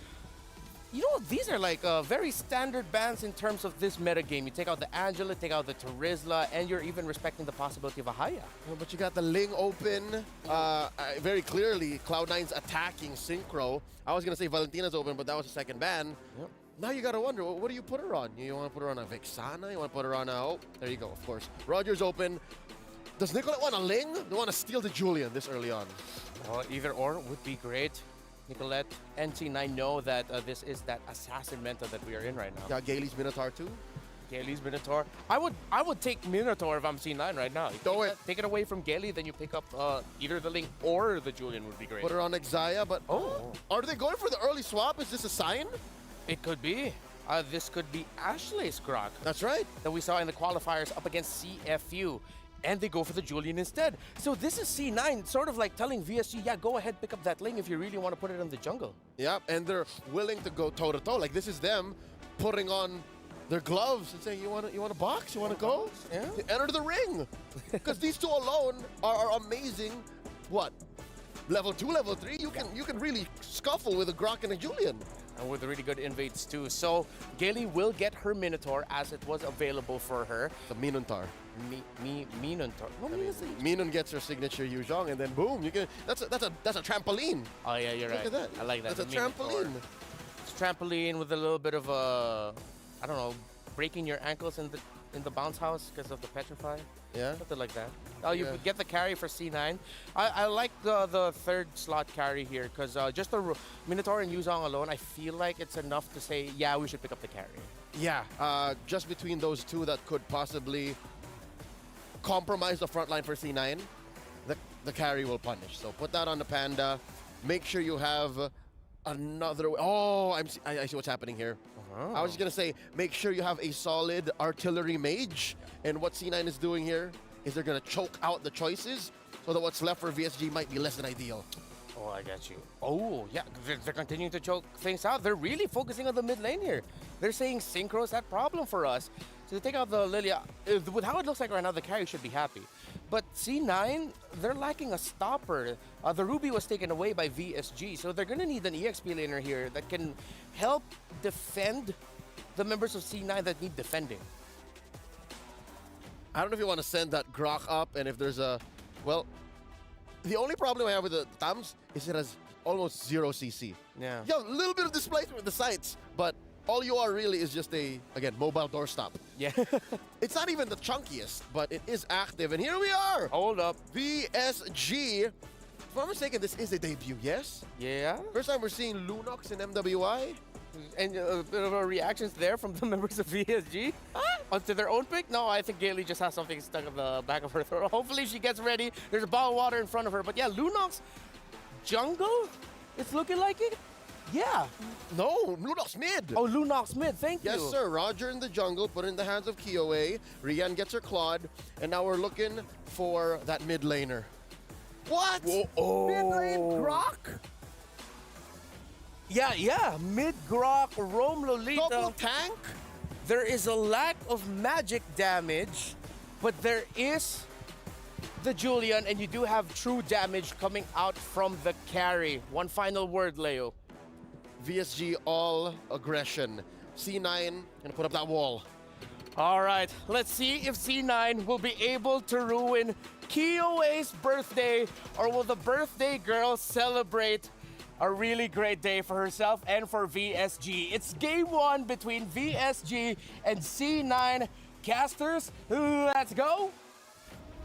you know, these are like very standard bans in terms of this meta game. You take out the Angela, take out the Terizla, and you're even respecting the possibility of a Haya. Oh, but you got the Ling open. Very clearly, Cloud9's attacking Synchro. I was going to say Valentina's open, but that was a second ban. Yep. Now you got to wonder, what do you put her on? You want to put her on a Vexana? You want to put her on a... Oh, there you go, of course. Roger's open. Does Nicolette want a Ling? They want to steal the Julian this early on. Well, either or would be great. Nicolette and C9 know that this is that assassin meta that we are in right now. Yeah, Gailey's Minotaur too. Gailey's Minotaur. I would take Minotaur if I'm C9 right now. Take it away from Gailey, then you pick up either the Ling or the Julian would be great. Put her on Xia, but are they going for the early swap? Is this a sign? It could be. This could be Ashley's Grok. That's right. That we saw in the qualifiers up against CFU. And they go for the Julian instead. So this is C9 sort of like telling VSG, yeah, go ahead, pick up that Ling if you really want to put it in the jungle. Yeah, and they're willing to go toe-to-toe. Like, this is them putting on their gloves and saying, you want to box? You want to go? Yeah. Enter the ring. Because these two alone are amazing. What? Level 2, level 3? You can really scuffle with a Grok and a Julian. And with really good invades too. So Gailey will get her Minotaur as it was available for her. The Minotaur. Minotaur. No, Minun gets her signature Yuzhong, and then boom, you can. That's a trampoline. Oh yeah, you're right. Look at that. I like that. That's a trampoline. trampoline with a little bit of a, I don't know, breaking your ankles in the bounce house because of the petrify. Yeah. Something like that. Oh, you Yeah. get the carry for C9. I like the third slot carry here because just the Minotaur and Yuzong alone, I feel like it's enough to say, yeah, we should pick up the carry. Yeah, just between those two that could possibly compromise the front line for C9, the carry will punish. So put that on the Panda. Make sure you have another... Oh, I see what's happening here. I was just going to say, make sure you have a solid artillery mage. And what C9 is doing here is they're going to choke out the choices so that what's left for VSG might be less than ideal. Oh, I got you. Oh, yeah, they're continuing to choke things out. They're really focusing on the mid lane here. They're saying Synchro's that problem for us. So to take out the Lilia, with how it looks like right now, the carry should be happy. But C9, they're lacking a stopper. The Ruby was taken away by VSG, so they're going to need an EXP laner here that can help defend the members of C9 that need defending. I don't know if you want to send that Grok up, and if there's a... Well, the only problem I have with the Tams is it has almost 0 CC. Yeah. You have a little bit of displacement with the sights, but all you are really is just a, again, mobile doorstop. Yeah. It's not even the chunkiest, but it is active. And here we are. Hold up. VSG. If I'm not mistaken, this is a debut, yes? Yeah. First time we're seeing Lunox in MWI. And a bit of a reactions there from the members of VSG. Onto their own pick? No, I think Gailey just has something stuck in the back of her throat. Hopefully she gets ready. There's a bottle of water in front of her. But yeah, Lunox jungle? It's looking like it? Yeah. No, Lunox mid. Oh, Lunox mid. Thank you. Yes, sir. Roger in the jungle, put in the hands of Kioe. Rian gets her Claude. And now we're looking for that mid laner. What? Whoa. Mid lane Grok? Yeah. Mid Grok, Rome Lolita. Double tank? There is a lack of magic damage, but there is the Julian, and you do have true damage coming out from the carry. One final word, Leo. VSG all aggression. C9 gonna put up that wall. All right, let's see if C9 will be able to ruin Kioe's birthday, or will the birthday girl celebrate a really great day for herself and for VSG. It's game 1 between VSG and C9 casters. Let's go.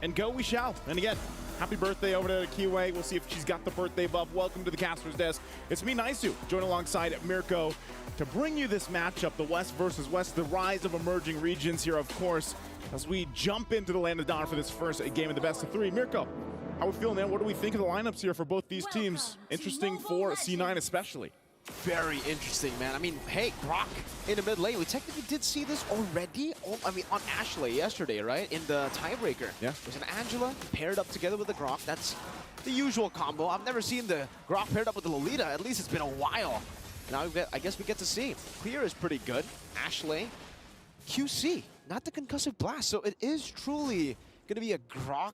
And go we shall. And again, happy birthday over to Kiwi. We'll see if she's got the birthday buff. Welcome to the caster's desk. It's me, Naisu, joined alongside Mirko to bring you this matchup, the West versus West, the rise of emerging regions here, of course, as we jump into the Land of Dawn for this first game of the best of 3. Mirko, how we feeling, man? What do we think of the lineups here for both these teams? Interesting for C9 especially. Very interesting, man. I mean, hey, Grok in the mid lane. We technically did see this already. On Ashley yesterday, right? In the tiebreaker. Yeah. There's an Angela paired up together with the Grok. That's the usual combo. I've never seen the Grok paired up with the Lolita. At least it's been a while. Now I guess we get to see. Clear is pretty good. Ashley, QC, not the concussive blast. So it is truly going to be a Grok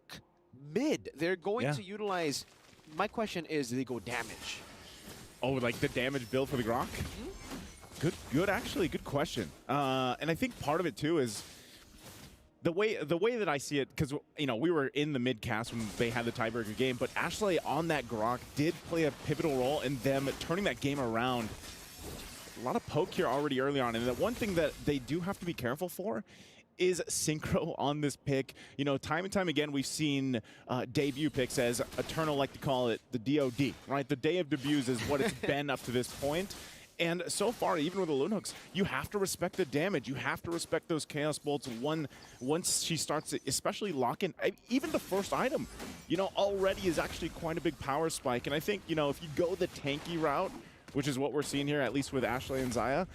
mid. They're going to utilize. My question is, do they go damage? Oh, like the damage build for the Grok? Good, actually, good question. And I think part of it too is the way that I see it, because we were in the mid cast when they had the tiebreaker game, but Ashley on that Grok did play a pivotal role in them turning that game around. A lot of poke here already early on, and the one thing that they do have to be careful for is synchro on this pick. Time and time again, we've seen debut picks, as Eternal like to call it, the DOD, right? The day of debuts is what it's been up to this point. And so far, even with the Lunhooks, you have to respect the damage. You have to respect those Chaos Bolts once she starts to especially lock in. Even the first item, already is actually quite a big power spike. And I think, if you go the tanky route, which is what we're seeing here, at least with Ashley and Zaya,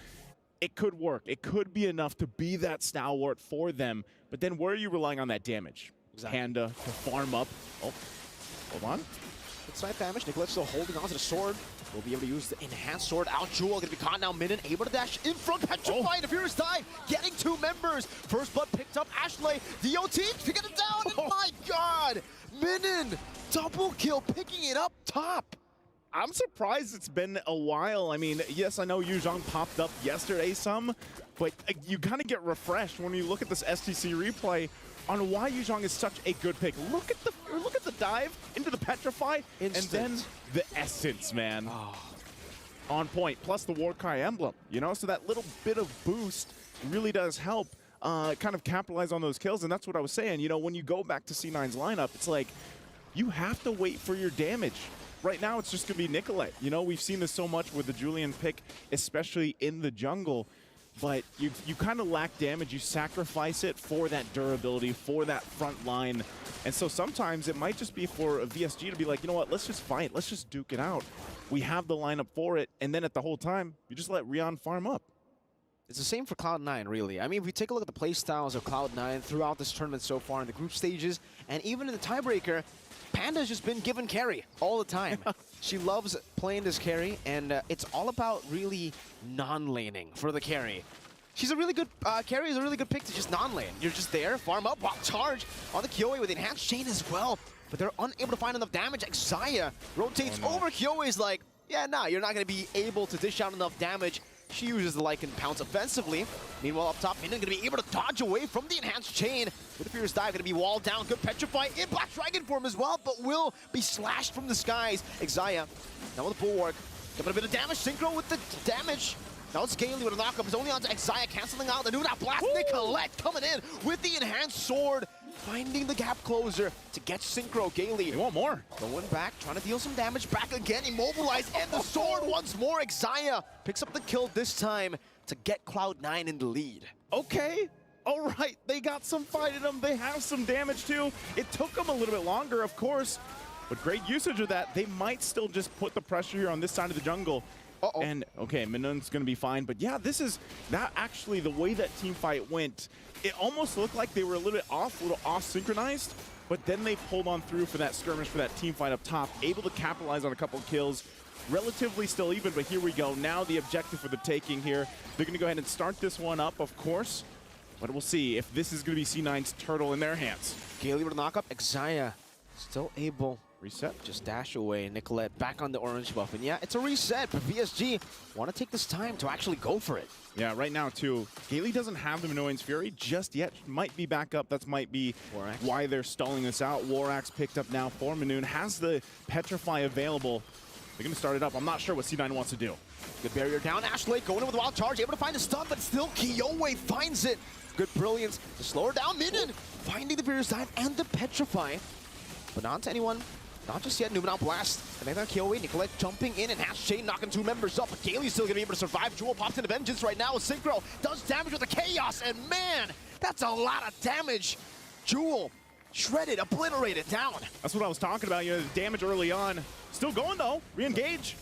it could work. It could be enough to be that stalwart for them. But then where are you relying on that damage? Exactly. Panda to farm up. Oh, hold on. Good side damage. Nicolette's still holding on to the sword. Will be able to use the enhanced sword. Out Jewel going to be caught now. Minin able to dash in front. Petrified. The Furious dive. Getting 2 members. First blood picked up. Ashley. The OT to get it down. And my God. Minin. Double kill. Picking it up top. I'm surprised it's been a while. I mean, yes, I know Yuzhong popped up yesterday some, but you kind of get refreshed when you look at this STC replay on why Yuzhong is such a good pick. Look at the dive into the Petrify, Instant. and then the Essence, man. Oh. on point, plus the Warkai emblem, you know? So that little bit of boost really does help kind of capitalize on those kills, and that's what I was saying. You know, when you go back to C9's lineup, it's like, you have to wait for your damage. Right now, it's just going to be Nicolette. You know, we've seen this so much with the Julian pick, especially in the jungle, but you kind of lack damage. You sacrifice it for that durability, for that front line. And so sometimes it might just be for a VSG to be like, you know what, let's just fight. Let's just duke it out. We have the lineup for it. And then at the whole time, you just let Rion farm up. It's the same for Cloud9, really. I mean, if we take a look at the play styles of Cloud9 throughout this tournament so far in the group stages, and even in the tiebreaker, Panda's just been given carry all the time. She loves playing this carry, and it's all about really non-laning for the carry. She's a really good, carry is a really good pick to just non-lane. You're just there, farm up, while charge on the Kyoe with the enhanced chain as well. But they're unable to find enough damage. Xayah rotates over. Kyoe's like, yeah, nah, you're not going to be able to dish out enough damage. She uses the Lycan Pounce offensively. Meanwhile, up top, Moonton going to be able to dodge away from the enhanced chain. With a Fierce Dive, going to be walled down. Good Petrify in Black Dragon form as well, but will be slashed from the skies. Xayah, now with the Bulwark. Got a bit of damage. Synchro with the damage. Now it's Gaily with a knockup. It's only on to Xayah, canceling out the new blast. Nicolette coming in with the enhanced sword, finding the gap closer to get Synchro. Gaily. They want more. Going back, trying to deal some damage. Back again, immobilized, and the sword once more. Xayah picks up the kill this time to get Cloud9 in the lead. Okay. All right, they got some fight in them. They have some damage too. It took them a little bit longer, of course, but great usage of that. They might still just put the pressure here on this side of the jungle. And, okay, Moonton's going to be fine. But, yeah, this is that actually the way that team fight went. It almost looked like they were a little off-synchronized, but then they pulled on through for that skirmish, for that team fight up top, able to capitalize on a couple of kills. Relatively still even, but here we go. Now the objective for the taking here. They're going to go ahead and start this one up, of course. But we'll see if this is going to be C9's turtle in their hands. Gaily with a knock-up. Xayah still able. Reset. Just dash away. Nicolette back on the orange buff. And yeah, it's a reset, but VSG want to take this time to actually go for it. Yeah, right now, too. Gaily doesn't have the Minoan's Fury just yet. Might be back up. That might be why they're stalling this out. Warax picked up now for Moonton. Has the Petrify available. They're going to start it up. I'm not sure what C9 wants to do. Good barrier down. Ashley going in with a wild charge. Able to find a stun, but still Kyoe finds it. Good brilliance to slow her down. Moonton finding the Fierce Dive and the Petrify. But not to anyone. Not just yet. Numenal Blast. And then Kyoe, Nicolette jumping in and Hash Chain knocking two members up. But Gaily's still going to be able to survive. Jewel pops into Vengeance right now with Synchro. Does damage with the Chaos. And man, that's a lot of damage. Jewel shredded, obliterated down. That's what I was talking about. You know, the damage early on. Still going, though. Re-engage.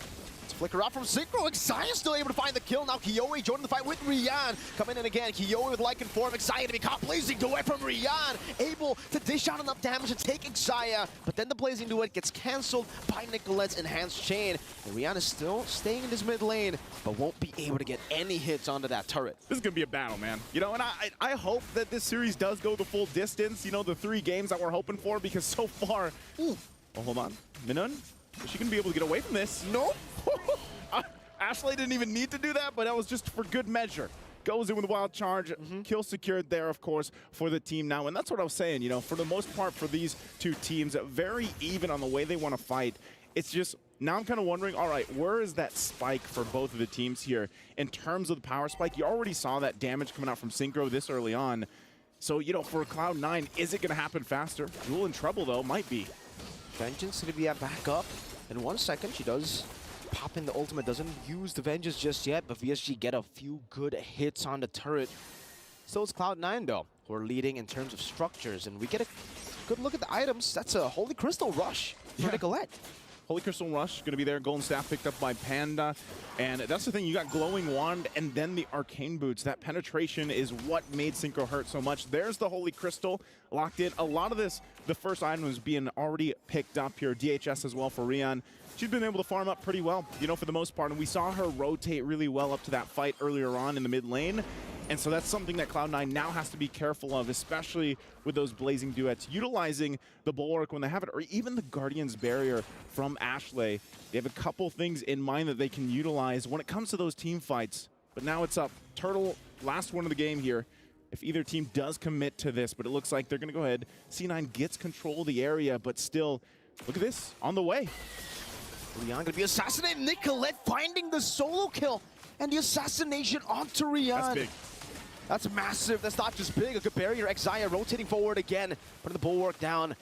Flicker out from Synchro. Xayah still able to find the kill. Now Kyoe joining the fight with Rion. Coming in again. Kyoe with Lycan form. Xayah to be caught blazing away from Rion. Able to dish out enough damage to take Xayah. But then the blazing duet gets cancelled by Nicolette's enhanced chain. And Rion is still staying in his mid lane, but won't be able to get any hits onto that turret. This is going to be a battle, man. You know, and I hope that this series does go the full distance. You know, the 3 games that we're hoping for, because so far... Ooh. Oh, hold on. Moonton? Is she going to be able to get away from this? No. Ashley didn't even need to do that, but that was just for good measure. Goes in with a wild charge. Kill secured there, of course, for the team now. And that's what I was saying, you know, for the most part for these two teams, very even on the way they want to fight. It's just, now I'm kind of wondering, all right, where is that spike for both of the teams here in terms of the power spike? You already saw that damage coming out from Synchro this early on. So, you know, for Cloud9, is it going to happen faster? Jewel in trouble, though, might be. Vengeance going to be at back up. In 1 second, she does pop in the ultimate. Doesn't use the Vengeance just yet, but VSG get a few good hits on the turret. So it's Cloud9, though, who are leading in terms of structures. And we get a good look at the items. That's a Holy Crystal Rush for Nicolette. Holy Crystal Rush going to be there. Golden Staff picked up by Panda. And that's the thing. You got Glowing Wand and then the Arcane Boots. That penetration is what made Synchro hurt so much. There's the Holy Crystal locked in. A lot of this, the first item was being already picked up here. DHS as well for Rion. She's been able to farm up pretty well, you know, for the most part. And we saw her rotate really well up to that fight earlier on in the mid lane. And so that's something that Cloud9 now has to be careful of, especially with those blazing duets. Utilizing the Bulwark when they have it, or even the Guardian's Barrier from Ashley. They have a couple things in mind that they can utilize when it comes to those team fights. But now it's up. Turtle, last one of the game here. If either team does commit to this, but it looks like they're going to go ahead. C9 gets control of the area, but still, look at this, on the way. Rian gonna be assassinated. Nicolette finding the solo kill and the assassination onto Rian. That's big. That's massive. That's not just big. A good barrier. Xayah rotating forward again, putting the bulwark down.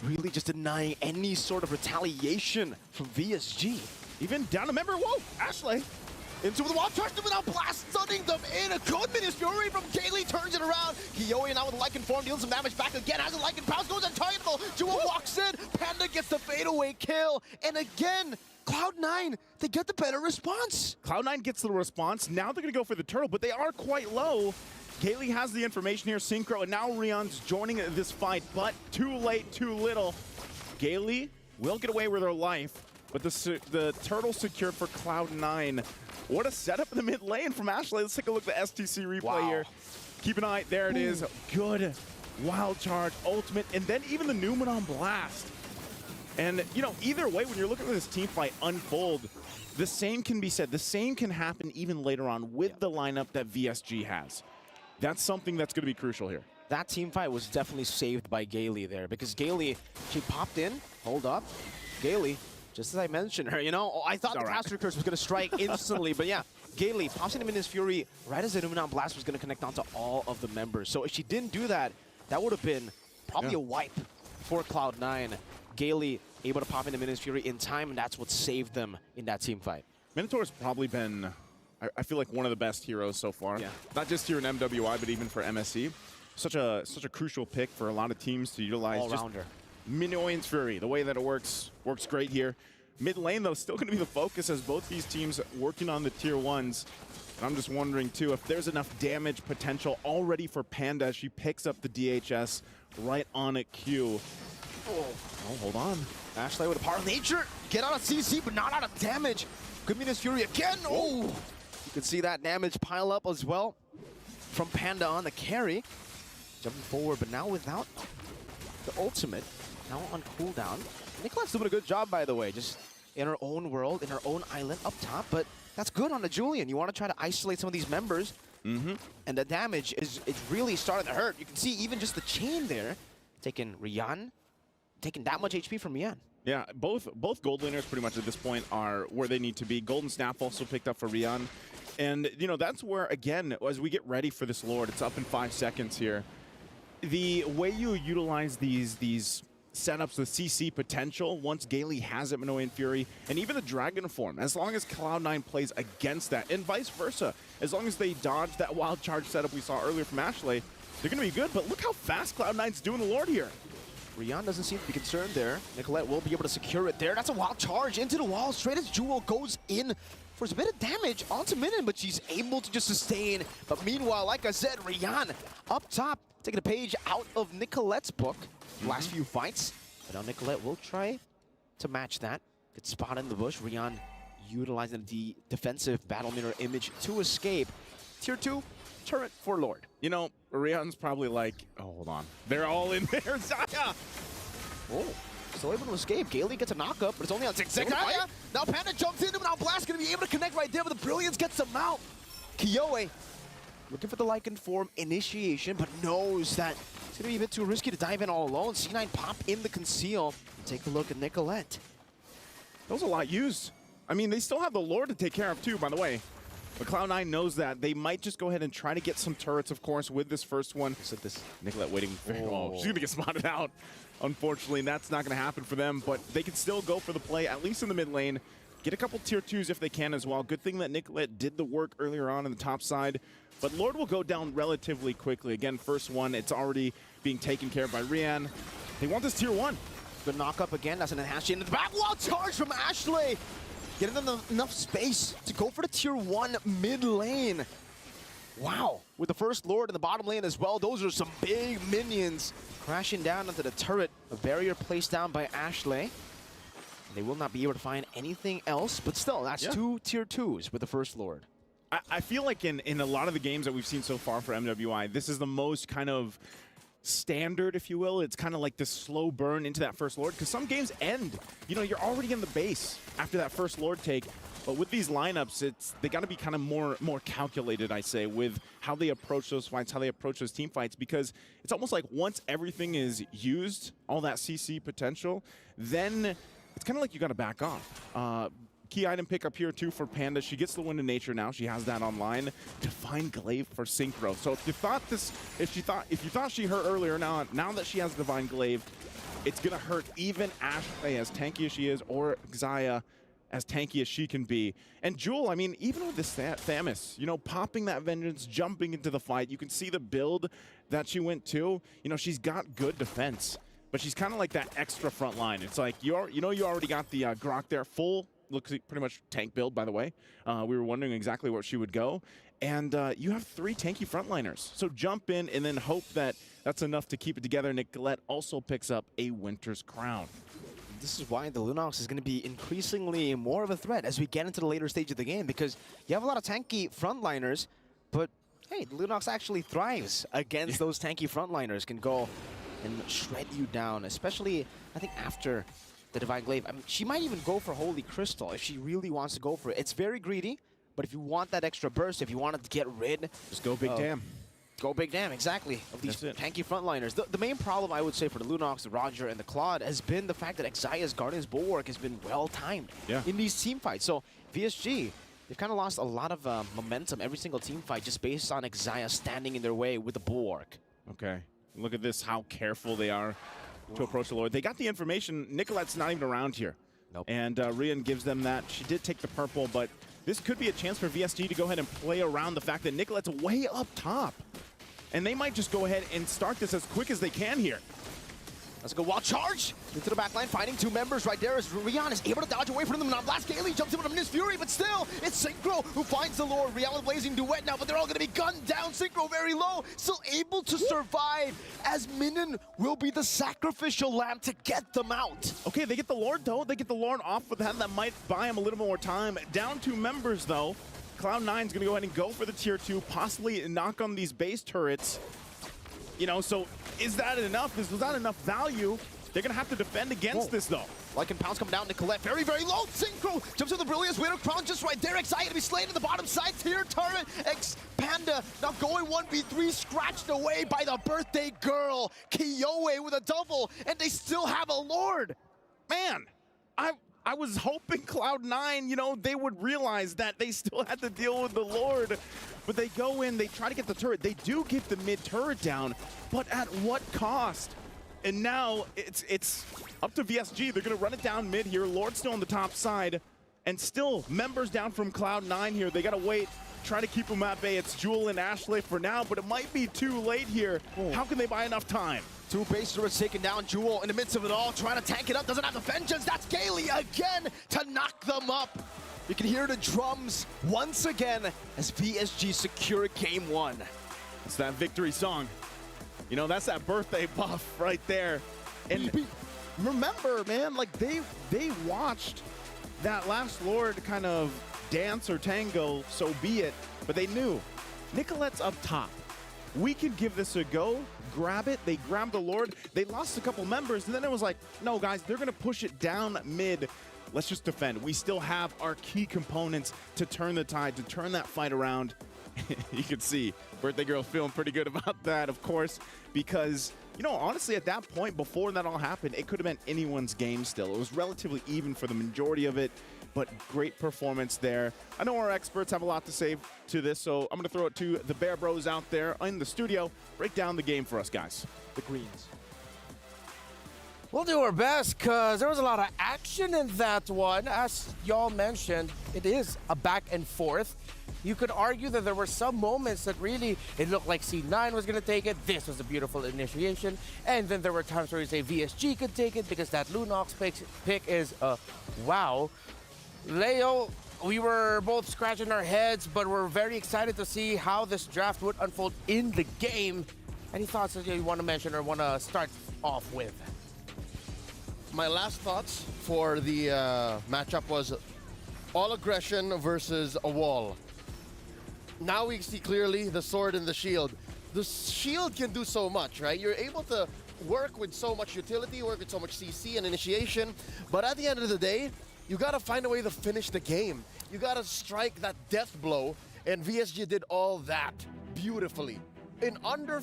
Really just denying any sort of retaliation from VSG. Even down a member. Whoa, Ashley. Into the wall, charged them without blast, stunning them in. A good Minas Fury from Kaylee turns it around. Kiyoe now with a Lycan form, deals some damage back again. Has a Lycan pounce, goes untargetable. Jewel walks in, Panda gets the fadeaway kill. And again, Cloud9, they get the better response. Cloud9 gets the response. Now they're going to go for the turtle, but they are quite low. Kaylee has the information here, Synchro, and now Rian's joining this fight, but too late, too little. Kaylee will get away with her life, but the turtle secured for Cloud9. What a setup in the mid lane from Ashley. Let's take a look at the STC replay here. Keep an eye. There it is. Good wild charge, ultimate, and then even the Numenon blast. And, you know, either way, when you're looking at this team fight unfold, the same can be said. The same can happen even later on with the lineup that VSG has. That's something that's going to be crucial here. That team fight was definitely saved by Gailey there, because Gailey, she popped in, hold up. Gailey, just as I mentioned her, you know, I thought the Caster Curse was going to strike instantly, but yeah, Gailey pops in Minas Fury right as the Numenon Blast was going to connect onto all of the members. So if she didn't do that, that would have been probably a wipe for Cloud9. Gailey able to pop into Minas Fury in time, and that's what saved them in that team fight. Minotaur's probably been, I feel like, one of the best heroes so far. Yeah. Not just here in MWI, but even for MSC. Such a crucial pick for a lot of teams to utilize. All-rounder. Minions Fury, the way that it works great here. Mid lane, though, still going to be the focus as both these teams working on the tier 1s. And I'm just wondering, too, if there's enough damage potential already for Panda as she picks up the DHS right on a Q. Oh, hold on. Ashley with a power of nature. Get out of CC, but not out of damage. Good Minas Fury again. Oh, you can see that damage pile up as well from Panda on the carry. Jumping forward, but now without the ultimate. Now on cooldown. Nicolette's doing a good job, by the way. Just in her own world, in her own island up top. But that's good on the Julian. You want to try to isolate some of these members. And the damage is really starting to hurt. You can see even just the chain there. Taking Rian. Taking that much HP from Rian. Yeah, both gold laners pretty much at this point are where they need to be. Golden Snap also picked up for Rian. And, you know, that's where, again, as we get ready for this Lord, it's up in 5 seconds here. The way you utilize these setups with CC potential, once Gailey has it, Minoan Fury, and even the Dragon form, as long as Cloud9 plays against that, and vice versa, as long as they dodge that wild charge setup we saw earlier from Ashley, they're going to be good. But look how fast Cloud9's doing the Lord here. Rian doesn't seem to be concerned there. Nicolette will be able to secure it there. That's a wild charge into the wall. Straight as Jewel goes in for a bit of damage onto Minion, but she's able to just sustain. But meanwhile, like I said, Rian up top, taking a page out of Nicolette's book. Last few fights. But now Nicolette will try to match that. Good spot in the bush. Rian utilizing the defensive battle mirror image to escape. Tier 2, turret for Lord. You know, Rian's probably like, oh, hold on. They're all in there. Xayah! Oh, still able to escape. Gailey gets a knockup, but it's only on Xayah. Now Panda jumps into him. Now Blast going to be able to connect right there, but the Brilliance gets him out. Kiyoe looking for the Lycan form initiation, but knows that it's going to be a bit too risky to dive in all alone. C9 pop in the conceal. Take a look at Nicolette. That was a lot used. I mean, they still have the Lord to take care of, too, by the way. But Cloud9 knows that. They might just go ahead and try to get some turrets, of course, with this first one. So this Nicolette waiting. Oh, she's going to get spotted out. Unfortunately, that's not going to happen for them. But they can still go for the play, at least in the mid lane. Get a couple tier 2s if they can as well. Good thing that Nicolette did the work earlier on the top side. But Lord will go down relatively quickly. Again, first one, it's already being taken care of by Rian. They want this tier 1. Good knock up again. That's an enhanced chain in the back. Wild charge from Ashley. Getting them enough space to go for the tier 1 mid lane. Wow. With the first Lord in the bottom lane as well. Those are some big minions crashing down onto the turret. A barrier placed down by Ashley. They will not be able to find anything else. But still, that's 2 tier 2s with the first Lord. I feel like in a lot of the games that we've seen so far for MWI, this is the most kind of standard, if you will. It's kind of like this slow burn into that first Lord, because some games end. You know, you're already in the base after that first Lord take. But with these lineups, they got to be kind of more calculated, I say, with how they approach those fights, how they approach those team fights, because it's almost like once everything is used, all that CC potential, then it's kind of like you got to back off. Key item pickup here too for Panda. She gets the Wind of Nature now. She has that online. Divine Glaive for Synchro. So if you thought she hurt earlier, now that she has Divine Glaive, it's gonna hurt even Ashley, as tanky as she is, or Xayah, as tanky as she can be. And Jewel, I mean, even with this Thamus, you know, popping that Vengeance, jumping into the fight, you can see the build that she went to. You know, she's got good defense, but she's kind of like that extra front line. It's like, you already got the Grok there, full, looks like pretty much tank build, by the way. We were wondering exactly where she would go. And you have 3 tanky frontliners. So jump in and then hope that that's enough to keep it together. Nicolette also picks up a Winter's Crown. This is why the Lunox is going to be increasingly more of a threat as we get into the later stage of the game, because you have a lot of tanky frontliners, but hey, the Lunox actually thrives against those tanky frontliners, can go and shred you down, especially, I think, after the Divine Glaive. I mean, she might even go for Holy Crystal if she really wants to go for it. It's very greedy, but if you want that extra burst, if you want to get rid... Just go Big Damn. Go Big Damn, exactly, of these tanky frontliners. The main problem, I would say, for the Lunox, the Roger, and the Claude has been the fact that Xayah's Guardian's Bulwark has been well-timed in these team fights. So VSG, they've kind of lost a lot of momentum every single team fight just based on Xayah standing in their way with the Bulwark. Okay, look at this, how careful they are to approach the Lord. They got the information. Nicolette's not even around here. Nope. And Rian gives them that. She did take the purple, but this could be a chance for VSG to go ahead and play around the fact that Nicolette's way up top. And they might just go ahead and start this as quick as they can here. Let's go wild charge into the back line, finding 2 members right there as Rian is able to dodge away from them. Now Blast Kaylee jumps in with a Miss Fury, but still, it's Synchro who finds the Lord. Rian with Blazing Duet now, but they're all going to be gunned down. Synchro very low, still able to survive as Minion will be the sacrificial lamb to get them out. Okay, they get the Lord though. They get the Lord off with that. That might buy him a little more time. Down 2 members though. Cloud9's gonna go ahead and go for the tier 2, possibly knock on these base turrets. You know, so is that enough? Was that enough value? They're gonna have to defend against this though. Lycan Pounce coming down, Nicolette very, very low. Synchro jumps with the Brilliance, Widow Crown just right there. Xayah to be slain in the bottom side. Tier turret, Panda now going 1v3, scratched away by the birthday girl. Kiyoe with a double, and they still have a Lord. Man, I was hoping Cloud9, you know, they would realize that they still had to deal with the Lord. But they go in, they try to get the turret. They do get the mid turret down, but at what cost? And now it's up to VSG. They're going to run it down mid here. Lord still on the top side. And still, members down from Cloud9 here. They got to wait, try to keep them at bay. It's Jewel and Ashley for now, but it might be too late here. How can they buy enough time? 2 base turrets taking down. Jewel in the midst of it all, trying to tank it up. Doesn't have the Vengeance. That's Kaylee again to knock them up. You can hear the drums once again as VSG secure game 1. It's that victory song. You know, that's that birthday buff right there. And remember, man, like they watched that last Lord kind of dance or tango, so be it. But they knew Nicolette's up top. We can give this a go, grab it. They grabbed the Lord. They lost a couple members, and then it was like, no, guys, they're going to push it down mid. Let's just defend. We still have our key components to turn the tide, to turn that fight around. You can see Birthday Girl feeling pretty good about that, of course, because, you know, honestly, at that point, before that all happened, it could have been anyone's game still. It was relatively even for the majority of it, but great performance there. I know our experts have a lot to say to this, so I'm going to throw it to the Bear Bros out there in the studio. Break down the game for us, guys. The Greens. We'll do our best because there was a lot of action in that one. As y'all mentioned, it is a back and forth. You could argue that there were some moments that really, it looked like C9 was going to take it. This was a beautiful initiation. And then there were times where you say VSG could take it because that Lunox pick is, wow. Leo, we were both scratching our heads, but we're very excited to see how this draft would unfold in the game. Any thoughts that you want to mention or want to start off with? My last thoughts for the matchup was all aggression versus a wall. Now we see clearly the sword and the shield. The shield can do so much, right? You're able to work with so much utility, work with so much CC and initiation, but at the end of the day, you gotta find a way to finish the game. You gotta strike that death blow, and VSG did all that beautifully. in under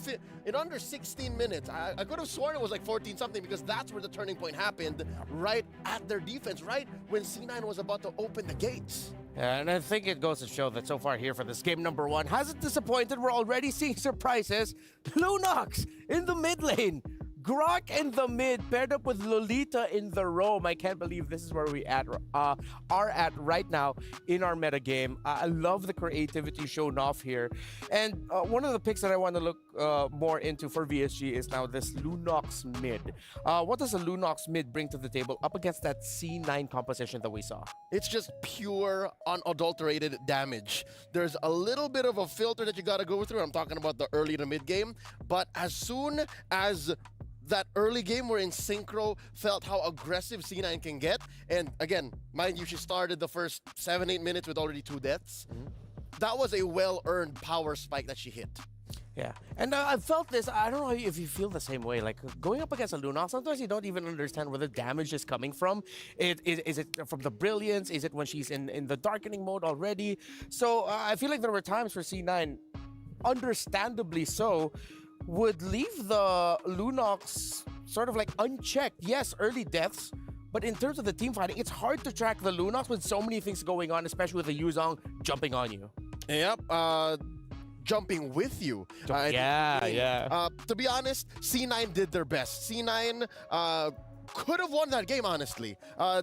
16 minutes. I could have sworn it was like 14 something because that's where the turning point happened, right at their defense, right when C9 was about to open the gates. And I think it goes to show that so far here for this game number 1 hasn't disappointed. We're already seeing surprises. Lunox in the mid lane. Grok in the mid, paired up with Lolita in the roam. I can't believe this is where we are at right now in our meta game. I love the creativity shown off here. And one of the picks that I want to look more into for VSG is now this Lunox mid. What does a Lunox mid bring to the table up against that C9 composition that we saw? It's just pure, unadulterated damage. There's a little bit of a filter that you got to go through. I'm talking about the early to mid game. But as soon as that early game wherein Synchro felt how aggressive C9 can get, and again, mind you, she started the first 7-8 minutes with already 2 deaths. That was a well-earned power spike that she hit. Yeah, and I felt this. I don't know if you feel the same way. Like going up against a Lunox, sometimes you don't even understand where the damage is coming from. Is it from the brilliance? Is it when she's in the darkening mode already? So I feel like there were times for C9, understandably so, would leave the Lunox sort of like unchecked. Yes, early deaths, but in terms of the team fighting, it's hard to track the Lunox with so many things going on, especially with the Yuzong jumping on you. Yep, jumping with you. To be honest, C9 did their best. C9 could have won that game, honestly.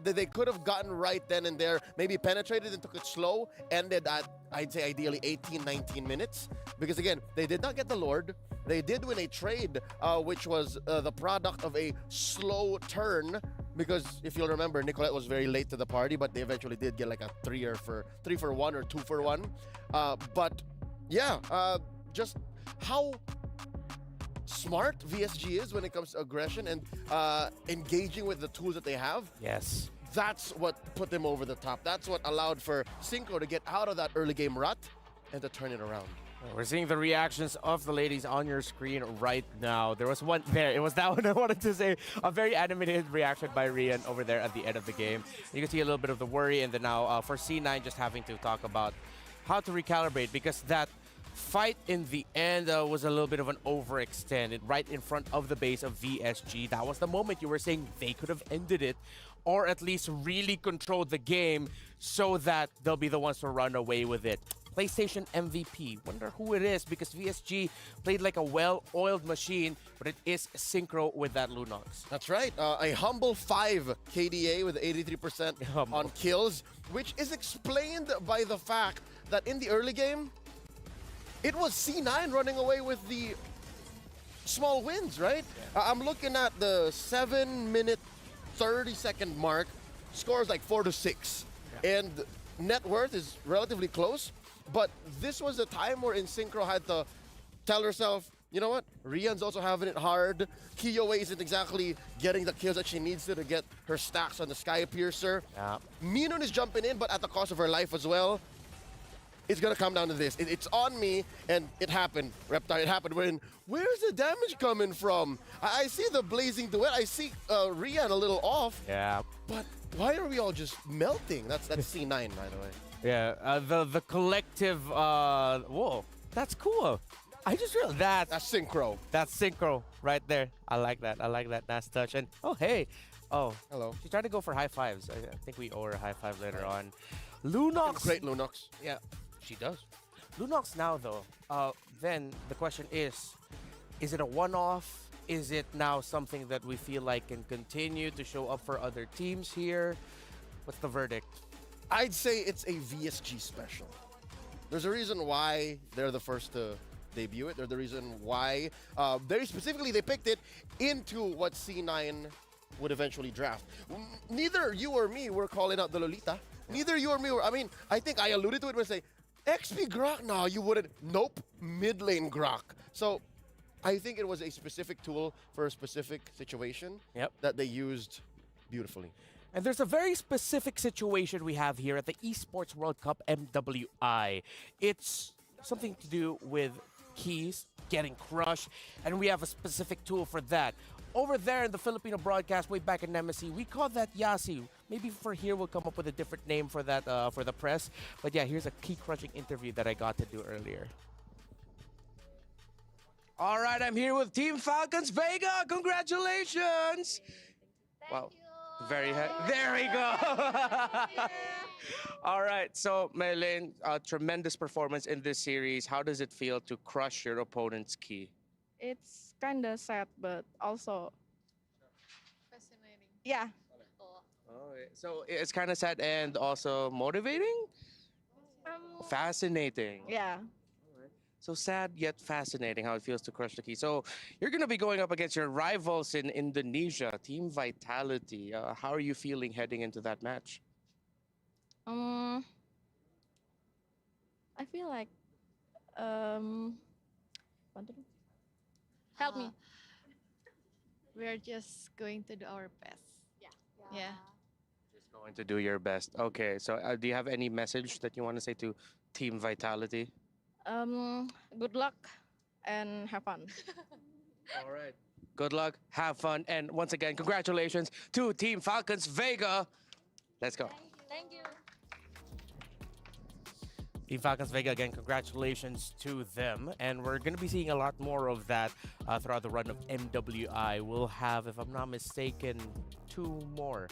They could have gotten right then and there, maybe penetrated and took it slow, ended at, I'd say, ideally 18, 19 minutes. Because again, they did not get the Lord. They did win a trade, which was the product of a slow turn. Because if you'll remember, Nicolette was very late to the party, but they eventually did get like a 3 for 1 or 2 for 1. But yeah, just how smart VSG is when it comes to aggression and engaging with the tools that they have. Yes. That's what put them over the top. That's what allowed for Synchro to get out of that early game rut and to turn it around. We're seeing the reactions of the ladies on your screen right now. There was one there. It was that one I wanted to say. A very animated reaction by Rian over there at the end of the game. You can see a little bit of the worry, and then now for C9 just having to talk about how to recalibrate, because that fight in the end was a little bit of an overextend right in front of the base of VSG. That was the moment you were saying they could have ended it, or at least really controlled the game so that they'll be the ones to run away with it. PlayStation MVP. Wonder who it is, because VSG played like a well-oiled machine, but it is Synchro with that Lunox. That's right. A humble 5 KDA with 83% on kills, which is explained by the fact that in the early game, it was C9 running away with the small wins, right? Yeah. I'm looking at the 7-minute, 30-second mark. Scores like 4-6. Yeah. And net worth is relatively close. But this was the time where Synchro had to tell herself, you know what? Rian's also having it hard. Kiyoi isn't exactly getting the kills that she needs to get her stacks on the Sky Piercer. Yeah. Moonton is jumping in, but at the cost of her life as well. It's going to come down to this. It's on me, and it happened. Reptile, it happened. Where's the damage coming from? I see the blazing duet. I see Rian a little off. Yeah. But why are we all just melting? That's C9, by the way. Yeah, the collective, whoa, that's cool. I just realized that's Synchro. That's Synchro right there. I like that. I like that nice touch. And oh, hey. Oh, hello. She tried to go for high fives. I think we owe her a high five later on. Lunox. Great Lunox. Yeah, she does. Lunox now, though, then the question is it a one-off? Is it now something that we feel like can continue to show up for other teams here? What's the verdict? I'd say it's a VSG special. There's a reason why they're the first to debut it. They're the reason why, very specifically, they picked it into what C9 would eventually draft. Neither you or me were calling out the Lolita. Neither you or me were, I think I alluded to it when I say, XP Grok, no, you wouldn't. Nope, mid lane Grok. So I think it was a specific tool for a specific situation that they used beautifully. And there's a very specific situation we have here at the Esports World Cup MWI. It's something to do with keys getting crushed, and we have a specific tool for that. Over there in the Filipino broadcast, way back in MSC, we call that Yasi. Maybe for here, we'll come up with a different name for that for the press. But yeah, here's a key crushing interview that I got to do earlier. All right, I'm here with Team Falcons Vega. Congratulations. Wow. There we go. All right, so Maylene, tremendous performance in this series. How does it feel to crush your opponent's key? It's kind of sad, but also fascinating. Yeah. So it's kind of sad and also motivating? Fascinating. Yeah. So sad yet fascinating how it feels to crush the key. So you're going to be going up against your rivals in Indonesia, Team Vitality. How are you feeling heading into that match? I feel like help me. We're just going to do our best. Yeah. Just going to do your best. Okay, so do you have any message that you want to say to Team Vitality? Good luck and have fun. All right. Good luck, have fun, and once again, congratulations to Team Falcons Vega. Let's go. Thank you. Team Falcons Vega, again, congratulations to them. And we're going to be seeing a lot more of that throughout the run of MWI. We'll have, if I'm not mistaken, 2 more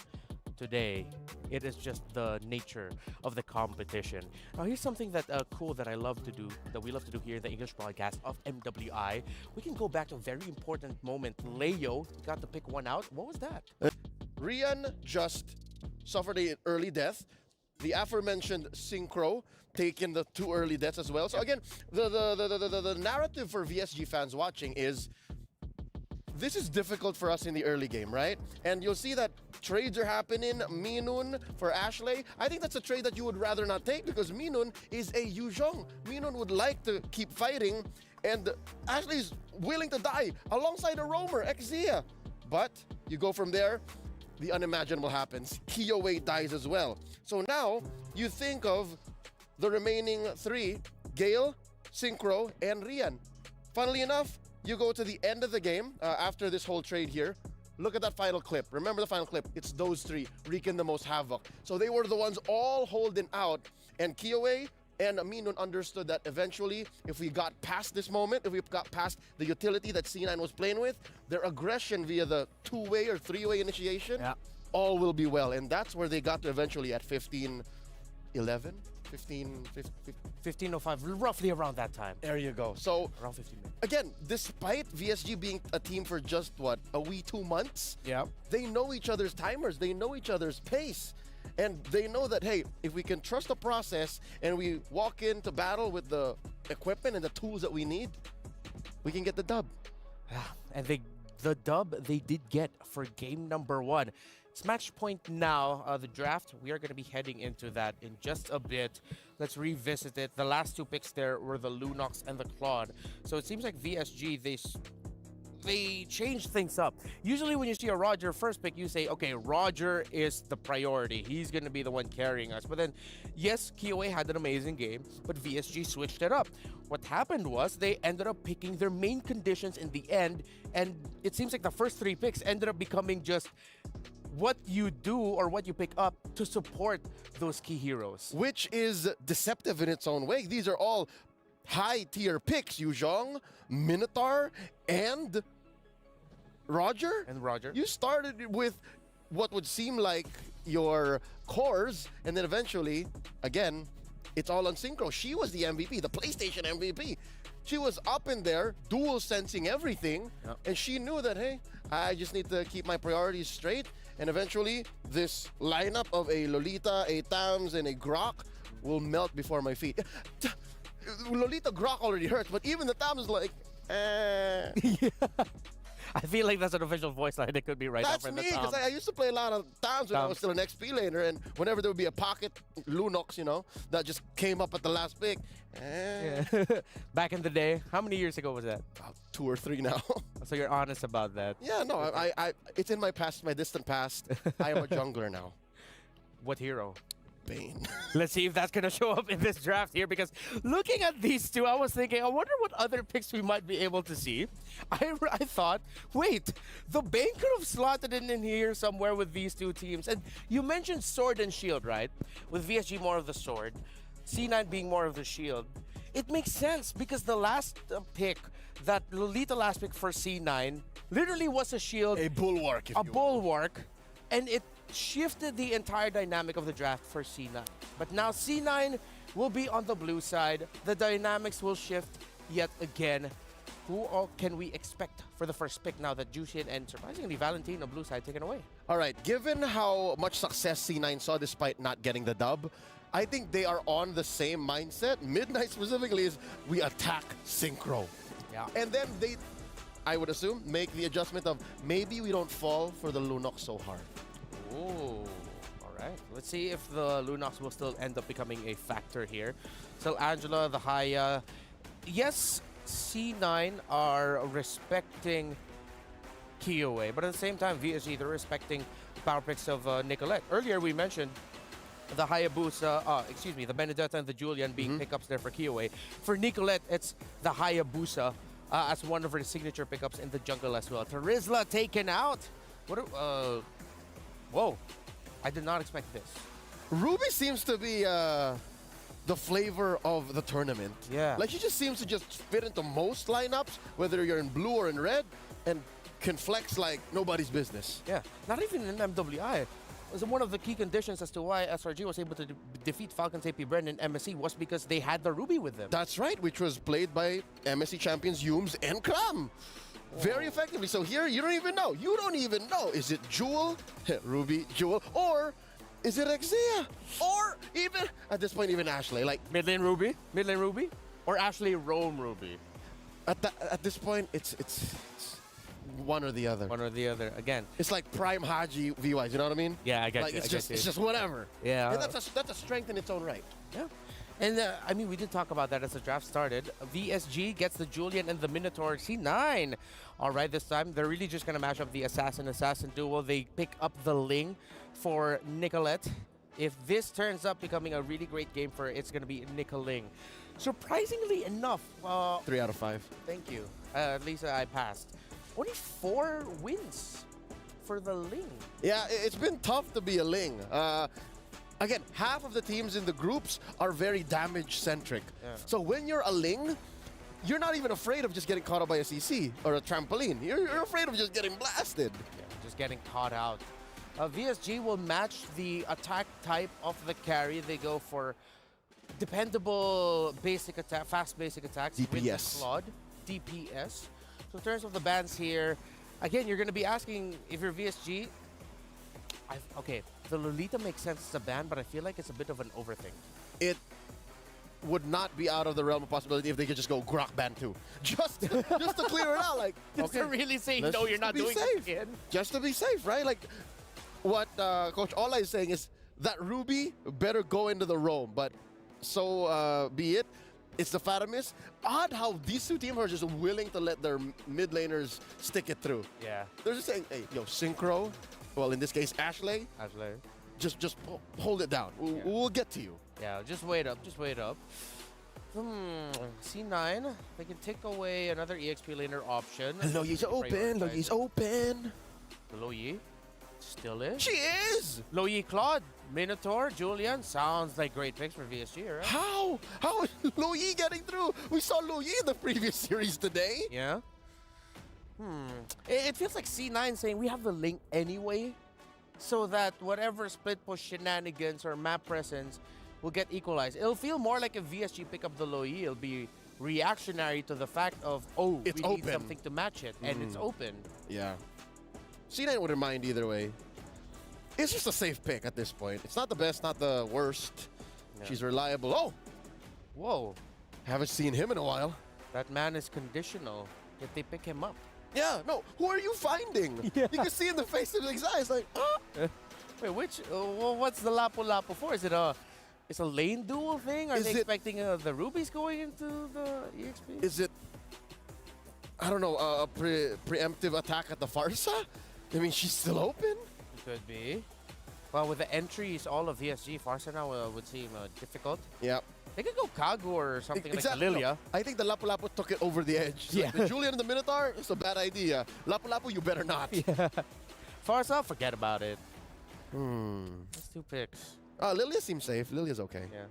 today. It is just the nature of the competition. Now, here's something that cool that I love to do, that we love to do here in the English broadcast of MWI. We can go back to a very important moment. Leo got to pick one out. What was that? Rian just suffered an early death. The aforementioned Synchro taken the 2 early deaths as well. So again, the narrative for VSG fans watching is this is difficult for us in the early game, right? And you'll see that trades are happening. Minun for Ashley. I think that's a trade that you would rather not take because Minun is a Yuzhong. Minun would like to keep fighting, and Ashley's willing to die alongside a roamer, Xia. But you go from there, the unimaginable happens. Kiyowei dies as well. So now you think of the remaining 3, Gale, Synchro, and Rian. Funnily enough, you go to the end of the game after this whole trade here. Look at that final clip. Remember the final clip? It's those 3 wreaking the most havoc. So they were the ones all holding out. And Kiyowei and Minun understood that eventually, if we got past this moment, if we got past the utility that C9 was playing with, their aggression via the 2-way or 3-way initiation, all will be well. And that's where they got to eventually at 15-11? 15:05, roughly around that time. There you go. So around 15 minutes. Again, despite VSG being a team for just what, a wee 2 months, they know each other's timers, they know each other's pace. And they know that, hey, if we can trust the process and we walk into battle with the equipment and the tools that we need, we can get the dub. And the dub they did get for game number 1. It's match point now, the draft. We are going to be heading into that in just a bit. Let's revisit it. The last 2 picks there were the Lunox and the Claude. So it seems like VSG, they changed things up. Usually when you see a Roger first pick, you say, okay, Roger is the priority. He's going to be the one carrying us. But then, yes, Kiyowei had an amazing game, but VSG switched it up. What happened was they ended up picking their main conditions in the end, and it seems like the first 3 picks ended up becoming just what you do or what you pick up to support those key heroes. Which is deceptive in its own way. These are all high-tier picks. Yuzhong, Minotaur, and Roger. You started with what would seem like your cores, and then eventually, again, it's all on Synchro. She was the MVP, the PlayStation MVP. She was up in there, dual sensing everything, and she knew that, hey, I just need to keep my priorities straight. And eventually, this lineup of a Lolita, a Tams, and a Grok will melt before my feet. Lolita Grok already hurts, but even the Tams is like, I feel like that's an official voice line. It could be right That's up in the me, because Tams. I used to play a lot of Tams when I was still an XP laner, and whenever there would be a pocket Lunox, you know, that just came up at the last pick. Back in the day, how many years ago was that? About 2 or 3 now. So you're honest about that. Yeah, no, I it's in my past, my distant past. I am a jungler now. What hero? Bane. Let's see if that's going to show up in this draft here, because looking at these 2, I was thinking, I wonder what other picks we might be able to see. I thought, wait, the Bane could have slotted in here somewhere with these 2 teams. And you mentioned Sword and Shield, right? With VSG more of the Sword, C9 being more of the Shield. it makes sense because the last pick, that Lolita last pick for C9, literally was a shield. A bulwark, if A you will. bulwark. And it shifted the entire dynamic of the draft for C9. But now C9 will be on the blue side. The dynamics will shift yet again. Who all can we expect for the first pick now that Jushin and surprisingly Valentino blue side taken away? All right, given how much success C9 saw despite not getting the dub, I think they are on the same mindset. Midnight specifically is we attack Synchro. Yeah. And then they, I would assume, make the adjustment of maybe we don't fall for the Lunox so hard. Ooh, all right. Let's see if the Lunox will still end up becoming a factor here. So Angela, the Haya, yes, C9 are respecting Kiowe, but at the same time, VSG, they're respecting power picks of Nicolette. Earlier, we mentioned the Hayabusa, the Benedetta and the Julian being pickups there for Kiowe. For Nicolette, it's the Hayabusa as one of her signature pickups in the jungle as well. Terizla taken out. Whoa, I did not expect this. Ruby seems to be the flavor of the tournament. Yeah. Like, she just seems to just fit into most lineups, whether you're in blue or in red, and can flex like nobody's business. Yeah, not even in MWI. It was one of the key conditions as to why SRG was able to defeat Falcons AP Bren in MSC was because they had the Ruby with them. That's right, which was played by MSC champions Yums and Kram. Very effectively. So here, you don't even know. You don't even know. Is it Jewel, Ruby, Jewel, or is it Exia? Or even, at this point, even Ashley. Like, Mid lane Ruby, or Ashley Rome Ruby. At this point, it's one or the other. One or the other. Again, it's like Prime Haji VYs. You know what I mean? Yeah, I get like, you. It's just whatever. Yeah. And that's a strength in its own right. Yeah. And I mean, we did talk about that as the draft started. VSG gets the Julian and the Minotaur C9. All right, this time they're really just gonna mash up the assassin duo. They pick up the Ling for Nicolette. If this turns up becoming a really great game for her, it's gonna be Nicoling. Surprisingly enough, 3 out of 5. Thank you. At least I passed. Only 4 wins for the Ling. Yeah, it's been tough to be a Ling. Again, half of the teams in the groups are very damage-centric. Yeah. So when you're a Ling, you're not even afraid of just getting caught up by a CC or a trampoline. You're afraid of just getting blasted. Yeah, just getting caught out. VSG will match the attack type of the carry. They go for dependable basic attack, fast basic attacks. DPS. With the Claude, DPS. So in terms of the bans here, again, you're going to be asking if you're VSG. Okay, the Lolita makes sense as a ban, but I feel like it's a bit of an overthink. It would not be out of the realm of possibility if they could just go Grok ban 2. Just to clear it out. Like, Just to really say, let's no, you're just not be doing safe. it again. Just to be safe, right? Like, what Coach Ola is saying is that Ruby better go into the roam, but so be it. It's the Fatamis. Odd how these two teams are just willing to let their mid laners stick it through. Yeah. They're just saying, hey, yo, Synchro, well, in this case, Ashley, just hold it down. We'll get to you. Yeah, just wait up. C9, they can take away another EXP laner option. Loyi's open. Loyi's open. Loyi still is. She is. Loyi, Claude, Minotaur, Julian. Sounds like great picks for VSG, right? How is Loyi getting through? We saw Loyi in the previous series today. Yeah. It feels like C9 saying we have the link anyway, so that whatever split push shenanigans or map presence will get equalized. It'll feel more like if VSG pick up the Loyi, it'll be reactionary to the fact of, oh, It's we need open. something to match it, and it's open. Yeah. C9 wouldn't mind either way. It's just a safe pick at this point. It's not the best, not the worst. Yeah. She's reliable. Oh! Whoa. Haven't seen him in a while. That man is conditional. If they pick him up. Yeah, no. Who are you finding? Yeah. You can see in the face of his eyes, like, Wait, which? What's the Lapu-Lapu for? Is it it's a lane duel thing? Are Is they it- expecting the rubies going into the EXP? is it, I don't know, a preemptive attack at the Farsa? I mean, she's still open. It could be. Well, with the entries, all of VSG, Farsa now would seem difficult. Yeah. They could go Kagu or something Exactly. like Lilia. No, I think the Lapu-Lapu took it over the edge. Yeah. Like, the Julian and the Minotaur, it's a bad idea. Lapu-Lapu, you better not. Yeah. Farsa, forget about it. That's 2 picks. Lilia seems safe. Lilia's okay. Yeah.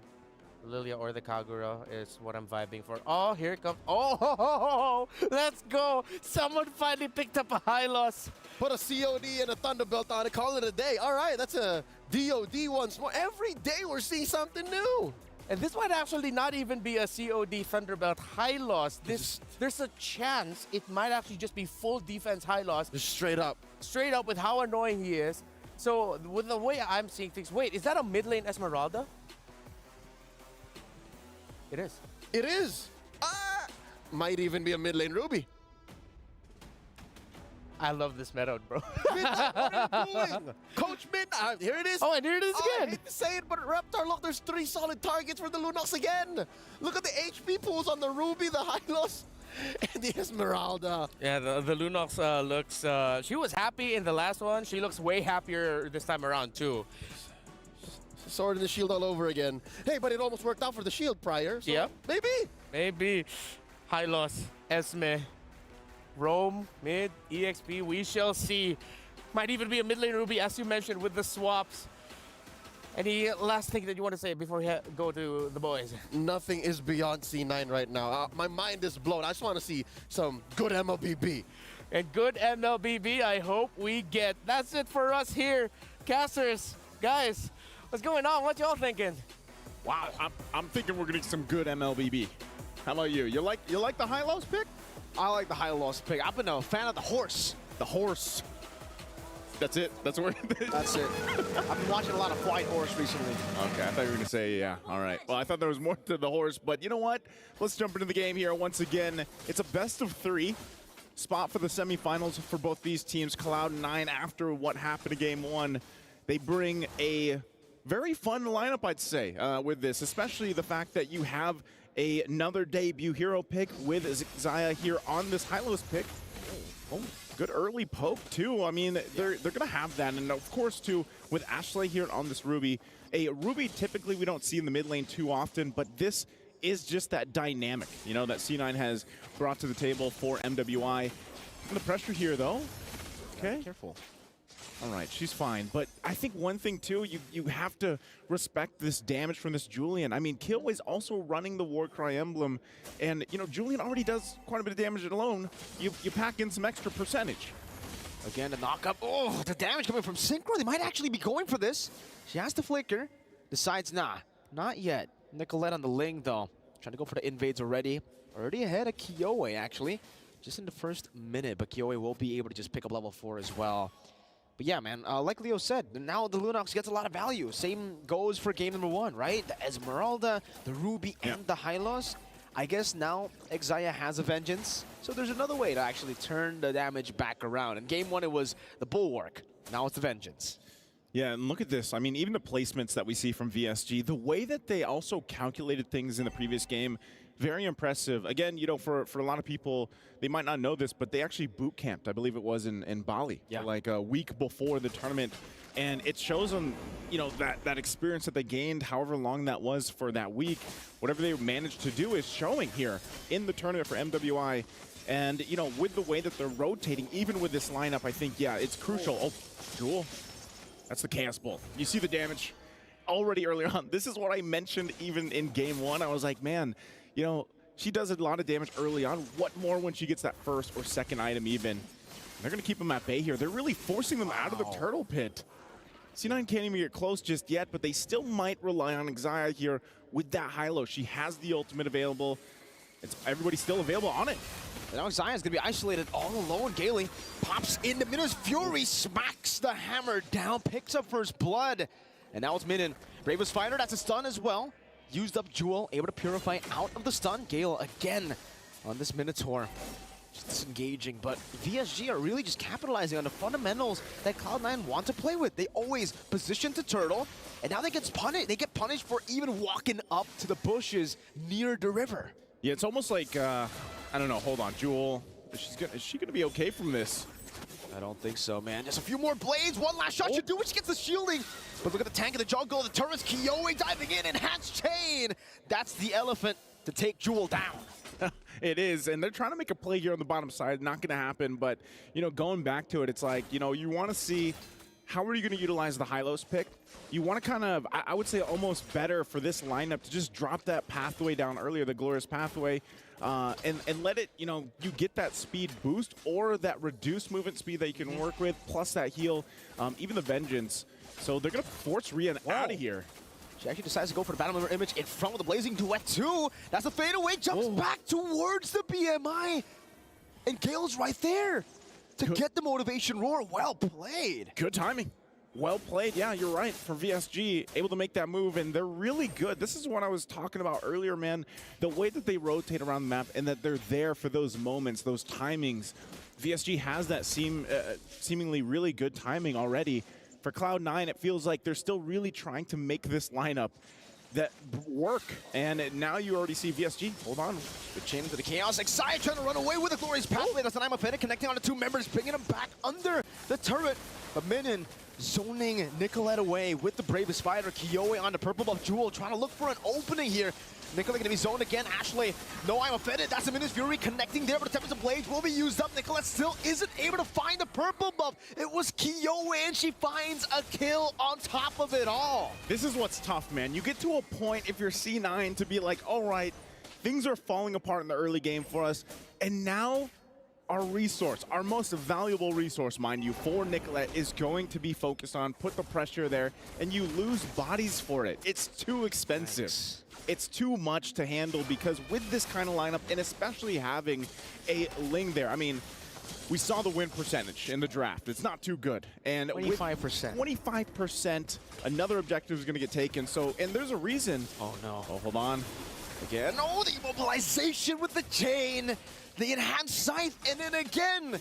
Lilia or the Kagura is what I'm vibing for. Oh, here it comes. Oh, let's go. Someone finally picked up a high loss. Put a COD and a Thunderbelt on it, call it a day. All right, that's a DOD once more. Every day we're seeing something new. And this might actually not even be a COD Thunderbelt high loss. There's a chance it might actually just be full defense high loss. Just straight up. Straight up with how annoying he is. So with the way I'm seeing things, wait, is that a mid lane Esmeralda? It is. It is. Might even be a mid lane Ruby. I love this meta, bro. Midnight, what are you doing? Coach Midnight, here it is. Oh, and here it is I again. hate to say it, but Reptar, look, there's 3 solid targets for the Lunox again. Look at the HP pools on the Ruby, the Hylos, and the Esmeralda. Yeah, the Lunox looks, she was happy in the last one. She looks way happier this time around, too. Sword and the shield all over again. Hey, but it almost worked out for the shield prior. So yeah. Maybe. High loss, Esme. Rome, mid, EXP, we shall see. Might even be a mid lane Ruby, as you mentioned, with the swaps. Any last thing that you want to say before we go to the boys? Nothing is beyond C9 right now. My mind is blown. I just want to see some good MLBB. And good MLBB, I hope we get. That's it for us here. Casters, guys, what's going on? What y'all thinking? Wow, I'm thinking we're getting some good MLBB. How about you? You like the high-lows pick? I like the high loss pick. I've been a fan of the horse. The horse. That's it? That's where That's it. I've been watching a lot of White Horse recently. Okay, I thought you were going to say, yeah. All right. Well, I thought there was more to the horse, but you know what? Let's jump into the game here once again. It's a best of 3 spot for the semifinals for both these teams. Cloud9, after what happened in game 1, they bring a very fun lineup, I'd say, with this, especially the fact that you have another debut hero pick with Xayah here on this high-lows pick. Oh, good early poke, too. I mean, they're going to have that. And, of course, too, with Ashley here on this Ruby. A Ruby, typically, we don't see in the mid lane too often, but this is just that dynamic, you know, that C9 has brought to the table for MWI. And the pressure here, though. Okay. Careful. All right, she's fine. But I think one thing, too, you have to respect this damage from this Julian. I mean, Killway's also running the Warcry emblem. And, you know, Julian already does quite a bit of damage alone. You pack in some extra percentage. Again, the knockup. Oh, the damage coming from Synchro. They might actually be going for this. She has to flicker. Decides, nah, not yet. Nicolette on the Ling, though. Trying to go for the invades already. Already ahead of Kiyoi, actually. Just in the first minute, but Kiyoi will be able to just pick up level 4 as well. But yeah, man, like Leo said, now the Lunox gets a lot of value. Same goes for game number 1, right? The Esmeralda, the Ruby, and the Hylos. I guess now Xayah has a vengeance, so there's another way to actually turn the damage back around. In game 1, it was the Bulwark. Now it's the vengeance. Yeah, and look at this. I mean, even the placements that we see from VSG, the way that they also calculated things in the previous game, very impressive. Again, you know, for a lot of people, they might not know this, but they actually boot camped, I believe it was in Bali, like a week before the tournament. And it shows them, you know, that experience that they gained, however long that was for that week, whatever they managed to do is showing here in the tournament for MWI. And, you know, with the way that they're rotating, even with this lineup, I think, yeah, it's crucial. Oh, Jewel. That's the Chaos Bolt. You see the damage already earlier on. This is what I mentioned even in game 1. I was like, man, you know, she does a lot of damage early on. What more when she gets that first or second item even? They're going to keep them at bay here. They're really forcing them out of the turtle pit. C9 can't even get close just yet, but they still might rely on Xayah here with that high-low. She has the ultimate available. Everybody's still available on it. And now Xayah's going to be isolated all alone. Gailey pops into Minno's Fury, smacks the hammer down, picks up first blood. And now it's Minnon. Bravest Fighter, that's a stun as well. Used up Jewel, able to purify out of the stun. Gale again on this Minotaur. Just disengaging, but VSG are really just capitalizing on the fundamentals that Cloud9 want to play with. They always position to turtle, and now they get punished for even walking up to the bushes near the river. Yeah, it's almost like, I don't know, hold on, Jewel, is she gonna be okay from this? I don't think so, man. Just a few more blades, one last shot should do it. She gets the shielding, but look at the tank in the jungle, the turrets, Kiyoi diving in, enhanced chain. That's the elephant to take Jewel down. It is, and they're trying to make a play here on the bottom side. Not going to happen, but, you know, going back to it, it's like, you know, you want to see how are you going to utilize the Hylos pick? You want to kind of, I would say almost better for this lineup to just drop that pathway down earlier, the Glorious Pathway, and let it, you get that speed boost or that reduced movement speed that you can work with, plus that heal, even the Vengeance. So they're going to force Rian out of here. She actually decides to go for the Battle Mirror Image in front of the Blazing Duet too. That's a fadeaway, jumps back towards the BMI. And Gale's right there to get the motivation roar. Well played. Good timing. Well played. Yeah, you're right. For VSG, able to make that move, and they're really good. This is what I was talking about earlier, man. The way that they rotate around the map and that they're there for those moments, those timings. VSG has that seemingly really good timing already. For Cloud9, it feels like they're still really trying to make this lineup that work, and now you already see VSG. Hold on. Good chain into the chaos. Excited trying to run away with the Glorious Pathway. That's an Imafetta connecting on the two members, bringing them back under the turret. But Minion zoning Nicolette away with the Bravest Fighter. Kyoe on the purple buff Jewel, trying to look for an opening here. Nicolette gonna be zoned again. Ashley, no, I'm offended. That's a Minus Fury connecting there, but the Tempest of Blades will be used up. Nicolette still isn't able to find the purple buff. It was Kyoe, and she finds a kill on top of it all. This is what's tough, man. You get to a point, if you're C9, to be like, all right, things are falling apart in the early game for us, and now our resource, our most valuable resource, mind you, for Nicolette is going to be focused on, put the pressure there, and you lose bodies for it. It's too expensive. Nice. It's too much to handle because with this kind of lineup, and especially having a Ling there, I mean, we saw the win percentage in the draft. It's not too good. And 25%. 25%, another objective is going to get taken. So, and there's a reason. Oh, no. Oh, hold on. Again, oh, the immobilization with the chain, the enhanced scythe, and then again,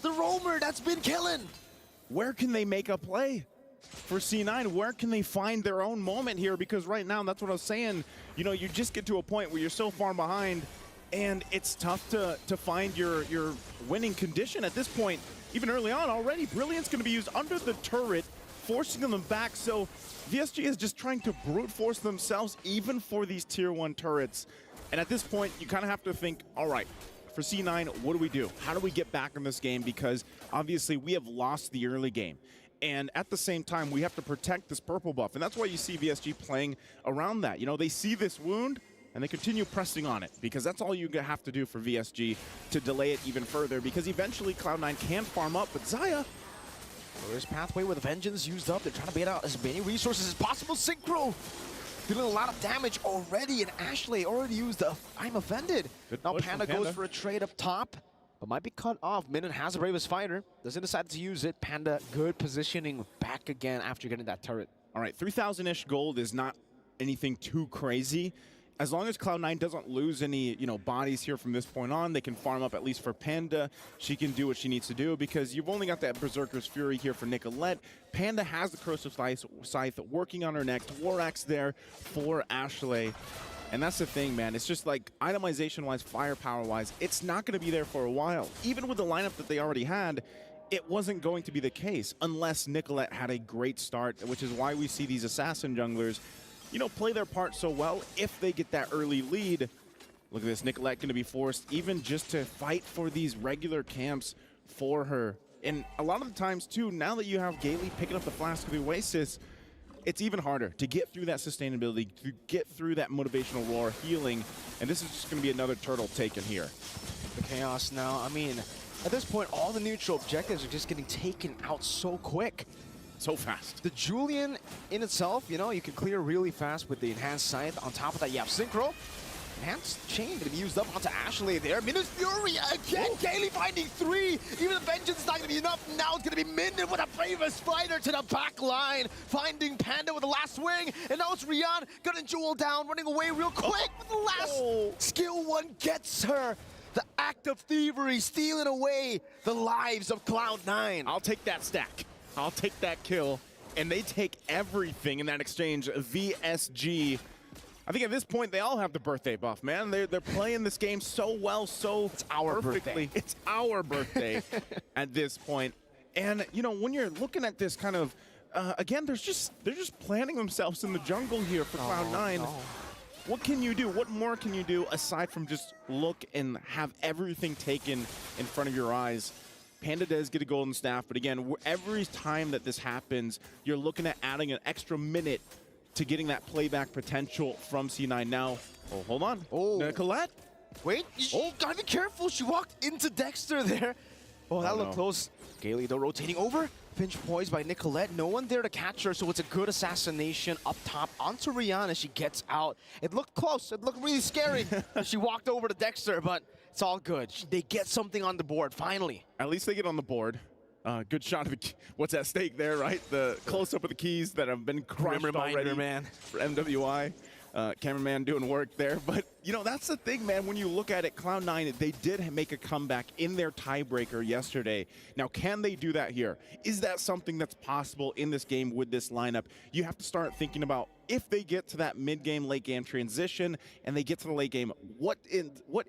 the roamer that's been killing. Where can they make a play? For C9, where can they find their own moment here? Because right now, that's what I was saying, you just get to a point where you're so far behind and it's tough to find your winning condition at this point. Even early on already, Brilliant's going to be used under the turret, forcing them back. So VSG is just trying to brute force themselves even for these tier 1 turrets. And at this point, you kind of have to think, all right, for C9, what do we do? How do we get back in this game? Because obviously we have lost the early game. And at the same time, we have to protect this purple buff. And that's why you see VSG playing around that. They see this wound, and they continue pressing on it. Because that's all you have to do for VSG to delay it even further. Because eventually, Cloud9 can farm up. But Xayah, Glorious Pathway with Vengeance used up. They're trying to bait out as many resources as possible. Synchro dealing a lot of damage already. And Ashley already used the I'm Offended. Now Panda goes for a trade up top, but might be cut off. Minion has the Bravest Fighter. Doesn't decide to use it. Panda, good positioning back again after getting that turret. All right, 3,000-ish gold is not anything too crazy. As long as Cloud9 doesn't lose any, bodies here from this point on, they can farm up at least for Panda. She can do what she needs to do because you've only got that Berserker's Fury here for Nicolette. Panda has the Corrosive Scythe working on her next. War Axe there for Ashley. And that's the thing, man. It's just like itemization-wise, firepower-wise, it's not going to be there for a while. Even with the lineup that they already had, it wasn't going to be the case unless Nicolette had a great start, which is why we see these assassin junglers, play their part so well if they get that early lead. Look at this, Nicolette going to be forced even just to fight for these regular camps for her. And a lot of the times, too, now that you have Gailey picking up the Flask of the Oasis, it's even harder to get through that sustainability, to get through that motivational roar, healing, and this is just going to be another turtle taken here. The chaos now, I mean, at this point, all the neutral objectives are just getting taken out so quick. So fast. The Julian in itself, you can clear really fast with the enhanced scythe. On top of that, you have Synchro. Enhanced chain going to be used up onto Ashley there. Minus Fury again. Gailey finding 3. Even the Vengeance is not going to be enough. Now it's going to be Minden with a Bravest Fighter to the back line. Finding Panda with the last swing. And now it's Rian gunning Jewel down, running away real quick with the last skill one gets her. The act of thievery, stealing away the lives of Cloud9. I'll take that stack. I'll take that kill. And they take everything in that exchange. VSG. I think at this point, they all have the birthday buff, man. They're playing this game so well, it's our perfectly. Birthday. It's our birthday at this point. And, when you're looking at this kind of, again, they're just planting themselves in the jungle here for Cloud9. No. What can you do? What more can you do aside from just look and have everything taken in front of your eyes? Panda does get a golden staff, but again, every time that this happens, you're looking at adding an extra minute to getting that playback potential from C9 now. Oh, hold on. Oh. Nicolette? Wait, gotta be careful. She walked into Dexter there. Oh, that looked close. Gailey, though, rotating over. Pinch poised by Nicolette. No one there to catch her, so it's a good assassination up top onto Rihanna as she gets out. It looked close. It looked really scary. She walked over to Dexter, but it's all good. They get something on the board, finally. At least they get on the board. Good shot of what's at stake there, right? The close-up of the keys that have been crushed already, man. For MWI. Cameraman doing work there. But, you know, that's the thing, man. When you look at it, Cloud9, they did make a comeback in their tiebreaker yesterday. Now, can they do that here? Is that something that's possible in this game with this lineup? You have to start thinking about if they get to that mid-game, late-game transition and they get to the late game, what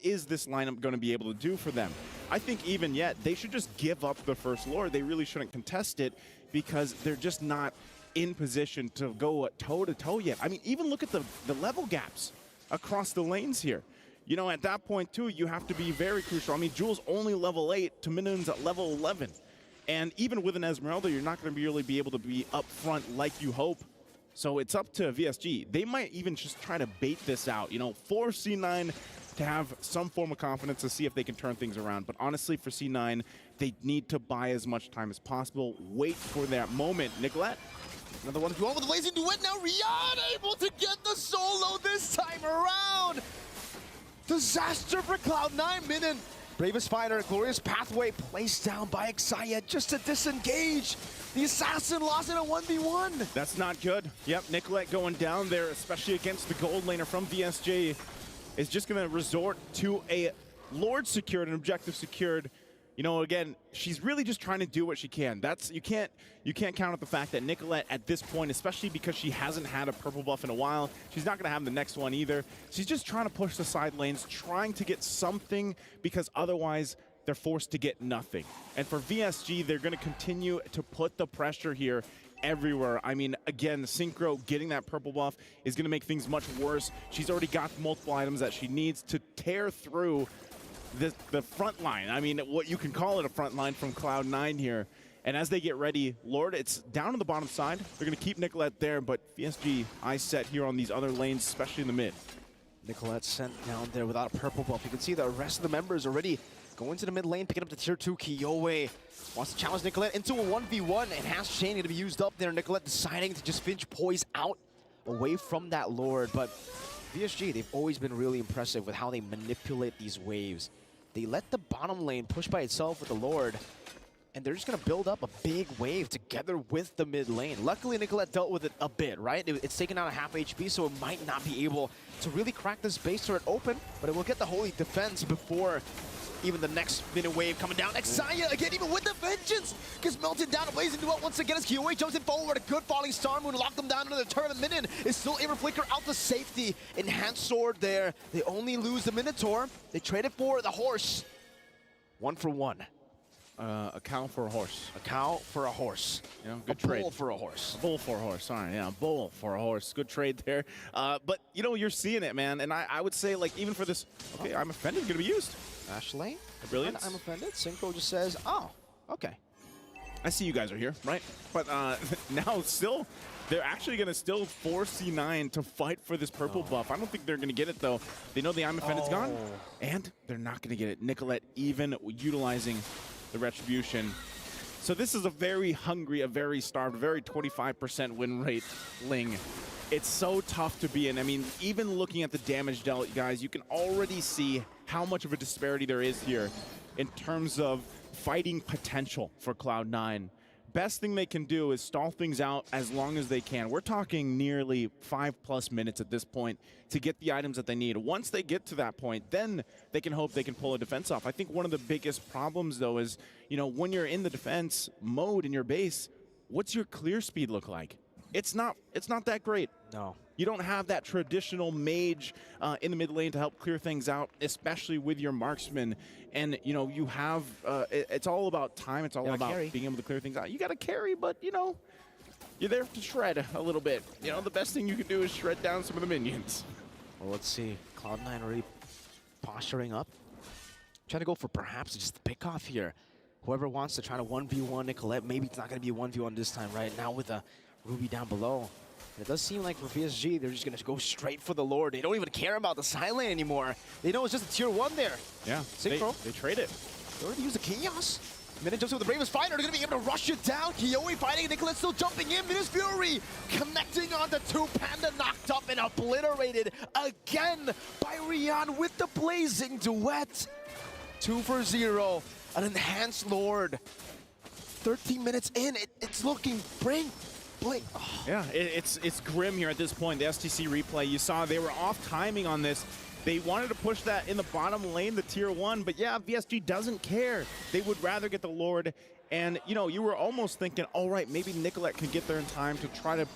is this lineup going to be able to do for them? I think even yet, they should just give up the first Lord. They really shouldn't contest it because they're just not in position to go toe-to-toe yet. I mean, even look at the level gaps across the lanes here. You know, at that point, too, you have to be very crucial. I mean, Jules only level 8 to Moonton's at level 11. And even with an Esmeralda, you're not going to really be able to be up front like you hope. So it's up to VSG. They might even just try to bait this out, you know, force C9 to have some form of confidence to see if they can turn things around. But honestly, for C9, they need to buy as much time as possible. Wait for that moment. Nicolette? Another one with the blazing duet now. Rihanna able to get the solo this time around. Disaster for Cloud9. Min, bravest fighter, glorious pathway placed down by Xayah just to disengage. The assassin lost in a 1v1. That's not good. Yep, Nicolette going down there, especially against the gold laner from VSJ, is just going to resort to a Lord secured, an objective secured. You know, again, she's really just trying to do what she can. That's you can't count out the fact that Nicolette at this point, especially because she hasn't had a purple buff in a while, she's not going to have the next one either. She's just trying to push the side lanes, trying to get something because otherwise they're forced to get nothing. And for VSG, they're going to continue to put the pressure here everywhere. I mean, again, Synchro getting that purple buff is going to make things much worse. She's already got multiple items that she needs to tear through the front line. I mean, what you can call it a front line from Cloud9 here. And as they get ready, Lord, it's down on the bottom side. They're going to keep Nicolette there, but VSG eyes set here on these other lanes, especially in the mid. Nicolette sent down there without a purple buff. You can see the rest of the members already going to the mid lane, picking up the tier 2. Kyowe wants to challenge Nicolette into a 1v1. Enhanced chain going to be used up there. Nicolette deciding to just finch poise out away from that Lord. But VSG, they've always been really impressive with how they manipulate these waves. They let the bottom lane push by itself with the Lord, and they're just going to build up a big wave together with the mid lane. Luckily, Nicolette dealt with it a bit, right? It's taken out a half HP, so it might not be able to really crack this base turret open, but it will get the holy defense before even the next minute wave coming down. Xayah again, even with the vengeance, gets melted down. A blazing duet once again as Kyowe jumps in forward. A good falling star moon locked them down into the turret. Minion is still able to flicker out the safety. Enhanced sword there. They only lose the Minotaur. They traded for the horse. 1 for 1. A cow for a horse. A cow for a horse. You know, good trade. A bull for a horse. A bull for a horse. Sorry, yeah, a bull for a horse. Good trade there. But, you know, you're seeing it, man. And I would say, like, even for this, okay, I'm offended, going to be used. Ashley? Brilliant. I'm offended. Synchro just says, oh, okay. I see you guys are here, right? But now still, they're actually going to still force C9 to fight for this purple buff. I don't think they're going to get it, though. They know the I'm offended's gone, and they're not going to get it. Nicolette even utilizing the retribution. So this is a very hungry, a very starved, very 25% win rate Ling. It's so tough to be in. I mean, even looking at the damage dealt, guys, you can already see how much of a disparity there is here in terms of fighting potential for Cloud9. Best thing they can do is stall things out as long as they can. We're talking nearly 5+ minutes at this point to get the items that they need. Once they get to that point, then they can hope they can pull a defense off. I think one of the biggest problems, though, is, you know, when you're in the defense mode in your base, what's your clear speed look like? It's not that great. No. You don't have that traditional mage in the mid lane to help clear things out, especially with your marksman. And, you know, you have, it's all about time. It's all about being able to clear things out. You got to carry, but, you know, you're there to shred a little bit. You know, the best thing you can do is shred down some of the minions. Well, let's see. Cloud9 already posturing up. Trying to go for perhaps just the pick off here. whoever wants to try to 1v1 Nicolette, maybe it's not going to be a 1v1 this time, right? Now with Ruby down below. It does seem like for PSG, they're just going to go straight for the Lord. They don't even care about the side lane anymore. They know it's just a tier 1 there. Yeah, Synchro. they trade it. They're going to use the Chaos. Minute jumps in with the bravest fighter. They're going to be able to rush it down. Kiyoe fighting. Nicolette still jumping in. Minus Fury connecting on the 2. Panda knocked up and obliterated again by Rian with the blazing duet. 2 for 0. An enhanced Lord. 13 minutes in. It's looking blink. Oh. Yeah, it's grim here at this point. The STC replay, you saw they were off timing on this. They wanted to push that in the bottom lane, the tier 1, but yeah, VSG doesn't care. They would rather get the Lord, and you know, you were almost thinking, all right, maybe Nicolette can get there in time to try to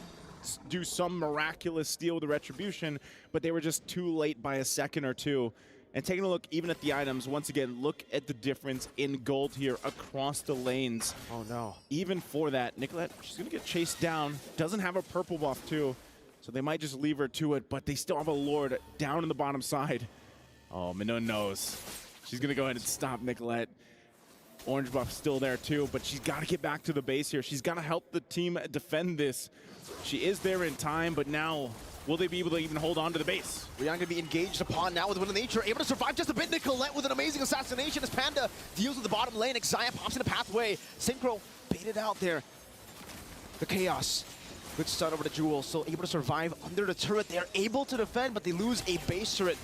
do some miraculous steal with the Retribution, but they were just too late by a second or two. And taking a look even at the items, once again, look at the difference in gold here across the lanes. Oh no. Even for that, Nicolette, she's gonna get chased down, doesn't have a purple buff too. So they might just leave her to it, but they still have a Lord down in the bottom side. Oh, Moonton knows. She's going to go ahead and stop Nicolette. Orange buff still there too, but she's got to get back to the base here. She's got to help the team defend this. She is there in time, but now will they be able to even hold on to the base? Rian going to be engaged upon now with Wind of Nature, able to survive just a bit. Nicolette with an amazing assassination as Panda deals with the bottom lane. Xayah pops in the pathway. Synchro baited out there. The Chaos. Good stun over the Jewel, still able to survive under the turret. They're able to defend, but they lose a base turret.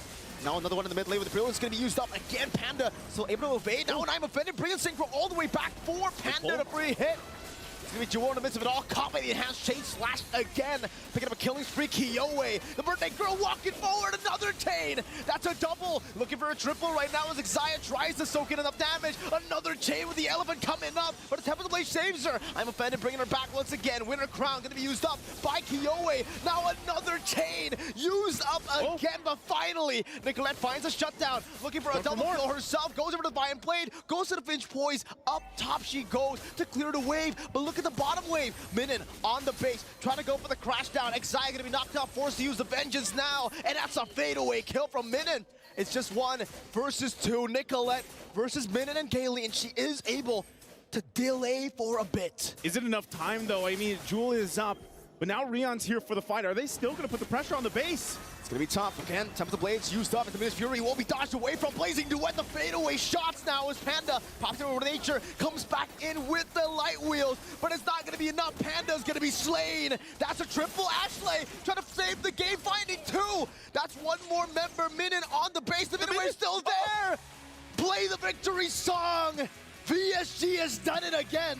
Now another one in the mid lane with the Brilliance going to be used up. Again, Panda still able to evade. Now an I'm offended. Brilliant Synchro all the way back for Panda to free hit. It's going to be Jewel in the midst of it all. Caught by the enhanced chain slash again. Picking up a killing spree. Kiyoe, the birthday girl walking forward. Another chain. That's a double. Looking for a triple right now as Xayah tries to soak in enough damage. Another chain with the elephant coming up. But the Temple of the Blade saves her. I'm offended, bringing her back once again. Winter Crown going to be used up by Kiyoe. Now another chain used up again. But finally, Nicolette finds a shutdown. Looking for a double kill herself. Goes over to the Vine Blade. Goes to the Finch Poise. Up top she goes to clear the wave. But look at the bottom wave. Moonton on the base, trying to go for the crash down. Xayah going to be knocked out, forced to use the Vengeance now, and that's a fadeaway kill from Moonton. It's just 1 versus 2. Nicolette versus Moonton and Kaylee, and she is able to delay for a bit. Is it enough time though? I mean, Jewel is up, but now Rion's here for the fight. Are they still going to put the pressure on the base? It's going to be tough. Again, Temple of the Blades used up, and the Minus Fury will be dodged away from Blazing Duet. The fadeaway shots now as Panda pops over to Nature, comes back in with the light wheels, but it's not going to be enough. Panda's going to be slain. That's a triple. Ashley trying to save the game, finding 2. That's 1 more member. Moonton on the base. The Minute Wave's still there. Play the victory song. VSG has done it again.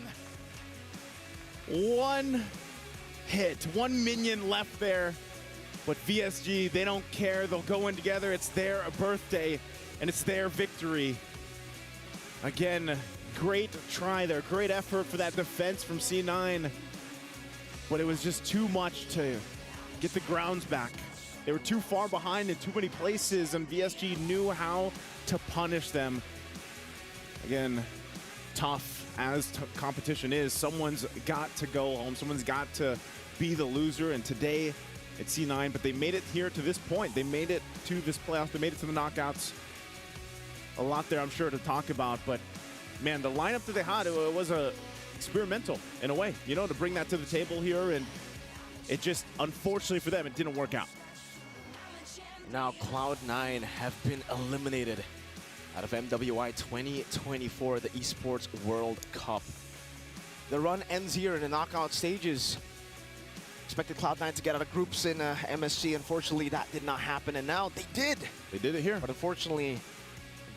1 hit, 1 minion left there. But VSG, they don't care. They'll go in together. It's their birthday, and it's their victory. Again, great try there. Great effort for that defense from C9. But it was just too much to get the grounds back. They were too far behind in too many places, and VSG knew how to punish them. Again, tough as competition is. Someone's got to go home. Someone's got to be the loser, and today, it's C9, but they made it here to this point. They made it to this playoff. They made it to the knockouts. A lot there, I'm sure, to talk about. But, man, the lineup that they had, it was experimental in a way, you know, to bring that to the table here. And it just, unfortunately for them, it didn't work out. Now Cloud9 have been eliminated out of MWI 2024, the Esports World Cup. The run ends here in the knockout stages. Expected Cloud9 to get out of groups in MSC. Unfortunately, that did not happen, and now they did. They did it here. But unfortunately,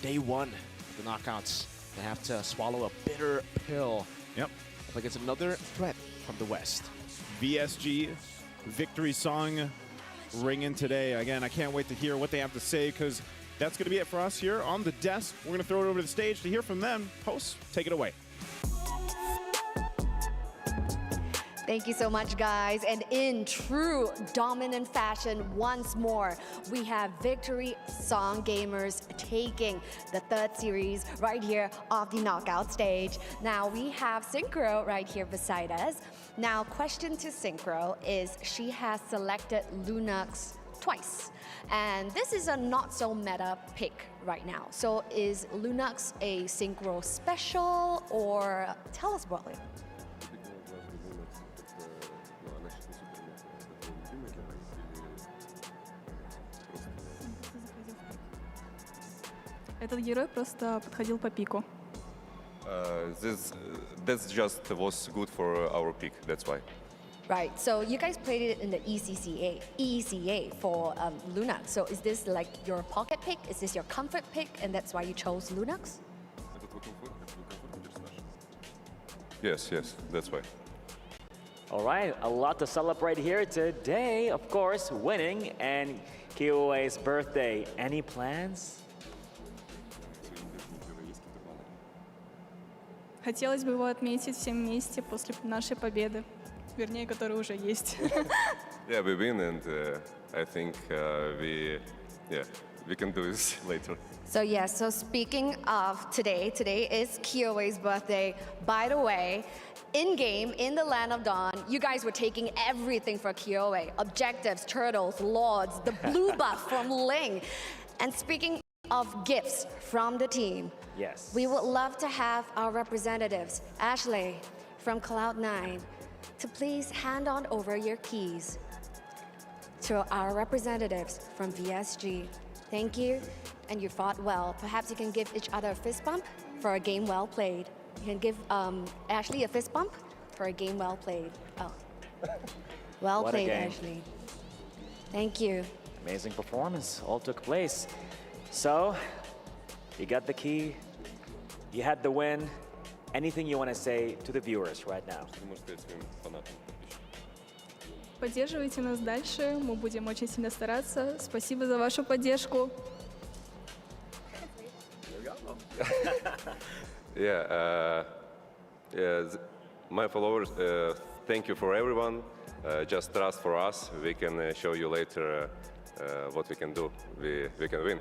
day 1 of the knockouts, they have to swallow a bitter pill. Yep. Like it's another threat from the West. VSG victory song ringing today. Again, I can't wait to hear what they have to say, because that's going to be it for us here on the desk. We're going to throw it over to the stage to hear from them. Hosts, take it away. Thank you so much, guys. And in true dominant fashion, once more, we have Victory Song Gamers taking the 3rd series right here off the knockout stage. Now, we have Synchro right here beside us. Now, question to Synchro is she has selected Lunox twice. And this is a not so meta pick right now. So is Lunox a synchro special, or tell us about it? Этот герой просто подходил по пику. That's just was good for our pick. That's why. Right, so you guys played it in the ECA for Lunox. So is this like your pocket pick? Is this your comfort pick, and that's why you chose Lunox? Yes, that's why. All right, a lot to celebrate here today. Of course, winning and Kyoei's birthday. Any plans? Хотелось бы его отметить всем вместе после нашей победы, вернее, которая уже есть. Yeah, we win, and I think we can do this later. So yes, so speaking of today is Kyoei's birthday. By the way, in-game, in the Land of Dawn, you guys were taking everything for Kyoei. Objectives, turtles, lords, the blue buff from Ling. And speaking of gifts from the team, yes, we would love to have our representatives, Ashley from Cloud9, to please hand on over your keys to our representatives from VSG. Thank you, and you fought well. Perhaps you can give each other a fist bump for a game well played. You can give Ashley a fist bump for a game well played. Oh, well played, Ashley. Thank you. Amazing performance all took place. So, you got the key, you had the win. Anything you want to say to the viewers right now? Поддерживайте нас дальше, мы будем очень сильно стараться. Спасибо за вашу поддержку. My followers, thank you for everyone. Just trust for us. We can show you later what we can do. We can win.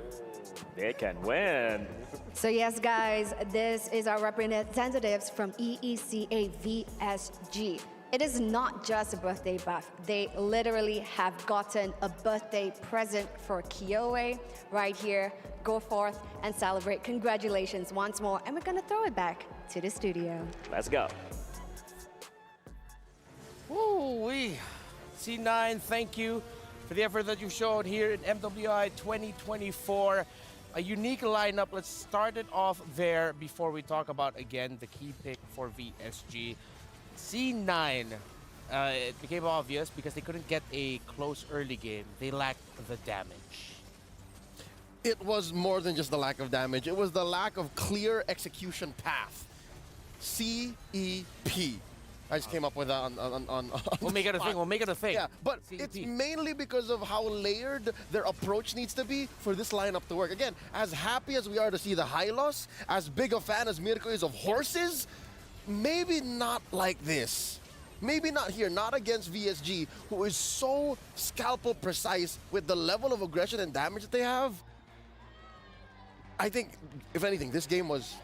They can win. So yes, guys, this is our representatives from EECA VSG. It is not just a birthday buff. They literally have gotten a birthday present for Kyoei right here. Go forth and celebrate. Congratulations once more. And we're going to throw it back to the studio. Let's go. Woo-wee. C9, thank you for the effort that you've shown here in MWI 2024. A unique lineup. Let's start it off there before we talk about, again, the key pick for VSG. C9, it became obvious because they couldn't get a close early game. They lacked the damage. It was more than just the lack of damage. It was the lack of clear execution path. CEP. I just came up with that on We'll make it a thing. We'll make it a thing. Yeah, but CEP. It's mainly because of how layered their approach needs to be for this lineup to work. Again, as happy as we are to see the Hylos, as big a fan as Mirko is of horses, maybe not like this. Maybe not here, not against VSG, who is so scalpel precise with the level of aggression and damage that they have. I think, if anything, this game was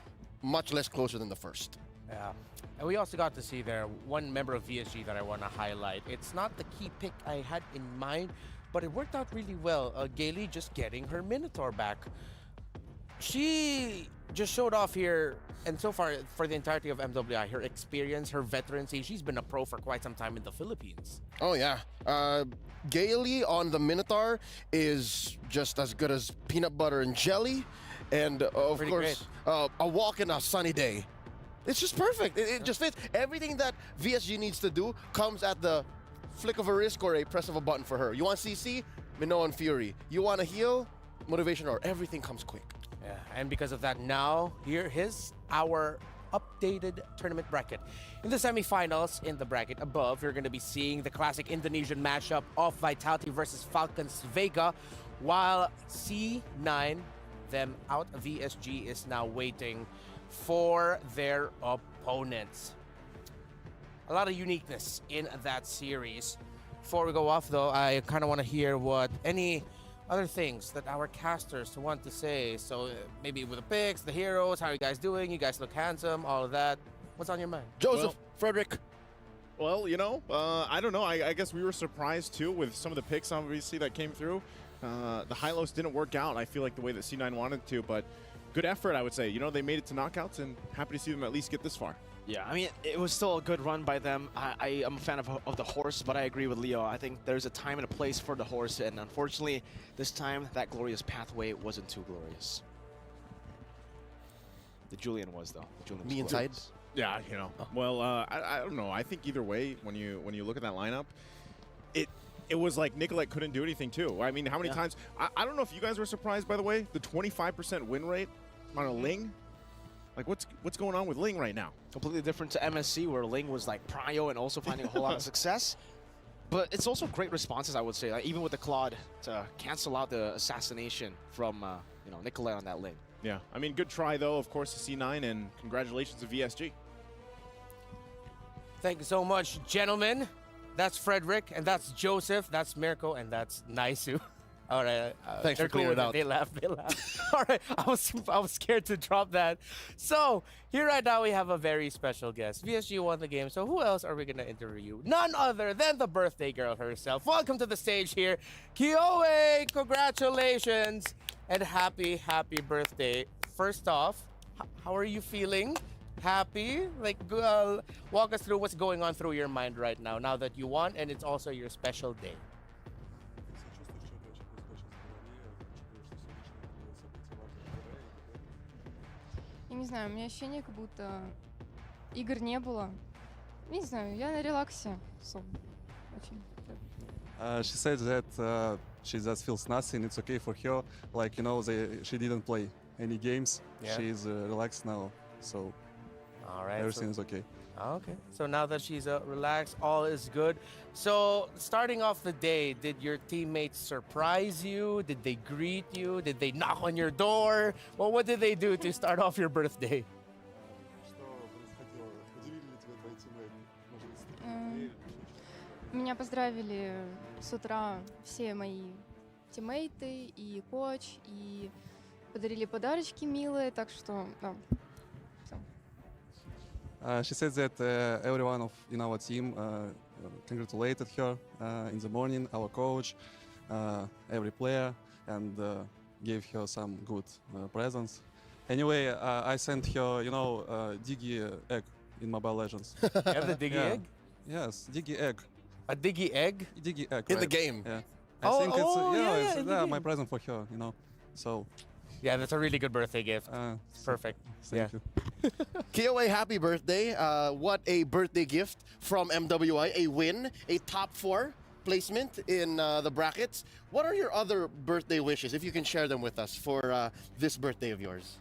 much less closer than the first. Yeah. And we also got to see there one member of VSG that I want to highlight. It's not the key pick I had in mind, but it worked out really well. Gailey just getting her Minotaur back. She just showed off here, and so far for the entirety of MWI, her experience, her veterancy. She's been a pro for quite some time in the Philippines. Oh yeah, Gailey on the Minotaur is just as good as peanut butter and jelly, and of Pretty course, a walk in a sunny day. It's just perfect. It just fits. Everything that VSG needs to do comes at the flick of a wrist or a press of a button for her. You want CC? Minoan and Fury. You want to heal? Motivation or everything comes quick. Yeah, and because of that, now here is our updated tournament bracket. In the semifinals, in the bracket above, you're going to be seeing the classic Indonesian matchup of Vitality versus Falcons Vega, while C9, them out of VSG, is now waiting for their opponents. A lot of uniqueness in that series. Before we go off, though, I kind of want to hear what any other things that our casters want to say. So maybe with the picks, the heroes, how are you guys doing? You guys look handsome, all of that. What's on your mind? Joseph, Frederick. Well, you know, I don't know. I guess we were surprised too with some of the picks obviously that came through. The high-lows didn't work out, I feel like, the way that C9 wanted to, but good effort, I would say. You know, they made it to knockouts, and happy to see them at least get this far. Yeah, I mean, it was still a good run by them. I am a fan of the horse, but I agree with Leo. I think there's a time and a place for the horse, and unfortunately, this time, that glorious pathway wasn't too glorious. The Julian was, though. The Julian was Me inside? glorious. Yeah, you know. Well, I don't know. I think either way, when you look at that lineup, it was like Nicolette couldn't do anything too. I mean, how many times? I don't know if you guys were surprised, by the way, the 25% win rate on a Ling. Like, what's going on with Ling right now? Completely different to MSC, where Ling was like prio and also finding a whole lot of success. But it's also great responses, I would say, like, even with the Claude to cancel out the assassination from you know, Nicolette on that Ling. Yeah, I mean, good try though, of course, to C9, and congratulations to VSG. Thank you so much, gentlemen. That's Frederick, and that's Joseph, that's Mirko, and that's Naisu. All right. Thanks for clearing it out. They laughed. All right. I was scared to drop that. So here right now we have a very special guest. VSG won the game. So who else are we gonna interview? None other than the birthday girl herself. Welcome to the stage here, Kioe. Congratulations and happy birthday. First off, how are you feeling? Happy? Like, walk us through what's going on through your mind right now that you won, and it's also your special day. Я не знаю, у меня ощущение, как будто игр не было. Не знаю, я на релаксе. Очень. She said that she just feels nothing. It's okay for her. Like, you know, she didn't play any games. Yeah. She's relaxed now, so all right, everything is okay. Okay, so now that she's relaxed, all is good. So starting off the day, did your teammates surprise you? Did they greet you? Did they knock on your door? Well, what did they do to start off your birthday? Меня поздравили с утра все мои тиммейты и коуч, и подарили подарочки милые, так что да. She said that everyone in our team congratulated her in the morning, our coach, every player, and gave her some good presents. Anyway, I sent her, you know, Diggy egg in Mobile Legends. You have the Diggy egg? Yes, Diggy egg. A Diggy egg? Diggy egg. In right. the game? Yeah. Oh, I think it's in the my game. present for her, you know. So. Yeah, that's a really good birthday gift. Perfect. Thank you. Kioe, happy birthday. What a birthday gift from MWI. A win, a top 4 placement in the brackets. What are your other birthday wishes, if you can share them with us for this birthday of yours?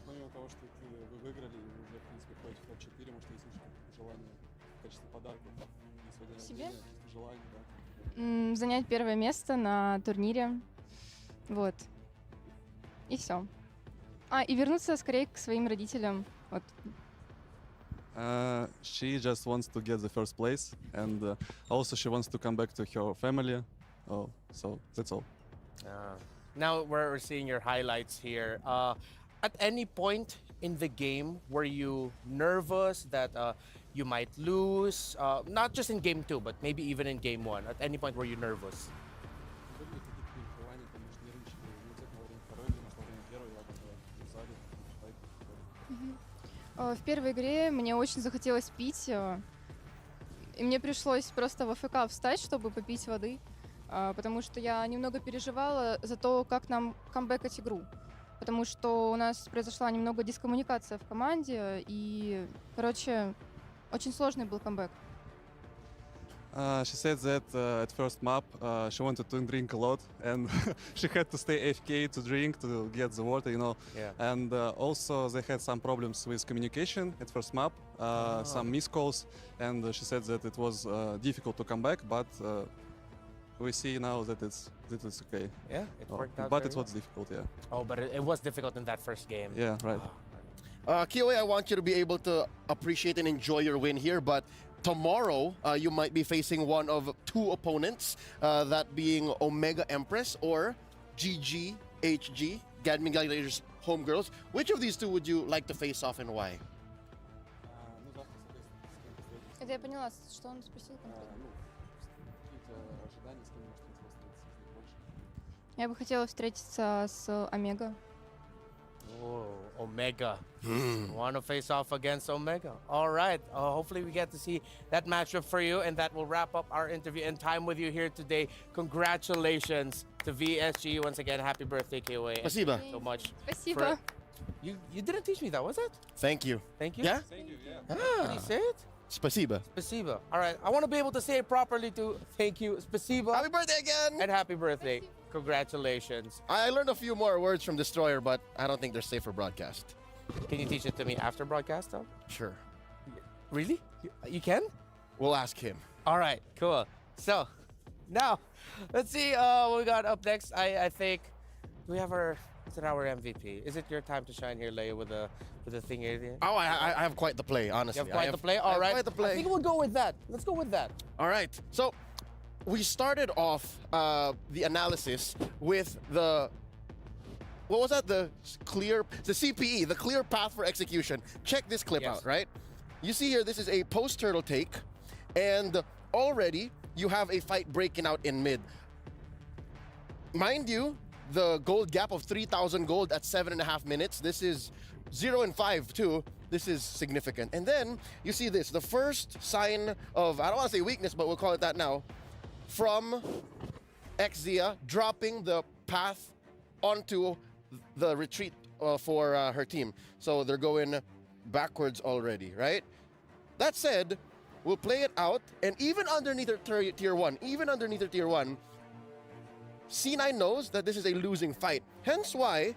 Помимо того, что вы выиграли, уже, в принципе, ходите в топ-4, может, есть еще желание в качестве подарка, несмотря на Себе? какие-то желания, да? Занять первое место на турнире. Вот. И все. И вернуться скорее к своим родителям. Вот. She just wants to get the first place, and also she wants to come back to her family. Oh, so that's all. Now we're seeing your highlights here. At any point in the game, were you nervous that you might lose? Not just in game 2, but maybe even in game 1. At any point, were you nervous? В первой игре мне очень захотелось пить, и мне пришлось просто в АФК встать, чтобы попить воды, потому что я немного переживала за то, как нам камбэкать игру, потому что у нас произошла немного дискоммуникация в команде, и, короче, очень сложный был камбэк. She said that at first map she wanted to drink a lot, and she had to stay AFK to drink, to get the water, you know. Yeah. And also they had some problems with communication at first map, some missed calls, and she said that it was difficult to come back, but we see now that it's okay. Yeah, it worked out But very it was difficult, yeah. Oh, but it was difficult in that first game. Yeah, right. Kioe, I want you to be able to appreciate and enjoy your win here, but tomorrow, you might be facing one of 2 opponents, that being Omega Empress or GGHG, Gadmin Gladiators Homegirls. Which of these 2 would you like to face off and why? Это я поняла, что он спросил конкретно. Я бы хотела встретиться с Омега. Oh, Omega. Want to face off against Omega. All right. Hopefully we get to see that matchup for you, and that will wrap up our interview and time with you here today. Congratulations to VSG. Once again, happy birthday, KOA. Спасибо. So much. Спасибо. You didn't teach me that, was it? Thank you. Thank you? Yeah? Thank you, yeah. Can you say it? Spasiba. Spasiba. All right. I want to be able to say it properly too. Thank you. Spasiba. Happy birthday again. And happy birthday. Congratulations. I learned a few more words from Destroyer, but I don't think they're safe for broadcast. Can you teach it to me after broadcast though? Sure. Really? You can? We'll ask him. All right, cool. So, now, let's see what we got up next. I think we have our MVP. Is it your time to shine here, Leia, with a thing here? Oh, I have quite the play, honestly. You have quite the play? All right. Quite the play. I think we'll go with that. Let's go with that. All right. So, we started off the analysis with the what was that? The CPE, the clear path for execution. Check this clip out, right? You see here, this is a post-turtle take, and already you have a fight breaking out in mid. Mind you, the gold gap of 3,000 gold at 7.5 minutes. This is 0 and 5 too. This is significant. And then you see this, the first sign of, I don't want to say weakness, but we'll call it that now, from Exia dropping the path onto the retreat for her team. So they're going backwards already, right? That said, we'll play it out, and even underneath their tier 1, C9 knows that this is a losing fight. Hence why,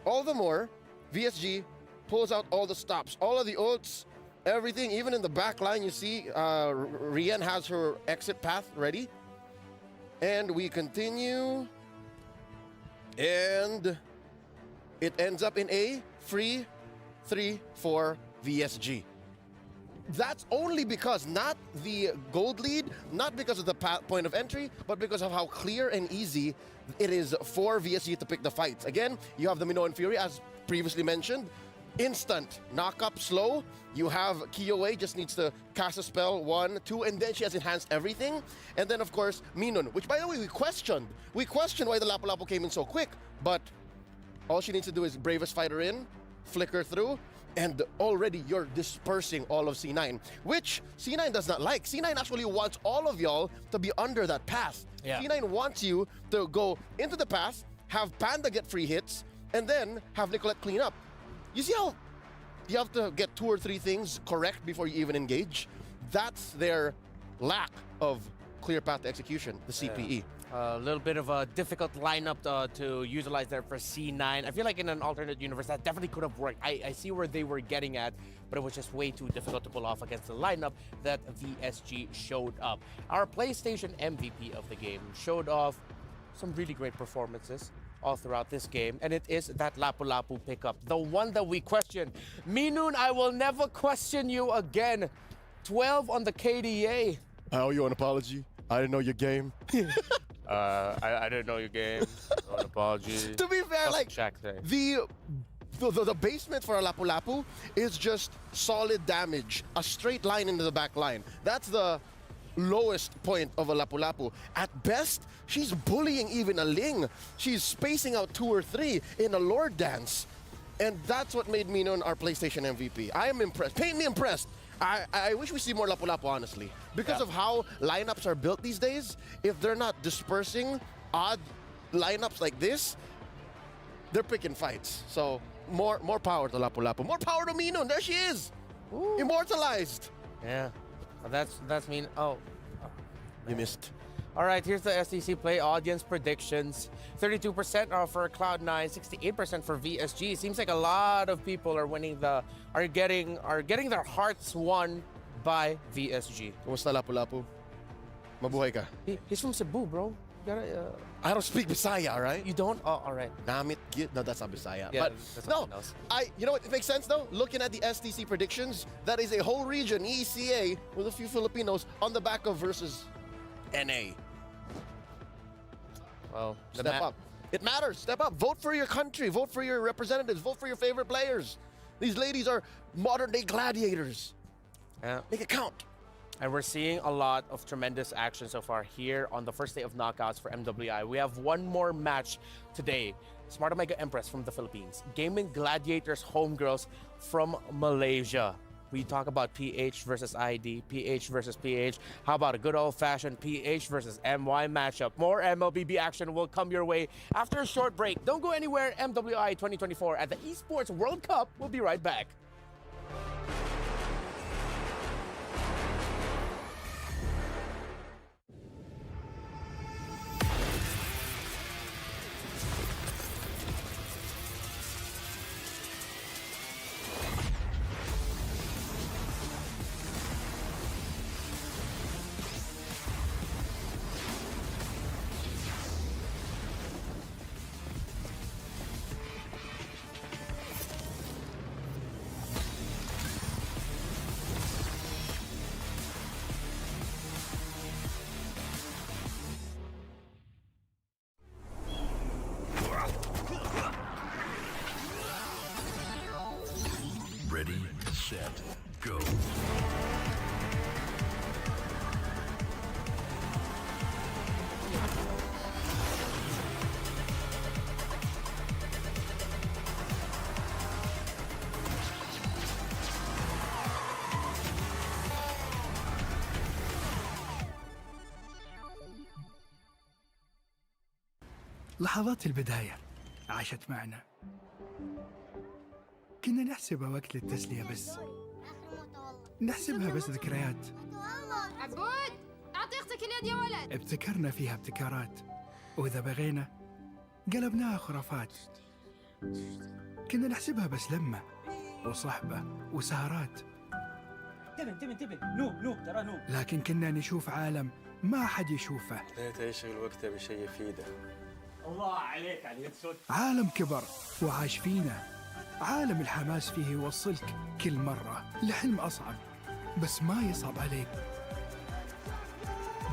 all the more, VSG pulls out all the stops, all of the ults, everything, even in the back line, you see Rian has her exit path ready. And we continue, and it ends up in a free 3 for VSG. That's only because, not the gold lead, not because of the point of entry, but because of how clear and easy it is for VSG to pick the fights. Again, you have the Minoan Fury, as previously mentioned. Instant knock-up slow. You have KOA just needs to cast a spell, 1, 2, and then she has enhanced everything. And then, of course, Minun, which, by the way, we questioned. We questioned why the Lapu-Lapu came in so quick, but all she needs to do is Bravest Fighter in, flicker through, and already you're dispersing all of C9, which C9 does not like. C9 actually wants all of y'all to be under that path. Yeah. C9 wants you to go into the path, have Panda get free hits, and then have Nicolette clean up. You see how you have to get 2 or 3 things correct before you even engage? That's their lack of clear path to execution, the CPE. A little bit of a difficult lineup to utilize there for C9. I feel like in an alternate universe, that definitely could have worked. I see where they were getting at, but it was just way too difficult to pull off against the lineup that VSG showed up. Our PlayStation MVP of the game showed off some really great performances all throughout this game, and it is that Lapu-Lapu pickup, the one that we questioned. Minun, I will never question you again. 12 on the KDA. I owe you an apology. I didn't know your game. I didn't know your game. No apology. To be fair, like, the basement for a Lapu-Lapu is just solid damage, a straight line into the back line. That's the lowest point of a Lapu-Lapu. At best, she's bullying even a Ling. She's spacing out 2 or 3 in a Lord dance. And that's what made Minun our PlayStation MVP. I am impressed. Paint me impressed. I wish we see more Lapu-Lapu, honestly. Because of how lineups are built these days, if they're not dispersing odd lineups like this, they're picking fights. So more power to Lapu-Lapu. More power to Minun. There she is. Ooh. Immortalized. Yeah. That's mean. Oh. You missed. All right, here's the STC Play audience predictions. 32% are for Cloud9, 68% for VSG. Seems like a lot of people are getting their hearts won by VSG. Kumusta Lapu-Lapu? Mabuhay ka? He's from Cebu, bro. You gotta, I don't speak Bisaya, right? You don't? Oh, all right. Namit git. No, that's not Bisaya. Yeah, but that's no, else. you know what? It makes sense though. Looking at the STC predictions, that is a whole region, ECA, with a few Filipinos on the back of versus NA. Well, step up. It matters. Step up. Vote for your country. Vote for your representatives. Vote for your favorite players. These ladies are modern-day gladiators. Yeah. Make it count. And we're seeing a lot of tremendous action so far here on the first day of knockouts for MWI. We have one more match today. Smart Omega Empress from the Philippines, Gaming Gladiators Homegirls from Malaysia. We talk about PH versus ID, PH versus PH. How about a good old-fashioned PH versus MY matchup? More MLBB action will come your way after a short break. Don't go anywhere. MWI 2024 at the Esports World Cup. We'll be right back. Ready, set, go. لحظات البداية عاشت معنا. كنا نحسبها وقت للتسلية بس. نحسبها بس ذكريات. عبود أعطي أختك اليد يا ولد. ابتكرنا فيها ابتكارات، وإذا بغينا قلبناها خرافات. كنا نحسبها بس لمة وصحبة وسهرات. انتبه نوب ترى نوب. لكن كنا نشوف عالم ما حد يشوفه. ليت يشغل وقته بشيء يفيده. الله عليك على يد صوت. عالم كبر وعاش فينا. عالم الحماس فيه يوصلك كل مرة لحلم أصعب، بس ما يصعب عليك.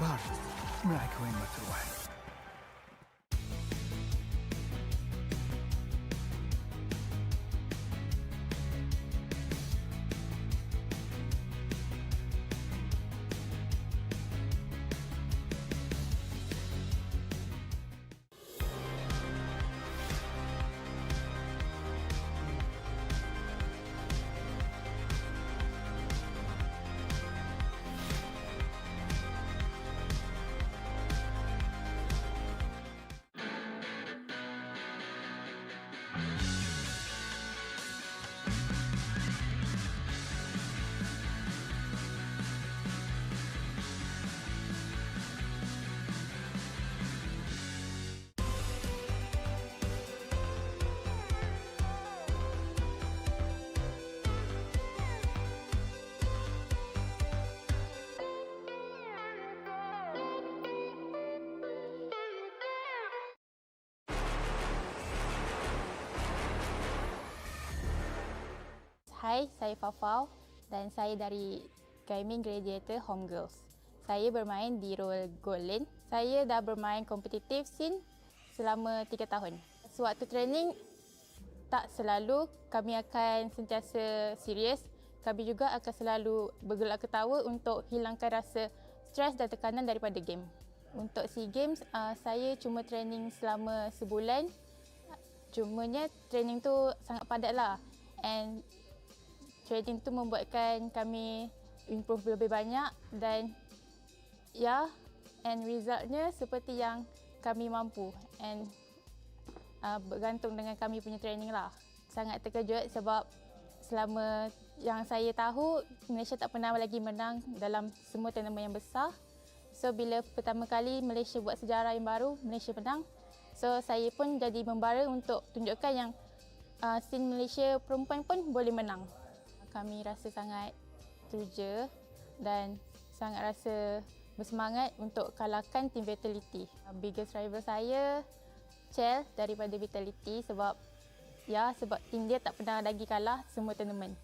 بارد معك وين ما تروح. Hai, saya Fafau dan saya dari Gaming Gladiator Homegirls. Saya bermain di role Gold Lane. Saya dah bermain kompetitif scene selama 3 tahun. Sewaktu training, tak selalu kami akan sentiasa serius. Kami juga akan selalu bergelak ketawa untuk hilangkan rasa stres dan tekanan daripada game. Untuk SEA Games, saya cuma training selama sebulan. Cumanya training tu sangat padat lah. And training tu membuatkan kami improve lebih banyak dan and resultnya seperti yang kami mampu and bergantung dengan kami punya training lah. Sangat terkejut sebab selama yang saya tahu Malaysia tak pernah lagi menang dalam semua tournament yang besar. So bila pertama kali Malaysia buat sejarah yang baru, Malaysia menang. So saya pun jadi membara untuk tunjukkan yang scene Malaysia perempuan pun boleh menang. Kami rasa sangat teruja dan sangat rasa bersemangat untuk kalahkan tim Vitality. Biggest rival saya, Chell daripada Vitality sebab tim dia tak pernah lagi kalah semua tournament.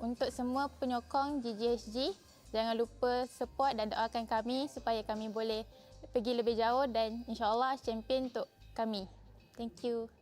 Untuk semua penyokong GGHG, jangan lupa support dan doakan kami supaya kami boleh pergi lebih jauh dan insyaAllah champion untuk kami. Thank you.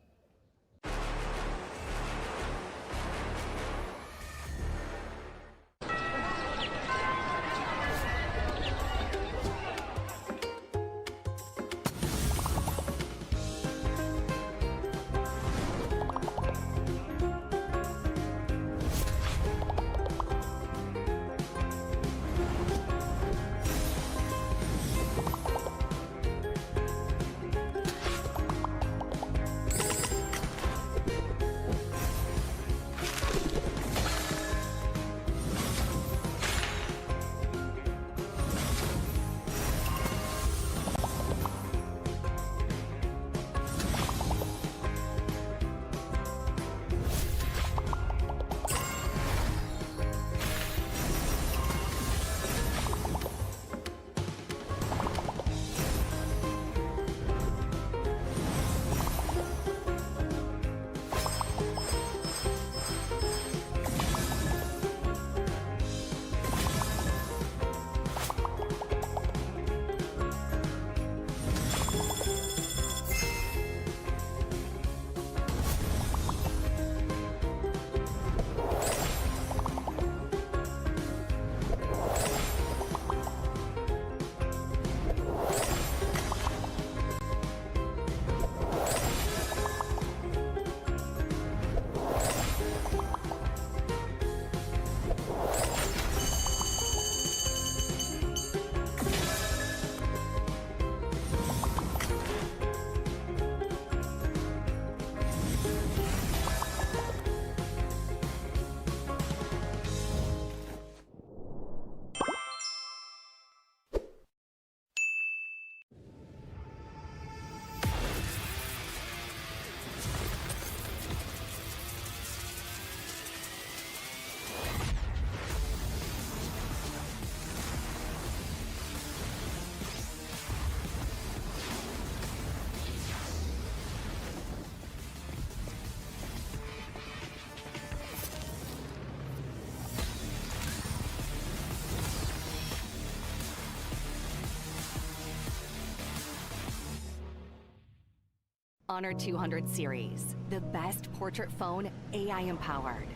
Honor 200 series, the best portrait phone AI empowered.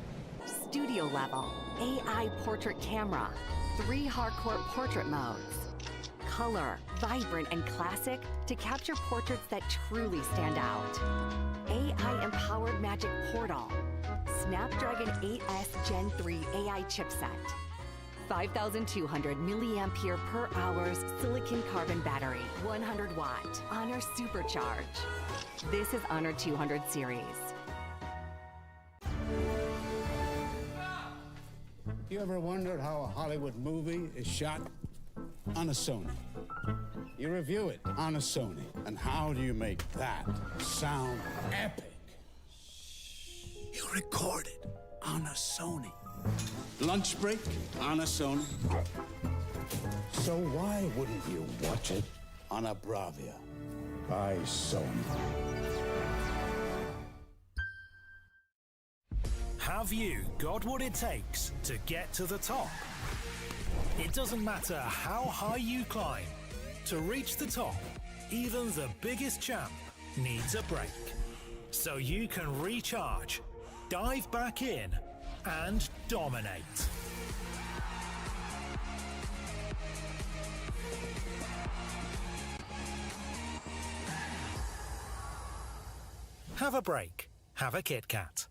Studio level, AI portrait camera, 3 hardcore portrait modes. Color, vibrant and classic to capture portraits that truly stand out. AI empowered magic portal. Snapdragon 8S Gen 3 AI chipset. 5,200 milliampere per hours silicon carbon battery, 100 watt, Honor Supercharge. This is Honor 200 series. You ever wondered how a Hollywood movie is shot? On a Sony. You review it on a Sony. And how do you make that sound epic? You record it on a Sony. Lunch break on a Sony. So why wouldn't you watch it on a Bravia by Sony? Have you got what it takes to get to the top? It doesn't matter how high you climb. To reach the top, even the biggest champ needs a break. So you can recharge, dive back in, and dominate. Have a break. Have a Kit Kat.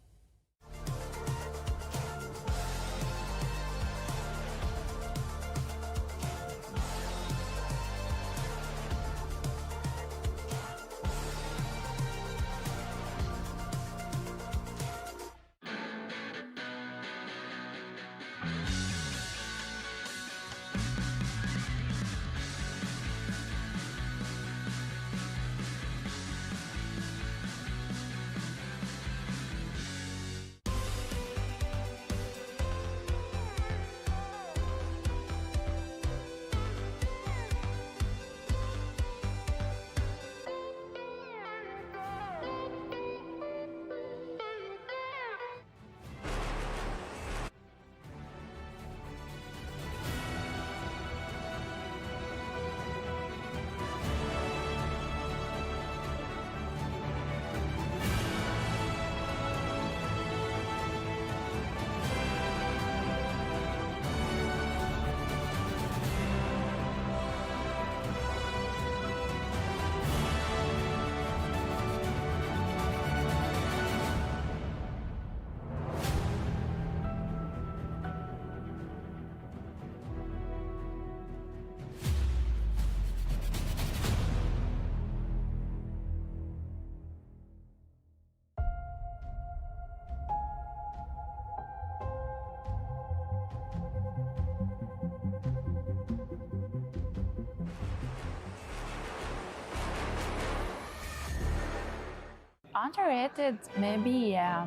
Underrated, maybe. I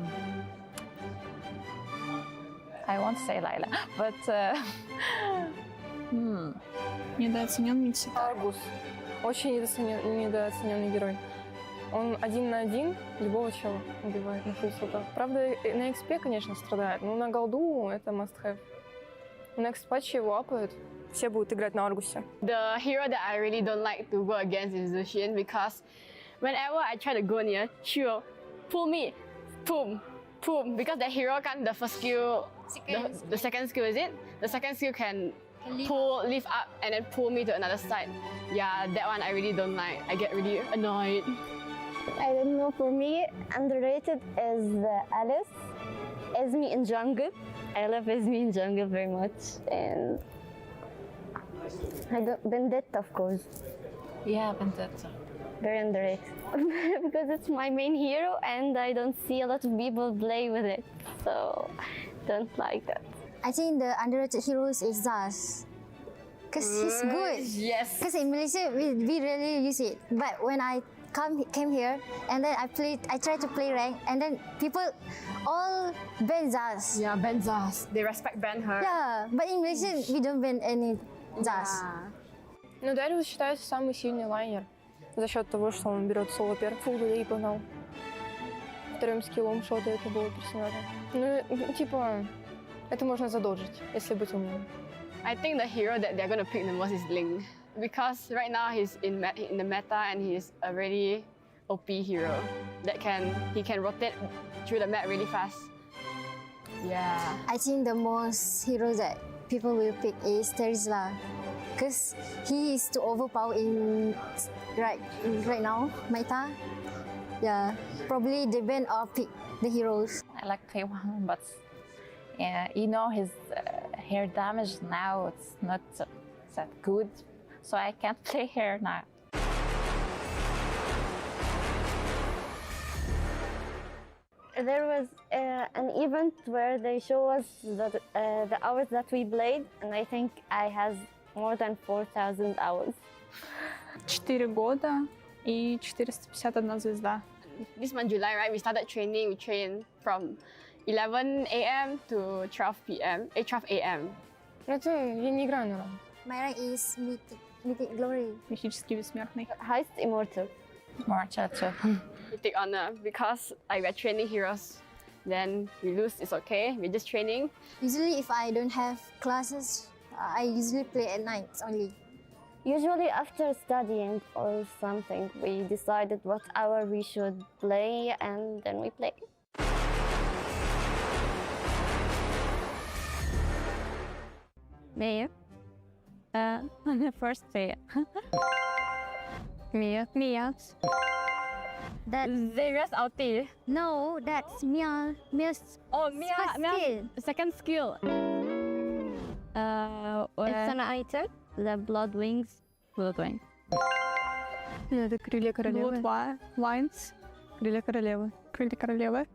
won't say Layla, but Недооценен Митсита. Аргус. Очень недооцененный герой. Он 1 на 1 любого чела убивает на фулсутах. Правда, на XP, конечно, страдает, но на голду это must-have. На экс-патче его апают. Все будут играть на Аргусе. The hero that I really don't like to go against is Lucian because whenever I try to go near, she will pull me. Boom. Boom. Because the hero can, the first skill, the second skill, is it? The second skill can lift up and then pull me to another side. Yeah, that one I really don't like. I get really annoyed. I don't know, for me, underrated is Alice. Esme in jungle. I love Esme in jungle very much. And Vendetta, of course. Yeah, Vendetta. Very underrated. Because it's my main hero and I don't see a lot of people play with it. So, don't like that. I think the underrated heroes is Zaz. Because he's good. Yes. Because in Malaysia, we rarely use it. But when I came here and then I tried to play rank and then people all ban Zaz. Yeah, ban Zaz. They respect ban her. Yeah, but in Malaysia, we don't ban any Zaz. Но Дариус считается самый сильный лайнер за счет того, что он берет соло первый фул и погнал. Вторым скиллом шотает любого персонажа. Ну, типа, это можно задолжить, если быть умным. I think the hero that they're gonna pick the most is Ling. Because right now he's in the meta and he's already OP hero that he can rotate through the map really fast. Yeah. I think the most hero that people will pick is Terizla, because he is too overpowered in right now, Maita. Yeah, probably the band or pick the heroes. I like K1, but yeah, you know his hair damage now, it's not that good, so I can't play hair now. There was an event where they show us the hours that we played, and I think I has more than 4,000 hours. 4 года и 451 звезда. This month, July, right? We started training. We trained from 11 a.m. to 12 p.m. 12 a.m. Я не играю. My rank is Mythic Glory. Мифический бессмертный. Highest Immortal. Mythic Honor, because we're training heroes. Then we lose, it's okay. We're just training. Usually, if I don't have classes, I usually play at nights only. Usually after studying or something, we decided what hour we should play, and then we play. Mia. First player. Mia. That Zera's ulti. No, that's Mia. Mia's first skill. Second skill. It's an item. The Blood Wings. Blood Wings. Это крылья королевы. Blood Wings. Крылья королевы. Крылья королевы.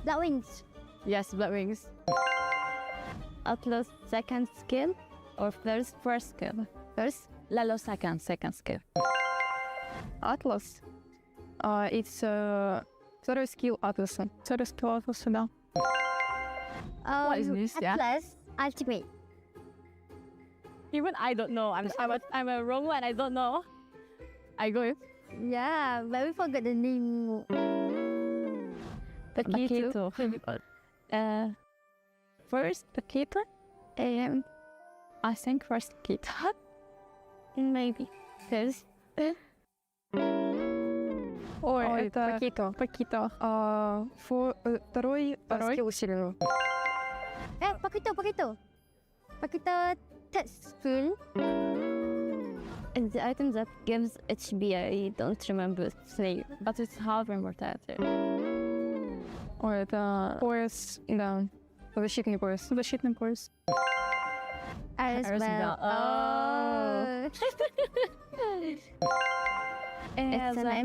Blood Wings. Yes, Blood Wings. Atlas second skill or first skill? First. Lalo second skill. Atlas. It's второй скилл Атласа. Второй скилл Атласа, да. What is this? Atlas Ultimate. Even I don't know. I'm a wrong one. I don't know. I go. Yeah, but we forgot the name. Paquito. First Paquito. I think first Paquito. Maybe. First. Ой, это Пакито. Второй скилл усиленного. Paquito. Paquito third skill. And the item that gives HB, I don't remember its name, but it's half immortality. Ой, это пояс, да. Защитный пояс. Защитный пояс. Arizbel. It's the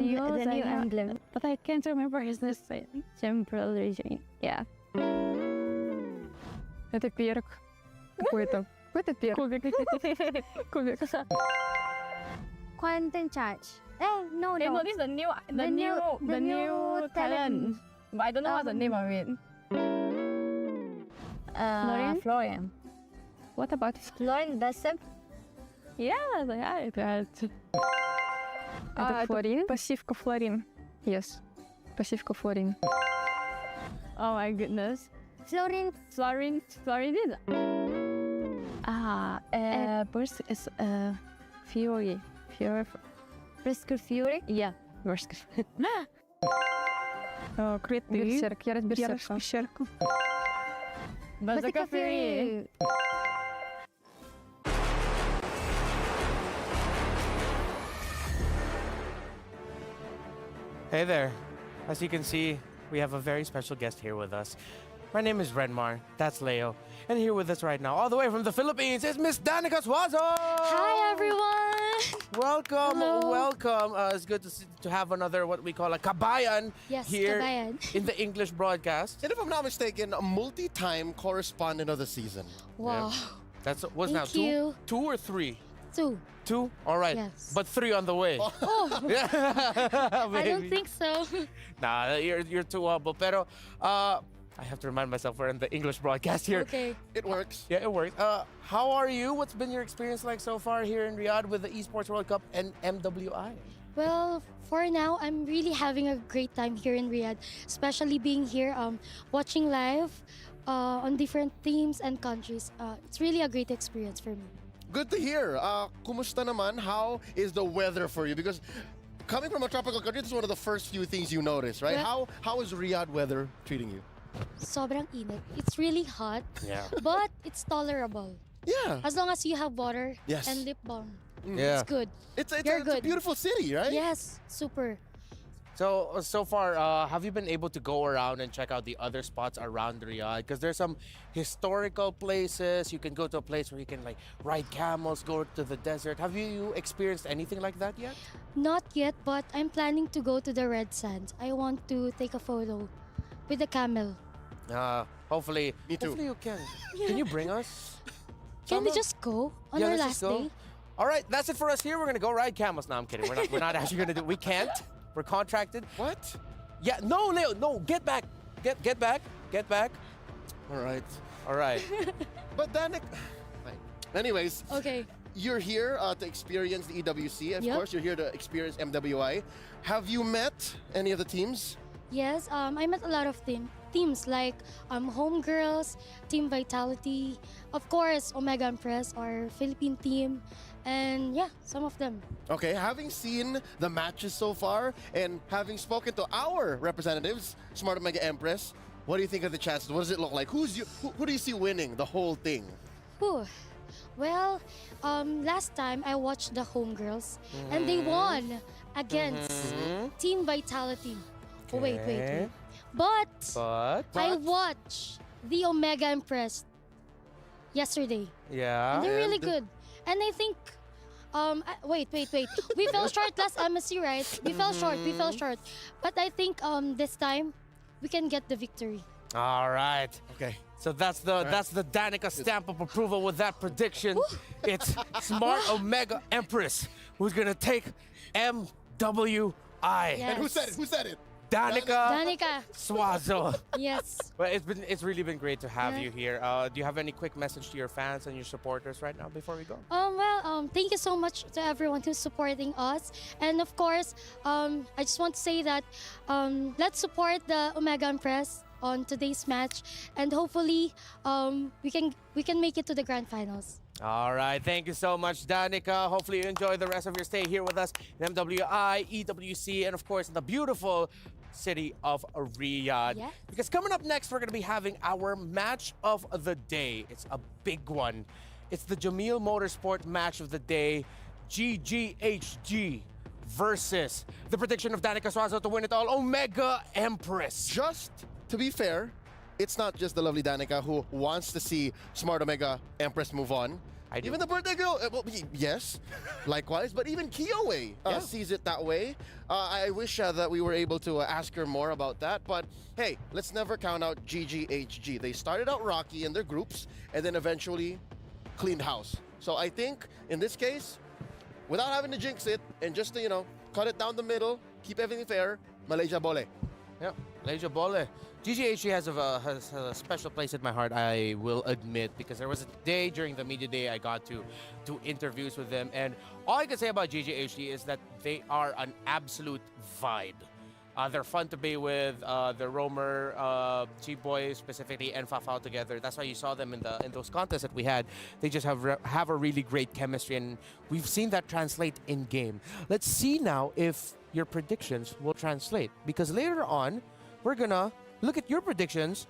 new emblem. But I can't remember his name. Temporal region. Yeah. Это перк. Какой-то. Какой-то перк. Кубик. Quantum charge. No. This is the new talent. But I don't know what's the name of it. Florian. What about Florian Bessep? Yeah, that. Это Флорин. Пассивка Флорин. Yes. Пассивка Флорин. Oh my goodness. Florin. Burst is Fury. Brisker Fury? Yeah, Brisker. Крит Берсерк. Я Берсерка. Bazooka Fury. Hey there. As you can see, we have a very special guest here with us. My name is Renmar. That's Leo. And here with us right now, all the way from the Philippines, is Miss Danica Suazo. Hi, everyone. Welcome. Hello. Welcome. It's good to have another, what we call a kabayan here kabayan. in the English broadcast. And if I'm not mistaken, a multi-time correspondent of the season. Wow. Yeah. That's what's now Thank you. two or three? Two. All right. Yes. But 3 on the way. Oh. I don't think so. Nah, you're too humble. Pero I have to remind myself we're in the English broadcast here. Okay. It works. Yeah, it works. How are you? What's been your experience like so far here in Riyadh with the Esports World Cup and MWI? Well, for now, I'm really having a great time here in Riyadh, especially being here, watching live on different teams and countries. It's really a great experience for me. Good to hear. Kumusta naman? How is the weather for you? Because coming from a tropical country, this is one of the first few things you notice, right? Yeah. How is Riyadh weather treating you? Sobrang init. It's really hot, Yeah. but it's tolerable. Yeah. As long as you have water Yes. and lip balm. Yeah. It's good. It's You're a good. beautiful city, right? Yes, super. So far, have you been able to go around and check out the other spots around Riyadh? Because there's some historical places. You can go to a place where you can like ride camels, go to the desert. Have you experienced anything like that yet? Not yet, but I'm planning to go to the Red Sands. I want to take a photo with the camel. Hopefully. Me too. Hopefully you can. Can you bring us? Can we Someone? just go on Yeah, our let's last just go. day? All right, that's it for us here. We're gonna go ride camels. No, I'm kidding. We're not actually gonna do. We can't. We're contracted. What? Yeah. No, Leo. No. Get back. Get back. Get back. All right. All right. But then, anyways, Okay. you're here to experience the EWC. Of Yep. course, you're here to experience MWI. Have you met any of the teams? Yes, I met a lot of teams like Homegirls, Team Vitality, of course, Omega Impress, our Philippine team, and yeah, some of them. Okay, having seen the matches so far and having spoken to our representatives, Smart Omega Empress, what do you think of the chances? What does it look like? Who do you see winning the whole thing? Whew. Well, last time I watched the Homegirls and they won against Team Vitality. Oh, wait. But I watched the Omega Impress yesterday. Yeah. And they're really good. And I think, wait. We fell short last MSC, right? We fell short. But I think this time we can get the victory. All right. Okay. So that's the Danica stamp of approval with that prediction. It's Smart Omega Empress who's gonna take MWI. Yes. And who said it? Danica. Swazo. Yes. Well, it's really been great to have Yeah. you here. Do you have any quick message to your fans and your supporters right now before we go? Thank you so much to everyone who's supporting us. And of course, I just want to say that let's support the Omega Impress on today's match, and hopefully we can make it to the grand finals. All right, thank you so much, Danica. Hopefully you enjoy the rest of your stay here with us in MWI, EWC, and of course in the beautiful city of Riyadh. Yes. Because coming up next, we're going to be having our match of the day. It's a big one. It's the Jamil Motorsport match of the day, GGHG versus the prediction of Danica Suazo to win it all, Omega Empress. Just to be fair, it's not just the lovely Danica who wants to see Smart Omega Empress move on. Even the birthday girl, yes, likewise. But even Kiowe sees it that way. I wish that we were able to ask her more about that. But hey, let's never count out GGHG. They started out rocky in their groups and then eventually cleaned house. So I think in this case, without having to jinx it and just to, cut it down the middle, keep everything fair, Malaysia Bole. Yeah, Malaysia Bole. GGHG has a special place in my heart, I will admit, because there was a day during the media day I got to do interviews with them, and all I can say about GGHG is that they are an absolute vibe. They're fun to be with. The Romer, G-Boy specifically, and Fafao together. That's why you saw them in those contests that we had. They just have a really great chemistry, and we've seen that translate in game. Let's see now if your predictions will translate, because later on we're gonna look at your predictions,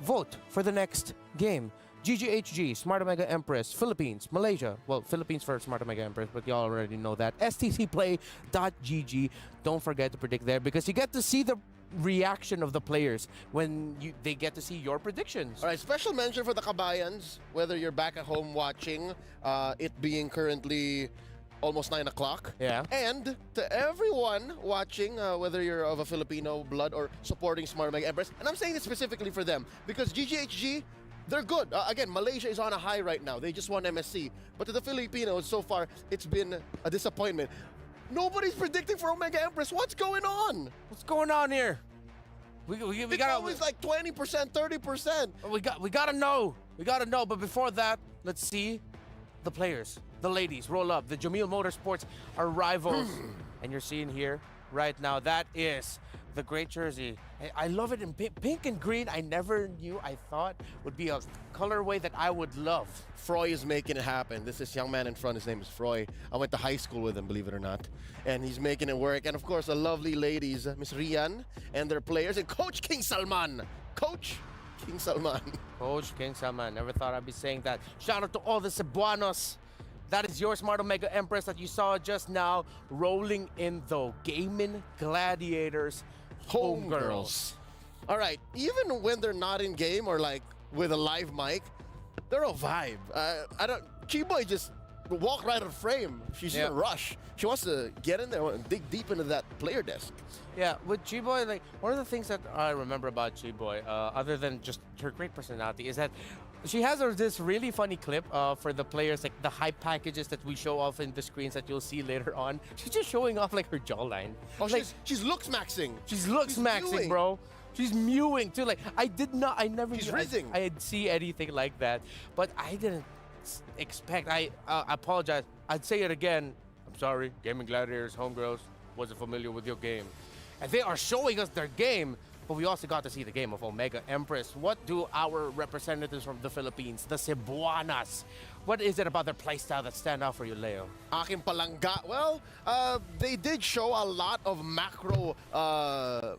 vote for the next game. GGHG, Smart Omega Empress, Philippines, Malaysia. Well, Philippines for Smart Omega Empress, but y'all already know that. stcplay.gg. Don't forget to predict there, because you get to see the reaction of the players when they get to see your predictions. All right, special mention for the Kabayans, whether you're back at home watching, it being currently almost 9 o'clock. Yeah. And to everyone watching, whether you're of a Filipino blood or supporting Smart Omega Empress, and I'm saying this specifically for them, because GGHG, they're good. Again, Malaysia is on a high right now. They just won MSC. But to the Filipinos, so far, it's been a disappointment. Nobody's predicting for Omega Empress. What's going on? What's going on here? We it's gotta, always like 20%, 30%. We gotta know. We gotta know. But before that, let's see the players. The ladies roll up. The Jamil Motorsports are rivals. And you're seeing here right now, that is the great jersey. I love it in pink and green. I never knew, I thought would be a colorway that I would love. Froy is making it happen. This is young man in front. His name is Froy. I went to high school with him, believe it or not. And he's making it work. And of course, the lovely ladies, Miss Rian and their players, and Coach King Salman. Coach King Salman. Coach King Salman. Never thought I'd be saying that. Shout out to all the Cebuanos. That is your Smart Omega Empress that you saw just now, rolling in the Gaming Gladiators Homegirls. All right, even when they're not in game or like with a live mic, they're a vibe. Chiboy just walk right on frame. She's in a rush. She wants to get in there and dig deep into that player desk. Yeah, with Chiboy, like one of the things that I remember about Chiboy, other than just her great personality, is that she has this really funny clip for the players, like the hype packages that we show off in the screens that you'll see later on. She's just showing off like her jawline. Oh, like, she's looks maxing. She's looks maxing, bro. She's mewing too. Like I never. She's knew rizzing. I'd see anything like that, but I didn't expect. I apologize. I'd say it again. I'm sorry. Gaming Gladiators Homegirls wasn't familiar with your game, and they are showing us their game. But we also got to see the game of Omega Empress. What do our representatives from the Philippines, the Cebuanas, what is it about their playstyle that stand out for you, Leo? Aking palangga. Well, they did show a lot of macro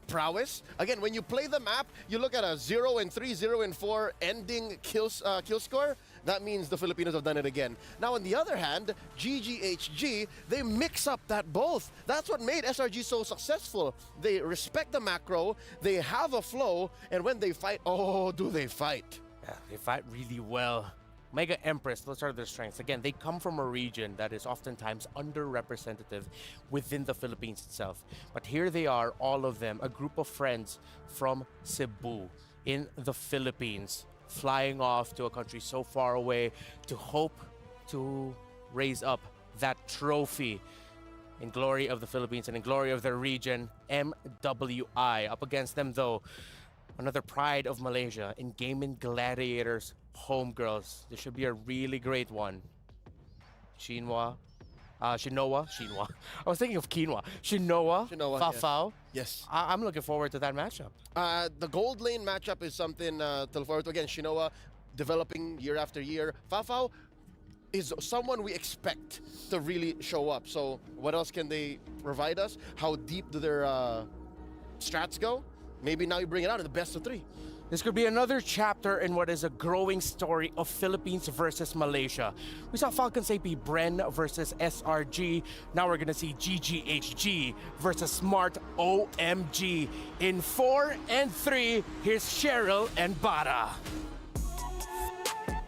prowess. Again, when you play the map, you look at a 0-3, 0-4 ending kill score. That means the Filipinos have done it again. Now, on the other hand, GGHG, they mix up that both. That's what made SRG so successful. They respect the macro, they have a flow, and when they fight, oh, do they fight. Yeah, they fight really well. Mega Empress, those are their strengths. Again, they come from a region that is oftentimes underrepresented within the Philippines itself. But here they are, all of them, a group of friends from Cebu in the Philippines, flying off to a country so far away to hope to raise up that trophy in glory of the Philippines and in glory of their region, MWI. Up against them, though, another pride of Malaysia in Gaming Gladiators Homegirls. This should be a really great one. Shinoa. I was thinking of quinoa. Shinoa, Fafao. Yes. I'm looking forward to that matchup. The gold lane matchup is something to look forward to. Again, Shinoa developing year after year. Fafao is someone we expect to really show up. So what else can they provide us? How deep do their strats go? Maybe now you bring it out in the best of 3. This could be another chapter in what is a growing story of Philippines versus Malaysia. We saw Falcons AP Bren versus SRG. Now we're gonna see GGHG versus Smart OMG. In 4 and 3, here's Cheryl and Bara.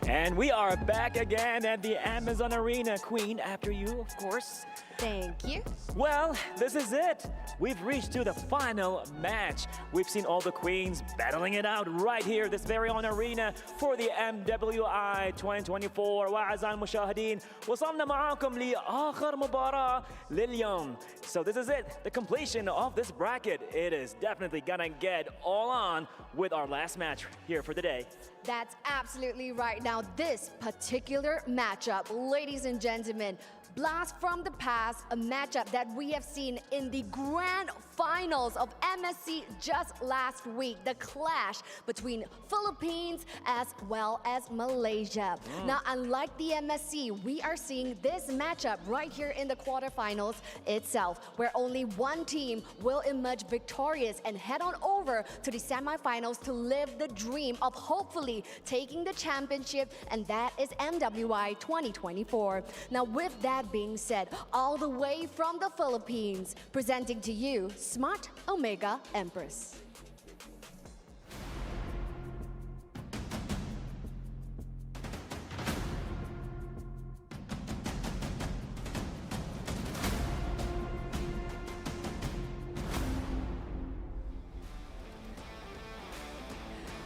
And we are back again at the Amazon Arena. Queen, after you, of course. Thank you. Well, this is it. We've reached to the final match. We've seen all the queens battling it out right here, this very own arena for the MWI 2024. وأعزائي المشاهدين وصلنا معاكم لآخر مباراة لليوم. So this is it, the completion of this bracket. It is definitely gonna get all on with our last match here for the day. That's absolutely right. Now, this particular matchup, ladies and gentlemen, blast from the past, a matchup that we have seen in the grand finals of MSC just last week, the clash between Philippines as well as Malaysia. Now, unlike the MSC, we are seeing this matchup right here in the quarterfinals itself, where only one team will emerge victorious and head on over to the semifinals to live the dream of hopefully taking the championship, and that is MWI 2024. Now, with that being said, all the way from the Philippines, presenting to you Smart Omega Empress.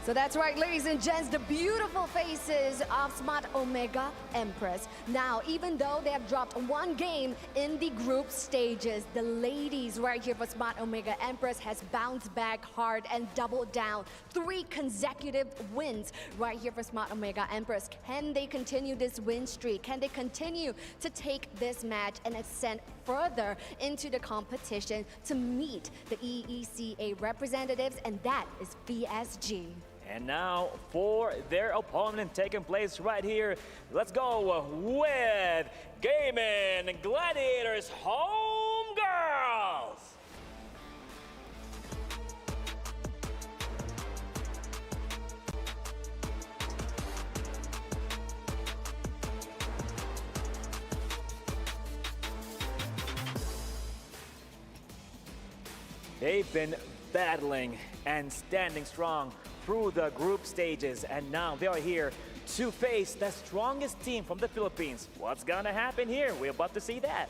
So that's right, ladies and gents, the beautiful faces of Smart Omega Empress. Now, even though they have dropped one game in the group stages, the ladies right here for Smart Omega Empress has bounced back hard and doubled down. 3 consecutive wins right here for Smart Omega Empress. Can they continue this win streak? Can they continue to take this match and ascend further into the competition to meet the EECA representatives? And that is PSG. And now for their opponent taking place right here, let's go with Gaming Gladiators Homegirls. They've been battling and standing strong through the group stages, and now they are here to face the strongest team from the Philippines. What's gonna happen here? We're about to see that.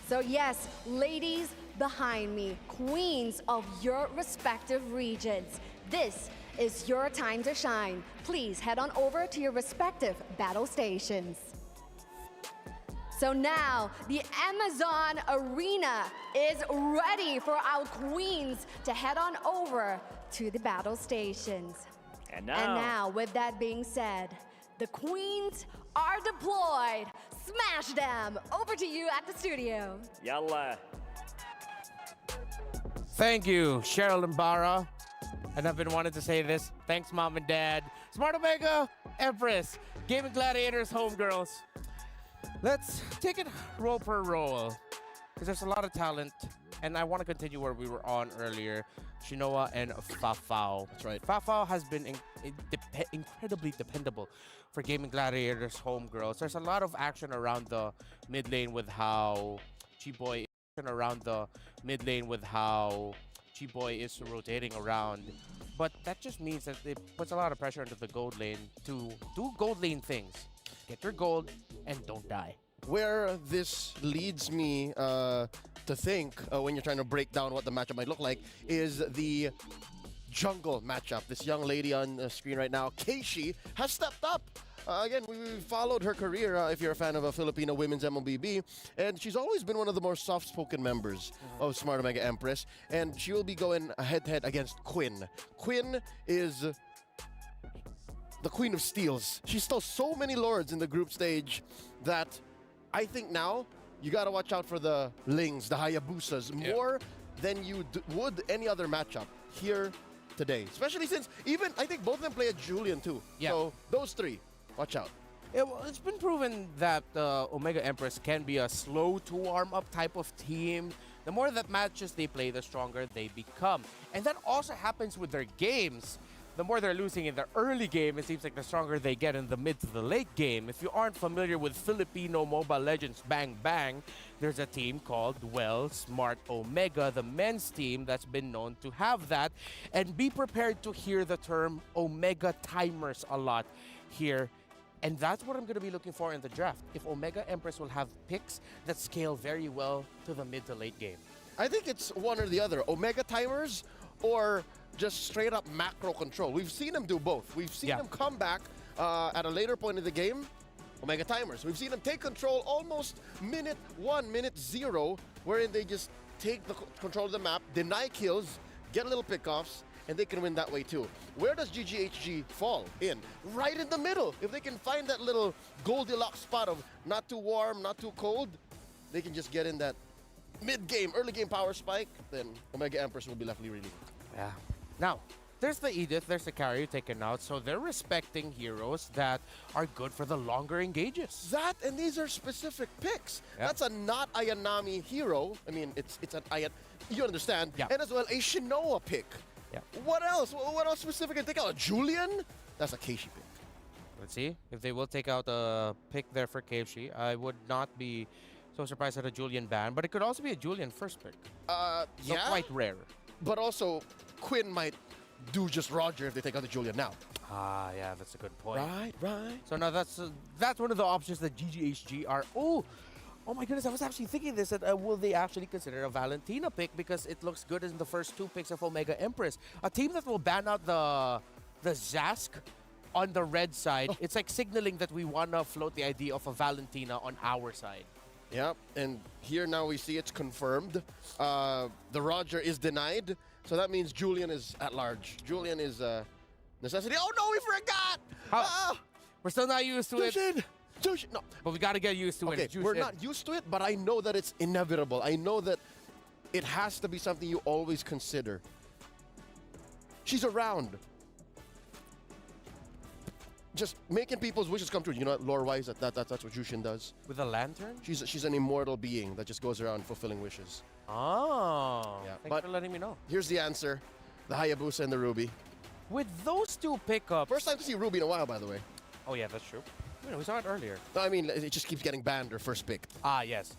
So yes, ladies behind me, queens of your respective regions, this is your time to shine. Please head on over to your respective battle stations. So now, the Amazon Arena is ready for our queens to head on over to the battle stations. And now, with that being said, the queens are deployed. Smash them! Over to you at the studio. Yalla. Thank you, Cheryl and Bara. And I've been wanting to say this. Thanks, Mom and Dad. Smart Omega, Empress, Gaming Gladiators, Homegirls. Let's take it roll per roll, because there's a lot of talent, and I want to continue where we were on earlier. Shinoa and Fafao. That's right. Fafao has been incredibly dependable for Gaming Gladiators Homegirls. There's a lot of action around the mid lane with how Chiboy is rotating around. But that just means that it puts a lot of pressure into the gold lane to do gold lane things. Get your gold and don't die. Where this leads me to think when you're trying to break down what the matchup might look like is the jungle matchup. This young lady on the screen right now, Keishi, has stepped up. Again, we followed her career if you're a fan of a Filipino women's MLBB, and she's always been one of the more soft-spoken members of Smart Omega Empress, and she will be going head-to-head against Quinn. Quinn is the Queen of Steals. She stole so many lords in the group stage that I think now you gotta watch out for the Lings, the Hayabusas, more than you would any other matchup here today. Especially since even, I think both of them play a Julian too. Yeah. So those 3, watch out. It's been proven that Omega Empress can be a slow to warm up type of team. The more that matches they play, the stronger they become. And that also happens with their games. The more they're losing in the early game, it seems like the stronger they get in the mid to the late game. If you aren't familiar with Filipino Mobile Legends Bang Bang, there's a team called, well, Smart Omega, the men's team that's been known to have that. And be prepared to hear the term Omega timers a lot here. And that's what I'm going to be looking for in the draft. If Omega Empress will have picks that scale very well to the mid to late game. I think it's one or the other. Omega timers or just straight up macro control. We've seen them do both. We've seen them come back at a later point in the game, Omega timers. We've seen them take control almost minute 1, minute 0, wherein they just take the control of the map, deny kills, get a little pickoffs, and they can win that way too. Where does GGHG fall in? Right in the middle. If they can find that little Goldilocks spot of not too warm, not too cold, they can just get in that mid-game, early-game power spike, then Omega Empress will be left really good. Yeah. Now, there's the Edith, there's the carry taken out, so they're respecting heroes that are good for the longer engages. That, and these are specific picks. That's a not Ayanami hero. I mean, it's an Ayan, you understand. And as well, a Shinoa pick. What else? What else specific can take out? A Julian? That's a Keishi pick. Let's see if they will take out a pick there for Keishi. I would not be so surprised at a Julian ban, but it could also be a Julian first pick. So quite rare. But also, Quinn might do just Roger if they take out the Julian now. Ah, yeah, that's a good point. Right. So now that's one of the options that GGHG are. Oh my goodness, I was actually thinking this, that will they actually consider a Valentina pick, because it looks good in the first 2 picks of Omega Empress. A team that will ban out the the Zask on the red side, it's like signaling that we want to float the idea of a Valentina on our side. Yeah, and here now we see it's confirmed. The Roger is denied, so that means Julian is at large. Julian is necessity. Oh no, we forgot! We're still not used to it. No. But we got to get used to it. We're not used to it, but I know that it's inevitable. I know that it has to be something you always consider. She's around. Just making people's wishes come true. You know what, lore-wise, that's what Jushin does. With a lantern? She's an immortal being that just goes around fulfilling wishes. Oh, yeah. Thanks for letting me know. Here's the answer. The Hayabusa and the Ruby. With those two pickups... First time to see Ruby in a while, by the way. Oh, yeah, that's true. We saw it earlier. No, I mean, it just keeps getting banned or first picked. Ah, yes.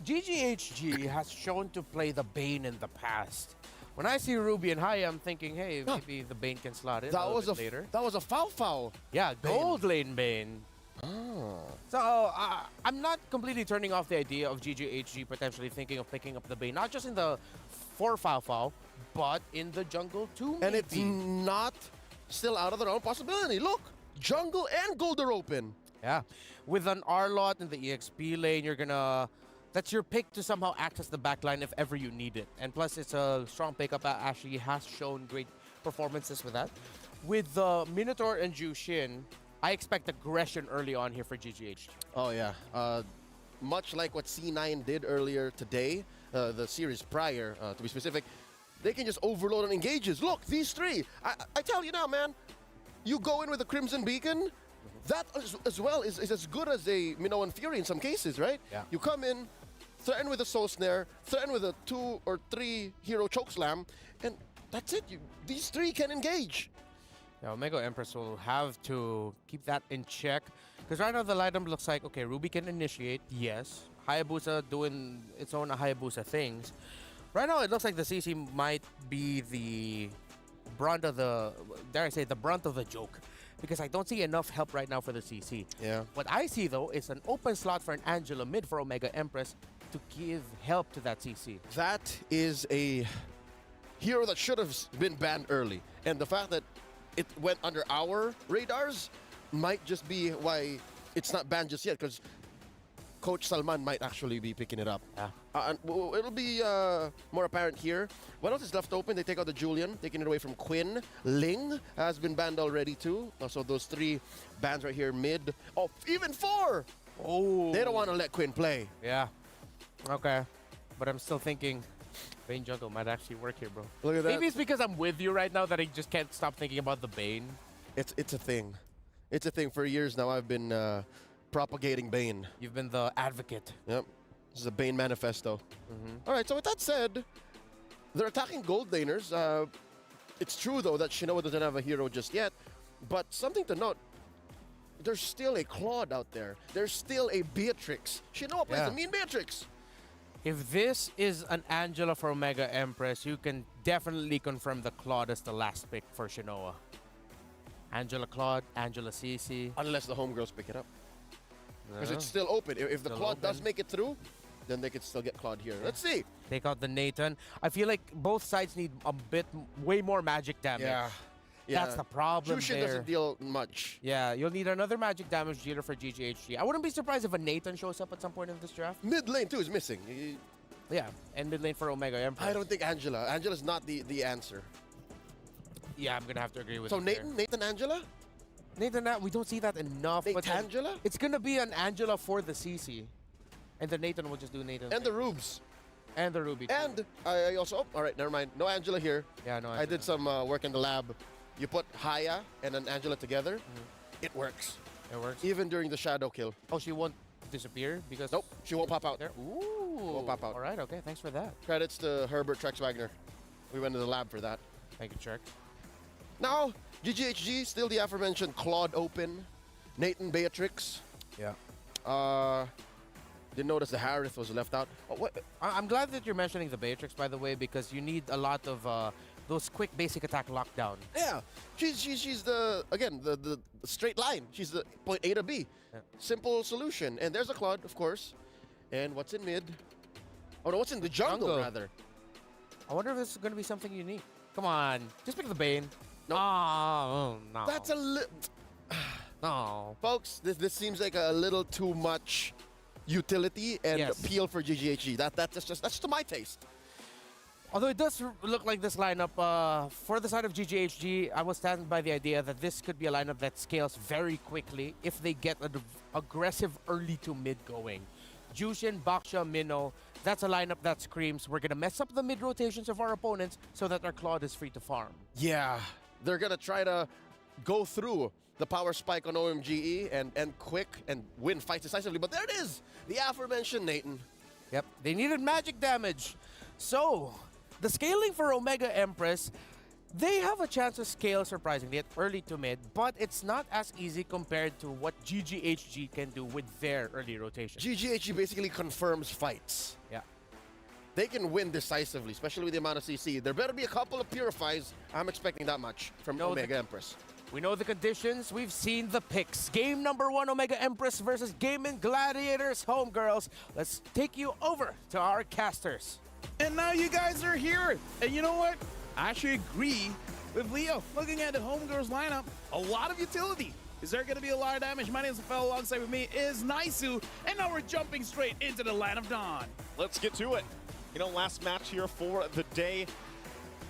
GGHG has shown to play the Bane in the past. When I see Ruby and Haya, I'm thinking, hey, maybe the Bane can slot in a little bit later. That was a foul. Yeah, gold lane Bane. Oh. So, I'm not completely turning off the idea of GGHG potentially thinking of picking up the Bane, not just in the 4 foul, but in the jungle too, And it's not still out of the realm possibility. Look, jungle and gold are open. Yeah, with an R-Lot in the EXP lane, you're gonna... That's your pick to somehow access the backline if ever you need it. And plus, it's a strong pickup. Ashley has shown great performances with that. With the Minotaur and Jushin, I expect aggression early on here for GGHG. Oh, yeah. Much like what C9 did earlier today, the series prior, to be specific, they can just overload on engages. Look, these three. I tell you now, man, you go in with a Crimson Beacon, that as well is as good as a Minoan Fury in some cases, right? Yeah. You come in, threaten with a Soul Snare, threaten with a 2 or 3 hero Chokeslam, and that's it. These three can engage. Yeah, Omega Empress will have to keep that in check. Because right now the lineup looks like, okay, Ruby can initiate, yes. Hayabusa doing its own Hayabusa things. Right now it looks like the CC might be the brunt of the, dare I say, the brunt of the joke. Because I don't see enough help right now for the CC. Yeah. What I see, though, is an open slot for an Angela mid for Omega Empress to give help to that CC. That is a hero that should have been banned early. And the fact that it went under our radars might just be why it's not banned just yet, because Coach Salman might actually be picking it up. Yeah. And it'll be more apparent here. What else is left open? They take out the Julian, taking it away from Quinn. Ling has been banned already too. So those 3 bans right here mid. Oh, even 4! Oh. They don't want to let Quinn play. Yeah. Okay. But I'm still thinking Bane jungle might actually work here, bro. Look at that. Maybe it's because I'm with you right now that I just can't stop thinking about the Bane. It's a thing. It's a thing. For years now, I've been propagating Bane. You've been the advocate. Yep. This is a Bane manifesto. All right, so with that said, they're attacking gold laners. It's true, though, that Shinoa doesn't have a hero just yet. But something to note, there's still a Claude out there. There's still a Beatrix. Shinoa plays a mean Beatrix. If this is an Angela for Omega Empress, you can definitely confirm the Claude as the last pick for Shinoa. Angela Claude, Angela CC. Unless the homegirls pick it up. Because it's still open. If the Claude does make it through, then they could still get Claude here. Let's see. Take out the Nathan. I feel like both sides need a bit, way more magic damage. Yeah. That's the problem Jushin there. doesn't deal much. Yeah, you'll need another magic damage dealer for GGHG. I wouldn't be surprised if a Nathan shows up at some point in this draft. Mid lane, too, is missing. Yeah, and mid lane for Omega Empress. I don't think Angela. Angela's not the answer. Yeah, I'm going to have to agree with you. you. So Nathan Angela? Nathan, we don't see that enough. Nathan Angela? It's going to be an Angela for the CC. And the Nathan will just do Nathan. And the Rubes. And the Ruby. Too. And I also, all right, never mind. No Angela here. Yeah, no Angela. I did some work in the lab. You put Haya and an Angela together, it works. It works? Even during the shadow kill. Oh, she won't disappear? Because nope, she won't pop out. There? Ooh. Won't pop out. All right, okay, thanks for that. Credits to Herbert Trex Wagner. We went to the lab for that. Thank you, Trex. Now, GGHG, still the aforementioned Claude open. Nathan Beatrix. Yeah. Didn't notice the Harith was left out. Oh, what? I'm glad that you're mentioning the Beatrix, by the way, because you need a lot of those quick basic attack lockdown. Yeah, she's the, again, the straight line. She's the point A to B. Yeah. Simple solution. And there's a Claude, of course. And what's in mid? Oh no, what's in the jungle, rather? I wonder if this is going to be something unique. Come on, just pick the Bane. Oh, no. That's a no. Folks, this seems like a little too much utility and appeal for GGHG. That's just to my taste. Although it does look like this lineup, for the side of GGHG, I will stand by the idea that this could be a lineup that scales very quickly if they get an aggressive early to mid going. Jushin, Baksha, Minnow, that's a lineup that screams, we're going to mess up the mid rotations of our opponents so that our Claude is free to farm. Yeah, they're going to try to go through the power spike on OMGE and quick and win fights decisively. But there it is, the aforementioned Nathan. Yep, they needed magic damage. So, the scaling for Omega Empress, they have a chance to scale surprisingly at early to mid, but it's not as easy compared to what GGHG can do with their early rotation. GGHG basically confirms fights. Yeah. They can win decisively, especially with the amount of CC. There better be a couple of purifies. I'm expecting that much from Omega Empress. We know the conditions. We've seen the picks. Game number 1, Omega Empress versus Gaming Gladiators. Homegirls, let's take you over to our casters. And now you guys are here. And you know what? I actually agree with Leo. Looking at the Homegirls lineup, a lot of utility. Is there going to be a lot of damage? My name is Fel. Alongside with me is Naisu. And now we're jumping straight into the Land of Dawn. Let's get to it. You know, last match here for the day.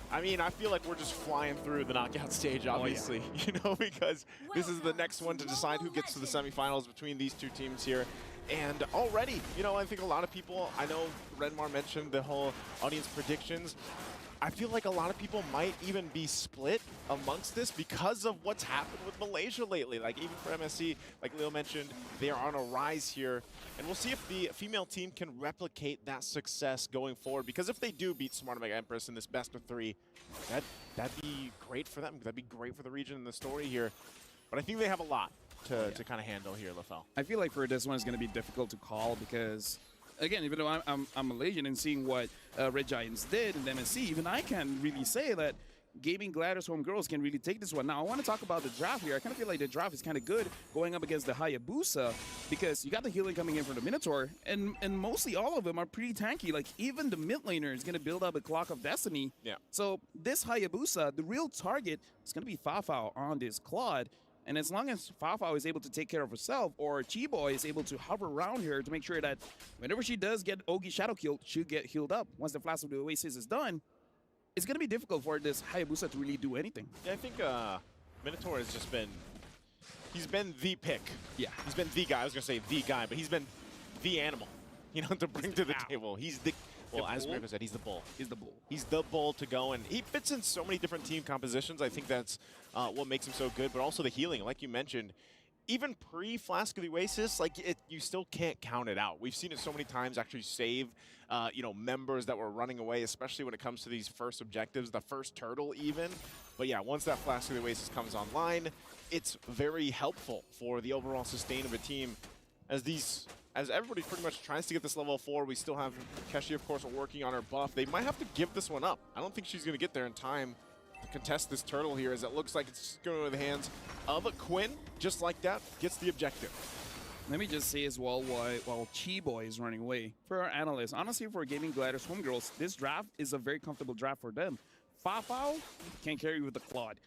I mean, I feel like we're just flying through the knockout stage, obviously, you know, because this is the next one to decide who gets to the semifinals between these two teams here. And already, you know, I think a lot of people, I know Redmar mentioned the whole audience predictions. I feel like a lot of people might even be split amongst this because of what's happened with Malaysia lately. Like, even for MSC, like Leo mentioned, they are on a rise here. And we'll see if the female team can replicate that success going forward. Because if they do beat Smart Omega Empress in this best of 3, that'd be great for them. That'd be great for the region and the story here. But I think they have a lot to kind of handle here, LaFell. I feel like for this one, it's going to be difficult to call because, again, even though I'm Malaysian and seeing what Red Giants did in MSC, even I can really say that Gaming Gladiators Homegirls can really take this one. Now, I want to talk about the draft here. I kind of feel like the draft is kind of good going up against the Hayabusa because you got the healing coming in for the Minotaur, and mostly all of them are pretty tanky. Like, even the mid laner is going to build up a Clock of Destiny. Yeah. So this Hayabusa, the real target is going to be Fafao on this Claude. And as long as Fafao is able to take care of herself, or Chiboy is able to hover around her to make sure that whenever she does get Ogi Shadow killed, she'll get healed up. Once the Flash of the Oasis is done, it's going to be difficult for this Hayabusa to really do anything. Yeah, I think Minotaur has just been, he's been the pick. Yeah. He's been the guy. I was going to say the guy, but he's been the animal, you know, to bring to the table. He's the, well, as Griffin said, he's the bull. He's the bull. He's the bull to go, and he fits in so many different team compositions. I think that's what makes him so good, but also the healing, like you mentioned. Even pre-Flask of the Oasis, like you still can't count it out. We've seen it so many times actually save, you know, members that were running away, especially when it comes to these first objectives, the first turtle even. But yeah, once that Flask of the Oasis comes online, it's very helpful for the overall sustain of a team. As everybody pretty much tries to get this level 4, we still have Keshi, of course, working on her buff. They might have to give this one up. I don't think she's going to get there in time to contest this turtle here, as it looks like it's going to the hands of Quinn. Just like that, gets the objective. Let me just say as well, while Chiboy is running away, for our analysts, honestly, for Gaming Gladiators Homegirls, this draft is a very comfortable draft for them. Fafao can carry with the Claude.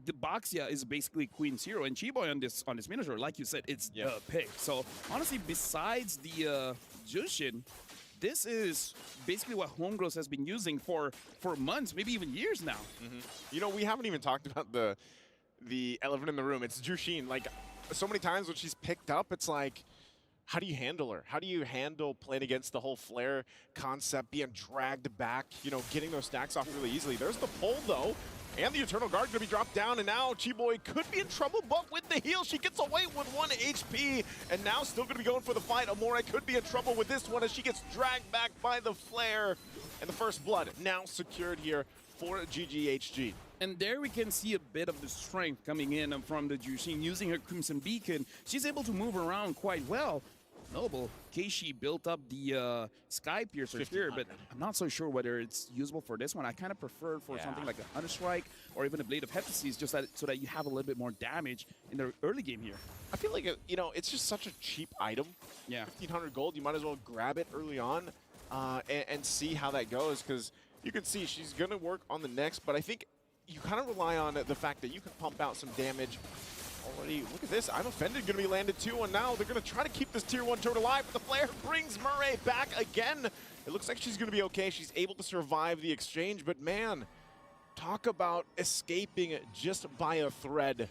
The Baxia is basically Queen's hero, and Chiboy on this Minotaur, like you said, it's the pick. So honestly, besides the Jushin, this is basically what Homegirls has been using for months, maybe even years now. You know, we haven't even talked about the elephant in the room. It's Jushin. Like, so many times when she's picked up, it's like, how do you handle her? How do you handle playing against the whole flare concept, being dragged back, you know, getting those stacks off really easily? There's the pull, though. And the Eternal Guard going to be dropped down, and now Chiboy could be in trouble, but with the heal, she gets away with 1 HP, and now still going to be going for the fight. Amore could be in trouble with this one as she gets dragged back by the flare, and the first blood now secured here for GGHG. And there we can see a bit of the strength coming in from the Jushin. Using her Crimson Beacon, she's able to move around quite well. Noble, Keishi built up the Sky Piercer here, but I'm not so sure whether it's usable for this one. I kind of prefer for something like a Hunter Strike or even a Blade of Hephaestus, just so that you have a little bit more damage in the early game here. I feel like, you know, it's just such a cheap item. Yeah. 1,500 gold, you might as well grab it early on and see how that goes, because you can see she's going to work on the next, but I think you kind of rely on the fact that you can pump out some damage. Already, look at this. I'm Offended going to be landed too, and now they're going to try to keep this tier 1 turret alive, but the flare brings Murray back again. It looks like she's going to be okay. She's able to survive the exchange, but man, talk about escaping just by a thread.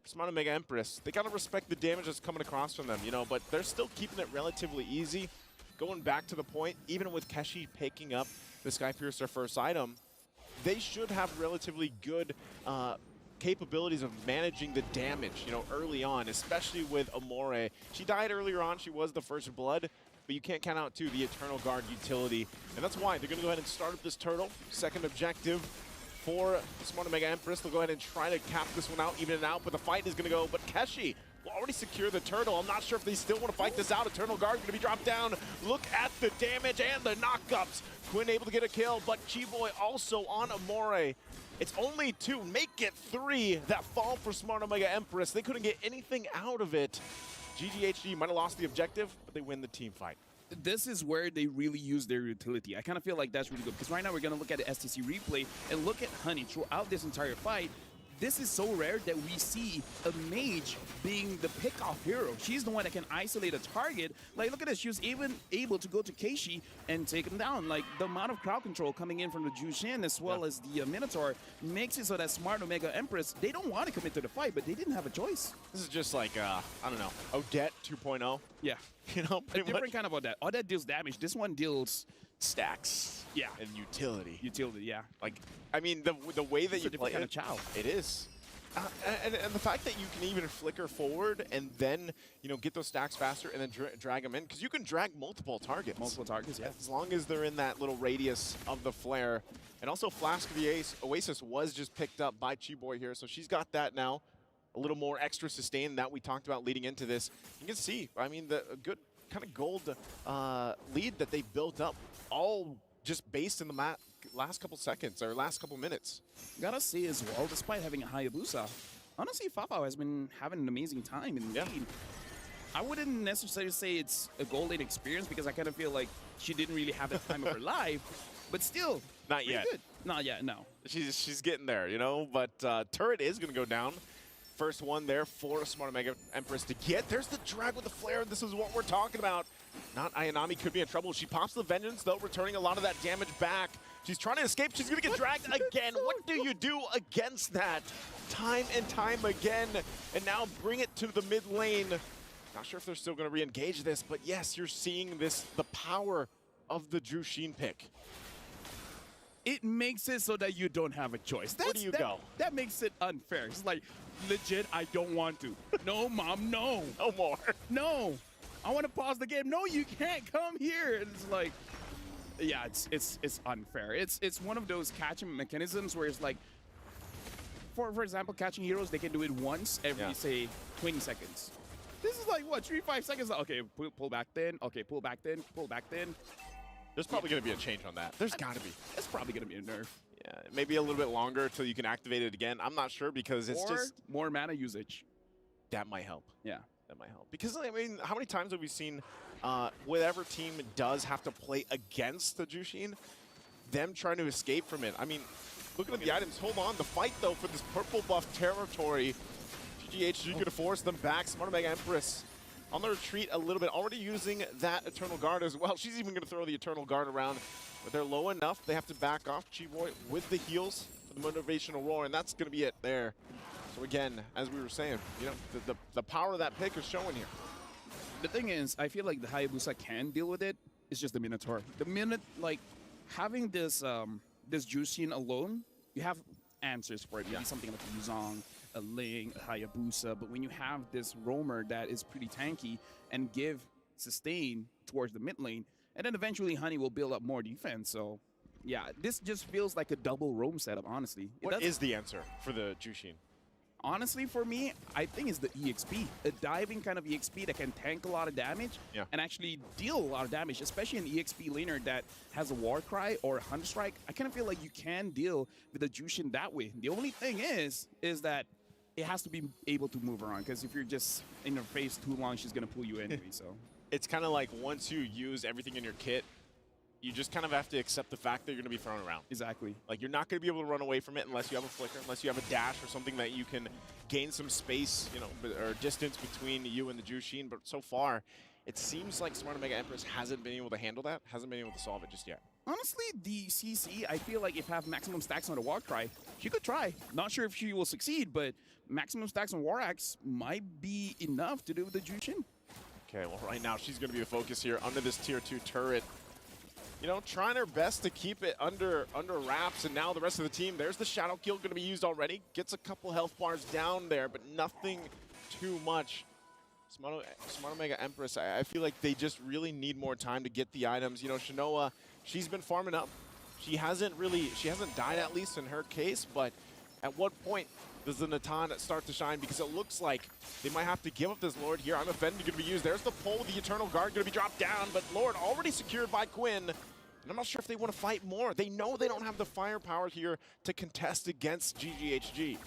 Smart Omega Empress, they got to respect the damage that's coming across from them, you know, but they're still keeping it relatively easy. Going back to the point, even with Keshi picking up the Skypiercer first item, they should have relatively good capabilities of managing the damage, you know, early on, especially with Amore. She died earlier on. She was the first blood, but you can't count out, too, the Eternal Guard utility. And that's why they're going to go ahead and start up this turtle. Second objective for Smart Omega Empress. They'll go ahead and try to cap this one out, even it out, but the fight is going to go. But Keshi will already secure the turtle. I'm not sure if they still want to fight this out. Eternal Guard going to be dropped down. Look at the damage and the knockups. Quinn able to get a kill, but Chiboy also on Amore. It's only 2, make it 3 that fall for Smart Omega Empress. They couldn't get anything out of it. GGHG might have lost the objective, but they win the team fight. This is where they really use their utility. I kind of feel like that's really good, because right now we're going to look at the STC replay and look at Honey throughout this entire fight. This is so rare that we see a mage being the pick-off hero. She's the one that can isolate a target. Like, look at this. She was even able to go to Keishi and take him down. Like, the amount of crowd control coming in from the Jushin as well as the Minotaur makes it so that Smart Omega Empress, they don't want to commit to the fight, but they didn't have a choice. This is just like, I don't know, Odette 2.0. Yeah. You know, a different kind of Odette. Odette deals damage. This one deals stacks. Yeah. And utility. Utility, yeah. Like, I mean, the way that you play kind it, of Chow. It is. And the fact that you can even flicker forward and then, you know, get those stacks faster and then drag them in, because you can drag multiple targets. Multiple targets, yeah. As long as they're in that little radius of the flare. And also Flask of the Oasis was just picked up by Chiboy here, so she's got that now. A little more extra sustain that we talked about leading into this. You can see, I mean, the good kind of gold lead that they built up, all just based in the last couple seconds or last couple minutes. Gotta say as well, despite having a Hayabusa, honestly, Fafao has been having an amazing time in the game. I wouldn't necessarily say it's a gold lane experience, because I kind of feel like she didn't really have the time of her life, but still, not yet. Good. Not yet, no. She's getting there, you know, but turret is going to go down. First one there for Smart Omega Empress to get. There's the drag with the flare. This is what we're talking about. Not Ayanami could be in trouble. She pops the Vengeance, though, returning a lot of that damage back. She's trying to escape. She's going to get dragged again. What do you do against that? Time and time again. And now bring it to the mid lane. Not sure if they're still going to re-engage this, but yes, you're seeing this, the power of the Jushin pick. It makes it so that you don't have a choice. Where do you go? That makes it unfair. It's like, legit, I don't want to. No, Mom, no. No more. No. I want to pause the game. No, you can't come here. It's like, yeah, it's unfair. It's one of those catching mechanisms where it's like, for example, catching heroes, they can do it once every, say, 20 seconds. This is like, what, 3-5 seconds? Okay, pull back then. Okay, pull back then. Pull back then. There's probably going to be a change on that. There's got to be. It's probably going to be a nerf. Yeah, maybe a little bit longer until you can activate it again. I'm not sure, because it's just more mana usage. That might help. Yeah. That might help. Because, I mean, how many times have we seen whatever team does have to play against the Jushin, them trying to escape from it? I mean, looking at the items, hold on. The fight, though, for this purple buff territory, GGHG could have forced them back. Smart Omega Empress on the retreat a little bit, already using that Eternal Guard as well. She's even going to throw the Eternal Guard around, but they're low enough. They have to back off. Chiboy with the heals for the motivational roar, and that's going to be it there. So again, as we were saying, you know, the power of that pick is showing here. The thing is, I feel like the Hayabusa can deal with it. It's just the Minotaur. The minute, like, having this this Jushin alone, you have answers for it. Maybe something like a Yuzong, a Ling, a Hayabusa, but when you have this roamer that is pretty tanky and give sustain towards the mid lane, and then eventually Honey will build up more defense. So yeah, this just feels like a double roam setup, honestly. What is the answer for the Jushin? Honestly, for me, I think it's the EXP. A diving kind of EXP that can tank a lot of damage and actually deal a lot of damage, especially an EXP laner that has a War Cry or a Hunt Strike. I kind of feel like you can deal with the Jushin that way. The only thing is that it has to be able to move around, because if you're just in her face too long, she's going to pull you anyway. So it's kind of like once you use everything in your kit, you just kind of have to accept the fact that you're going to be thrown around. Exactly. Like, you're not going to be able to run away from it unless you have a flicker, unless you have a dash or something that you can gain some space, you know, or distance between you and the Jushin. But so far, it seems like Smart Omega Empress hasn't been able to handle that, hasn't been able to solve it just yet. Honestly, the CC, I feel like if have maximum stacks on the Warcry, she could try. Not sure if she will succeed, but maximum stacks on War Axe might be enough to do with the Jushin. Okay, well, right now she's going to be the focus here under this tier 2 turret. You know, trying her best to keep it under wraps, and now the rest of the team, there's the Shadow Kill going to be used already. Gets a couple health bars down there, but nothing too much. Smart Omega Empress, I feel like they just really need more time to get the items. You know, Shinoa, she's been farming up. She hasn't died, at least in her case, but at what point does the Natan start to shine? Because it looks like they might have to give up this Lord here. I'm offended going to be used. There's the pull. The Eternal Guard going to be dropped down, but Lord already secured by Quinn. And I'm not sure if they want to fight more. They know they don't have the firepower here to contest against GGHG.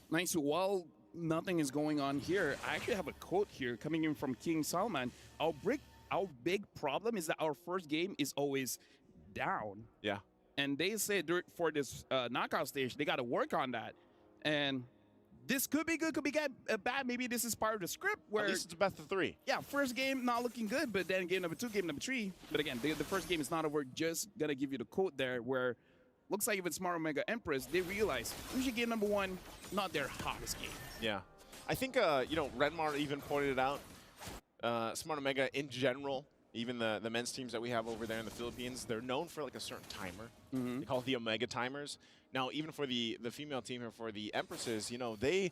Nice. While nothing is going on here, I actually have a quote here coming in from King Salman. Our big problem is that our first game is always down. Yeah. And they said for this knockout stage, they got to work on that. And this could be good, could be bad. Maybe this is part of the script where... At least it's a best of 3. Yeah, first game not looking good, but then game number 2, game number 3. But again, the first game is not over. Just going to give you the quote there where looks like even Smart Omega Empress, they realize usually game number 1, not their hottest game. Yeah. I think, you know, Redmar even pointed it out. Smart Omega in general, even the men's teams that we have over there in the Philippines, they're known for like a certain timer. They call it the Omega timers. Now, even for the female team here, for the Empresses, you know, they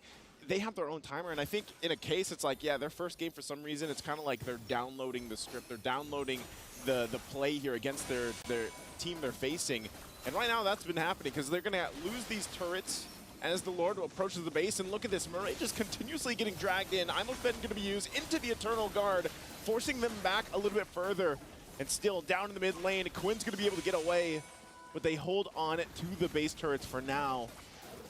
have their own timer. And I think in a case, it's like, yeah, their first game for some reason, it's kind of like they're downloading the script. They're downloading the play here against their team they're facing. And right now that's been happening because they're going to lose these turrets as the Lord approaches the base. And look at this, Murray just continuously getting dragged in. I'm going to be used into the Eternal Guard, forcing them back a little bit further. And still down in the mid lane, Quinn's going to be able to get away. But they hold on to the base turrets for now.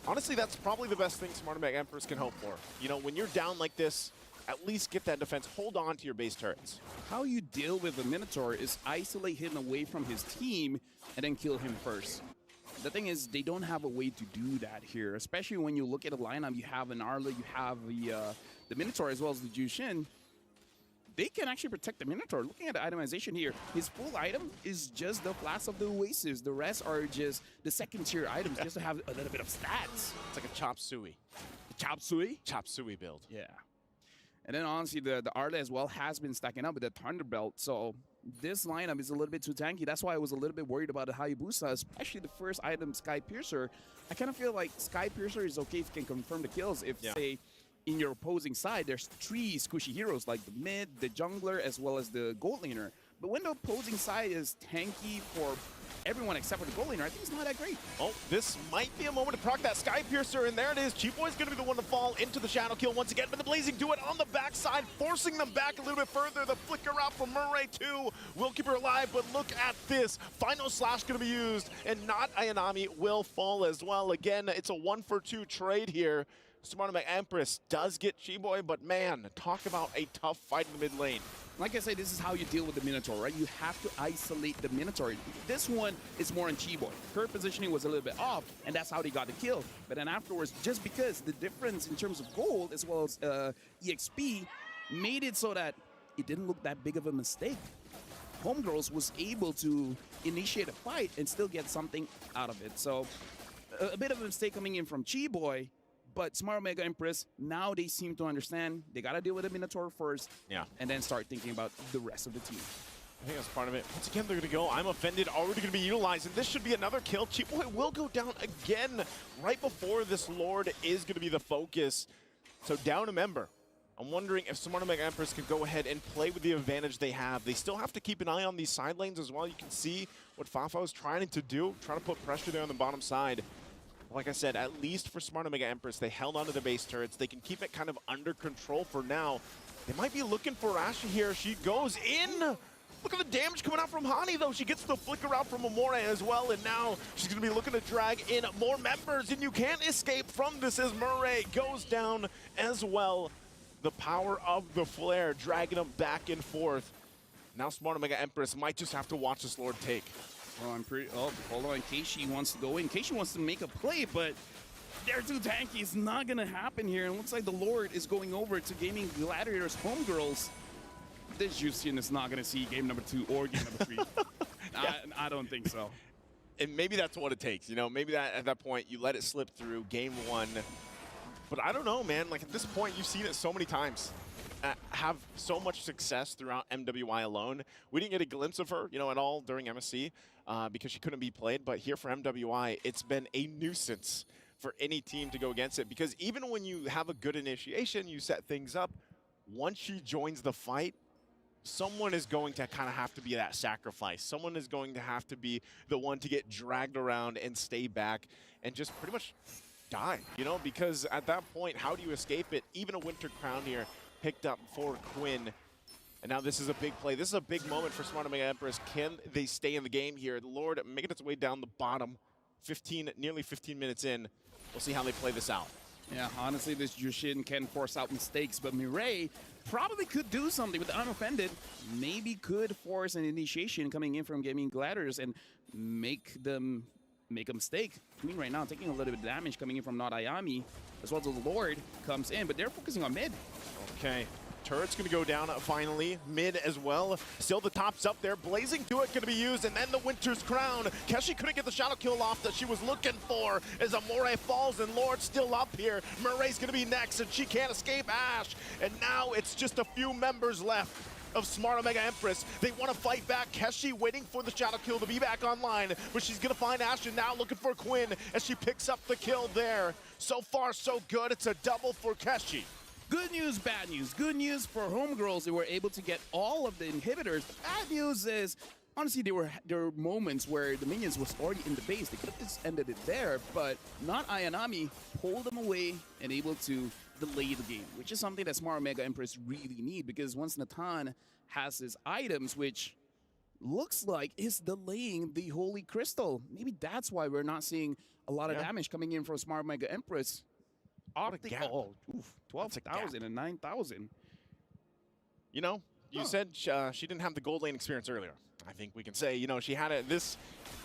Honestly, that's probably the best thing Smart Omega Empress can hope for. You know, when you're down like this, at least get that defense. Hold on to your base turrets. How you deal with the Minotaur is isolate him away from his team and then kill him first. The thing is, they don't have a way to do that here, especially when you look at the lineup. You have an Arla, you have the Minotaur as well as the Jushin. They can actually protect the Minotaur. Looking at the itemization here, his full item is just the Flask of the Oasis. The rest are just the second-tier items just to have a little bit of stats. It's like a Chop Suey. Chop Suey? Chop Suey build. Yeah. And then honestly, the Arla as well has been stacking up with the Thunderbelt. So this lineup is a little bit too tanky. That's why I was a little bit worried about the Hayabusa, especially the first item, Sky Piercer. I kind of feel like Sky Piercer is okay if you can confirm the kills. If, say, in your opposing side, there's 3 squishy heroes, like the mid, the jungler, as well as the gold laner. But when the opposing side is tanky for everyone except for the gold laner, I think it's not that great. Oh, this might be a moment to proc that Sky Piercer, and there it is. Chiboy's going to be the one to fall into the Shadow Kill once again, but the Blazing do it on the backside, forcing them back a little bit further. The flicker out from Murray, too, will keep her alive, but look at this. Final Slash going to be used, and not Ayanami will fall as well. Again, it's a 1-for-2 trade here. Smart Omega Empress does get Chiboy, but man, talk about a tough fight in the mid lane. Like I said, this is how you deal with the Minotaur, right? You have to isolate the Minotaur. This one is more on Chiboy. Her positioning was a little bit off, and that's how they got the kill. But then afterwards, just because the difference in terms of gold as well as EXP made it so that it didn't look that big of a mistake. Homegirls was able to initiate a fight and still get something out of it. So a bit of a mistake coming in from Chiboy. But Smart Omega Empress, now they seem to understand they got to deal with the Minotaur first, and then start thinking about the rest of the team. I think that's part of it. Once again, they're going to go. I'm offended, already going to be utilized, and this should be another kill. Chiboy will go down again right before this Lord is going to be the focus. So down a member. I'm wondering if Smart Omega Empress can go ahead and play with the advantage they have. They still have to keep an eye on these side lanes as well. You can see what Fafa is trying to do, trying to put pressure there on the bottom side. Like I said, at least for Smart Omega Empress, they held onto the base turrets. They can keep it kind of under control for now. They might be looking for Asha here. She goes in. Look at the damage coming out from Hani, though. She gets the flicker out from Amore as well, and now she's going to be looking to drag in more members, and you can't escape from this as Murray goes down as well. The power of the flare, dragging them back and forth. Now Smart Omega Empress might just have to watch this Lord take. Well, hold on. Keishi wants to go in. Keishi wants to make a play, but they're too tanky. It's not going to happen here. And it looks like the Lord is going over to Gaming Gladiators Homegirls. This Justin is not going to see game number 2 or game number 3. I don't think so. And maybe that's what it takes. You know, maybe that at that point you let it slip through game 1. But I don't know, man. Like, at this point, you've seen it so many times. Have so much success throughout MWI alone. We didn't get a glimpse of her, you know, at all during MSC because she couldn't be played. But here for MWI, it's been a nuisance for any team to go against it, because even when you have a good initiation, you set things up, once she joins the fight, someone is going to kind of have to be that sacrifice. Someone is going to have to be the one to get dragged around and stay back and just pretty much die, you know, because at that point, how do you escape it? Even a Winter Crown here picked up for Quinn. And now this is a big play. This is a big moment for Smart Omega Empress. Can they stay in the game here? The Lord making its way down the bottom, nearly 15 minutes in. We'll see how they play this out. Yeah, honestly, this Jushin can force out mistakes, but Mireille probably could do something with the Unoffended. Maybe could force an initiation coming in from Gaming Gladiators and make them make a mistake. Queen right now taking a little bit of damage coming in from Not Ayami, as well as the Lord comes in, but they're focusing on mid. Okay. Turret's going to go down finally. Mid as well. Still the top's up there. Blazing to it going to be used. And then the Winter's Crown. Keshi couldn't get the shadow kill off that she was looking for as Amore falls and Lord's still up here. Murray's going to be next and she can't escape Ash. And now it's just a few members left of Smart Omega Empress. They want to fight back. Keshi waiting for the shadow kill to be back online, but she's going to find Ash and now looking for Quinn as she picks up the kill there. So far, so good. It's a double for Keshi. Good news, bad news. Good news for Homegirls. They were able to get all of the inhibitors. Bad news is, honestly, there were moments where the minions was already in the base. They could have just ended it there, but not Ayanami pulled them away and able to delay the game, which is something that Smart Omega Empress really need, because once Natan has his items, which looks like is delaying the Holy Crystal, maybe that's why we're not seeing a lot of damage coming in from Smart Omega Empress. Oh, 12,000 and 9,000. You know, you said she didn't have the gold lane experience earlier. I think we can say, you know, she had it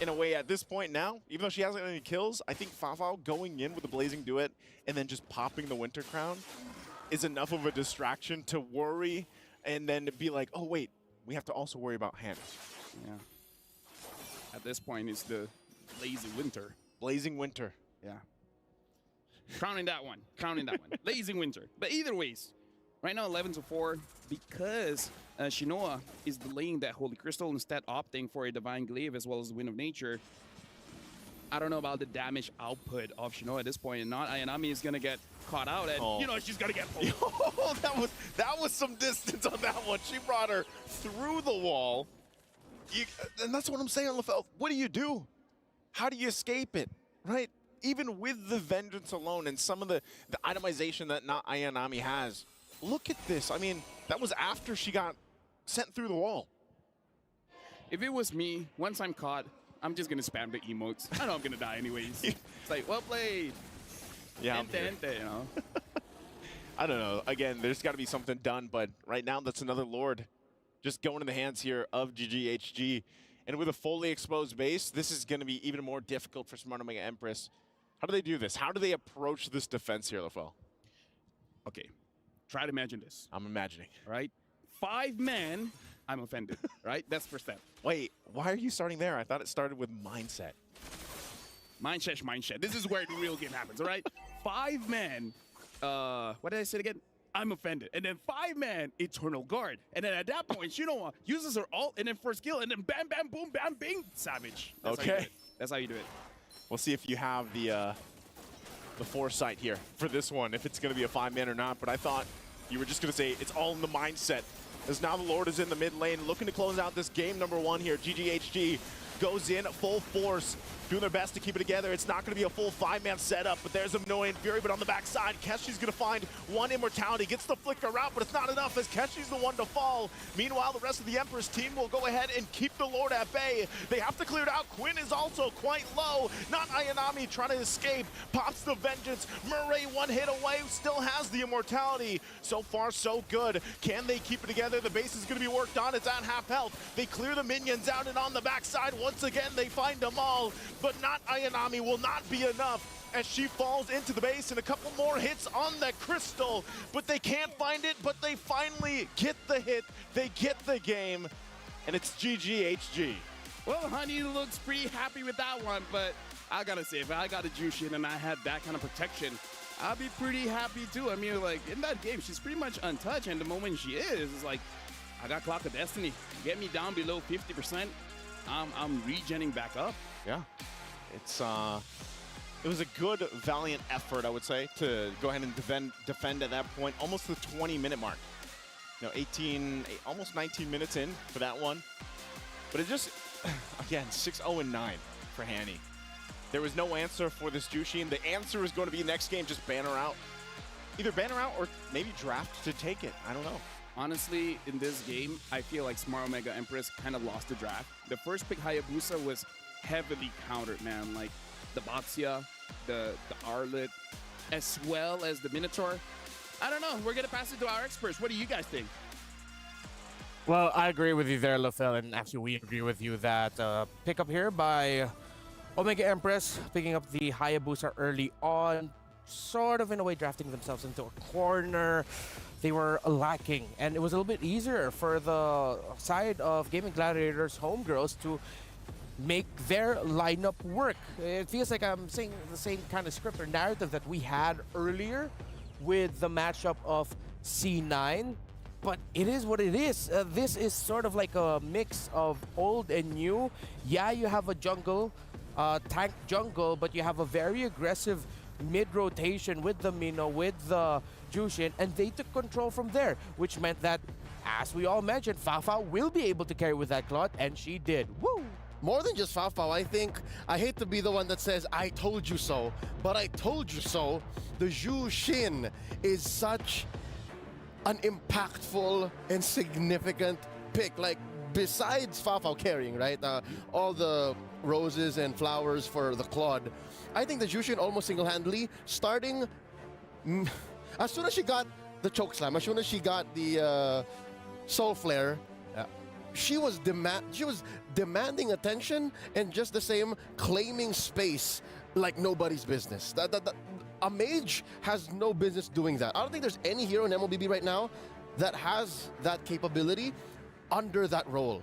in a way at this point now, even though she hasn't any kills, I think Fafao going in with the Blazing Duet and then just popping the Winter Crown is enough of a distraction to worry and then be like, oh, wait, we have to also worry about Hannah. Yeah. At this point, it's the Blazing Winter. Blazing Winter. Yeah. Crowning that one. Blazing Winter. But either ways, right now 11-4, because Shinoa is delaying that Holy Crystal, instead opting for a Divine Glaive as well as the Wind of Nature. I don't know about the damage output of Shinoa at this point, and not Ayanami is going to get caught out, and you know she's going to get pulled. Oh, that was some distance on that one. She brought her through the wall. And that's what I'm saying, LaFell. What do? How do you escape it, right? Even with the Vengeance alone and some of the itemization that not Ayanami has. Look at this. I mean, that was after she got sent through the wall. If it was me, once I'm caught, I'm just going to spam the emotes. I know I'm going to die anyways. It's like, well played. Yeah. You know? I don't know. Again, there's got to be something done, but right now that's another Lord just going in the hands here of GGHG. And with a fully exposed base, this is going to be even more difficult for Smart Omega Empress. How do they do this? How do they approach this defense here, LaFell? Okay, try to imagine this. I'm imagining. Right? 5 men, I'm offended, right? That's first step. Wait, why are you starting there? I thought it started with mindset. Mindset. This is where the real game happens, all right? 5 men, what did I say again? I'm offended. And then 5 men, Eternal Guard. And then at that point, Shinoa uses her ult, and then first kill, and then bam, bam, boom, bam, bing, Savage. That's okay. That's how you do it. We'll see if you have the foresight here for this one, if it's going to be a 5-man or not. But I thought you were just going to say it's all in the mindset, as now the Lord is in the mid lane looking to close out this game number 1 here. GGHG goes in full force. doing their best to keep it together. It's not going to be a full 5-man setup, but there's Amnoy and Fury, but on the backside, Keshi's going to find one immortality, gets the flicker out, but it's not enough as Keshi's the one to fall. Meanwhile, the rest of the Empress team will go ahead and keep the Lord at bay. They have to clear it out. Quinn is also quite low. Not Ayanami trying to escape. Pops the Vengeance. Murray one hit away, still has the immortality. So far, so good. Can they keep it together? The base is going to be worked on. It's at half health. They clear the minions out, and on the backside, once again, they find them all. But not Ayanami will not be enough as she falls into the base, and a couple more hits on the crystal, but they can't find it, but they finally get the hit. They get the game, and it's GGHG. Well, Honey looks pretty happy with that one, but I gotta say, if I got a Jushin and I had that kind of protection, I'll be pretty happy too. I mean, like, in that game, she's pretty much untouched, and the moment she is, it's like, I got Clock of Destiny. Get me down below 50%, I'm regenning back up. Yeah, it was a good, valiant effort, I would say, to go ahead and defend at that point, almost the 20-minute mark. You know, almost 19 minutes in for that one. But it just, again, 6-0-9 for Hanny. There was no answer for this Jushin. The answer is going to be next game, just ban her out. Either ban her out or maybe draft to take it. I don't know. Honestly, in this game, I feel like Smart Omega Empress kind of lost the draft. The first pick, Hayabusa, was heavily countered, man. Like, the Batsia, the Arlet, as well as the Minotaur. I don't know. We're going to pass it to our experts. What do you guys think? Well, I agree with you there, Lafel, and actually we agree with you that pickup here by Omega Empress, picking up the Hayabusa early on, sort of in a way drafting themselves into a corner. They were lacking, and it was a little bit easier for the side of Gaming Gladiators homegirls to make their lineup work. It feels like I'm seeing the same kind of script or narrative that we had earlier with the matchup of C9, but it is what it is. This is sort of like a mix of old and new. Yeah, you have a jungle, tank jungle, but you have a very aggressive mid-rotation with the Mino, with the Jushin, and they took control from there, which meant that, as we all mentioned, Fafa will be able to carry with that Clot, and she did. Woo! More than just Fafa, I think, I hate to be the one that says, I told you so, but I told you so. The Jushin is such an impactful and significant pick. Like, besides Fafa carrying, right? All the roses and flowers for the Claude. I think the Jushin almost single-handedly, starting as soon as she got the chokeslam, as soon as she got the Soul Flare, she was demanding attention and just the same claiming space like nobody's business. A mage has no business doing that. I don't think there's any hero in MLBB right now that has that capability under that role.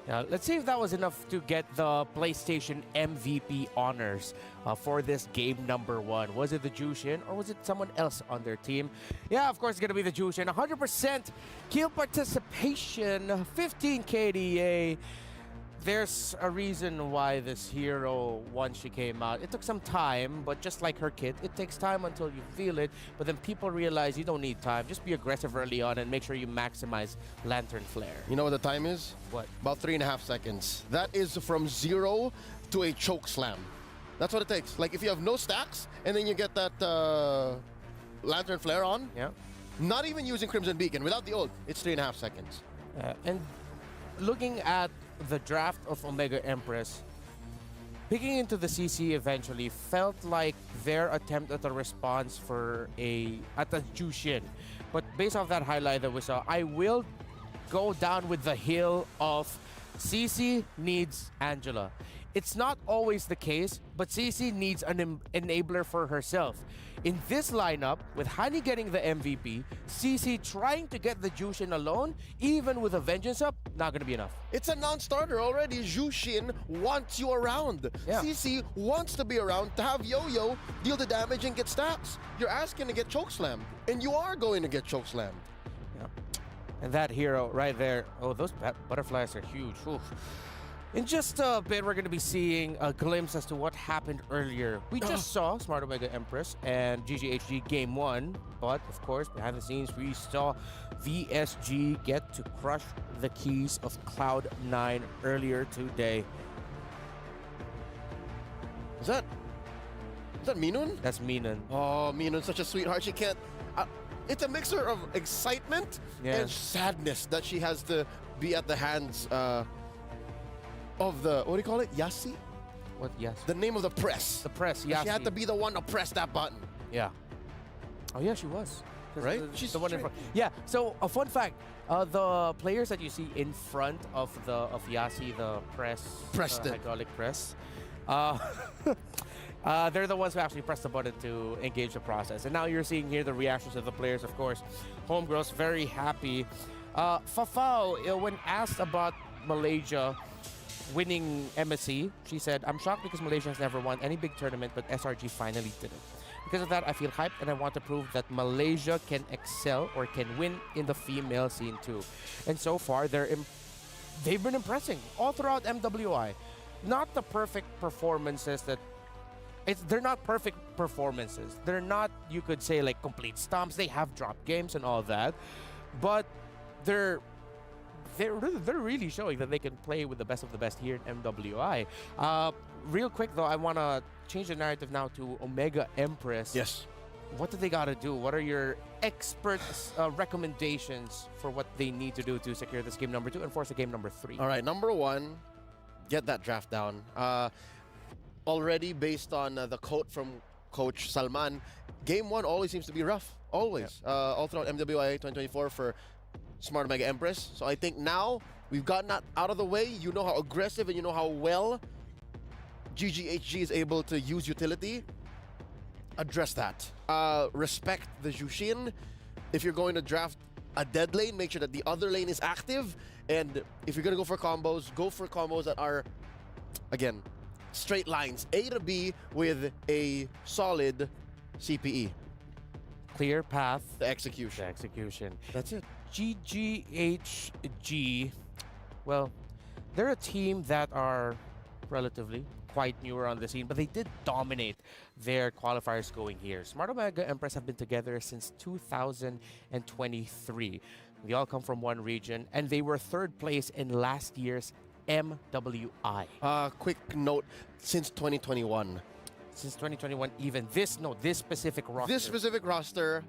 Yeah, let's see if that was enough to get the PlayStation MVP honors for this game number 1. Was it the Jushin or was it someone else on their team? Yeah, of course it's going to be the Jushin. 100% kill participation, 15 KDA. There's a reason why this hero, once she came out, it took some time, but just like her kit, it takes time until you feel it, but then people realize you don't need time. Just be aggressive early on and make sure you maximize Lantern Flare. You know what the time is? What? About 3.5 seconds. That is from 0 to a choke slam. That's what it takes. Like, if you have no stacks, and then you get that Lantern Flare on, yeah, not even using Crimson Beacon, without the ult, it's 3.5 seconds. And looking at the draft of Omega Empress, picking into the CC eventually felt like their attempt at a response at the Jushin. But based off that highlight that we saw, I will go down with the hill of CC needs Angela. It's not always the case, but CC needs an enabler for herself. In this lineup, with Hani getting the MVP, CC trying to get the Jushin alone, even with a Vengeance up, not going to be enough. It's a non-starter already. Jushin wants you around. Yeah. CC wants to be around to have Yo-Yo deal the damage and get stacks. You're asking to get chokeslammed, and you are going to get chokeslammed. Yeah. And that hero right there, oh, those butterflies are huge. Oof. In just a bit, we're going to be seeing a glimpse as to what happened earlier. We just saw Smart Omega Empress and GGHG Game 1, but of course, behind the scenes, we saw VSG get to crush the keys of Cloud9 earlier today. Is that Minun? That's Minun. Oh, Minun's such a sweetheart. She can't. It's a mixture of excitement and sadness that she has to be at the hands of the, what do you call it? Yasi? What, yes? The name of the press. The press, She Yasi. had to be the one to press that button. Yeah. Oh yeah, she was. Right? She's the one in front. Yeah. So a fun fact: the players that you see in front of Yasi, the Preston. hydraulic press, they're the ones who actually press the button to engage the process. And now you're seeing here the reactions of the players. Of course, Homegirls very happy. Fafao, when asked about Malaysia winning MSC, she said, "I'm shocked because Malaysia has never won any big tournament, but SRG finally did it. Because of that, I feel hyped and I want to prove that Malaysia can excel or can win in the female scene too." And so far, they've been impressing all throughout MWI. Not the perfect performances that they're not perfect performances. They're not, you could say, like complete stomps. They have dropped games and all that, but they're really showing that they can play with the best of the best here in MWI. Real quick though, I want to change the narrative now to Omega Empress. Yes. What do they got to do? What are your experts' recommendations for what they need to do to secure this game number 2 and force a game number 3? All right, number 1, get that draft down. Already based on the quote from Coach Salman, game 1 always seems to be rough. Always. All throughout MWI 2024 for Smart Omega Empress. So I think now we've gotten that out of the way. You know how aggressive and you know how well GGHG is able to use utility. Address that. Respect the Jushin. If you're going to draft a dead lane, make sure that the other lane is active. And if you're going to go for combos that are, again, straight lines, A to B with a solid CPE. Clear path. The execution. That's it. GGHG, well, they're a team that are relatively quite newer on the scene, but they did dominate their qualifiers going here. Smart Omega Empress have been together since 2023. They all come from one region, and they were 3rd place in last year's MWI. Quick note, since 2021. Since 2021, even this specific roster. This specific roster,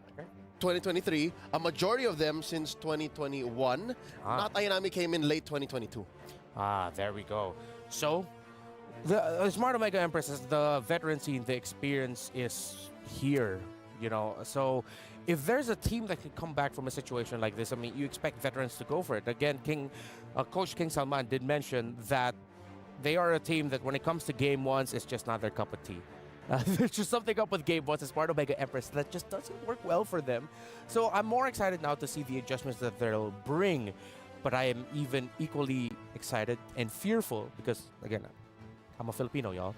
2023, a majority of them since 2021. Not Ayanami came in late 2022. There we go. So, the Smart Omega Empresses, the veteran scene, the experience is here, you know. So, if there's a team that can come back from a situation like this, I mean, you expect veterans to go for it. Again, Coach King Salman did mention that they are a team that when it comes to game 1s, it's just not their cup of tea. There's just something up with game 1s as Smart Omega Empress that just doesn't work well for them. So I'm more excited now to see the adjustments that they'll bring. But I am even equally excited and fearful because, again, I'm a Filipino, y'all,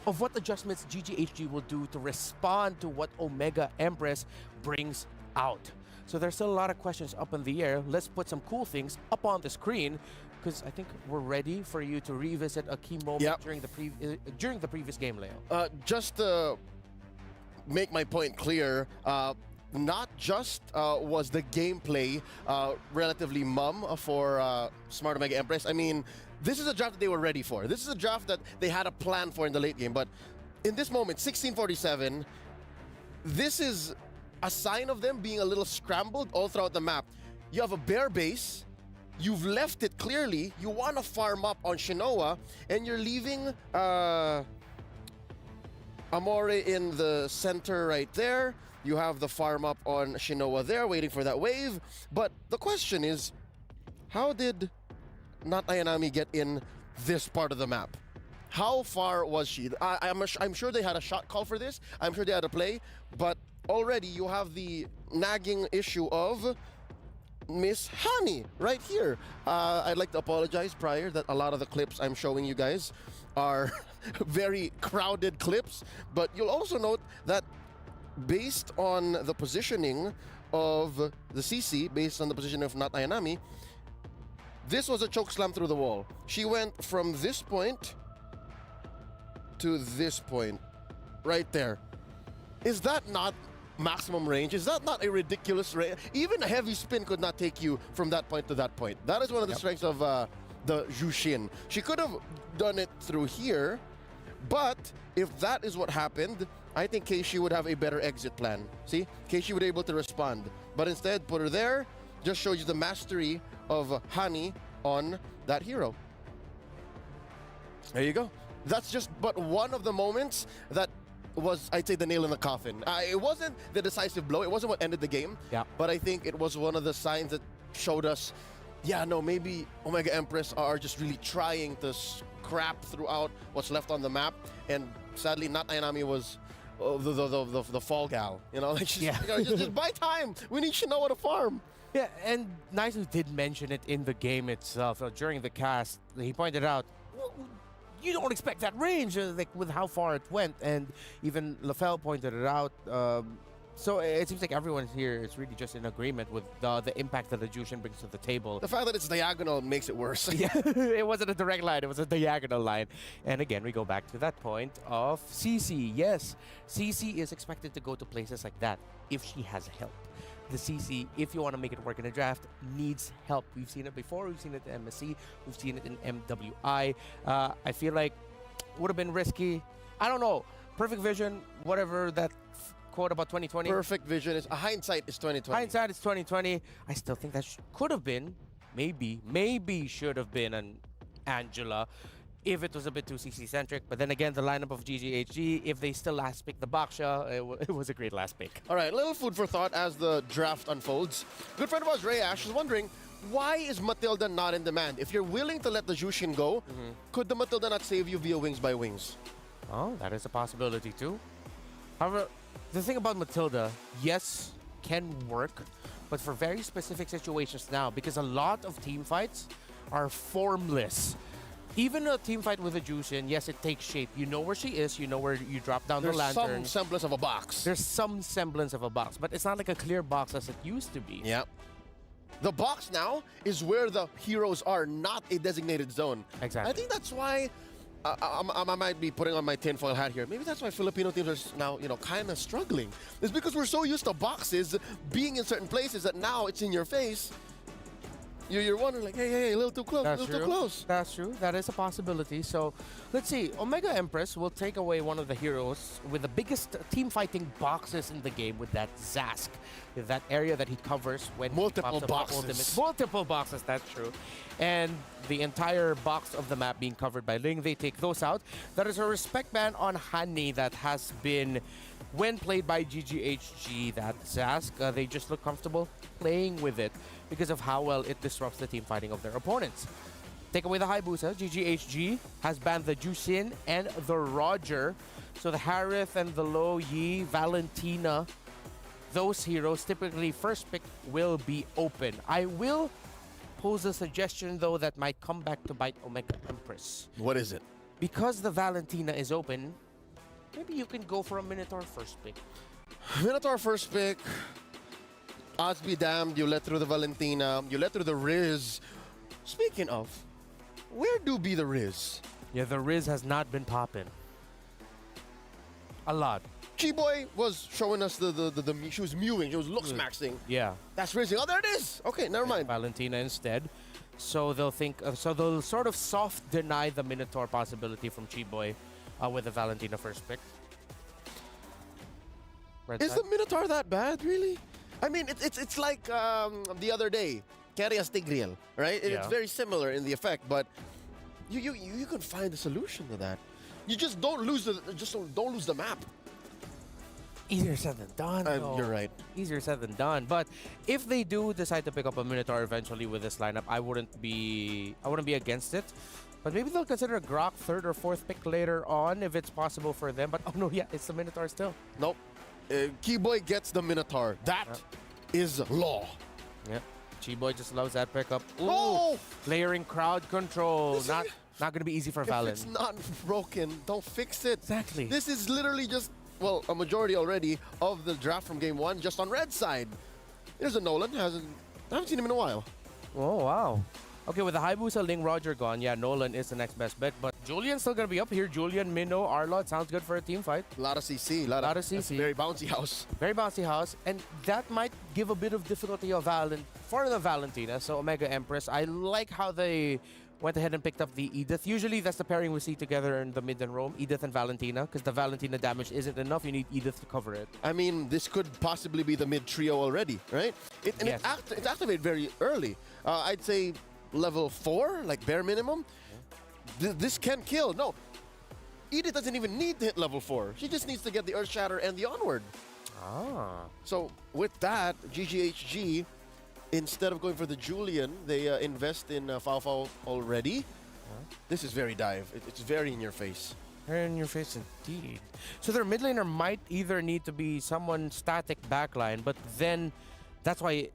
of what adjustments GGHG will do to respond to what Omega Empress brings out. So there's still a lot of questions up in the air. Let's put some cool things up on the screen because I think we're ready for you to revisit a key moment during the previous game, Leo. Just to make my point clear, not just was the gameplay relatively mum for Smart Omega Empress. I mean, this is a draft that they were ready for. This is a draft that they had a plan for in the late game. But in this moment, 1647, this is a sign of them being a little scrambled all throughout the map. You have a bare base. You've left it clearly. You want to farm up on Shinoa, and you're leaving Amore in the center right there. You have the farm up on Shinoa there, waiting for that wave. But the question is, how did not Ayanami get in this part of the map? How far was she? I'm sure they had a shot call for this. I'm sure they had a play. But already you have the nagging issue of Miss Honey right here. I'd like to apologize prior that a lot of the clips I'm showing you guys are very crowded clips, but you'll also note that based on the positioning of the CC, based on the position of Not Ayanami, this was a choke slam through the wall. She went from this point to this point right there. Is that not maximum range? Is that not a ridiculous range? Even a heavy spin could not take you from that point to that point. That is one of the strengths of the Jushin. She could have done it through here, But if that is what happened, I think Keishi would have a better exit plan. See, Keishi would be able to respond. But instead, put her there, just shows you the mastery of Hani on that hero. There you go. That's just but one of the moments that was, I'd say, the nail in the coffin. It wasn't the decisive blow. It wasn't what ended the game. Yeah. But I think it was one of the signs that showed us, yeah, no, maybe Omega Empress are just really trying to scrap throughout what's left on the map. And sadly, not Ainami was the fall gal. You know, like just buy time. We need Shinoa to farm. Yeah, and Naisu did mention it in the game itself. During the cast, he pointed out, well, you don't expect that range, like with how far it went. And even LaFell pointed it out. So it seems like everyone here is really just in agreement with the impact that the Jushin brings to the table. The fact that it's diagonal makes it worse. Yeah, it wasn't a direct line, it was a diagonal line. And again, we go back to that point of CC. Yes, CC is expected to go to places like that if she has help. The CC, if you want to make it work in a draft, needs help. We've seen it before. We've seen it in MSC. We've seen it in MWI. I feel like would have been risky. I don't know. Perfect vision, whatever that quote about 2020. Perfect vision is hindsight is 2020. Hindsight is 2020. I still think that could have been, maybe should have been an Angela if it was a bit too CC-centric. But then again, the lineup of GGHG, if they still last pick the Baksha, it was a great last pick. All right, little food for thought as the draft unfolds. Good friend of ours, Ray Ash, is wondering, why is Matilda not in demand? If you're willing to let the Jushin go, could the Matilda not save you via Wings by Wings? Oh, that is a possibility too. However, the thing about Matilda, yes, can work, but for very specific situations now, because a lot of team fights are formless. Even a team fight with a Jushin, yes, it takes shape. You know where she is. You know where you drop down the lantern. There's some semblance of a box. There's some semblance of a box, but it's not like a clear box as it used to be. Yeah. The box now is where the heroes are, not a designated zone. Exactly. I think that's why I might be putting on my tinfoil hat here. Maybe that's why Filipino teams are now, kind of struggling. It's because we're so used to boxes being in certain places that now it's in your face. You're wondering, like, hey, a little too close, too close. That's true. That is a possibility. So, let's see. Omega Empress will take away one of the heroes with the biggest team fighting boxes in the game with that Zask. With that area that he covers when multiple he boxes. Multiple boxes, that's true. And the entire box of the map being covered by Ling, they take those out. That is a respect ban on Hani that has been, when played by GGHG, that Zask, they just look comfortable playing with it because of how well it disrupts the team fighting of their opponents. Take away the Hayabusa, GGHG has banned the Jushin and the Roger. So the Harith and the Lo Yi, Valentina, those heroes, typically first pick will be open. I will pose a suggestion, though, that might come back to bite Omega Empress. What is it? Because the Valentina is open, maybe you can go for a Minotaur first pick. Minotaur first pick. Odds be damned, you let through the Valentina, you let through the Riz. Speaking of, where do be the Riz? Yeah, the Riz has not been popping. A lot. Chiboy was showing us the she was mewing, she was looks maxing. Yeah. That's Rizzing. Oh, there it is. Okay, never mind. Valentina instead. So they'll think, so they'll sort of soft deny the Minotaur possibility from Chiboy with the Valentina first pick. Is the Minotaur that bad, really? I mean, it's like the other day, Kerias Tigreal, right? Yeah. It's very similar in the effect, but you can find a solution to that. You just don't lose don't lose the map. Easier said than done. You're right. Easier said than done. But if they do decide to pick up a Minotaur eventually with this lineup, I wouldn't be against it. But maybe they'll consider a Grok third or fourth pick later on if it's possible for them. But oh no, yeah, it's the Minotaur still. Nope. Keyboy gets the Minotaur. That is law. Yeah. Chiboy just loves that pickup. Ooh, oh! Layering crowd control. Not going to be easy for Valen. If it's not broken, don't fix it. Exactly. This is literally just, well, a majority already of the draft from game one just on red side. There's a Nolan. I haven't seen him in a while. Oh, wow. Okay, with the Hayabusa, Ling, Roger gone, yeah, Nolan is the next best bet. But Julian's still going to be up here. Julian, Minnow, Arlot. Sounds good for a team fight. A lot of CC. A lot of CC. Very bouncy house. Very bouncy house. And that might give a bit of difficulty of for the Valentina. So Omega Empress, I like how they went ahead and picked up the Edith. Usually that's the pairing we see together in the mid and roam, Edith and Valentina, because the Valentina damage isn't enough. You need Edith to cover it. I mean, this could possibly be the mid trio already, right? Yes. It's activated very early. I'd say level 4, like bare minimum. This can kill. No, Edith doesn't even need to hit level 4. She just needs to get the Earth Shatter and the Onward. Ah. So with that, GGHG, instead of going for the Julian, they invest in Fao already. This is very dive. It's very in your face. Very in your face indeed. So their mid laner might either need to be someone static backline, but then that's why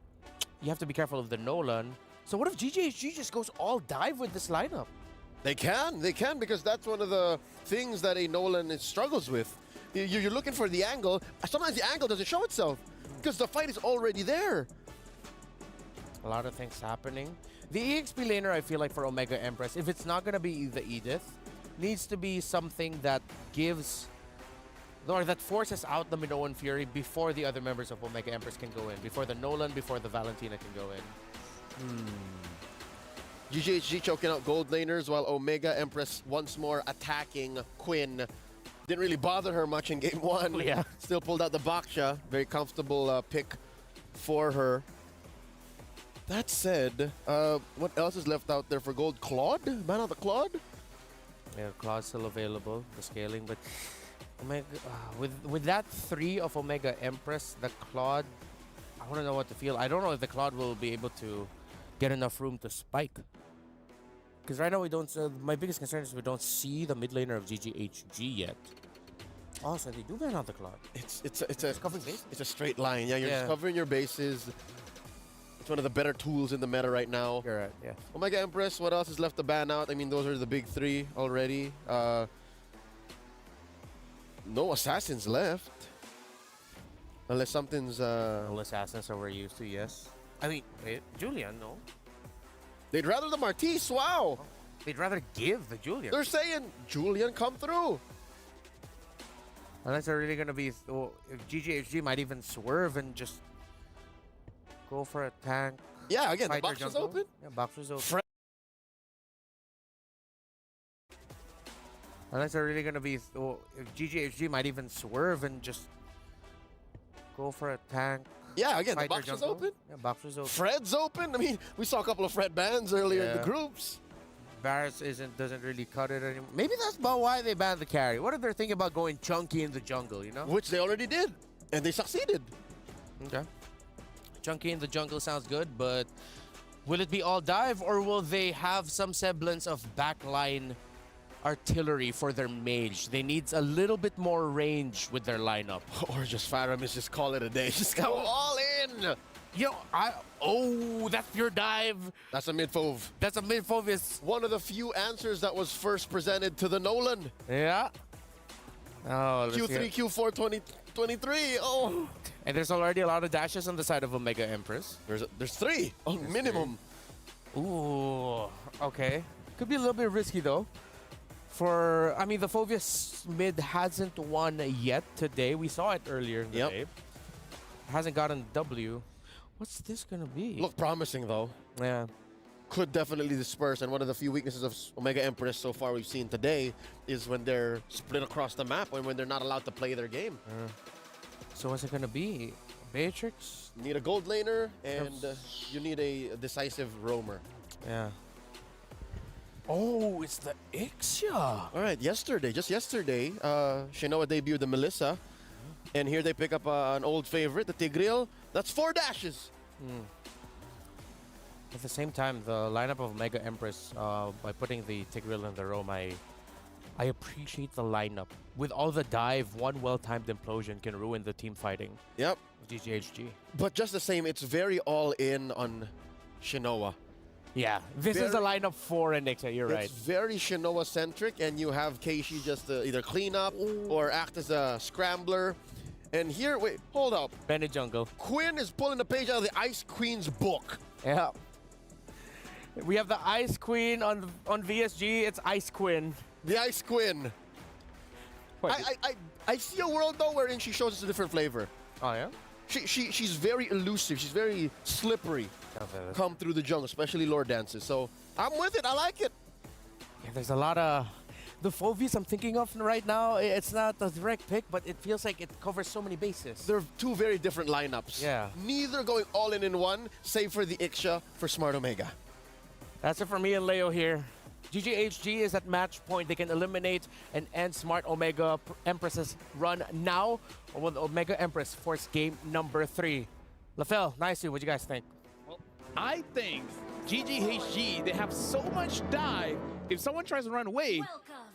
you have to be careful of the Nolan. So what if GGHG just goes all dive with this lineup? They can, because that's one of the things that a Nolan struggles with. You're looking for the angle. Sometimes the angle doesn't show itself because the fight is already there. A lot of things happening. The EXP laner, I feel like for Omega Empress, if it's not going to be the Edith, needs to be something that gives, or that forces out the Minoan Fury before the other members of Omega Empress can go in, before the Nolan, before the Valentina can go in. GGHG choking out gold laners while Omega Empress once more attacking Quinn. Didn't really bother her much in game 1. Yeah. Still pulled out the Baksha. Very comfortable pick for her. That said, what else is left out there for gold? Claude? Man out the Claude? Yeah, Claude's still available, the scaling, but Omega, with that 3 of Omega Empress, the Claude, I want to know what to feel. I don't know if the Claude will be able to get enough room to spike. Because right now we don't, my biggest concern is we don't see the mid laner of GGHG yet. Oh, so they do ban out the Claude. It's covering bases. It's a straight line. Yeah, you're just covering your bases. It's one of the better tools in the meta right now. You're right, yeah. Omega Empress, what else is left to ban out? I mean, those are the big 3 already. No assassins left. Unless something's... No assassins are we're used to, yes. I mean, Julian, no. They'd rather the Martis, wow. They'd rather give the Julian. They're saying, Julian, come through. Unless they're really going to be... if GGHG might even swerve and just go for a tank. Yeah, again, the box was open. Yeah, box was open. Unless they're really going to be... if GGHG might even swerve and just go for a tank. Yeah, again, the box was open. Yeah, box was open. Fred's open. I mean, we saw a couple of Fred bans earlier in the groups. Varus doesn't really cut it anymore. Maybe that's about why they banned the carry. What if they're thinking about going chunky in the jungle, you know? Which they already did, and they succeeded. Okay. Chunky in the jungle sounds good, but will it be all dive, or will they have some semblance of backline artillery for their mage? They need a little bit more range with their lineup. Or just Faramis, just call it a day. Just go all in. Yo, that's pure dive. That's a mid-fove. That's a mid-fove. Is one of the few answers that was first presented to the Nolan. Yeah. Oh, Q3, Q4, 2023. Oh. And there's already a lot of dashes on the side of Omega Empress. There's 3 on minimum. Ooh, okay. Could be a little bit risky though. I mean, the Phoveus mid hasn't won yet today. We saw it earlier in the day. Hasn't gotten W. What's this gonna be? Look promising though. Yeah. Could definitely disperse, and one of the few weaknesses of Omega Empress so far we've seen today is when they're split across the map and when they're not allowed to play their game. So what's it gonna be? Beatrix? Need a gold laner, and you need a decisive roamer. Yeah. Oh, it's the Ixia. All right, just yesterday, Shinoa debuted the Melissa, and here they pick up an old favorite, the Tigreal. That's 4 dashes. At the same time, the lineup of Mega Empress, by putting the Tigreal in the roam, I appreciate the lineup. With all the dive, one well-timed implosion can ruin the team fighting. Yep. GGHG. But just the same, it's very all-in on Shinoa. Yeah, this is a lineup for Ixia, you're right. It's very Shinoa-centric, and you have Keishi just to either clean up or act as a scrambler. And here, wait, hold up. Bennett jungle. Quinn is pulling the page out of the Ice Queen's book. Yeah. We have the Ice Queen on VSG. It's Ice Queen. The Ice Queen. I see a world though wherein she shows us a different flavor. Oh yeah. She's very elusive. She's very slippery. Come through the jungle, especially Lord dances. So I'm with it. I like it. Yeah, there's a lot of the Phovies I'm thinking of right now. It's not a direct pick, but it feels like it covers so many bases. They're two very different lineups. Yeah. Neither going all in one, save for the Ixia for Smart Omega. That's it for me and Leo here. GGHG is at match point. They can eliminate and end Smart Omega Empress's run now, or will the Omega Empress force game number 3? LaFell, nice to you. What do you guys think? Well, I think GGHG, they have so much dive. If someone tries to run away,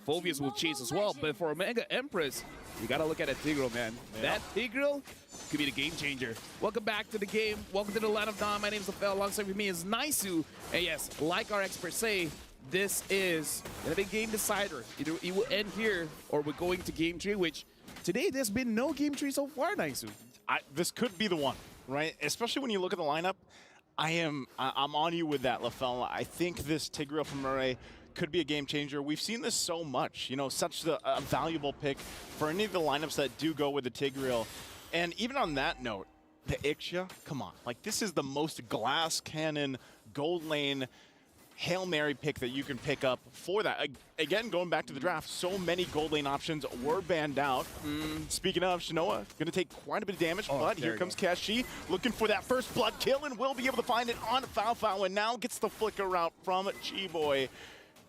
Phovius will chase as well. But for Omega Empress, you gotta look at a Tigreal, man. Yeah. That Tigreal could be the game changer. Welcome back to the game. Welcome to the Land of Dawn. My name is LaFell. Alongside with me is Naisu. And yes, like our experts say, this is gonna be a game decider. Either it will end here or we're going to game 3, which today there's been no game 3 so far, Naisu. This could be the one, right? Especially when you look at the lineup. I'm on you with that, LaFell. I think this Tigreal from Murray could be a game changer. We've seen this so much, you know, such a valuable pick for any of the lineups that do go with the Tigreal. And even on that note, the Ixia, come on. Like, this is the most glass cannon, gold lane, Hail Mary pick that you can pick up for that. Again, going back to the draft, so many gold lane options were banned out. Speaking of, Shinoa going to take quite a bit of damage, but here comes Keshi looking for that first blood kill and will be able to find it on Fao and now gets the flicker route from Chiboy.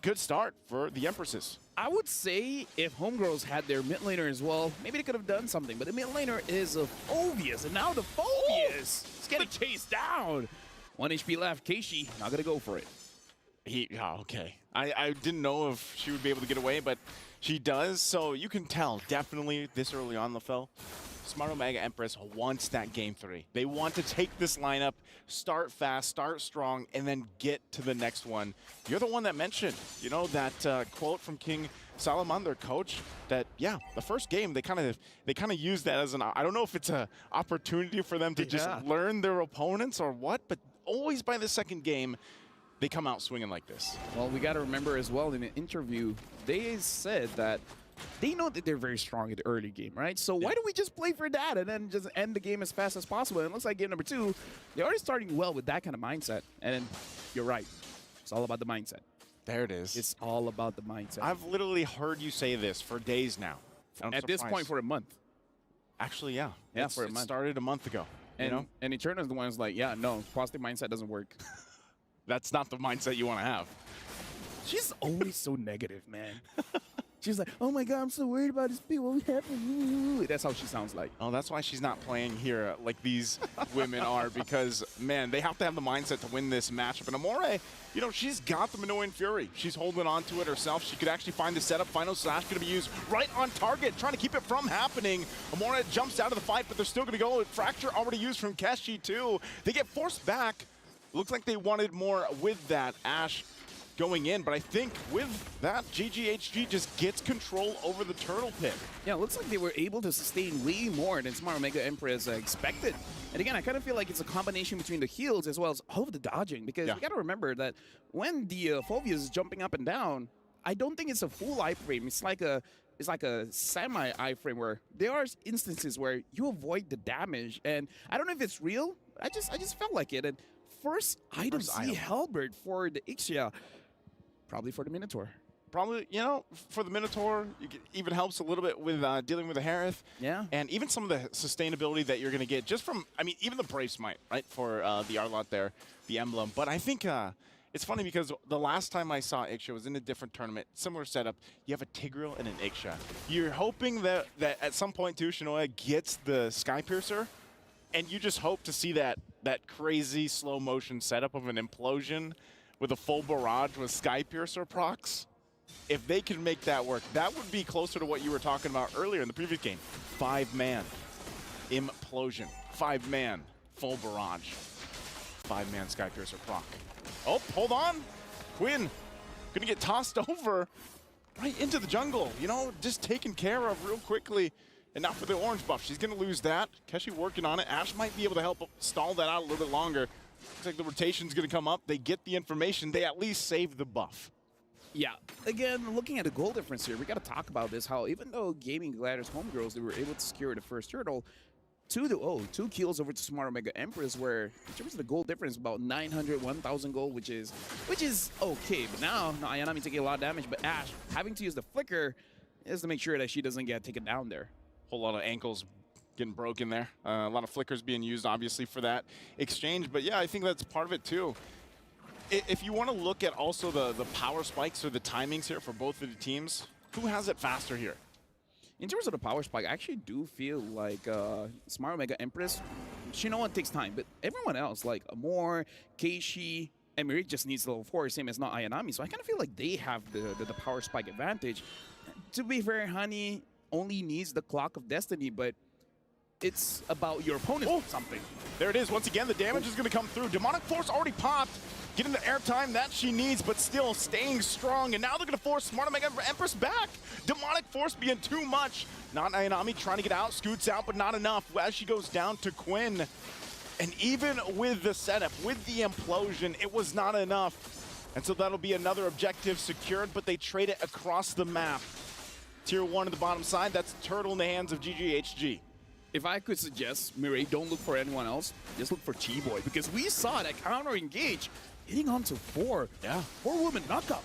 Good start for the Empresses. I would say if Homegirls had their mid laner as well, maybe they could have done something, but the mid laner is a Phovius, and now the Phovius is getting chased down. 1 HP left, Keishi not going to go for it. Okay. I didn't know if she would be able to get away, but she does. So you can tell, definitely this early on, LaFell, Smart Omega Empress wants that game 3. They want to take this lineup, start fast, start strong, and then get to the next one. You're the one that mentioned, you know, that quote from King Solomon, their coach, that, yeah, the first game, they kind of use that as an, I don't know if it's an opportunity for them to just learn their opponents or what, but always by the second game, they come out swinging like this. Well, we got to remember as well, in an interview, they said that they know that they're very strong in the early game, right? So why don't we just play for that and then just end the game as fast as possible? And it looks like game number 2, they're already starting well with that kind of mindset. And you're right. It's all about the mindset. There it is. It's all about the mindset. I've literally heard you say this for days now. At this point, for a month. Actually, yeah. Yeah, for a month. It started a month ago. And, you know? And Eterna's the one who's like, yeah, no, positive mindset doesn't work. That's not the mindset you want to have. She's always so negative, man. She's like, oh my God, I'm so worried about this people. What happened? That's how she sounds like. Oh, that's why she's not playing here like these women are, because, man, they have to have the mindset to win this matchup. And Amore, you know, she's got the Minoan Fury. She's holding on to it herself. She could actually find the setup. Final Slash going to be used right on target, trying to keep it from happening. Amore jumps out of the fight, but they're still going to go. Fracture already used from Keshi, too. They get forced back. Looks like they wanted more with that. Ash going in, but I think with that, GGHG just gets control over the turtle pit. Yeah, it looks like they were able to sustain way more than Smart Omega Empress expected. And again, I kind of feel like it's a combination between the heals as well as all of the dodging, because you got to remember that when the Phovius is jumping up and down, I don't think it's a full iframe. It's like a semi iframe where there are instances where you avoid the damage, and I don't know if it's real. I just felt like it. And first item C Halberd for the Ixia. Probably for the Minotaur. Probably, you know, for the Minotaur, it even helps a little bit with dealing with the Harith. Yeah. And even some of the sustainability that you're going to get just from, I mean, even the Brave Smite, right, for the Arlott there, the emblem. But I think it's funny because the last time I saw Ixia was in a different tournament, similar setup. You have a Tigreal and an Ixia. You're hoping that at some point, too, Shinoa gets the Sky Piercer, and you just hope to see that crazy slow motion setup of an implosion with a full barrage with Sky Piercer procs. If they can make that work, that would be closer to what you were talking about earlier in the previous game. 5-man implosion, 5-man full barrage, 5-man Sky Piercer proc. Oh, hold on. Quinn gonna get tossed over right into the jungle. You know, just taken care of real quickly. And now for the orange buff, she's going to lose that. Keshi working on it. Ash might be able to help stall that out a little bit longer. Looks like the rotation's going to come up. They get the information. They at least save the buff. Yeah, again, looking at the goal difference here, we got to talk about this, how even though Gaming Gladiators homegirls, they were able to secure the first hurdle, 2-0, 2 kills over to Smart Omega Empress, where in terms of the goal difference, about 900, 1,000 gold, which is okay. But now Ayanami taking a lot of damage, but Ash having to use the flicker is to make sure that she doesn't get taken down there. Whole lot of ankles getting broken there. A lot of flickers being used, obviously, for that exchange. But yeah, I think that's part of it, too. If you want to look at also the power spikes or the timings here for both of the teams, who has it faster here? In terms of the power spike, I actually do feel like Smart Omega Empress, Shinoa takes time, but everyone else, like Amor, Keishi, and Mirik just needs level 4, same as not Ayanami. So I kind of feel like they have the power spike advantage. To be fair, Honey only needs the Clock of Destiny, but it's about your opponent or something. There it is. Once again, the damage is going to come through. Demonic Force already popped. Getting the airtime that she needs, but still staying strong. And now they're going to force Smart Omega Empress back. Demonic Force being too much. Not Ayanami trying to get out, scoots out, but not enough as she goes down to Quinn. And even with the setup, with the implosion, it was not enough. And so that'll be another objective secured, but they trade it across the map. Tier 1 on the bottom side, that's Turtle in the hands of GGHG. If I could suggest, Mirai, don't look for anyone else. Just look for Chi-Boy, because we saw that counter engage hitting on to 4. Yeah. 4-woman knockup.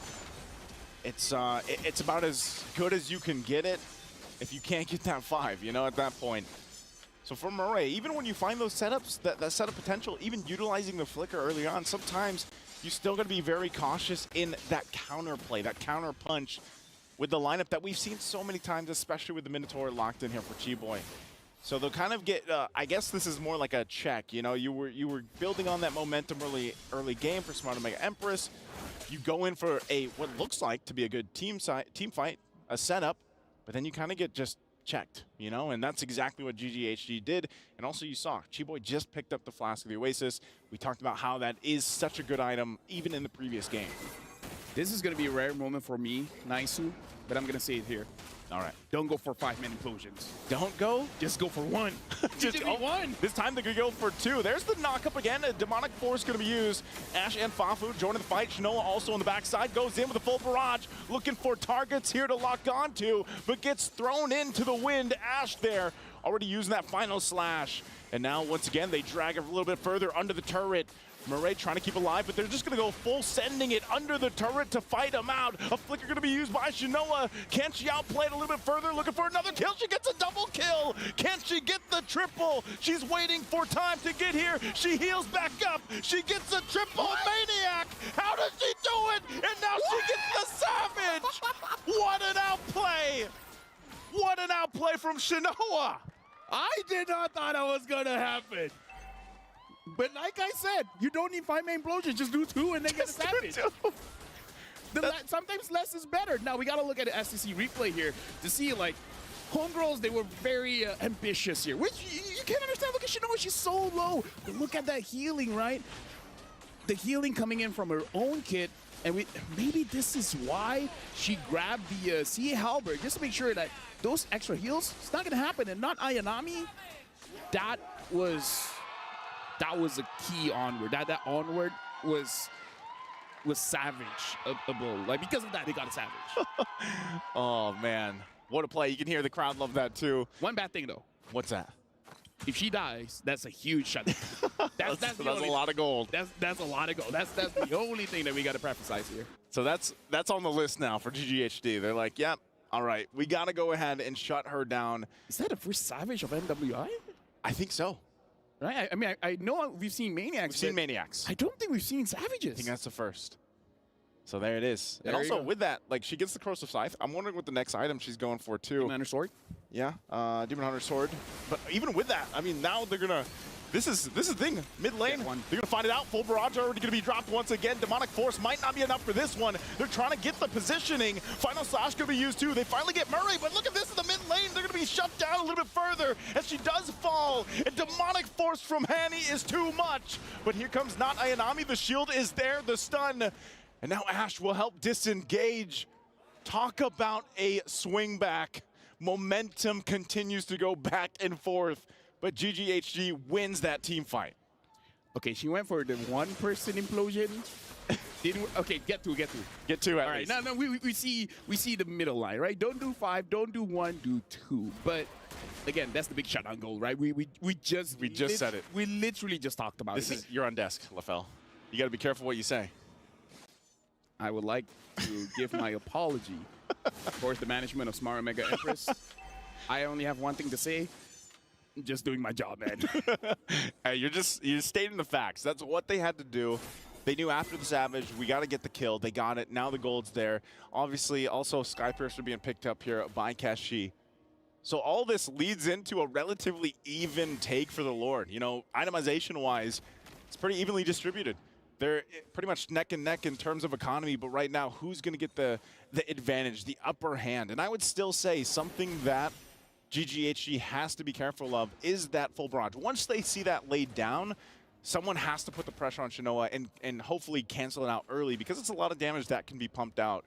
It's about as good as you can get it if you can't get that 5, you know, at that point. So for Murray, even when you find those setups, that setup potential, even utilizing the flicker early on, sometimes you still got to be very cautious in that counter play, that counter punch with the lineup that we've seen so many times, especially with the Minotaur locked in here for Chi-Boy. So they'll kind of get, I guess this is more like a check, you know, you were building on that momentum early game for Smart Omega Empress. You go in for what looks like to be a good team fight, a setup, but then you kind of get just checked, you know, and that's exactly what GGHG did. And also you saw, Chi-Boy just picked up the Flask of the Oasis. We talked about how that is such a good item, even in the previous game. This is going to be a rare moment for me, Naisu, but I'm going to say it here. All right. Don't go for 5-man implosions. Don't go? Just go for 1. Just one. This time they're going to go for 2. There's the knock-up again. A Demonic Force going to be used. Ash and Fafu joining the fight. Shinoa also on the backside. Goes in with a full barrage. Looking for targets here to lock onto, but gets thrown into the wind. Ash there already using that final slash. And now, once again, they drag it a little bit further under the turret. Murray trying to keep alive, but they're just going to go full sending it under the turret to fight him out. A flicker going to be used by Shinoa. Can she outplay it a little bit further? Looking for another kill. She gets a double kill. Can she get the triple? She's waiting for time to get here. She heals back up. She gets a triple. Maniac. How does she do it? And now she gets the Savage. What an outplay. What an outplay from Shinoa. I did not thought that was going to happen. But like I said, you don't need 5-man implosions. Just do 2 and then get a Savage. Sometimes less is better. Now, we got to look at the STC replay here to see, like, homegirls, they were very ambitious here, which you can't understand. Look at Shinoa. She's so low. But look at that healing, right? The healing coming in from her own kit. And maybe this is why she grabbed the CA Halberd, just to make sure that those extra heals, it's not going to happen. And not Ayanami, that was a key onward. That onward was savage-able. Like, because of that, they got a Savage. Oh, man. What a play. You can hear the crowd love that, too. One bad thing, though. What's that? If she dies, that's a huge shutdown. That's a lot of gold. That's a lot of gold. That's the only thing that we got to preface here. So that's on the list now for GGHD. They're like, yep, all right, we got to go ahead and shut her down. Is that the first Savage of MWI? I think so. Right? I mean, I know we've seen Maniacs. We've seen Maniacs. I don't think we've seen Savages. I think that's the first. So there it is. There and also with that, like, she gets the Corrosive Scythe. I'm wondering what the next item she's going for, too. Demon Hunter Sword? Yeah, Demon Hunter Sword. But even with that, I mean, now they're going to... This is the thing. Mid lane, they're going to find it out. Full barrage already going to be dropped once again. Demonic Force might not be enough for this one. They're trying to get the positioning. Final Slash going to be used too. They finally get Murray, but look at this in the mid lane. They're going to be shut down a little bit further as she does fall. And Demonic Force from Hanny is too much. But here comes not Ayanami. The shield is there, the stun. And now Ash will help disengage. Talk about a swing back. Momentum continues to go back and forth. But GGHG wins that team fight. Okay, she went for the one-person implosion. Okay, get two. Get two at least. All right, no, we see the middle line, right? Don't do 5, don't do 1, do 2. But again, that's the big shutdown goal, right? We just said it. We literally just talked about it. You're on desk, LaFell. You got to be careful what you say. I would like to give my apology towards the management of Smart Omega Empress. I only have one thing to say. I'm just doing my job, man. Hey, you're stating the facts. That's what they had to do. They knew after the Savage, we got to get the kill. They got it. Now the gold's there. Obviously, also Skypiercer being picked up here by Kashi. So all this leads into a relatively even take for the Lord. You know, itemization-wise, it's pretty evenly distributed. They're pretty much neck and neck in terms of economy, but right now, who's going to get the advantage, the upper hand? And I would still say something that GGHG has to be careful of is that full barrage. Once they see that laid down, someone has to put the pressure on Shinoa and hopefully cancel it out early because it's a lot of damage that can be pumped out.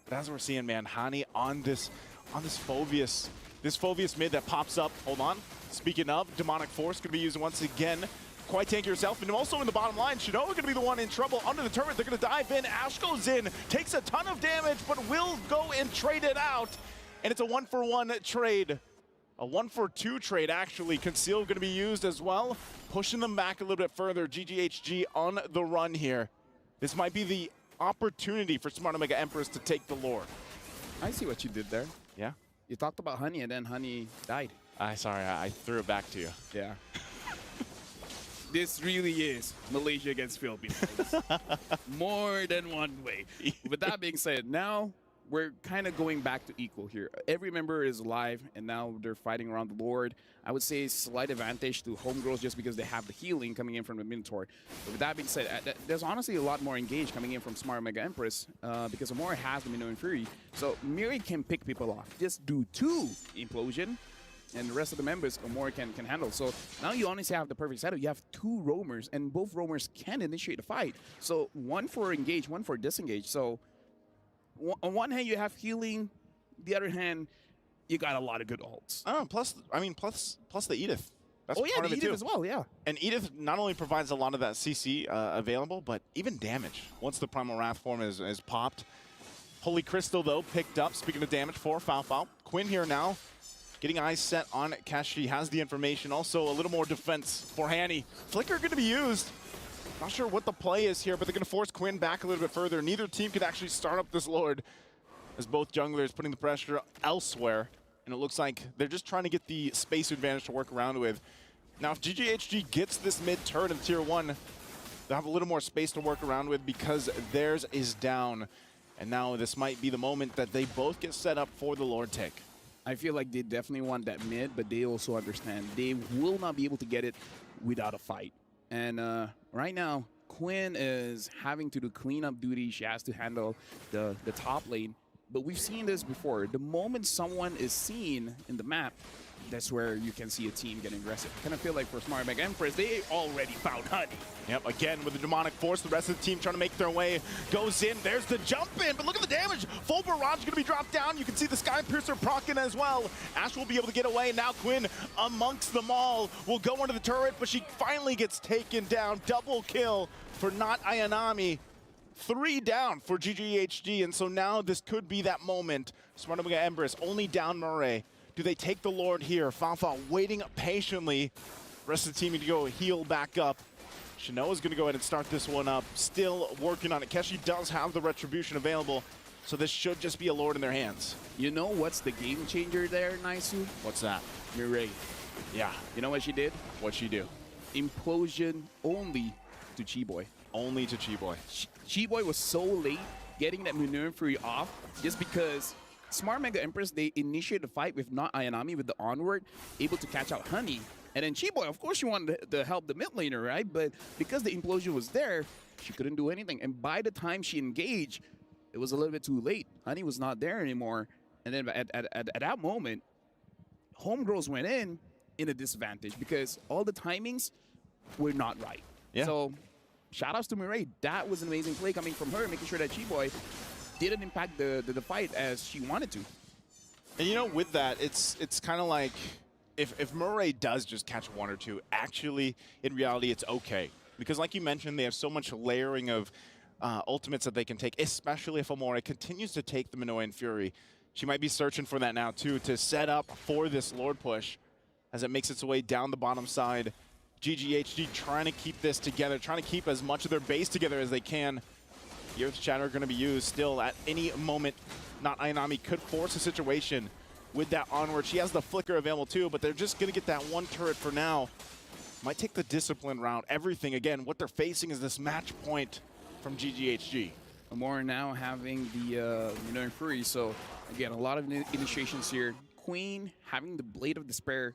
But as we're seeing, man, Hani on this Phoveus. This Phoveus mid that pops up. Hold on. Speaking of, Demonic Force going to be used once again. Quite tanky yourself. And also in the bottom line, Shinoa going to be the one in trouble under the turret. They're going to dive in. Ash goes in, takes a ton of damage, but will go and trade it out. And it's a 1-for-1 trade. A 1-for-2 trade, actually. Conceal going to be used as well, pushing them back a little bit further. GGHG on the run here. This might be the opportunity for Smart Omega Empress to take the Lord. I see what you did there. Yeah? You talked about Honey, and then Honey died. Sorry, I threw it back to you. Yeah. This really is Malaysia against Philippines. More than one way. With that being said, now we're kind of going back to equal here. Every member is live, and now they're fighting around the Lord. I would say slight advantage to Homegirls just because they have the healing coming in from the Minotaur. But with that being said, there's honestly a lot more engaged coming in from Smart Omega Empress because Amora has the Minoan Fury. So Miri can pick people off. Just do 2 Implosion, and the rest of the members Amora can handle. So now you honestly have the perfect setup. You have 2 roamers, and both roamers can initiate the fight. So 1 for engage, 1 for disengage. So on one hand, you have healing. The other hand, you got a lot of good ults. Oh, plus the Edith. That's oh yeah, part the of it Edith too. as well, yeah. And Edith not only provides a lot of that CC available, but even damage once the Primal Wrath form is popped. Holy Crystal, though, picked up. Speaking of damage for Foul. Quinn here now, getting eyes set on Kashi. Has the information. Also, a little more defense for Hanny. Flicker going to be used. Not sure what the play is here, but they're going to force Quinn back a little bit further. Neither team could actually start up this Lord as both junglers putting the pressure elsewhere. And it looks like they're just trying to get the space advantage to work around with. Now, if GGHG gets this mid turret in Tier 1, they'll have a little more space to work around with because theirs is down. And now this might be the moment that they both get set up for the Lord take. I feel like they definitely want that mid, but they also understand they will not be able to get it without a fight. And right now, Quinn is having to do cleanup duty. She has to handle the top lane. But we've seen this before. The moment someone is seen in the map, that's where you can see a team getting aggressive. I kind of feel like for Smart Omega Empress, they already found Honey. Yep, again with the Demonic Force, the rest of the team trying to make their way. Goes in, there's the jump in, but look at the damage. Full barrage going to be dropped down. You can see the Skypiercer proccing as well. Ash will be able to get away. Now Quinn amongst them all will go under the turret, but she finally gets taken down. Double kill for not Ayanami. 3 down for GGHG, and so now this could be that moment. Smart Omega Empress only down Murray. Do they take the Lord here? Fanfa waiting patiently. Rest of the team need to go heal back up. Shinoa's going to go ahead and start this one up. Still working on it. Keshi does have the Retribution available, so this should just be a Lord in their hands. You know what's the game changer there, Naisu? What's that? Mireille. Yeah. You know what she did? What'd she do? Implosion only to Chi-Boy. Only to Chi-Boy. Chi-Boy was so late getting that Minoan Fury off just because Smart Mega Empress, they initiated the fight with not Ayanami with the onward, able to catch out Honey. And then Chi-Boy, of course, she wanted to help the mid laner, right? But because the implosion was there, she couldn't do anything. And by the time she engaged, it was a little bit too late. Honey was not there anymore. And then at that moment, Homegirls went in a disadvantage because all the timings were not right. Yeah. So shout outs to Mireille. That was an amazing play coming from her, making sure that Chi-Boy didn't impact the fight as she wanted to. And you know, with that, it's kind of like if Murray does just catch 1 or 2, actually, in reality, it's okay. Because like you mentioned, they have so much layering of ultimates that they can take, especially if Amore continues to take the Minoan Fury. She might be searching for that now too, to set up for this Lord push as it makes its way down the bottom side. GGHG trying to keep this together, trying to keep as much of their base together as they can. The Earth Shatter going to be used still at any moment. Not Ayanami could force a situation with that onward. She has the flicker available too, but they're just going to get that one turret for now. Might take the discipline route. Everything, again, what they're facing is this match point from GGHG. Amore now having the Minoan Fury, so again, a lot of initiations here. Queen having the Blade of Despair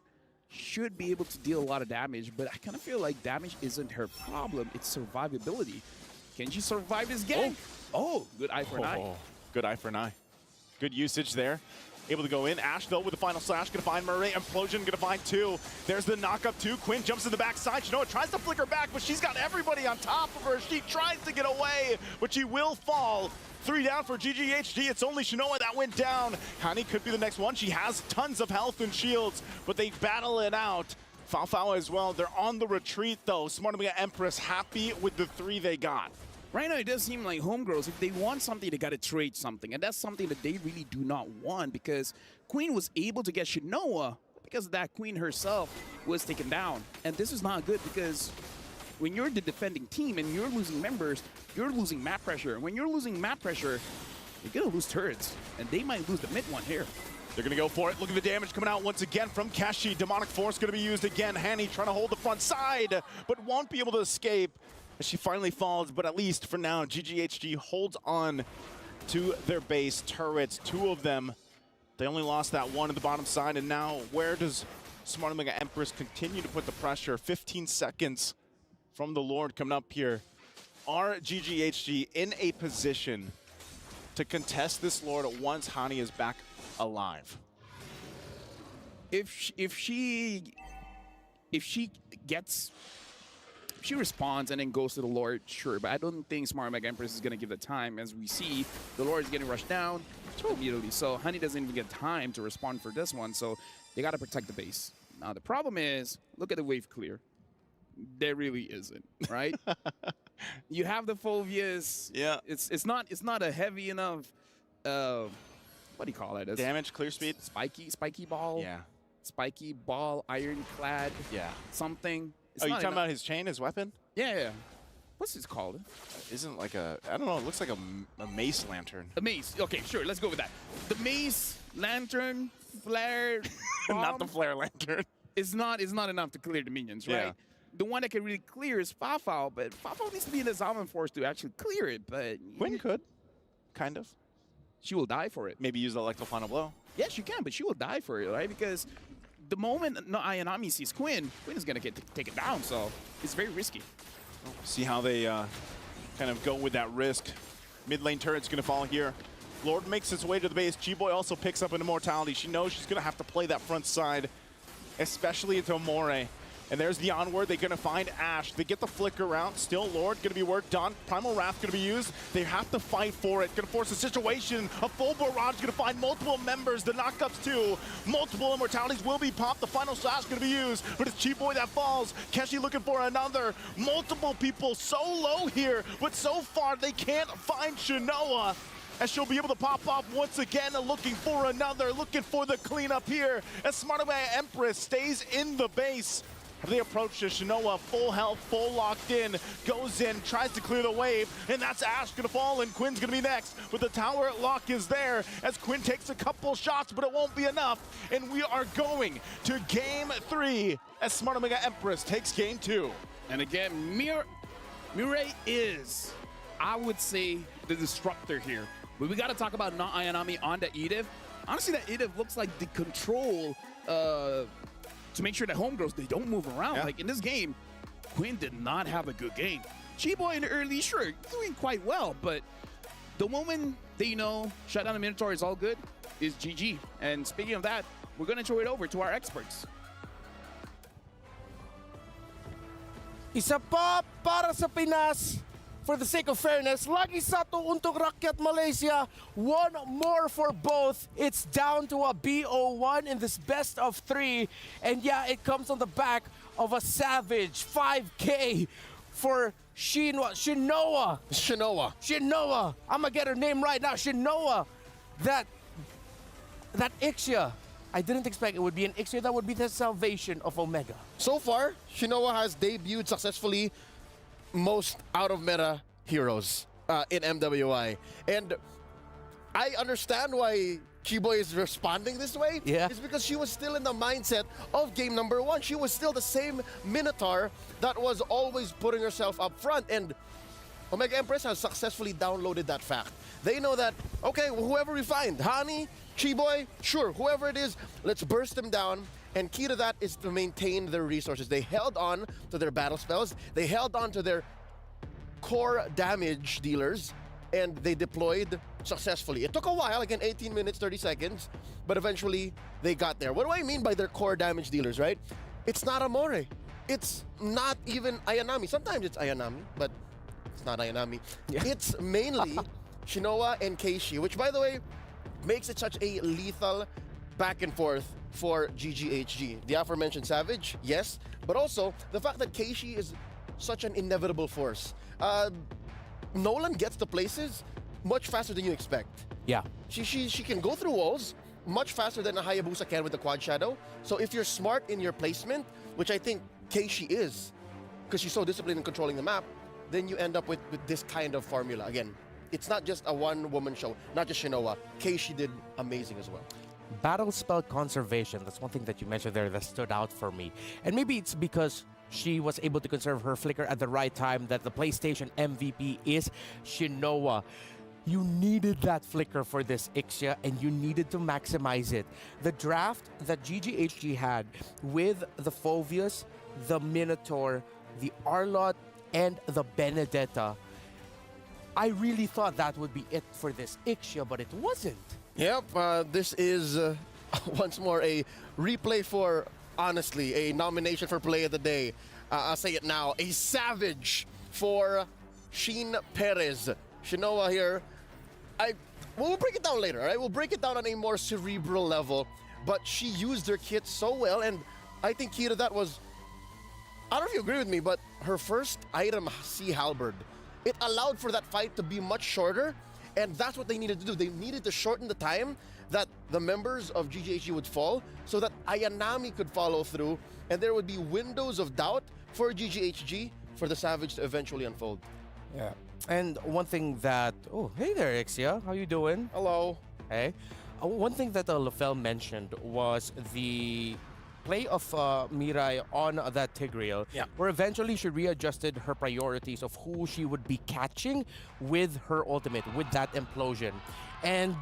should be able to deal a lot of damage, but I kind of feel like damage isn't her problem, it's survivability. Can she survive this game? Oh, good eye for an eye. Good eye for an eye. Good usage there. Able to go in. Ash, though, with the final slash, gonna find Murray. Implosion gonna find 2. There's the knock-up 2. Quinn jumps to the backside. Shinoa tries to flicker back, but she's got everybody on top of her. She tries to get away, but she will fall. 3 down for GGHG. It's only Shinoa that went down. Hani could be the next one. She has tons of health and shields, but they battle it out. Faofawa as well. They're on the retreat, though. Smart Omega Empress happy with the 3 they got. Right now, it does seem like Homegirls, if they want something, they got to trade something. And that's something that they really do not want, because Queen was able to get Shinoa because of that. Queen herself was taken down. And this is not good, because when you're the defending team and you're losing members, you're losing map pressure. And when you're losing map pressure, you're going to lose turrets. And they might lose the mid one here. They're going to go for it. Look at the damage coming out once again from Keshi. Demonic Force going to be used again. Hani trying to hold the front side, but won't be able to escape as she finally falls. But at least for now, GGHG holds on to their base. Turrets, 2 of them. They only lost that one at the bottom side. And now, where does Smart Omega Empress continue to put the pressure? 15 seconds from the Lord coming up here. Are GGHG in a position to contest this Lord once Hani is back alive? If she responds and then goes to the Lord, sure, but I don't think Smart Omega Empress is going to give the time. As we see, the Lord is getting rushed down immediately, so Hani doesn't even get time to respond for this one, so they got to protect the base. Now, the problem is, look at the wave clear. There really isn't, right? You have the Fovias. Yeah. It's not a heavy enough, what do you call it? Damage, clear speed? Spiky ball? Yeah. Spiky ball, ironclad. Yeah. Something. Oh, you talking about his chain, his weapon? Yeah. What's this called? Isn't like a, I don't know, it looks like a mace lantern. A mace. Okay, sure, let's go with that. The mace, lantern, flare, not the flare lantern. It's not enough to clear the minions, right? Yeah. The one that can really clear is Fafao, but Fafao needs to be in the Zalman Force to actually clear it, but... Quinn could, kind of. She will die for it. Maybe use the Electro Final Blow. Yeah, she can, but she will die for it, right? Because the moment Ayanami sees Quinn is going to take it down, so it's very risky. See how they kind of go with that risk. Mid lane turret's going to fall here. Lord makes its way to the base. G-Boy also picks up an Immortality. She knows she's going to have to play that front side, especially into Amore. And there's the onward. They're going to find Ash. They get the flicker out. Still Lord going to be worked on. Primal Wrath going to be used. They have to fight for it. Going to force a situation. A full barrage going to find multiple members. The knockups too. Multiple Immortalities will be popped. The final slash going to be used. But it's Cheap-Boy that falls. Keshi looking for another. Multiple people so low here. But so far they can't find Shinoa. As she'll be able to pop off once again, looking for another. Looking for the cleanup here. As Smart Omega Empress stays in the base. They approach to Shinoa, full health, full locked in, goes in, tries to clear the wave, and that's Ash gonna fall, and Quinn's gonna be next. But the tower lock is there as Quinn takes a couple shots, but it won't be enough. And we are going to game 3 as Smart Omega Empress takes game 2. And again, Mirai is, I would say, the disruptor here. But we gotta talk about not Ayanami on the Edith. Honestly, that Edith looks like the control to make sure that homegirls, they don't move around. Yeah. Like in this game, Quinn did not have a good game. Chi-Boy in the early, sure, doing quite well, but the moment they shut down the Minotaur is all good, is GG. And speaking of that, we're gonna throw it over to our experts. Isa pa para sa Pinas. For the sake of fairness, lagi sa to untuk rakyat Malaysia. One more for both. It's down to a BO1 in this best of 3. And yeah, it comes on the back of a savage 5K for Shinoa. Shinoa. I'm gonna get her name right now. Shinoa. That Ixia. I didn't expect it would be an Ixia that would be the salvation of Omega. So far, Shinoa has debuted successfully most out of meta heroes in MWI. And I understand why Chiboy is responding this way. Yeah. It's because she was still in the mindset of game number 1. She was still the same Minotaur that was always putting herself up front. And Omega Empress has successfully downloaded that fact. They know that, okay, whoever we find, Hani, Chiboy, sure, whoever it is, let's burst them down. And key to that is to maintain their resources. They held on to their battle spells. They held on to their core damage dealers. And they deployed successfully. It took a while, again, 18 minutes, 30 seconds. But eventually, they got there. What do I mean by their core damage dealers, right? It's not Amore. It's not even Ayanami. Sometimes it's Ayanami, but it's not Ayanami. Yeah. It's mainly Shinoa and Keishi, which, by the way, makes it such a lethal back and forth for GGHG. The aforementioned Savage, yes, but also the fact that Keishi is such an inevitable force. Nolan gets to places much faster than you expect. Yeah. She can go through walls much faster than a Hayabusa can with the Quad Shadow. So if you're smart in your placement, which I think Keishi is, because she's so disciplined in controlling the map, then you end up with this kind of formula. Again, it's not just a one-woman show, not just Shinoa. Keishi did amazing as well. Battle spell conservation, that's one thing that you mentioned there that stood out for me. And maybe it's because she was able to conserve her flicker at the right time that the PlayStation MVP is Shinoa. You needed that flicker for this Ixia and you needed to maximize it. The draft that GGHG had with the Phoveus, the Minotaur, the Arlot, and the Benedetta, I really thought that would be it for this Ixia, but it wasn't. Yep, this is once more a replay for, honestly, a nomination for Play of the Day. I'll say it now, a savage for Sheen Perez. Shinoa here. We'll break it down later, all right? We'll break it down on a more cerebral level, but she used her kit so well, and I think key to that was, I don't know if you agree with me, but her first item, Sea Halberd, it allowed for that fight to be much shorter, and that's what they needed to do. They needed to shorten the time that the members of GGHG would fall so that Ayanami could follow through, and there would be windows of doubt for GGHG for the Savage to eventually unfold. Yeah. And one thing that... Oh, hey there, Ixia. How you doing? Hello. Hey. One thing that Lafel mentioned was the play of Mirai on that Tigreal, where eventually she readjusted her priorities of who she would be catching with her ultimate, with that implosion. And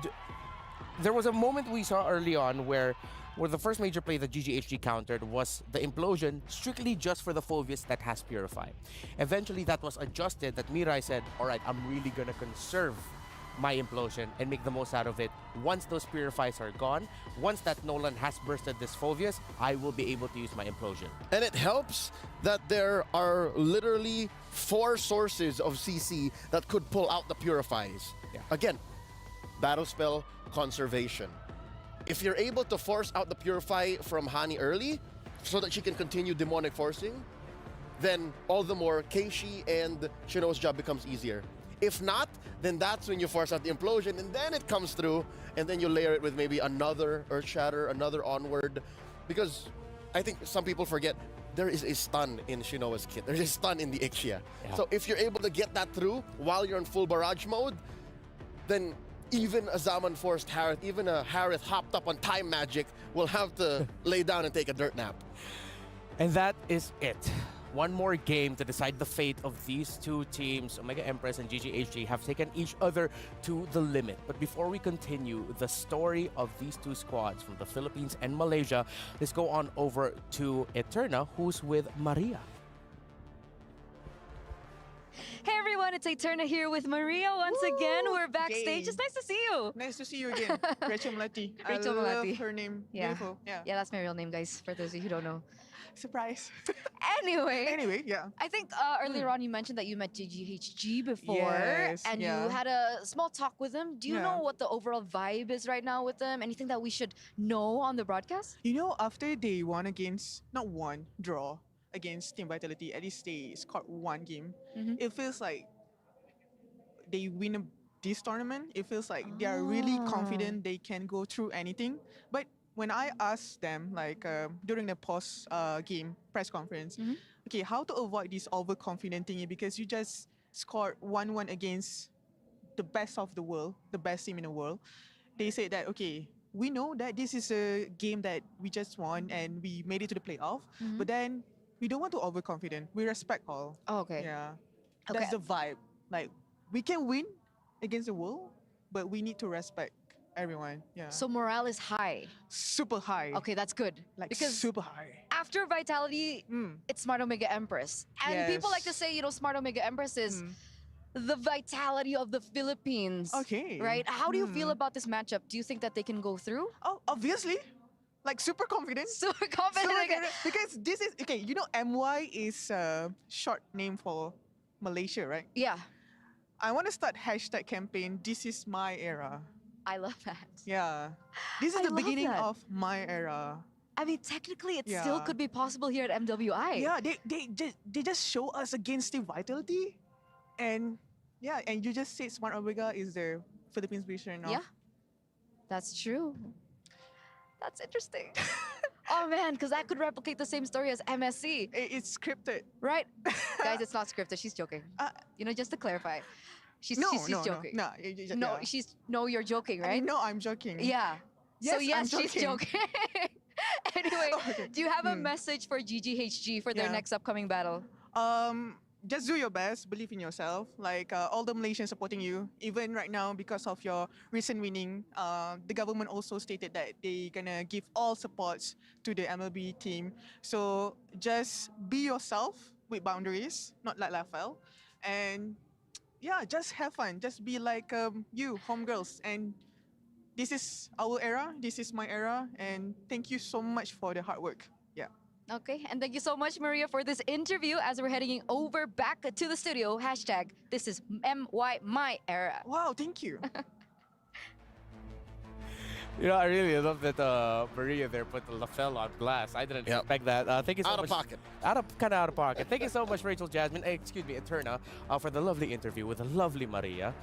there was a moment we saw early on where the first major play that GGHG countered was the implosion strictly just for the Phoveus that has Purify. Eventually that was adjusted that Mirai said, all right, I'm really gonna conserve my implosion and make the most out of it. Once those Purifies are gone, once that Nolan has bursted this Phoveus, I will be able to use my implosion. And it helps that there are literally 4 sources of CC that could pull out the Purifies. Yeah. Again, battle spell conservation. If you're able to force out the Purify from Hani early so that she can continue demonic forcing, then all the more Keishi and Shinoa's job becomes easier. If not, then that's when you force out the implosion and then it comes through and then you layer it with maybe another Earth Shatter, another Onward. Because I think some people forget there is a stun in Shinoa's kit. There's a stun in the Ixia. Yeah. So if you're able to get that through while you're in full barrage mode, then even a Zaman-forced Harith, even a Harith hopped up on time magic will have to lay down and take a dirt nap. And that is it. One more game to decide the fate of these two teams. Omega Empress and GGHG have taken each other to the limit. But before we continue the story of these two squads from the Philippines and Malaysia, let's go on over to Eterna, who's with Maria. Hey everyone, it's Eterna here with Maria once again. We're backstage. Yay. It's nice to see you. Nice to see you again. Rachel Malati. Rachel I love Malati. her name. Yeah. Beautiful. Yeah. Yeah, that's my real name, guys, for those of you who don't know. Surprise. Anyway, yeah. I think earlier on you mentioned that you met GGHG before Yes, and yeah. you had a small talk with them. Do you know what the overall vibe is right now with them? Anything that we should know on the broadcast? You know, after they won against, not won, draw against Team Vitality, at least they scored one game. Mhm. It feels like they win this tournament. It feels like they are really confident they can go through anything. But when I asked them, like during the post game press conference, okay, how to avoid this overconfident thingy, because you just scored 1-1 against the best of the world, the best team in the world. They said that, okay, we know that this is a game that we just won and we made it to the playoff, but then we don't want to overconfident. We respect all. Oh, okay. Yeah. Okay. That's the vibe. Like, we can win against the world, but we need to respect everyone. Yeah. So morale is high. Super high. Okay, that's good. Like because super high. after Vitality, it's Smart Omega Empress. And people like to say, you know, Smart Omega Empress is the vitality of the Philippines. Okay. Right? How do you feel about this matchup? Do you think that they can go through? Oh, obviously. Like super confident. Super confident. Super again. confident. Because this is, okay, you know MY is a short name for Malaysia, right? Yeah. I want to start hashtag campaign, this is my era. I love that. Yeah. This is I the love beginning that. of my era. I mean, technically, it Yeah. still could be possible here at MWI. Yeah, they just show us against the Vitality. And yeah, and you just said Smart Omega is the Philippines version of... Yeah. That's true. That's interesting. Oh man, because that could replicate the same story as MSC. It's scripted. Right? Guys, it's not scripted. She's joking. You know, just to clarify. She's joking. No, No, you're joking, right? No, I'm joking. Yeah. Yes, So yes, I'm she's joking. Anyway, do you have a message for GGHG for their Yeah. next upcoming battle? Just do your best, believe in yourself. Like all the Malaysians supporting you. Even right now, because of your recent winning, the government also stated that they gonna give all supports to the MLB team. So just be yourself with boundaries, not like Lafel. And yeah, just have fun. Just be like you, homegirls. And this is our era. This is my era. And thank you so much for the hard work. Yeah. Okay, and thank you so much, Maria, for this interview as we're heading over back to the studio. Hashtag, this is MY My Era. Wow, thank you. You know, I really love that Maria there put the Lafell on glass. I didn't expect that. Thank you so much. Out of pocket. Kind of out of pocket. Thank you so much, Rachel Jasmine. Excuse me, Eterna, for the lovely interview with the lovely Maria.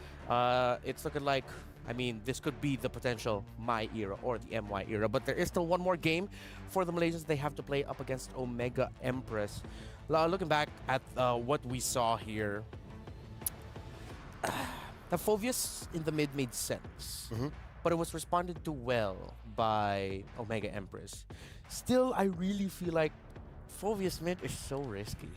It's looking like, I mean, this could be the potential My era or the MY era, but there is still one more game for the Malaysians. They have to play up against Omega Empress. Looking back at what we saw here, the Phovius in the mid made sense. But it was responded to well by Omega Empress. Still, I really feel like Phovius mid is so risky.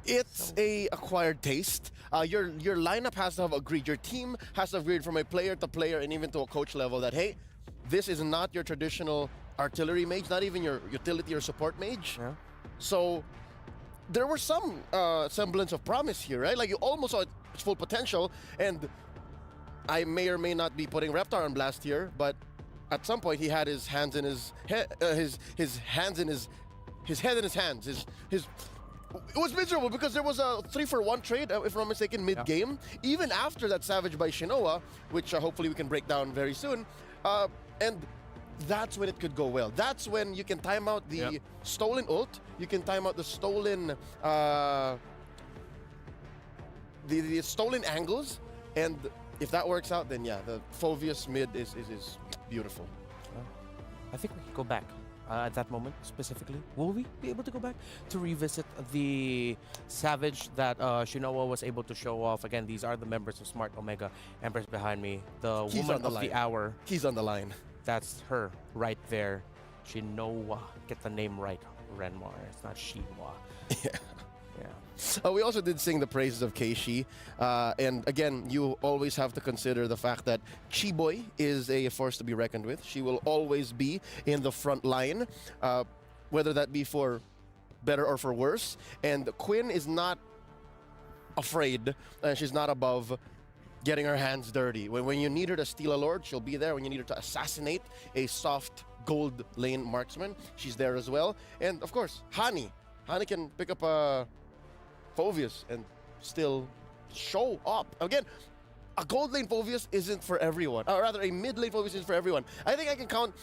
It's a acquired taste. Your lineup has to have agreed. Your team has to have agreed from a player to player and even to a coach level that, hey, this is not your traditional artillery mage, not even your utility or support mage. Yeah. So there was some semblance of promise here, right? Like you almost saw its full potential, and I may or may not be putting Reptar on blast here, but at some point he had his hands in his head, his hands in his head in his hands. It was miserable because there was a 3-for-1 trade, if I'm not mistaken, mid-game. Even after that Savage by Shinoa, which hopefully we can break down very soon. And that's when it could go well. That's when you can time out the stolen ult. You can time out the stolen the stolen angles. And if that works out, then yeah, the Phovius mid is beautiful. I think we can go back at that moment specifically. Will we be able to go back to revisit the Savage that Shinoa was able to show off? Again, these are the members of Smart Omega Empress behind me. The He's woman on the of line. the hour. He's on the line. That's her right there. Shinoa. Get the name right, Renmar. It's not Shinwa. Yeah. We also did sing the praises of Keishi. And again, you always have to consider the fact that Chiboy is a force to be reckoned with. She will always be in the front line, whether that be for better or for worse. And Quinn is not afraid, and she's not above getting her hands dirty. When you need her to steal a lord, she'll be there. When you need her to assassinate a soft gold lane marksman, she's there as well. And of course, Hani. Hani can pick up a Phovius and still show up. Again, a gold lane Phovius isn't for everyone. Or rather, a mid lane Phovius isn't for everyone. I think I can count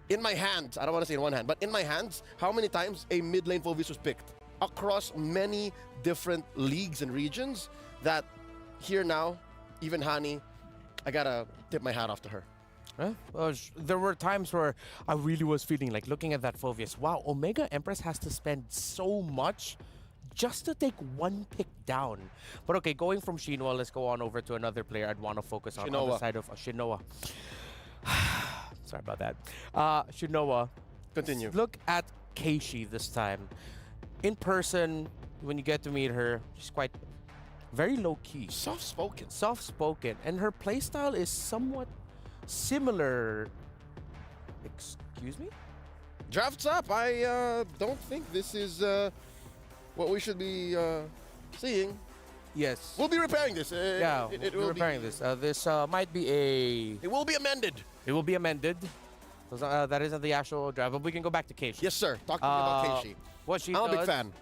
in my hands, I don't want to say in one hand, but in my hands, how many times a mid lane Phovis was picked across many different leagues and regions that here now, even Hani, I gotta tip my hat off to her. Well, there were times where I really was feeling like looking at that Phoveus. Wow, Omega Empress has to spend so much just to take one pick down. But okay, going from Shinwa, let's go on over to another player I'd want to focus on the side of Shinoa. Sorry about that. Shinoa. Continue. Look at Keishi this time. In person, when you get to meet her, she's quite very low-key. Soft-spoken. Soft-spoken. And her playstyle is somewhat similar. Excuse me? Drafts up. I don't think this is what we should be seeing. Yes. We'll be repairing this. Yeah, it we're will repairing be, this. This might be a... It will be amended. It will be amended. That isn't the actual draft, but we can go back to Keishi. Yes, sir. Talk to me about Keishi. What she I'm does, a big fan.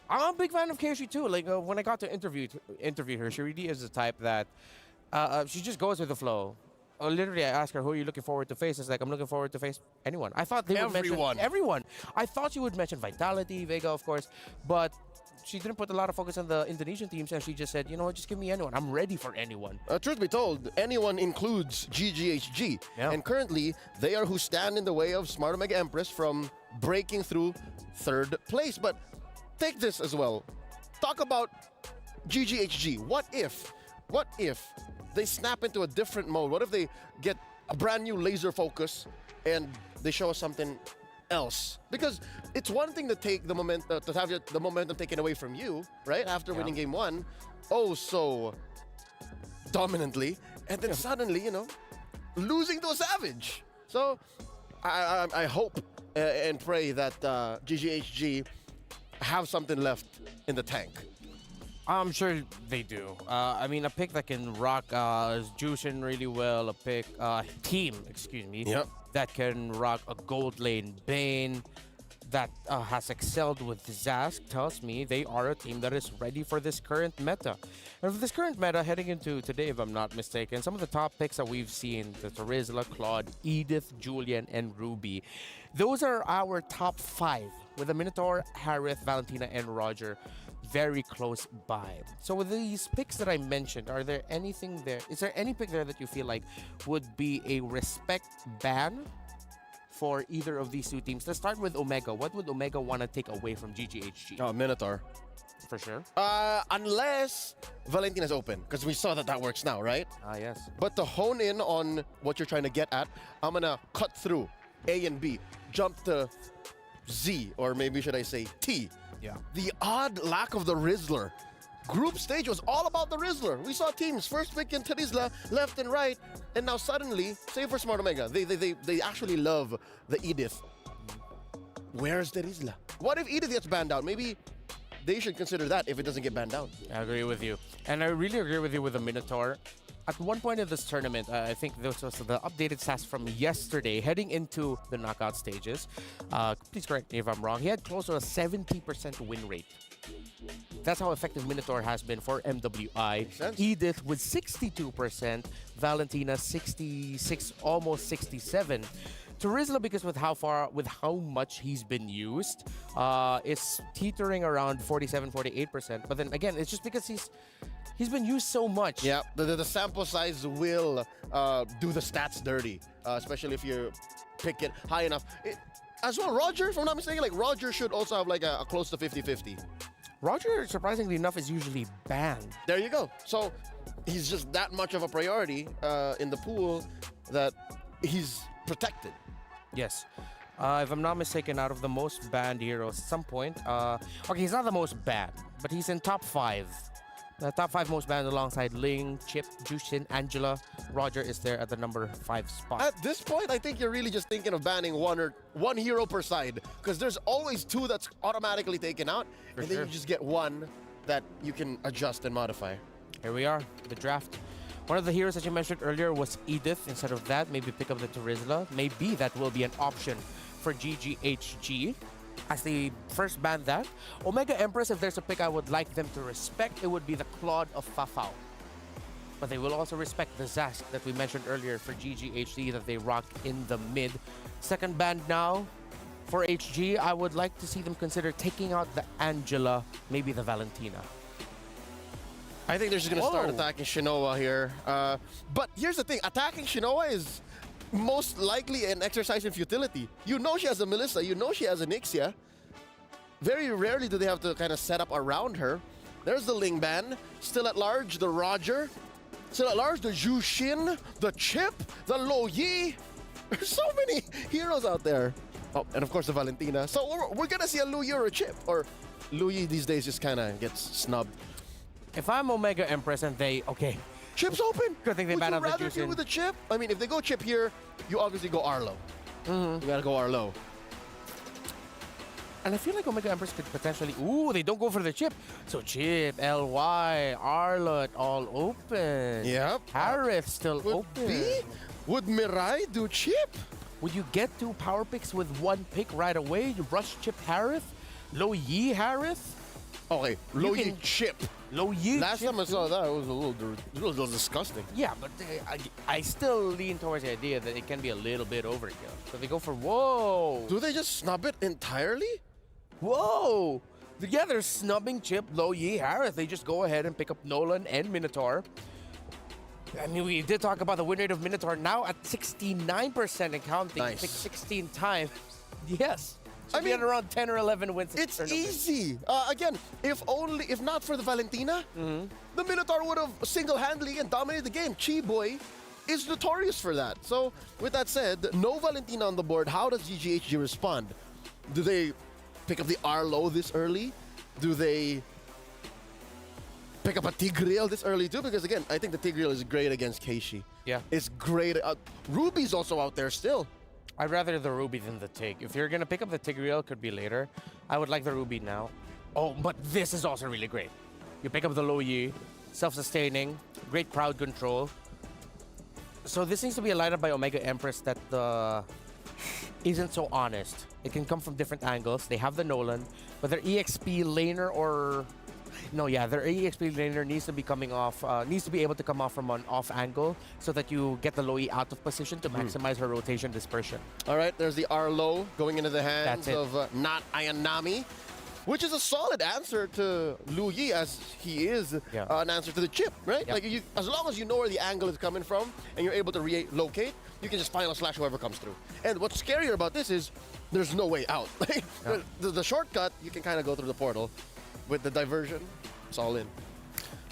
I'm a big fan of Keishi too. Like when I got to interview her, she really is the type that she just goes with the flow. Literally, I asked her, who are you looking forward to face? It's like, I'm looking forward to face anyone. I thought they would mention everyone. I thought she would mention Vitality, Vega, of course, but she didn't put a lot of focus on the Indonesian teams, and she just said, you know what, just give me anyone. I'm ready for anyone. Truth be told, anyone includes GGHG. Yeah. And currently, they are who stand in the way of Smart Omega Empress from breaking through third place. But take this as well. Talk about GGHG. What if they snap into a different mode? What if they get a brand new laser focus and they show us something else? Because it's one thing to take the momentum, to have the momentum taken away from you, right? After winning game one, oh so dominantly, and then suddenly, you know, losing to a Savage. So I hope and pray that GGHG have something left in the tank. I'm sure they do. I mean, a pick that can rock Jushin really well, a pick, team, excuse me, that can rock a gold lane Bane, that has excelled with Zask, tells me they are a team that is ready for this current meta. And for this current meta, heading into today, if I'm not mistaken, some of the top picks that we've seen, the Terizla, Claude, Edith, Julian, and Ruby, those are our top 5, with the Minotaur, Harith, Valentina, and Roger very close by. So with these picks that I mentioned, are there anything there? Is there any pick there that you feel like would be a respect ban for either of these two teams? Let's start with Omega. What would Omega want to take away from GGHG? Oh, Minotaur. For sure. Unless Valentina's open, because we saw that works now, right? Yes. But to hone in on what you're trying to get at, I'm gonna cut through A and B, jump to Z, or maybe should I say T. Yeah. The odd lack of the Rizzler. Group stage was all about the Rizzler. We saw teams first picking Terizla left and right, and now suddenly, save for Smart Omega, they actually love the Edith. Where's Terizla? What if Edith gets banned out? Maybe they should consider that if it doesn't get banned out. I agree with you. And I really agree with you with the Minotaur. At one point in this tournament, I think this was the updated stats from yesterday, heading into the knockout stages. Please correct me if I'm wrong. He had close to a 70% win rate. That's how effective Minotaur has been for MWI. Edith with 62%, Valentina 66, almost 67. Terizla, because with how much he's been used, is teetering around 47, 48%. But then again, it's just because he's been used so much. Yeah, the sample size will do the stats dirty, especially if you pick it high enough. As well, Roger, if I'm not mistaken, like Roger should also have like a close to 50-50. Roger, surprisingly enough, is usually banned. There you go. So he's just that much of a priority in the pool that he's protected. Yes. If I'm not mistaken, out of the most banned heroes at some point, okay, he's not the most banned, but he's in top 5. The top 5 most banned alongside Ling, Chip, Jushin, Angela. Roger is there at the number 5 spot. At this point, I think you're really just thinking of banning one hero per side, because there's always 2 that's automatically taken out, and then you just get 1 that you can adjust and modify. Here we are, the draft. One of the heroes that you mentioned earlier was Edith. Instead of that, maybe pick up the Terizla. Maybe that will be an option for GGHG as they first ban that. Omega Empress, if there's a pick I would like them to respect, it would be the Claude of Fafao. but they will also respect the Zask that we mentioned earlier for GGHG that they rock in the mid. Second band now for HG, I would like to see them consider taking out the Angela, maybe the Valentina. I think they're just going to start attacking Shinoa here. But here's the thing, attacking Shinoa is most likely an exercise in futility. You know she has a Melissa, you know she has an Ixia. Very rarely do they have to kind of set up around her. There's the Lingban, still at large, the Roger, still at large, the Zhu Xin, the Chip, the Lo Yi. There's so many heroes out there. Oh, and of course the Valentina. So we're gonna see a Lu Yi or a Chip, or Lu Yi these days just kind of gets snubbed. If I'm Omega Empress and they, Chip's open. Good thing they Would ban you out the rather juice deal in. with the Chip? I mean, if they go Chip here, you obviously go Arlo. You gotta go Arlo. And I feel like Omega Empress could potentially... Ooh, they don't go for the Chip. So Chip, LY, Arlot, all open. Yep. Harith still open. Would Mirai do Chip? Would you get 2 power picks with 1 pick right away? You rush Chip Harith? Lo Yi Harith? Okay, Lo Yi Chip. Lo Yi Last Chip time I saw that, it was a little disgusting. Yeah, but I still lean towards the idea that it can be a little bit overkill. So they go for... Whoa! Do they just snub it entirely? Whoa! Yeah, they're snubbing Chip, Lo Yi, Harith. They just go ahead and pick up Nolan and Minotaur. I mean, we did talk about the win rate of Minotaur now at 69% and counting. Nice. 16 times. Yes. I mean, at around 10 or 11 wins. It's easy. Again, if not for the Valentina, the Minotaur would have single-handedly and dominated the game. Chi-Boy is notorious for that. So, with that said, no Valentina on the board. How does GGHG respond? Do they pick up the Arlo this early? Do they pick up a Tigreal this early too? Because again, I think the Tigreal is great against Keishi. Yeah. It's great. Ruby's also out there still. I'd rather the Ruby than the Tig. If you're going to pick up the Tigreal, could be later. I would like the Ruby now. Oh, but this is also really great. You pick up the Lo Yi, self-sustaining, great crowd control. So this seems to be a lineup by Omega Empress that isn't so honest. It can come from different angles. They have the Nolan, but their EXP laner or... No, yeah, their EXP laner needs to be coming off, needs to be able to come off from an off angle so that you get the Lo Yi out of position to maximize her rotation dispersion. All right, there's the Arlo going into the hands of not Ayanami, which is a solid answer to Lu Yi as he is an answer to the Chip, right? Yeah. Like, as long as you know where the angle is coming from and you're able to relocate, you can just final slash whoever comes through. And what's scarier about this is there's no way out. The shortcut, you can kind of go through the portal. With the diversion, it's all in.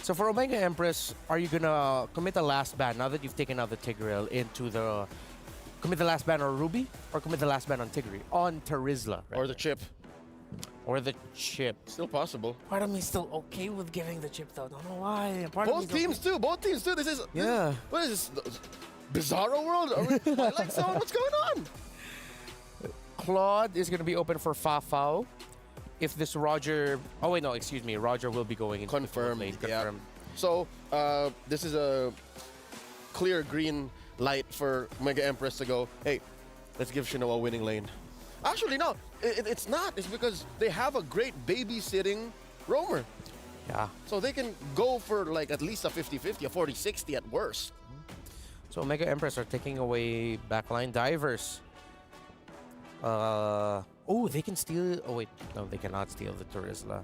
So for Omega Empress, are you gonna commit a last ban now that you've taken out the Tigreal into the... Commit the last ban on Ruby or commit the last ban on on Terizla? Right? Or the Chip. Or the Chip. Still possible. Part of me is still okay with giving the Chip though. Don't know why. Both teams too. Both teams too. This is... What is this? Bizarro world? Are we Twilight Zone? What's going on? Claude is gonna be open for Fafao. If this Roger... Oh, wait, no, excuse me. Roger will be going into confirmed. the confirmed. So, this is a clear green light for Mega Empress to go, hey, let's give Shinoa a winning lane. Actually, no. It's not. It's because they have a great babysitting roamer. Yeah. So they can go for like at least a 50-50, a 40-60 at worst. So Mega Empress are taking away backline divers. Oh, they can steal... Oh, wait. No, they cannot steal the Terizla.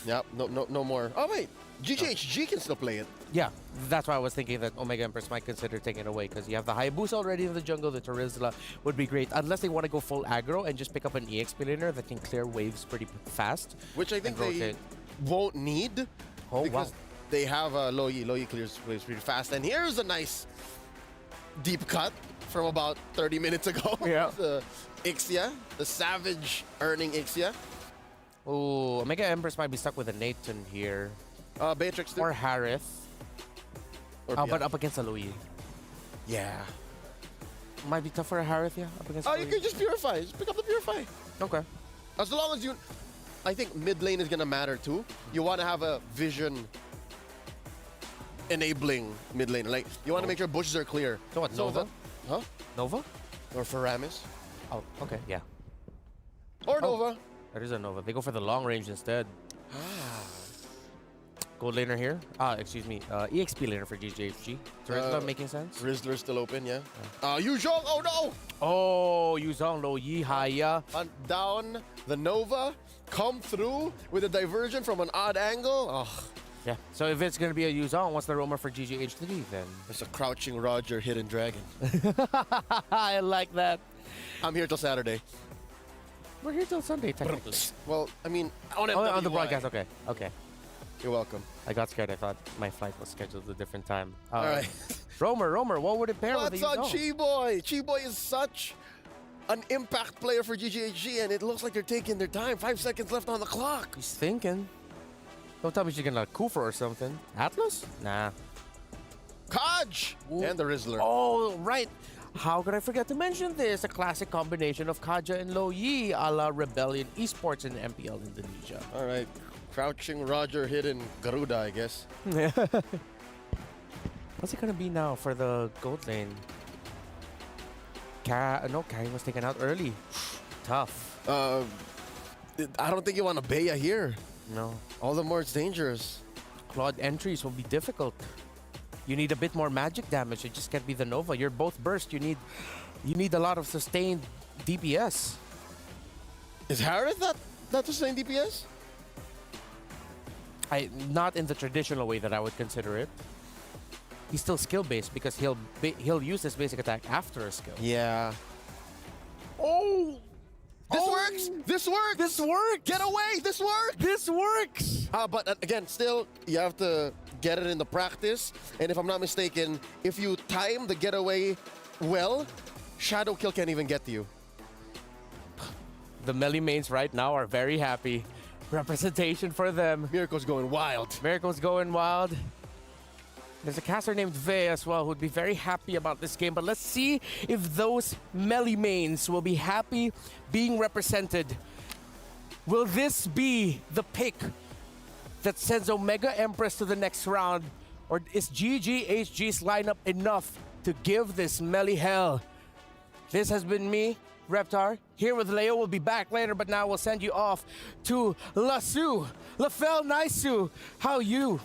Yep, no more. Oh, wait. GGHG can still play it. Yeah, that's why I was thinking that Omega Empress might consider taking it away because you have the Hayabusa already in the jungle. The Terizla would be great unless they want to go full aggro and just pick up an EXP laner that can clear waves pretty fast. Which I think they won't need because they have Lo Yi. Lo Yi clears waves pretty fast. And here's a nice deep cut from about 30 minutes ago. Yeah. The Ixia, the Savage earning Ixia. Oh, Omega Empress might be stuck with a Nathan here. Beatrix too. Or Harith. But up against a Lo Yi. Yeah. Might be tough for a Harith, yeah? Up against you can just Purify. Just pick up the Purify. Okay. As long as you... I think mid lane is going to matter too. You want to have a vision enabling mid lane. Like, you want to make sure bushes are clear. So what, Nova? Huh? Nova? Or Faramis. Oh, okay, yeah. Or Nova. There is a Nova. They go for the long range instead. Gold laner here. Excuse me. EXP laner for GGHG. Rizzler making sense? Rizzler's still open, yeah. Yuzhong, oh no! Oh, Yuzhong Lo Yi Haya. Hunt down the Nova. Come through with a diversion from an odd angle. Oh. Yeah. So if it's going to be a Yuzhong, what's the roamer for GGHG then? It's a Crouching Roger Hidden Dragon. I like that. I'm here till Saturday. We're here till Sunday, technically. Well, I mean, on the broadcast. Okay. Okay. You're welcome. I got scared. I thought my flight was scheduled at a different time. All right. Roamer, what would it pair with? What's on Chi-Boy? Chi-Boy is such an impact player for GGHG, and it looks like they're taking their time. 5 seconds left on the clock. He's thinking. Don't tell me she's gonna Kufa or something. Atlas? Nah. Kaj! And the Rizzler. Oh, right. How could I forget to mention this? A classic combination of Kaja and Lo Yi a la Rebellion Esports in MPL Indonesia. All right. Crouching Roger Hidden Garuda, I guess. What's it gonna be now for the gold lane? No, Carrie was taken out early. Tough. I don't think you want a Bea here. No. All the more it's dangerous. Claude entries will be difficult. You need a bit more magic damage. It just can't be the Nova. You're both burst. You need a lot of sustained DPS. Is Harith not sustained DPS? Not in the traditional way that I would consider it. He's still skill-based because he'll use his basic attack after a skill. Yeah. Oh! This works! This works! This works! Get away! This works! This works! But again, still, you have to get it in the practice. And if I'm not mistaken, if you time the getaway well, Shadow Kill can't even get to you. The melee mains right now are very happy. Representation for them. Miracle's going wild. Miracle's going wild. There's a caster named Vey as well who'd be very happy about this game. But let's see if those melee mains will be happy being represented. Will this be the pick that sends Omega Empress to the next round? Or is GGHG's lineup enough to give this melee hell? This has been me, Reptar, here with Leo. We'll be back later, but now we'll send you off to Lasu. Lafel Naisu, how you?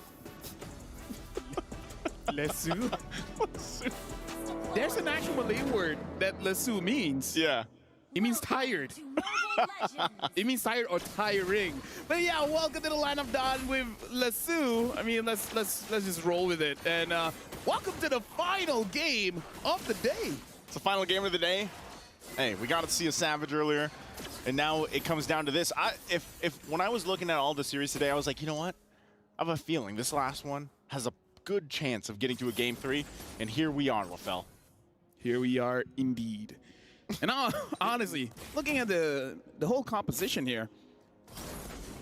Lesu? There's an actual Malay word that Lesu means. Yeah. It means tired. It means tired or tiring. But yeah, welcome to the lineup done with Lesu. I mean, let's just roll with it. And welcome to the final game of the day. It's the final game of the day. Hey, we got to see a Savage earlier, and now it comes down to this. When I was looking at all the series today, I was like, you know what? I have a feeling this last one has a good chance of getting to a game 3, and here we are, Lafel. Here we are indeed. And honestly, looking at the whole composition here,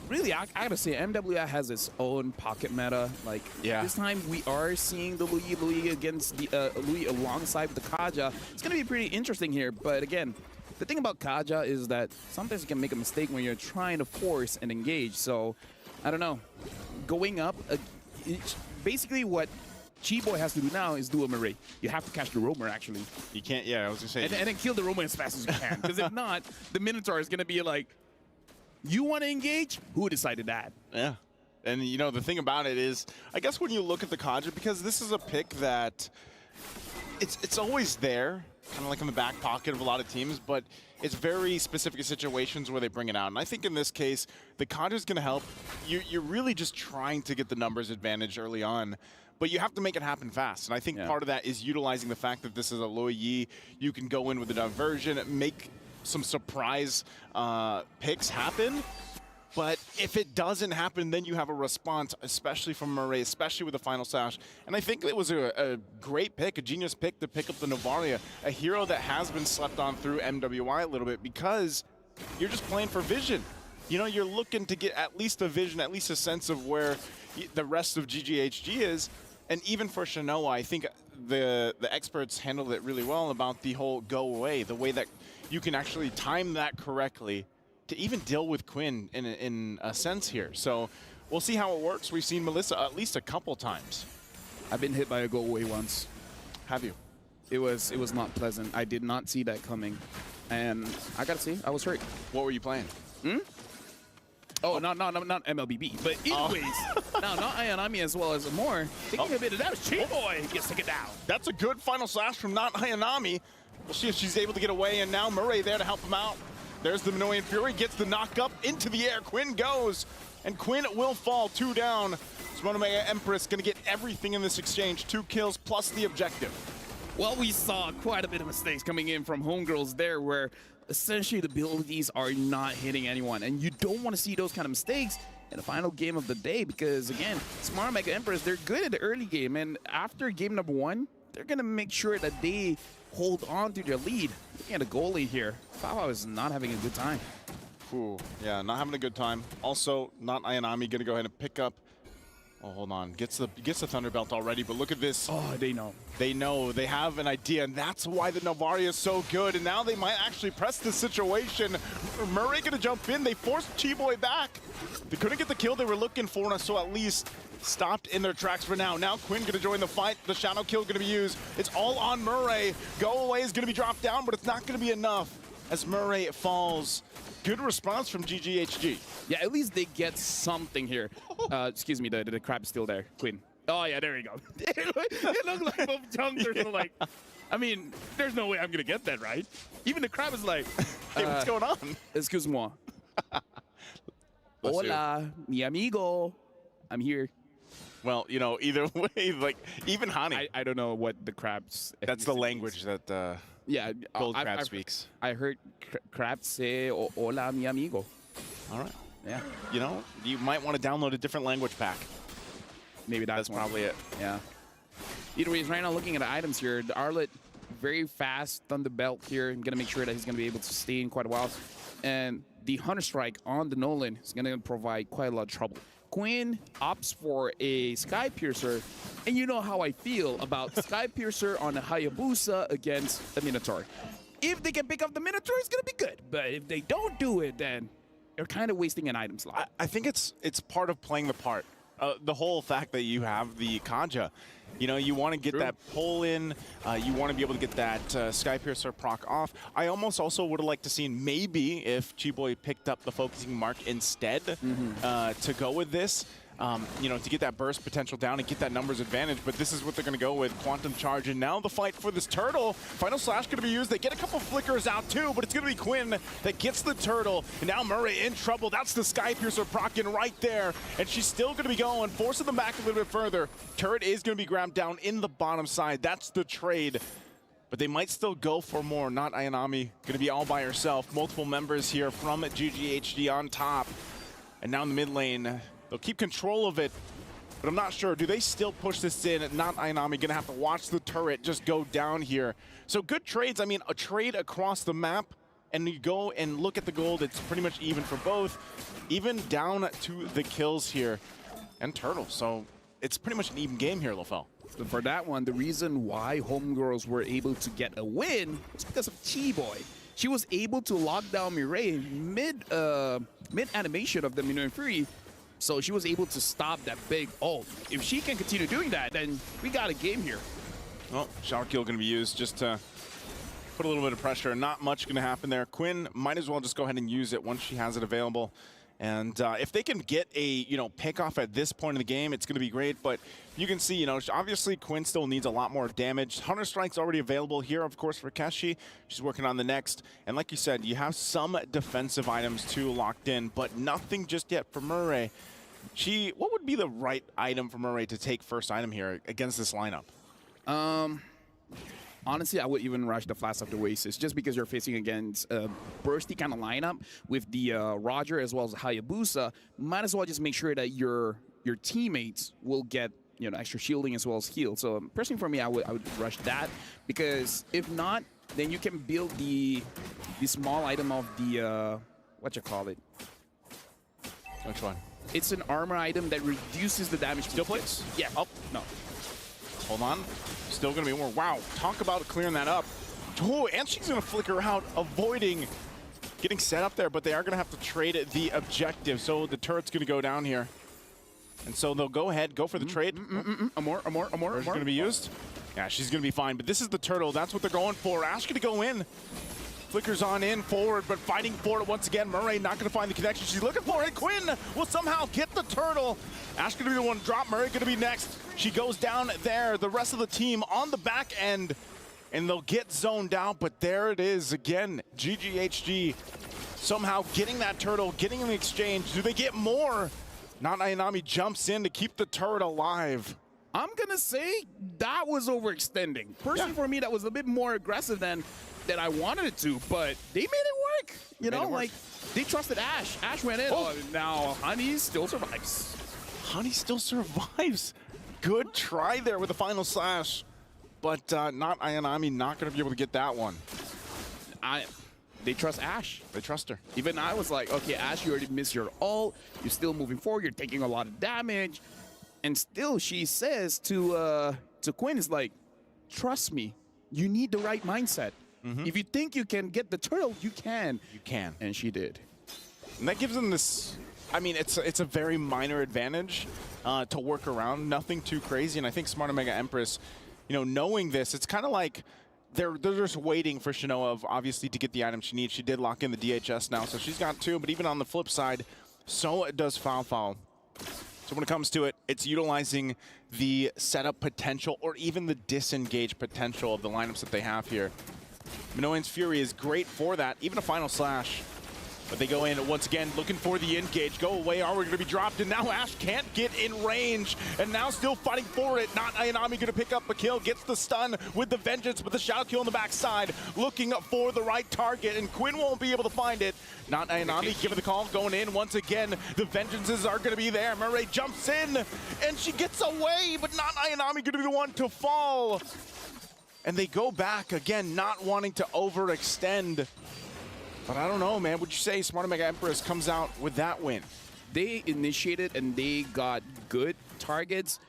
really, I gotta say, MWI has its own pocket meta. Like, this time we are seeing the Louis against the Louis alongside the Kaja. It's gonna be pretty interesting here. But again, the thing about Kaja is that sometimes you can make a mistake when you're trying to force and engage. So, I don't know. Going up, basically what Chi-Boy has to do now is do a Marais. You have to catch the roamer, actually. You can't, yeah, I was gonna say. And then kill the roamer as fast as you can. Because if not, the Minotaur is gonna be like, you want to engage? Who decided that? Yeah. And, you know, the thing about it is, I guess when you look at the Kaja, because this is a pick that it's always there, kind of like in the back pocket of a lot of teams, but it's very specific situations where they bring it out. And I think in this case, the Kaja is going to help. You're really just trying to get the numbers advantage early on, but you have to make it happen fast. And I think part of that is utilizing the fact that this is a Lo Yi. You can go in with a diversion, make some surprise picks happen. But if it doesn't happen, then you have a response, especially from Marais, especially with the final sash. And I think it was a great pick, a genius pick to pick up the Novaria, a hero that has been slept on through MWI a little bit because you're just playing for vision. You know, you're looking to get at least a vision, at least a sense of where the rest of GGHG is. And even for Shanoa, I think the experts handled it really well about the whole go away, the way that you can actually time that correctly to even deal with Quinn in a sense here. So we'll see how it works. We've seen Melissa at least a couple times. I've been hit by a go away once. Have you? It was not pleasant. I did not see that coming. And I gotta see, I was hurt. What were you playing? Oh, not MLBB. But anyways, now not Ayanami as well as more. Taking a bit of that. Chiboy gets taken down. That's a good final slash from not Ayanami. We'll see if she's able to get away, and now Murray there to help him out. There's the Minoan Fury, gets the knock up into the air. Quinn goes, and Quinn will fall 2 down. Monomega Empress gonna get everything in this exchange. 2 kills plus the objective. Well, we saw quite a bit of mistakes coming in from Homegirls there, where essentially the abilities are not hitting anyone. And you don't want to see those kind of mistakes in the final game of the day because, again, Smart Mega Empress, they're good at the early game. And after game number 1, they're going to make sure that they hold on to their lead. Looking at the goalie here, Fawa is not having a good time. Ooh, yeah, not having a good time. Also, not Ayanami going to go ahead and pick up. Oh, hold on. Gets the Thunderbelt already, but look at this. Oh, they know. They know. They have an idea, and that's why the Navaria is so good. And now they might actually press the situation. Murray going to jump in. They forced Chiboy back. They couldn't get the kill they were looking for, so at least stopped in their tracks for now. Now Quinn going to join the fight. The shadow kill going to be used. It's all on Murray. Go away is going to be dropped down, but it's not going to be enough as Murray falls. Good response from GGHG. Yeah, at least they get something here. Excuse me, the crab is still there. Quinn. Oh, yeah, there you go. It looked like both jumpers were like, I mean, there's no way I'm going to get that, right? Even the crab is like, hey, what's going on? Excuse-moi. Hola, mi amigo. I'm here. Well, you know, either way, like, even Hani. I don't know what the crab's... That's the language that yeah, Gold Crab speaks. I heard crab say, hola, mi amigo. All right. Yeah. You know, you might want to download a different language pack. Maybe that's probably it. Yeah. Either way, right now looking at the items here, the Arlet, very fast Thunderbelt here. I'm going to make sure that he's going to be able to stay in quite a while. And the Hunter Strike on the Nolan is going to provide quite a lot of trouble. Quinn opts for a Sky Piercer, and you know how I feel about Sky Piercer on a Hayabusa against the Minotaur. If they can pick up the Minotaur, it's going to be good. But if they don't do it, then they're kind of wasting an item slot. I think it's part of playing the part. The whole fact that you have the Kaja. You know, you want to get that pull in. You want to be able to get that Sky Piercer proc off. I almost also would have liked to see maybe if Chiboy picked up the focusing mark instead to go with this. You know, to get that burst potential down and get that numbers advantage, but this is what they're going to go with, Quantum Charge, and now the fight for this turtle. Final Slash going to be used. They get a couple flickers out too, but it's going to be Quinn that gets the turtle, and now Murray in trouble. That's the Sky Piercer procking right there, and she's still going to be going, forcing them back a little bit further. Turret is going to be grabbed down in the bottom side. That's the trade. But they might still go for more. Not Ayanami, going to be all by herself. Multiple members here from GGHG on top, and now in the mid lane. They'll keep control of it, but I'm not sure. Do they still push this in? Not Ayanami going to have to watch the turret just go down here. So good trades. I mean, a trade across the map, and you go and look at the gold. It's pretty much even for both, even down to the kills here. And Turtle, so it's pretty much an even game here, Lofel. So for that one, the reason why Homegirls were able to get a win was because of Chiboy. She was able to lock down Mireille mid-animation of the Minoan Fury. So she was able to stop that big ult. If she can continue doing that, then we got a game here. Well, shower kill going to be used just to put a little bit of pressure. Not much going to happen there. Quinn might as well just go ahead and use it once she has it available. And if they can get a, pick off at this point in the game, it's going to be great. But you can see, obviously Quinn still needs a lot more damage. Hunter Strike's already available here, of course, for Keshi. She's working on the next. And like you said, you have some defensive items too locked in, but nothing just yet for Murray. What would be the right item for Murray to take first item here against this lineup? Honestly, I would even rush the Flash of the Oasis just because you're facing against a bursty kind of lineup with the Roger as well as Hayabusa. Might as well just make sure that your teammates will get extra shielding as well as heal. So personally for me, I would rush that, because if not, then you can build the small item of the what you call it? Which one? It's an armor item that reduces the damage. Still plates? Yeah. Oh no. Hold on. Still going to be more. Wow. Talk about clearing that up. Oh, and she's going to flicker out, avoiding getting set up there, but they are going to have to trade the objective. So the turret's going to go down here. And so they'll go ahead, go for the trade. A more. Is going to be used? Yeah, she's going to be fine. But this is the turtle. That's what they're going for. Ash going to go in. Flickers on in, forward, but fighting for it once again. Murray not going to find the connection she's looking for, and Quinn will somehow get the turtle. Ash going to be the one to drop, Murray going to be next. She goes down there, the rest of the team on the back end, and they'll get zoned out, but there it is again. GGHG somehow getting that turtle, getting the exchange. Do they get more? Not Ayanami jumps in to keep the turret alive. I'm gonna say that was overextending. Personally, for me, that was a bit more aggressive than I wanted it to, but they made it work. You know, like, they trusted Ash. Ash went in. Oh, now Honey still survives. Honey still survives. Good try there with the final slash, but not Ayanami, not going to be able to get that one. They trust Ash. They trust her. Even I was like, okay, Ash, you already missed your ult. You're still moving forward. You're taking a lot of damage. And still, she says to Quinn, is like, trust me, you need the right mindset. If you think you can get the turtle, you can. You can. And she did. And that gives them this, I mean, it's a very minor advantage to work around. Nothing too crazy. And I think Smart Omega Empress, you know, knowing this, it's kind of like they're just waiting for Shinoa, obviously, to get the item she needs. She did lock in the DHS now, so she's got 2. But even on the flip side, so does Foul. So when it comes to it, it's utilizing the setup potential or even the disengage potential of the lineups that they have here. Minoan's Fury is great for that, even a final slash. But they go in once again, looking for the engage. Go away, are we going to be dropped? And now Ash can't get in range. And now still fighting for it. Not Ayanami going to pick up a kill. Gets the stun with the Vengeance, with the shadow kill on the backside. Looking for the right target, and Quinn won't be able to find it. Not Ayanami giving the call, going in once again. The Vengeances are going to be there. Murray jumps in, and she gets away, but not Ayanami going to be the one to fall. And they go back again, not wanting to overextend. But I don't know, man. Would you say Smart Omega Empress comes out with that win? They initiated and they got good targets.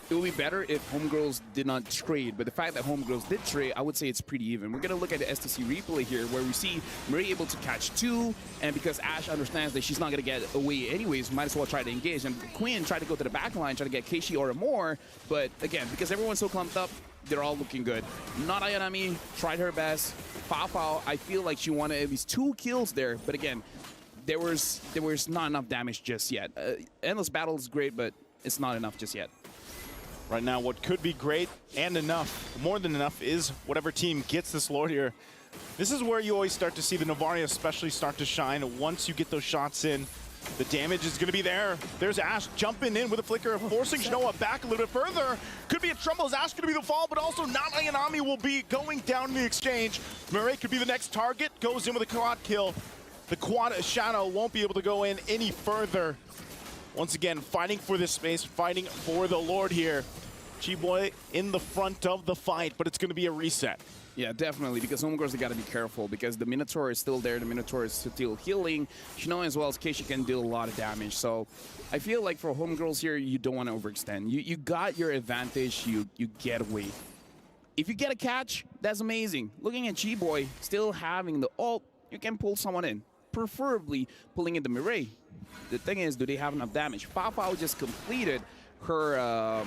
It would be better if Homegirls did not trade, but the fact that Homegirls did trade, I would say it's pretty even. We're going to look at the STC replay here where we see Marie able to catch 2, and because Ash understands that she's not going to get away anyways, might as well try to engage. And Quinn tried to go to the back line, try to get Keishi or more, but again, because everyone's so clumped up, they're all looking good. Not Ayanami, tried her best. Foul, I feel like she wanted at least 2 kills there, but again, there was not enough damage just yet. Endless Battle is great, but it's not enough just yet. Right now, what could be great and enough, more than enough, is whatever team gets this Lord here. This is where you always start to see the Novaria especially start to shine. Once you get those shots in, the damage is going to be there. There's Ash jumping in with a flicker, forcing Shinoa back a little bit further. Could be a trouble as Ash going to be the fall, but also not Ayanami will be going down in the exchange. Murray could be the next target, goes in with a quad kill. The quad shadow won't be able to go in any further. Once again, fighting for this space, fighting for the Lord here. Chi-Boy in the front of the fight, but it's going to be a reset. Yeah, definitely, because Homegirls, they got to be careful because the Minotaur is still there. The Minotaur is still healing. Shinoa as well as Keishi can deal a lot of damage. So I feel like for Homegirls here, you don't want to overextend. You got your advantage. You get away. If you get a catch, that's amazing. Looking at Chi-Boy, still having the ult, you can pull someone in. Preferably pulling in the Mireille. The thing is, do they have enough damage? Fafao just completed her...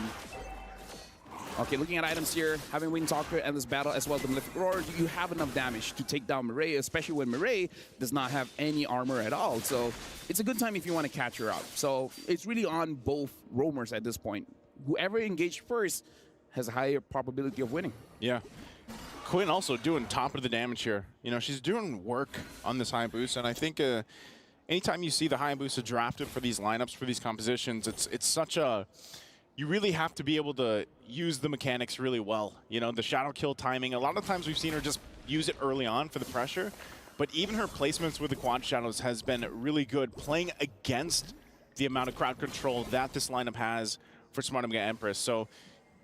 Okay, looking at items here, having Wind Talker, Endless Battle, as well as the Malefic Roar, you have enough damage to take down Mireille, especially when Mireille does not have any armor at all. So it's a good time if you want to catch her out. So it's really on both roamers at this point. Whoever engaged first has a higher probability of winning. Yeah. Quinn also doing top of the damage here. You know, she's doing work on this Hayabusa, and I think anytime you see the Hayabusa drafted for these lineups, for these compositions, it's such a... You really have to be able to use the mechanics really well. You know, the shadow kill timing, a lot of times we've seen her just use it early on for the pressure, but even her placements with the quad shadows has been really good, playing against the amount of crowd control that this lineup has for Smart Omega Empress. So,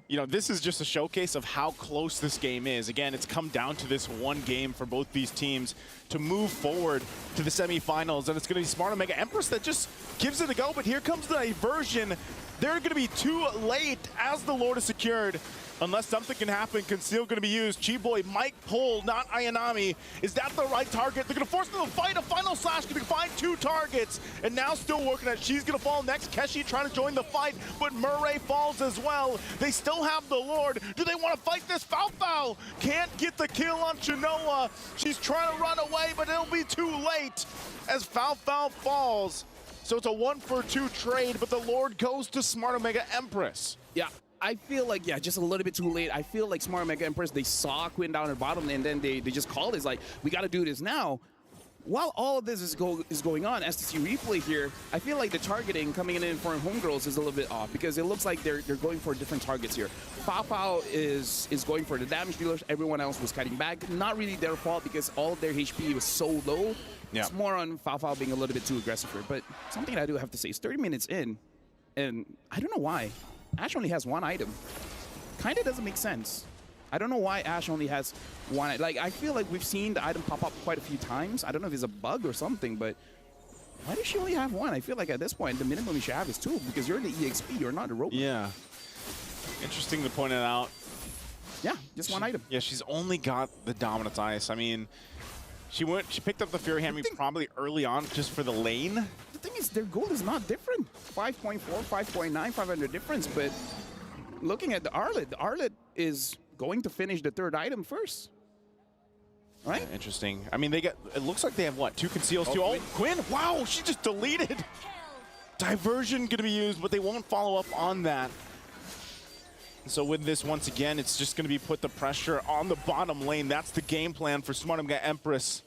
you know, this is just a showcase of how close this game is. Again, it's come down to this one game for both these teams to move forward to the semifinals, and it's going to be Smart Omega Empress that just gives it a go, but here comes the diversion. They're going to be too late as the Lord is secured. Unless something can happen, Conceal going to be used. Chiboy might pull, not Ayanami. Is that the right target? They're going to force them to fight. A final slash going to find 2 targets. And now still working at it. She's going to fall next. Keshi trying to join the fight, but Murray falls as well. They still have the Lord. Do they want to fight this? Foul can't get the kill on Chinoa. She's trying to run away, but it'll be too late as Foul falls. So it's a 1-for-2 trade, but the Lord goes to Smart Omega Empress. Yeah. I feel like, yeah, just a little bit too late. I feel like Smart Omega Empress, they saw Quinn down at bottom, and then they just called it. It's like, we got to do this now. While all of this is going on, STC replay here, I feel like the targeting coming in for Homegirls is a little bit off because it looks like they're going for different targets here. Fafao is going for the damage dealers. Everyone else was cutting back. Not really their fault because all of their HP was so low. Yeah. It's more on Fafao being a little bit too aggressive here. But something I do have to say is 30 minutes in, and I don't know why. Ash only has 1 item. Kind of doesn't make sense. I don't know why Ash only has 1. Like, I feel like we've seen the item pop up quite a few times. I don't know if it's a bug or something, but why does she only have 1? I feel like at this point, the minimum you should have is 2 because you're the EXP, you're not a robot. Yeah. Interesting to point it out. Yeah, just 1 item. Yeah, she's only got the Dominance Ice. I mean, she picked up the Fury Hammer probably early on just for the lane. The thing is, their gold is not different. 5.4, 5.9, 500 difference, but looking at the Arlet is going to finish the 3rd item first. Right? Yeah, interesting. I mean, it looks like they have, what, 2 conceals? Oh, Quinn, wow, she just deleted. Diversion going to be used, but they won't follow up on that. So with this, once again, it's just going to be put the pressure on the bottom lane. That's the game plan for Smart Omega Empress.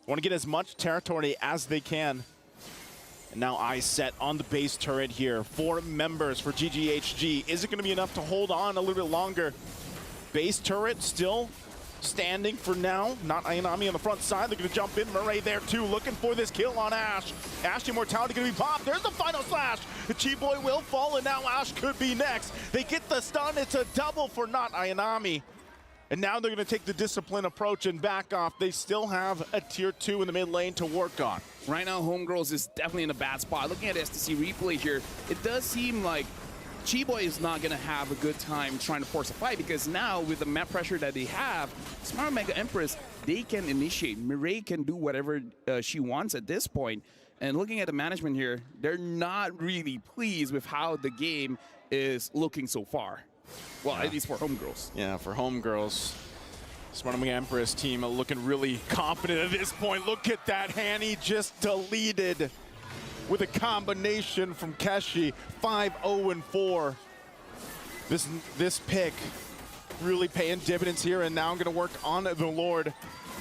Want to get as much territory as they can. And now eyes set on the base turret here. 4 members for GGHG. Is it going to be enough to hold on a little bit longer? Base turret still standing for now. Not Ayanami on the front side. They're going to jump in. Murray there too, looking for this kill on Ash. Ash Immortality going to be popped. There's the final slash. The Chi-Boy will fall, and now Ash could be next. They get the stun. It's a double for not Ayanami. And now they're going to take the discipline approach and back off. They still have a tier 2 in the mid lane to work on. Right now, Homegirls is definitely in a bad spot. Looking at STC replay here, it does seem like Chi-Boy is not going to have a good time trying to force a fight because now with the map pressure that they have, Smart Omega Empress, they can initiate. Mireille can do whatever she wants at this point. And looking at the management here, they're not really pleased with how the game is looking so far. Well, at least for Homegirls. Yeah, for Homegirls. Smart Omega Empress team looking really confident at this point. Look at that, Hanny just deleted with a combination from Keshi. 5-0-4. This pick really paying dividends here, and now I'm going to work on the Lord.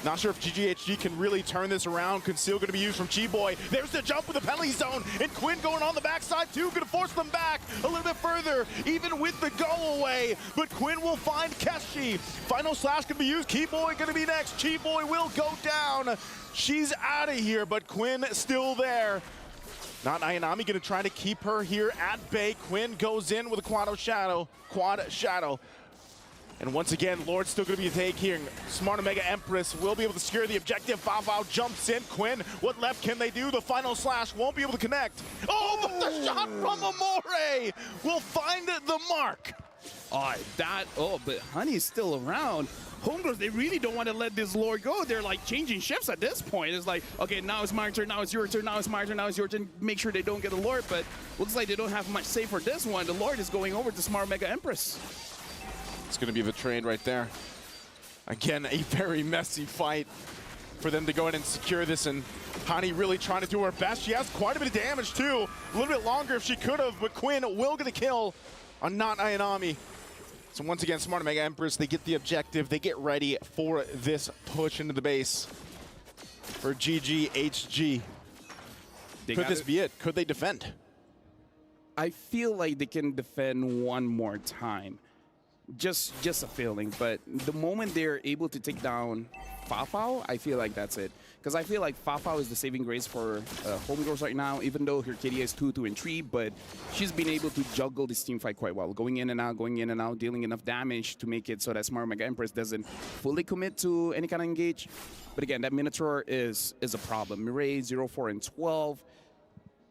Not sure if GGHG can really turn this around. Conceal going to be used from Chi-Boy. There's the jump with the penalty zone, and Quinn going on the backside too, going to force them back a little bit further, even with the go away. But Quinn will find Keshi. Final slash can be used. Chi-Boy going to be next. Chi-Boy will go down. She's out of here, but Quinn still there. Not Ayanami going to try to keep her here at bay. Quinn goes in with a quad shadow. And once again, Lord's still going to be taking. Smart Omega Empress will be able to secure the objective. Fafao jumps in. Quinn, what left can they do? The final slash won't be able to connect. Oh, but the shot from Amore will find the mark. But Honey's still around. Homegirls, they really don't want to let this Lord go. They're like changing shifts at this point. It's like, okay, now it's my turn, now it's your turn, now it's my turn, now it's your turn. Make sure they don't get the Lord, but looks like they don't have much say for this one. The Lord is going over to Smart Omega Empress. It's going to be the trade right there. Again, a very messy fight for them to go in and secure this, and Hani really trying to do her best. She has quite a bit of damage too. A little bit longer if she could have, but Quinn will get a kill on not Ayanami. So once again, Smart Omega Empress, they get the objective. They get ready for this push into the base for GGHG. Could this be it? Could they defend? I feel like they can defend one more time. Just a feeling, but the moment they're able to take down Fafao, I feel like that's it. Because I feel like Fafao is the saving grace for Homegirls right now, even though her KD is 2, 2, and 3, but she's been able to juggle this team fight quite well. Going in and out, dealing enough damage to make it so that Smart Omega Empress doesn't fully commit to any kind of engage. But again, that Minotaur is a problem. Mireille, 0, 4, and 12.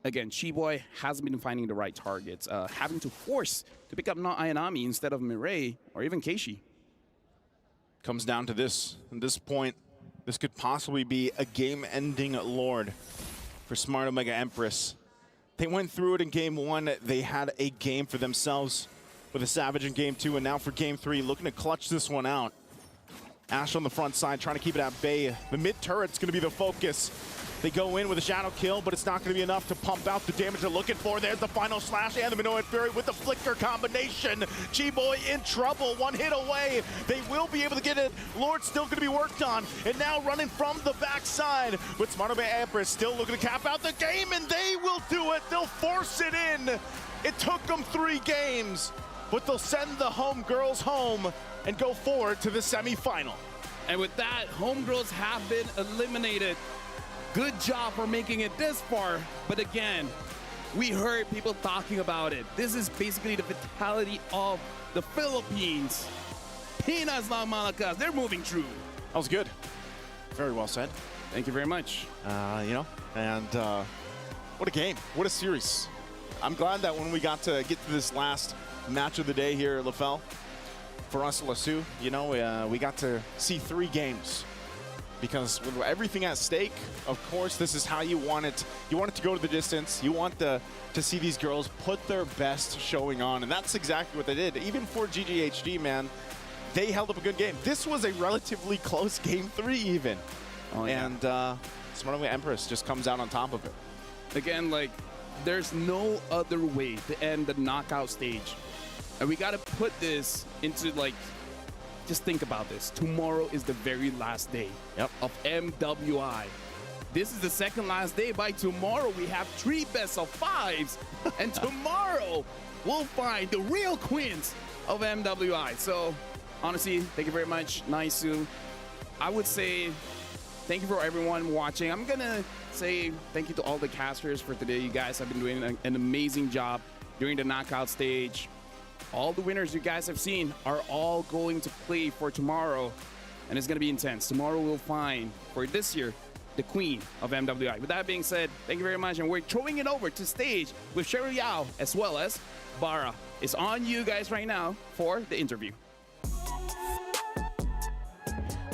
again, Chiboy hasn't been finding the right targets, having to force to pick up not Ayanami instead of Mireille or even Keishi. Comes down to this. At this point, this could possibly be a game-ending Lord for Smart Omega Empress. They went through it in Game 1. They had a game for themselves with a Savage in Game 2, and now for Game 3, looking to clutch this one out. Ash on the front side, trying to keep it at bay. The mid-turret's going to be the focus. They go in with a shadow kill, but it's not going to be enough to pump out the damage they're looking for. There's the final slash and the Minoan Fury with the flicker combination. Chiboy in trouble, one hit away. They will be able to get it. Lord's still going to be worked on, and now running from the backside with Smart Omega Empress still looking to cap out the game, and they will do it. They'll force it in. It took them 3 games, but they'll send the homegirls home and go forward to the semifinal. And with that, homegirls have been eliminated. Good job for making it this far, but again, we heard people talking about it. This is basically the vitality of the Philippines. Pinas La Malacas, they're moving through. That was good. Very well said. Thank you very much. What a game, what a series. I'm glad that when we got to get to this last match of the day here at LaFell, for us, Lasu, we got to see 3 games. Because with everything at stake, of course, this is how you want it. You want it to go to the distance. You want to see these girls put their best showing on, and that's exactly what they did. Even for GGHG, man, they held up a good game. This was a relatively close Game 3 even. Oh, yeah. And Smart Omega Empress just comes out on top of it. Again, like, there's no other way to end the knockout stage. And we got to put this into, like, just think about this. Tomorrow is the very last day of MWI. This is the second last day. By tomorrow, we have 3 best-of-5s. And tomorrow, we'll find the real queens of MWI. So, honestly, thank you very much, Naisu. I would say thank you for everyone watching. I'm going to say thank you to all the casters for today. You guys have been doing an amazing job during the knockout stage. All the winners you guys have seen are all going to play for tomorrow, and it's going to be intense. Tomorrow we'll find, for this year, the queen of MWI. With that being said, thank you very much, and we're throwing it over to stage with Cheryl Yao as well as Bara. It's on you guys right now for the interview.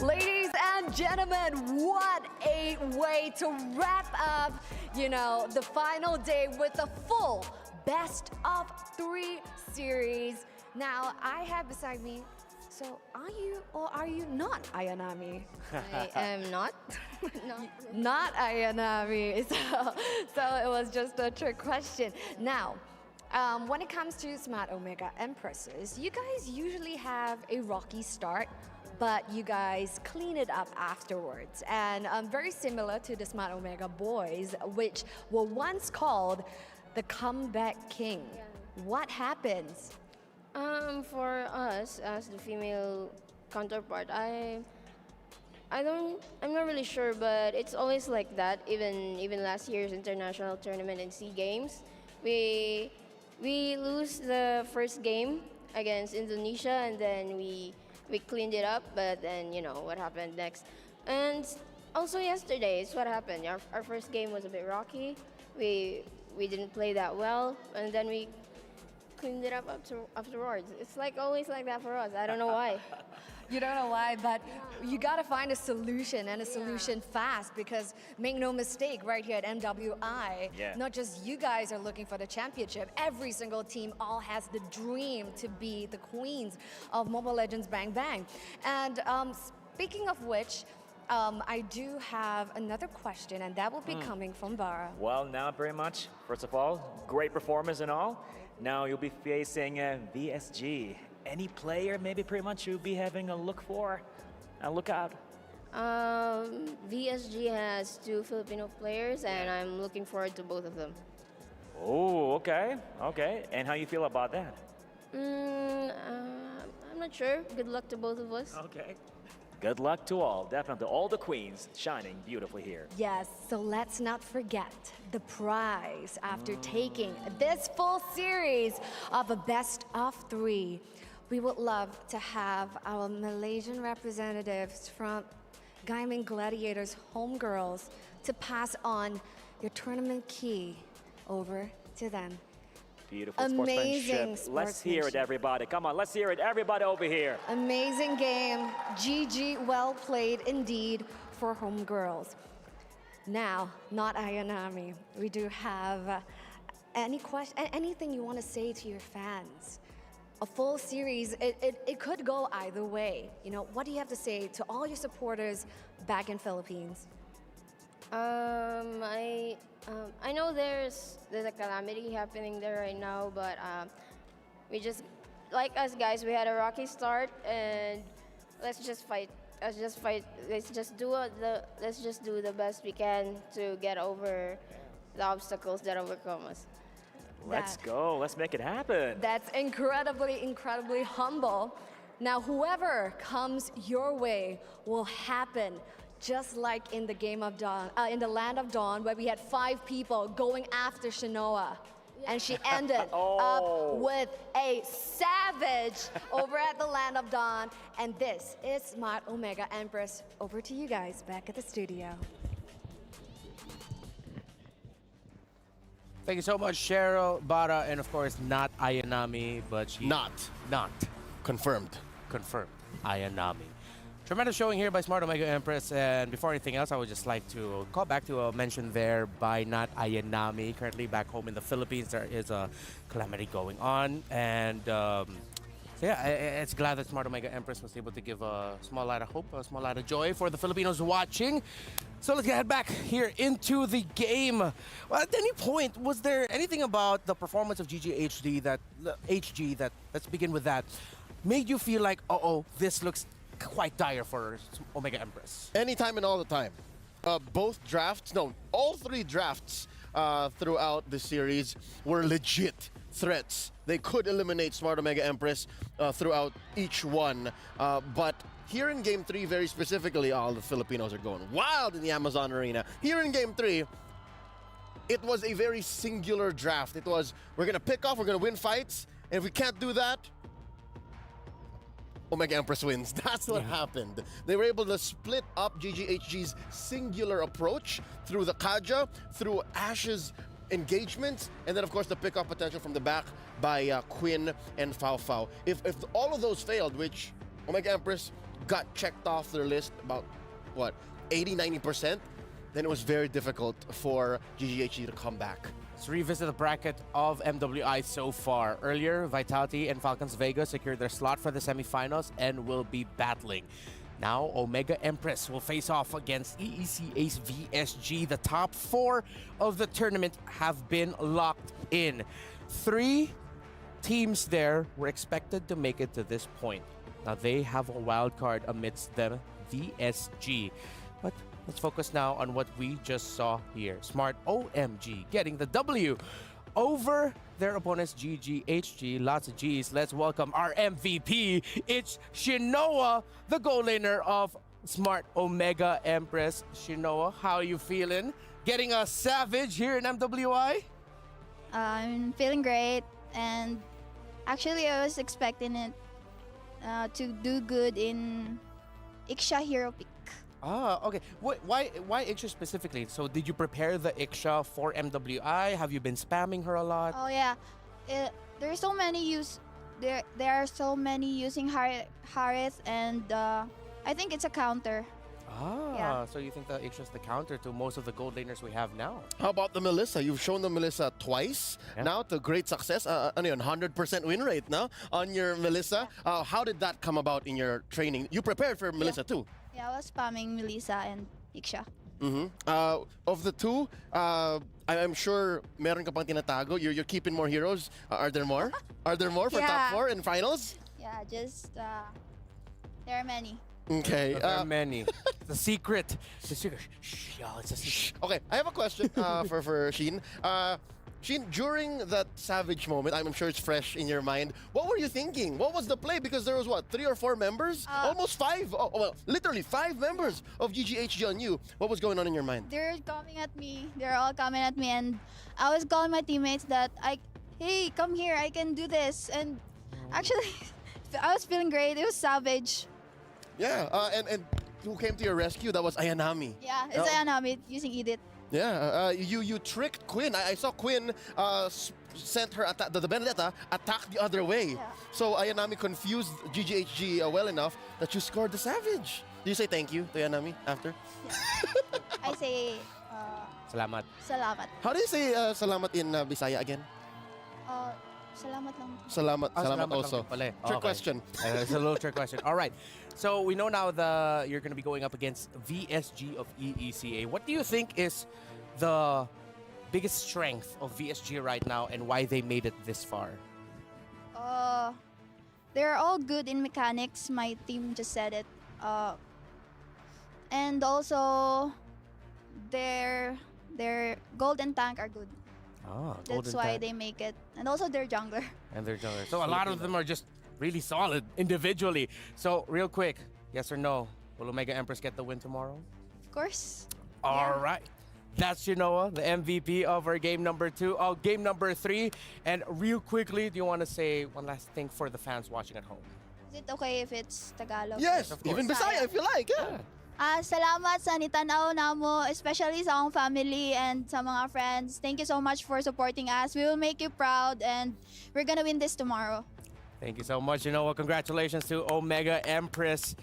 Ladies and gentlemen, what a way to wrap up, the final day with a full best of 3 series. Now, I have beside me, so are you or are you not Ayanami? I am not. Not Ayanami. So it was just a trick question. Now, when it comes to Smart Omega Empresses, you guys usually have a rocky start, but you guys clean it up afterwards. And very similar to the Smart Omega boys, which were once called the Comeback King. What happens? For us as the female counterpart, I'm not really sure, but it's always like that. Even last year's international tournament and SEA Games, we lose the first game against Indonesia, and then we cleaned it up. But then what happened next, and also yesterday, it's what happened. Our first game was a bit rocky. We didn't play that well, and then we cleaned it up afterwards. It's always like that for us. I don't know why. You don't know why, but you gotta find a solution, and a solution fast, because make no mistake, right here at MWI, not just you guys are looking for the championship. Every single team all has the dream to be the queens of Mobile Legends Bang Bang. And speaking of which, I do have another question, and that will be coming from Bara. Well, now pretty much, first of all, great performance and all. Now you'll be facing VSG. Any player maybe pretty much you'll be having a look out? VSG has 2 Filipino players, and I'm looking forward to both of them. Oh, okay. And how you feel about that? I'm not sure. Good luck to both of us. Okay. Good luck to all, definitely. All the queens shining beautifully here. Yes, so let's not forget the prize after taking this full series of a best of 3. We would love to have our Malaysian representatives from Gaiman Gladiators homegirls to pass on your tournament key over to them. Beautiful Amazing sportsmanship. Let's hear it, sportsmanship. everybody. Come on, let's hear it, everybody over here. Amazing game. GG, well played indeed for homegirls. Now, not Ayanami. We do have anything you want to say to your fans? A full series, it could go either way. You know, what do you have to say to all your supporters back in Philippines? I know there's a calamity happening there right now, but we just, like us guys, we had a rocky start, and let's just fight. Let's just do the best we can to get over the obstacles that overcome us. Let's go. Let's make it happen. That's incredibly humble. Now, whoever comes your way will happen, just like in the game of Dawn, in the Land of Dawn, where we had 5 people going after Shinoa. And she ended up with a savage over at the Land of Dawn. And this is Smart Omega Empress. Over to you guys back at the studio. Thank you so much, Cheryl, Bara, and of course, not Ayanami, but she... Not. Confirmed. Ayanami. Tremendous showing here by Smart Omega Empress, and before anything else, I would just like to call back to a mention there by not Ayanami. Currently back home in the Philippines, there is a calamity going on, and so yeah, it's glad that Smart Omega Empress was able to give a small light of hope, a small light of joy for the Filipinos watching. So let's get back here into the game. Well, at any point, was there anything about the performance of GGHG let's begin with that, made you feel like, this looks quite dire for Omega Empress? Anytime and all the time. All 3 drafts throughout the series were legit threats. They could eliminate Smart Omega Empress throughout each one. But here in Game 3, very specifically, all the Filipinos are going wild in the Amazon Arena. Here in Game 3, it was a very singular draft. It was, we're going to pick off, we're going to win fights, and if we can't do that, Omega Empress wins. That's what happened. They were able to split up GGHG's singular approach through the Kaja, through Ash's engagements, and then of course the pick-off potential from the back by Quinn and Fao. If all of those failed, which Omega Empress got checked off their list about, 80-90%, then it was very difficult for GGHG to come back. Let's revisit the bracket of MWI so far. Earlier, Vitality and Falcons Vega secured their slot for the semifinals and will be battling. Now, Omega Empress will face off against EEC Ace VSG. The top 4 of the tournament have been locked in. 3 teams there were expected to make it to this point. Now, they have a wild card amidst them, VSG. But let's focus now on what we just saw here. Smart OMG getting the W over their opponents, GGHG. Lots of G's. Let's welcome our MVP. It's Shinoa, the goal laner of Smart Omega Empress. Shinoa, how are you feeling? Getting a savage here in MWI? I'm feeling great, and actually I was expecting it to do good in Iksha Hero Pick. Okay. Why Iksha specifically? So did you prepare the Iksha for MWI? Have you been spamming her a lot? Oh yeah, there are so many using Harith, and I think it's a counter. So you think that Iksha's the counter to most of the gold laners we have now? How about the Melissa? You've shown the Melissa twice now to great success. 100% win rate now on your Melissa. How did that come about in your training? You prepared for Melissa too. Yeah, I was spamming Melissa and Iksha. Of the 2, I'm sure meron ka pang tinatago. You're keeping more heroes. Are there more? Are there more for top 4 in finals? Yeah, just there are many. Okay. There are many. The secret. Shh, y'all, it's a secret. Okay, I have a question for Sheen. Sheen, during that savage moment, I'm sure it's fresh in your mind. What were you thinking? What was the play? Because there was 3 or 4 members? Almost 5. Literally 5 members of GGHG on you. What was going on in your mind? They're coming at me. They're all coming at me, and I was calling my teammates that hey, come here, I can do this. And actually, I was feeling great. It was savage. Yeah, and who came to your rescue? That was Ayanami. Yeah, it's Ayanami using Edith. Yeah, you tricked Quinn. I saw Quinn sent her the Benedetta attack the other way. Yeah. So Ayanami confused GGHG well enough that you scored the Savage. Do you say thank you to Ayanami after? I say Salamat. salamat. How do you say salamat in Bisaya again? Salamat lang. Salamat, Ah, salamat salamat also. lang pala eh. Trick Okay. question. It's a little trick question. All right. So we know now you're going to be going up against VSG of EECA. What do you think is the biggest strength of VSG right now and why they made it this far? They're all good in mechanics. My team just said it. And also, their gold and tank are good. Golden That's why Tank. they make it. And also their jungler. And they're jungler. So a lot of them are just really solid individually. So real quick, yes or no? Will Omega Empress get the win tomorrow? Of course. All right. That's Genoa, the MVP of our game number 2. Oh, game number 3. And real quickly, do you want to say one last thing for the fans watching at home? Is it okay if it's Tagalog? Yes, of course. even Bisaya if you like. Yeah. Salamat sa nitanaw namo, especially sa akong family and sa mga friends. Thank you so much for supporting us. We will make you proud and we're gonna win this tomorrow. Thank you so much, Genoa. Congratulations to Omega Empress.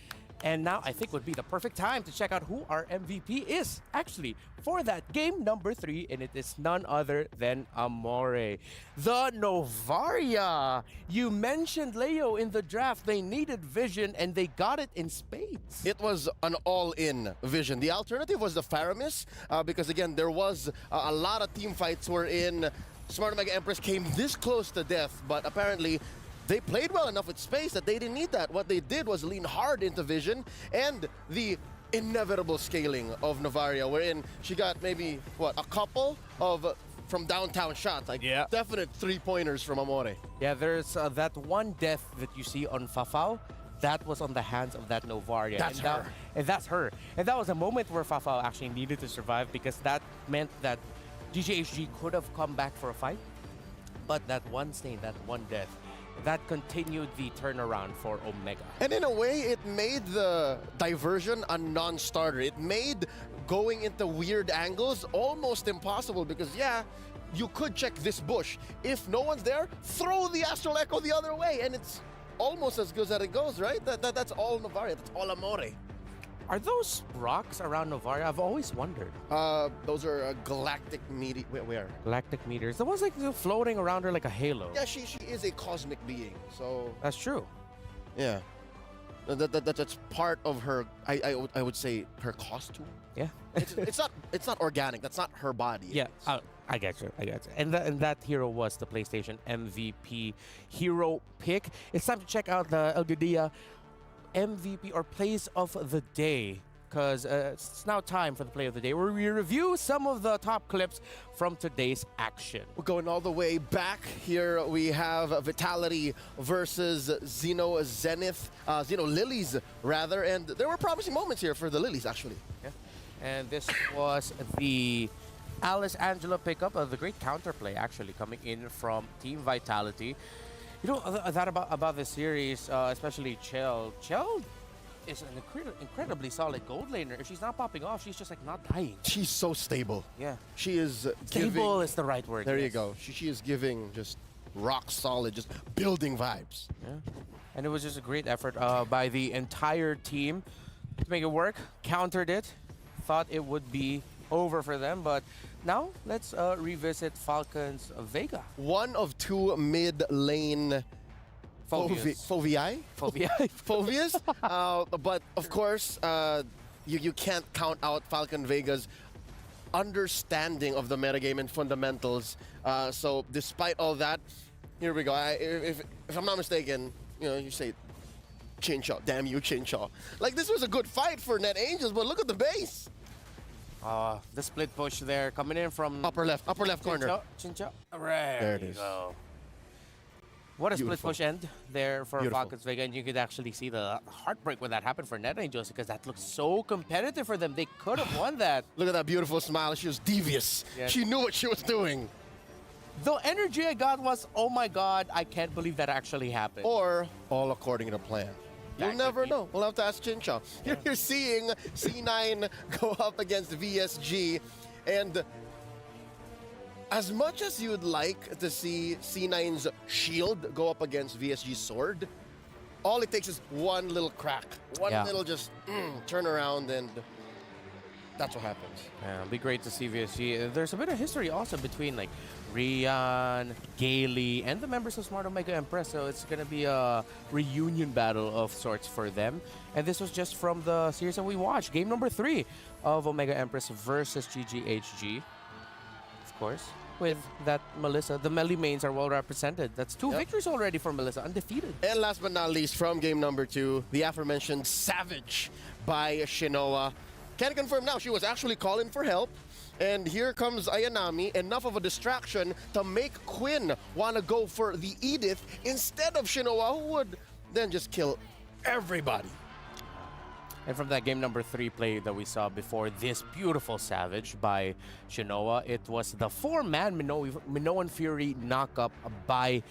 And now I think would be the perfect time to check out who our MVP is actually for that game number 3, and it is none other than Amore. The Novaria. You mentioned, Leo, in the draft, they needed vision and they got it in spades. It was an all-in vision. The alternative was the Faramis because, again, there was a lot of team fights wherein Smart Omega Empress came this close to death, but apparently they played well enough with space that they didn't need that. What they did was lean hard into vision and the inevitable scaling of Novaria, wherein she got maybe, a couple of from downtown shots. Like, definite three-pointers from Amore. Yeah, there's that one death that you see on Fafao. That was on the hands of that Novaria. That's her. And that's her. And that was a moment where Fafao actually needed to survive because that meant that GGHG could have come back for a fight. But that one stain, that one death, that continued the turnaround for Omega. And in a way, it made the diversion a non-starter. It made going into weird angles almost impossible because, you could check this bush. If no one's there, throw the Astral Echo the other way, and it's almost as good as it goes, right? That's all Novaria. That's all Amore. Are those rocks around Novaria? I've always wondered. Those are galactic meteors. Where? Galactic meters. The ones like floating around her like a halo. Yeah, she is a cosmic being, so... That's true. Yeah. That's part of her, I would say, her costume. Yeah. it's not organic. That's not her body. Yeah, I get you. And that hero was the PlayStation MVP hero pick. It's time to check out the El Gudia MVP or plays of the day, because it's now time for the play of the day where we review some of the top clips from today's action. We're going all the way back. Here we have Vitality versus Zeno Lilies rather, and there were promising moments here for the Lilies actually. Yeah. And this was the Alice Angela pickup of the great counterplay actually coming in from Team Vitality. You know, that about this series, especially Chell. Chell is an incredibly solid gold laner. If she's not popping off, she's just like not dying. She's so stable. Yeah. She is Stable is the right word. There you go. She is giving just rock solid, just building vibes. Yeah. And it was just a great effort by the entire team to make it work. Countered it. Thought it would be over for them, but now let's revisit Falcon's Vega. One of two mid-lane Foviai? Fovias. But of course, you can't count out Falcon Vega's understanding of the metagame and fundamentals. So despite all that, here we go. If I'm not mistaken, you say Chinchaw. Damn you, Chinchaw. Like, this was a good fight for Net Angels, but look at the base. The split push there coming in from upper left corner. Chinchaw. Right. There it is. Go. What a Beautiful. split push end there for Beautiful. Falcons Vega, and you could actually see the heartbreak when that happened for Net Angels because that looked so competitive for them. They could have won that. Look at that beautiful smile. She was devious. Yes. She knew what she was doing. The energy I got was, oh my god, I can't believe that actually happened. Or all according to plan. You'll never know. We'll have to ask Chinchaw. You're seeing C9 go up against VSG. And as much as you'd like to see C9's shield go up against VSG's sword, all it takes is one little crack, one little just turn around, and that's what happens. Yeah, it'll be great to see VSG. There's a bit of history also between like Rian, Gailey, and the members of Smart Omega Empress, so it's going to be a reunion battle of sorts for them. And this was just from the series that we watched, game number 3 of Omega Empress versus GGHG. Of course, with that Melissa. The Melee mains are well represented. That's 2 victories already for Melissa, undefeated. And last but not least, from game number 2, the aforementioned Savage by Shinoa. Can confirm now, she was actually calling for help. And here comes Ayanami, enough of a distraction to make Quinn want to go for the Edith instead of Shinoa, who would then just kill everybody. And from that game number 3 play that we saw before, this beautiful Savage by Shinoa, it was the 4-man Minoan Fury knockup by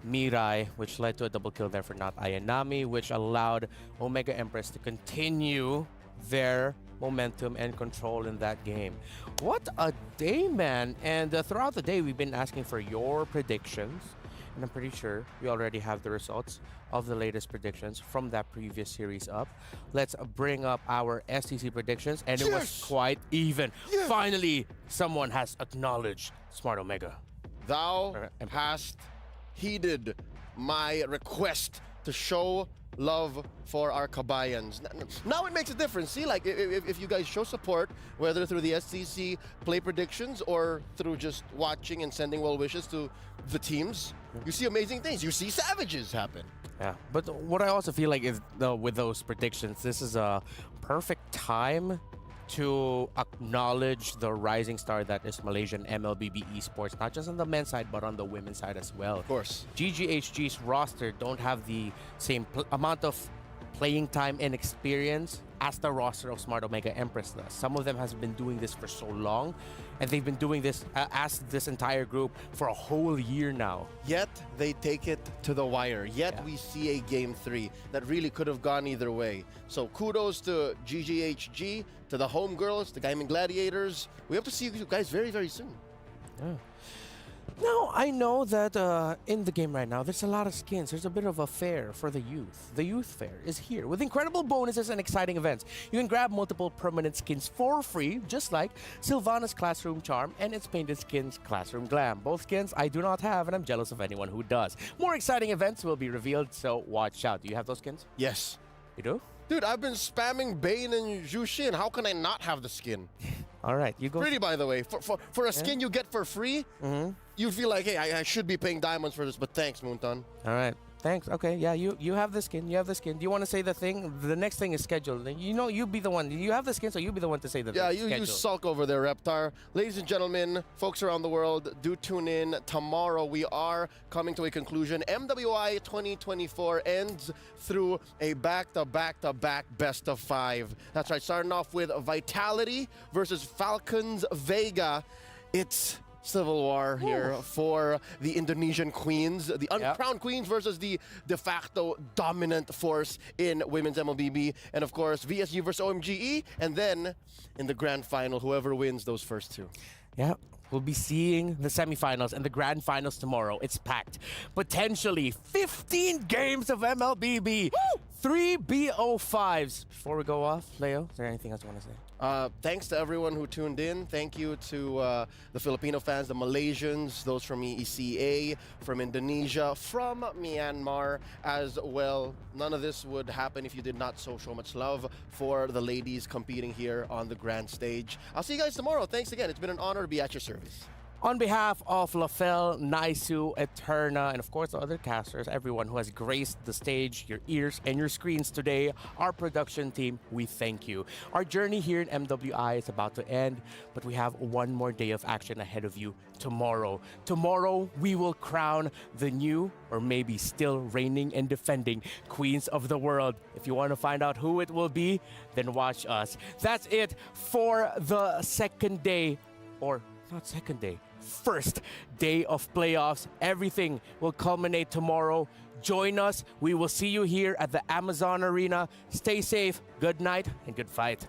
Mirai, which led to a double kill there for not Ayanami, which allowed Omega Empress to continue their momentum and control in that game. What a day, man. And throughout the day, we've been asking for your predictions. And I'm pretty sure we already have the results of the latest predictions from that previous series up. Let's bring up our STC predictions. And it was quite even. Finally, someone has acknowledged Smart Omega. Thou hast heeded my request to show love for our kabayans. Now it makes a difference. See, like if you guys show support, whether through the STC play predictions or through just watching and sending well wishes to the teams, you see amazing things. You see savages happen. Yeah, but what I also feel like is with those predictions, this is a perfect time to acknowledge the rising star that is Malaysian MLBB Esports, not just on the men's side, but on the women's side as well. Of course. GGHG's roster don't have the same amount of playing time and experience as the roster of Smart Omega Empress does. Some of them has been doing this for so long, and they've been doing this as this entire group for a whole year now. Yet they take it to the wire. Yet we see a game 3 that really could have gone either way. So kudos to GGHG, to the homegirls, the Diamond Gladiators. We have to see you guys very, very soon. Yeah. Now, I know that in the game right now, there's a lot of skins. There's a bit of a fair for the youth. The youth fair is here with incredible bonuses and exciting events. You can grab multiple permanent skins for free, just like Sylvana's Classroom Charm and its painted skins Classroom Glam. Both skins I do not have, and I'm jealous of anyone who does. More exciting events will be revealed, so watch out. Do you have those skins? Yes. You do? Dude, I've been spamming Bane and Jushin. How can I not have the skin? All right, you go. Pretty, by the way. For a skin you get for free, you feel like, hey, I should be paying diamonds for this, but thanks, Moonton. All right. Thanks. Okay, yeah, you have the skin. You have the skin. Do you want to say the thing? The next thing is scheduled. You know, you be the one. You have the skin, so you be the one to say the thing. Yeah, you sulk over there, Reptar. Ladies and gentlemen, folks around the world, do tune in. Tomorrow we are coming to a conclusion. MWI 2024 ends through a back-to-back-to-back best of 5. That's right, starting off with Vitality versus Falcons Vega. It's civil war here for the Indonesian queens, the uncrowned queens versus the de facto dominant force in women's MLBB, and of course VSU versus OMGE, and then in the grand final, whoever wins those first 2. Yeah, we'll be seeing the semifinals and the grand finals tomorrow. It's packed. Potentially 15 games of MLBB. 3 BO5s. Before we go off, Leo, is there anything else you want to say? Thanks to everyone who tuned in. Thank you to the Filipino fans, the Malaysians, those from ECA, from Indonesia, from Myanmar as well. None of this would happen if you did not show so much love for the ladies competing here on the grand stage. I'll see you guys tomorrow. Thanks again. It's been an honor to be at your service. On behalf of Lafel, Naisu, Eterna, and of course the other casters, everyone who has graced the stage, your ears, and your screens today, our production team, we thank you. Our journey here in MWI is about to end, but we have one more day of action ahead of you tomorrow. Tomorrow, we will crown the new, or maybe still reigning and defending, Queens of the World. If you want to find out who it will be, then watch us. That's it for the second day, or not second day, first day of playoffs. Everything will culminate tomorrow. Join us. We will see you here at the Amazon Arena. Stay safe, good night, and good fight.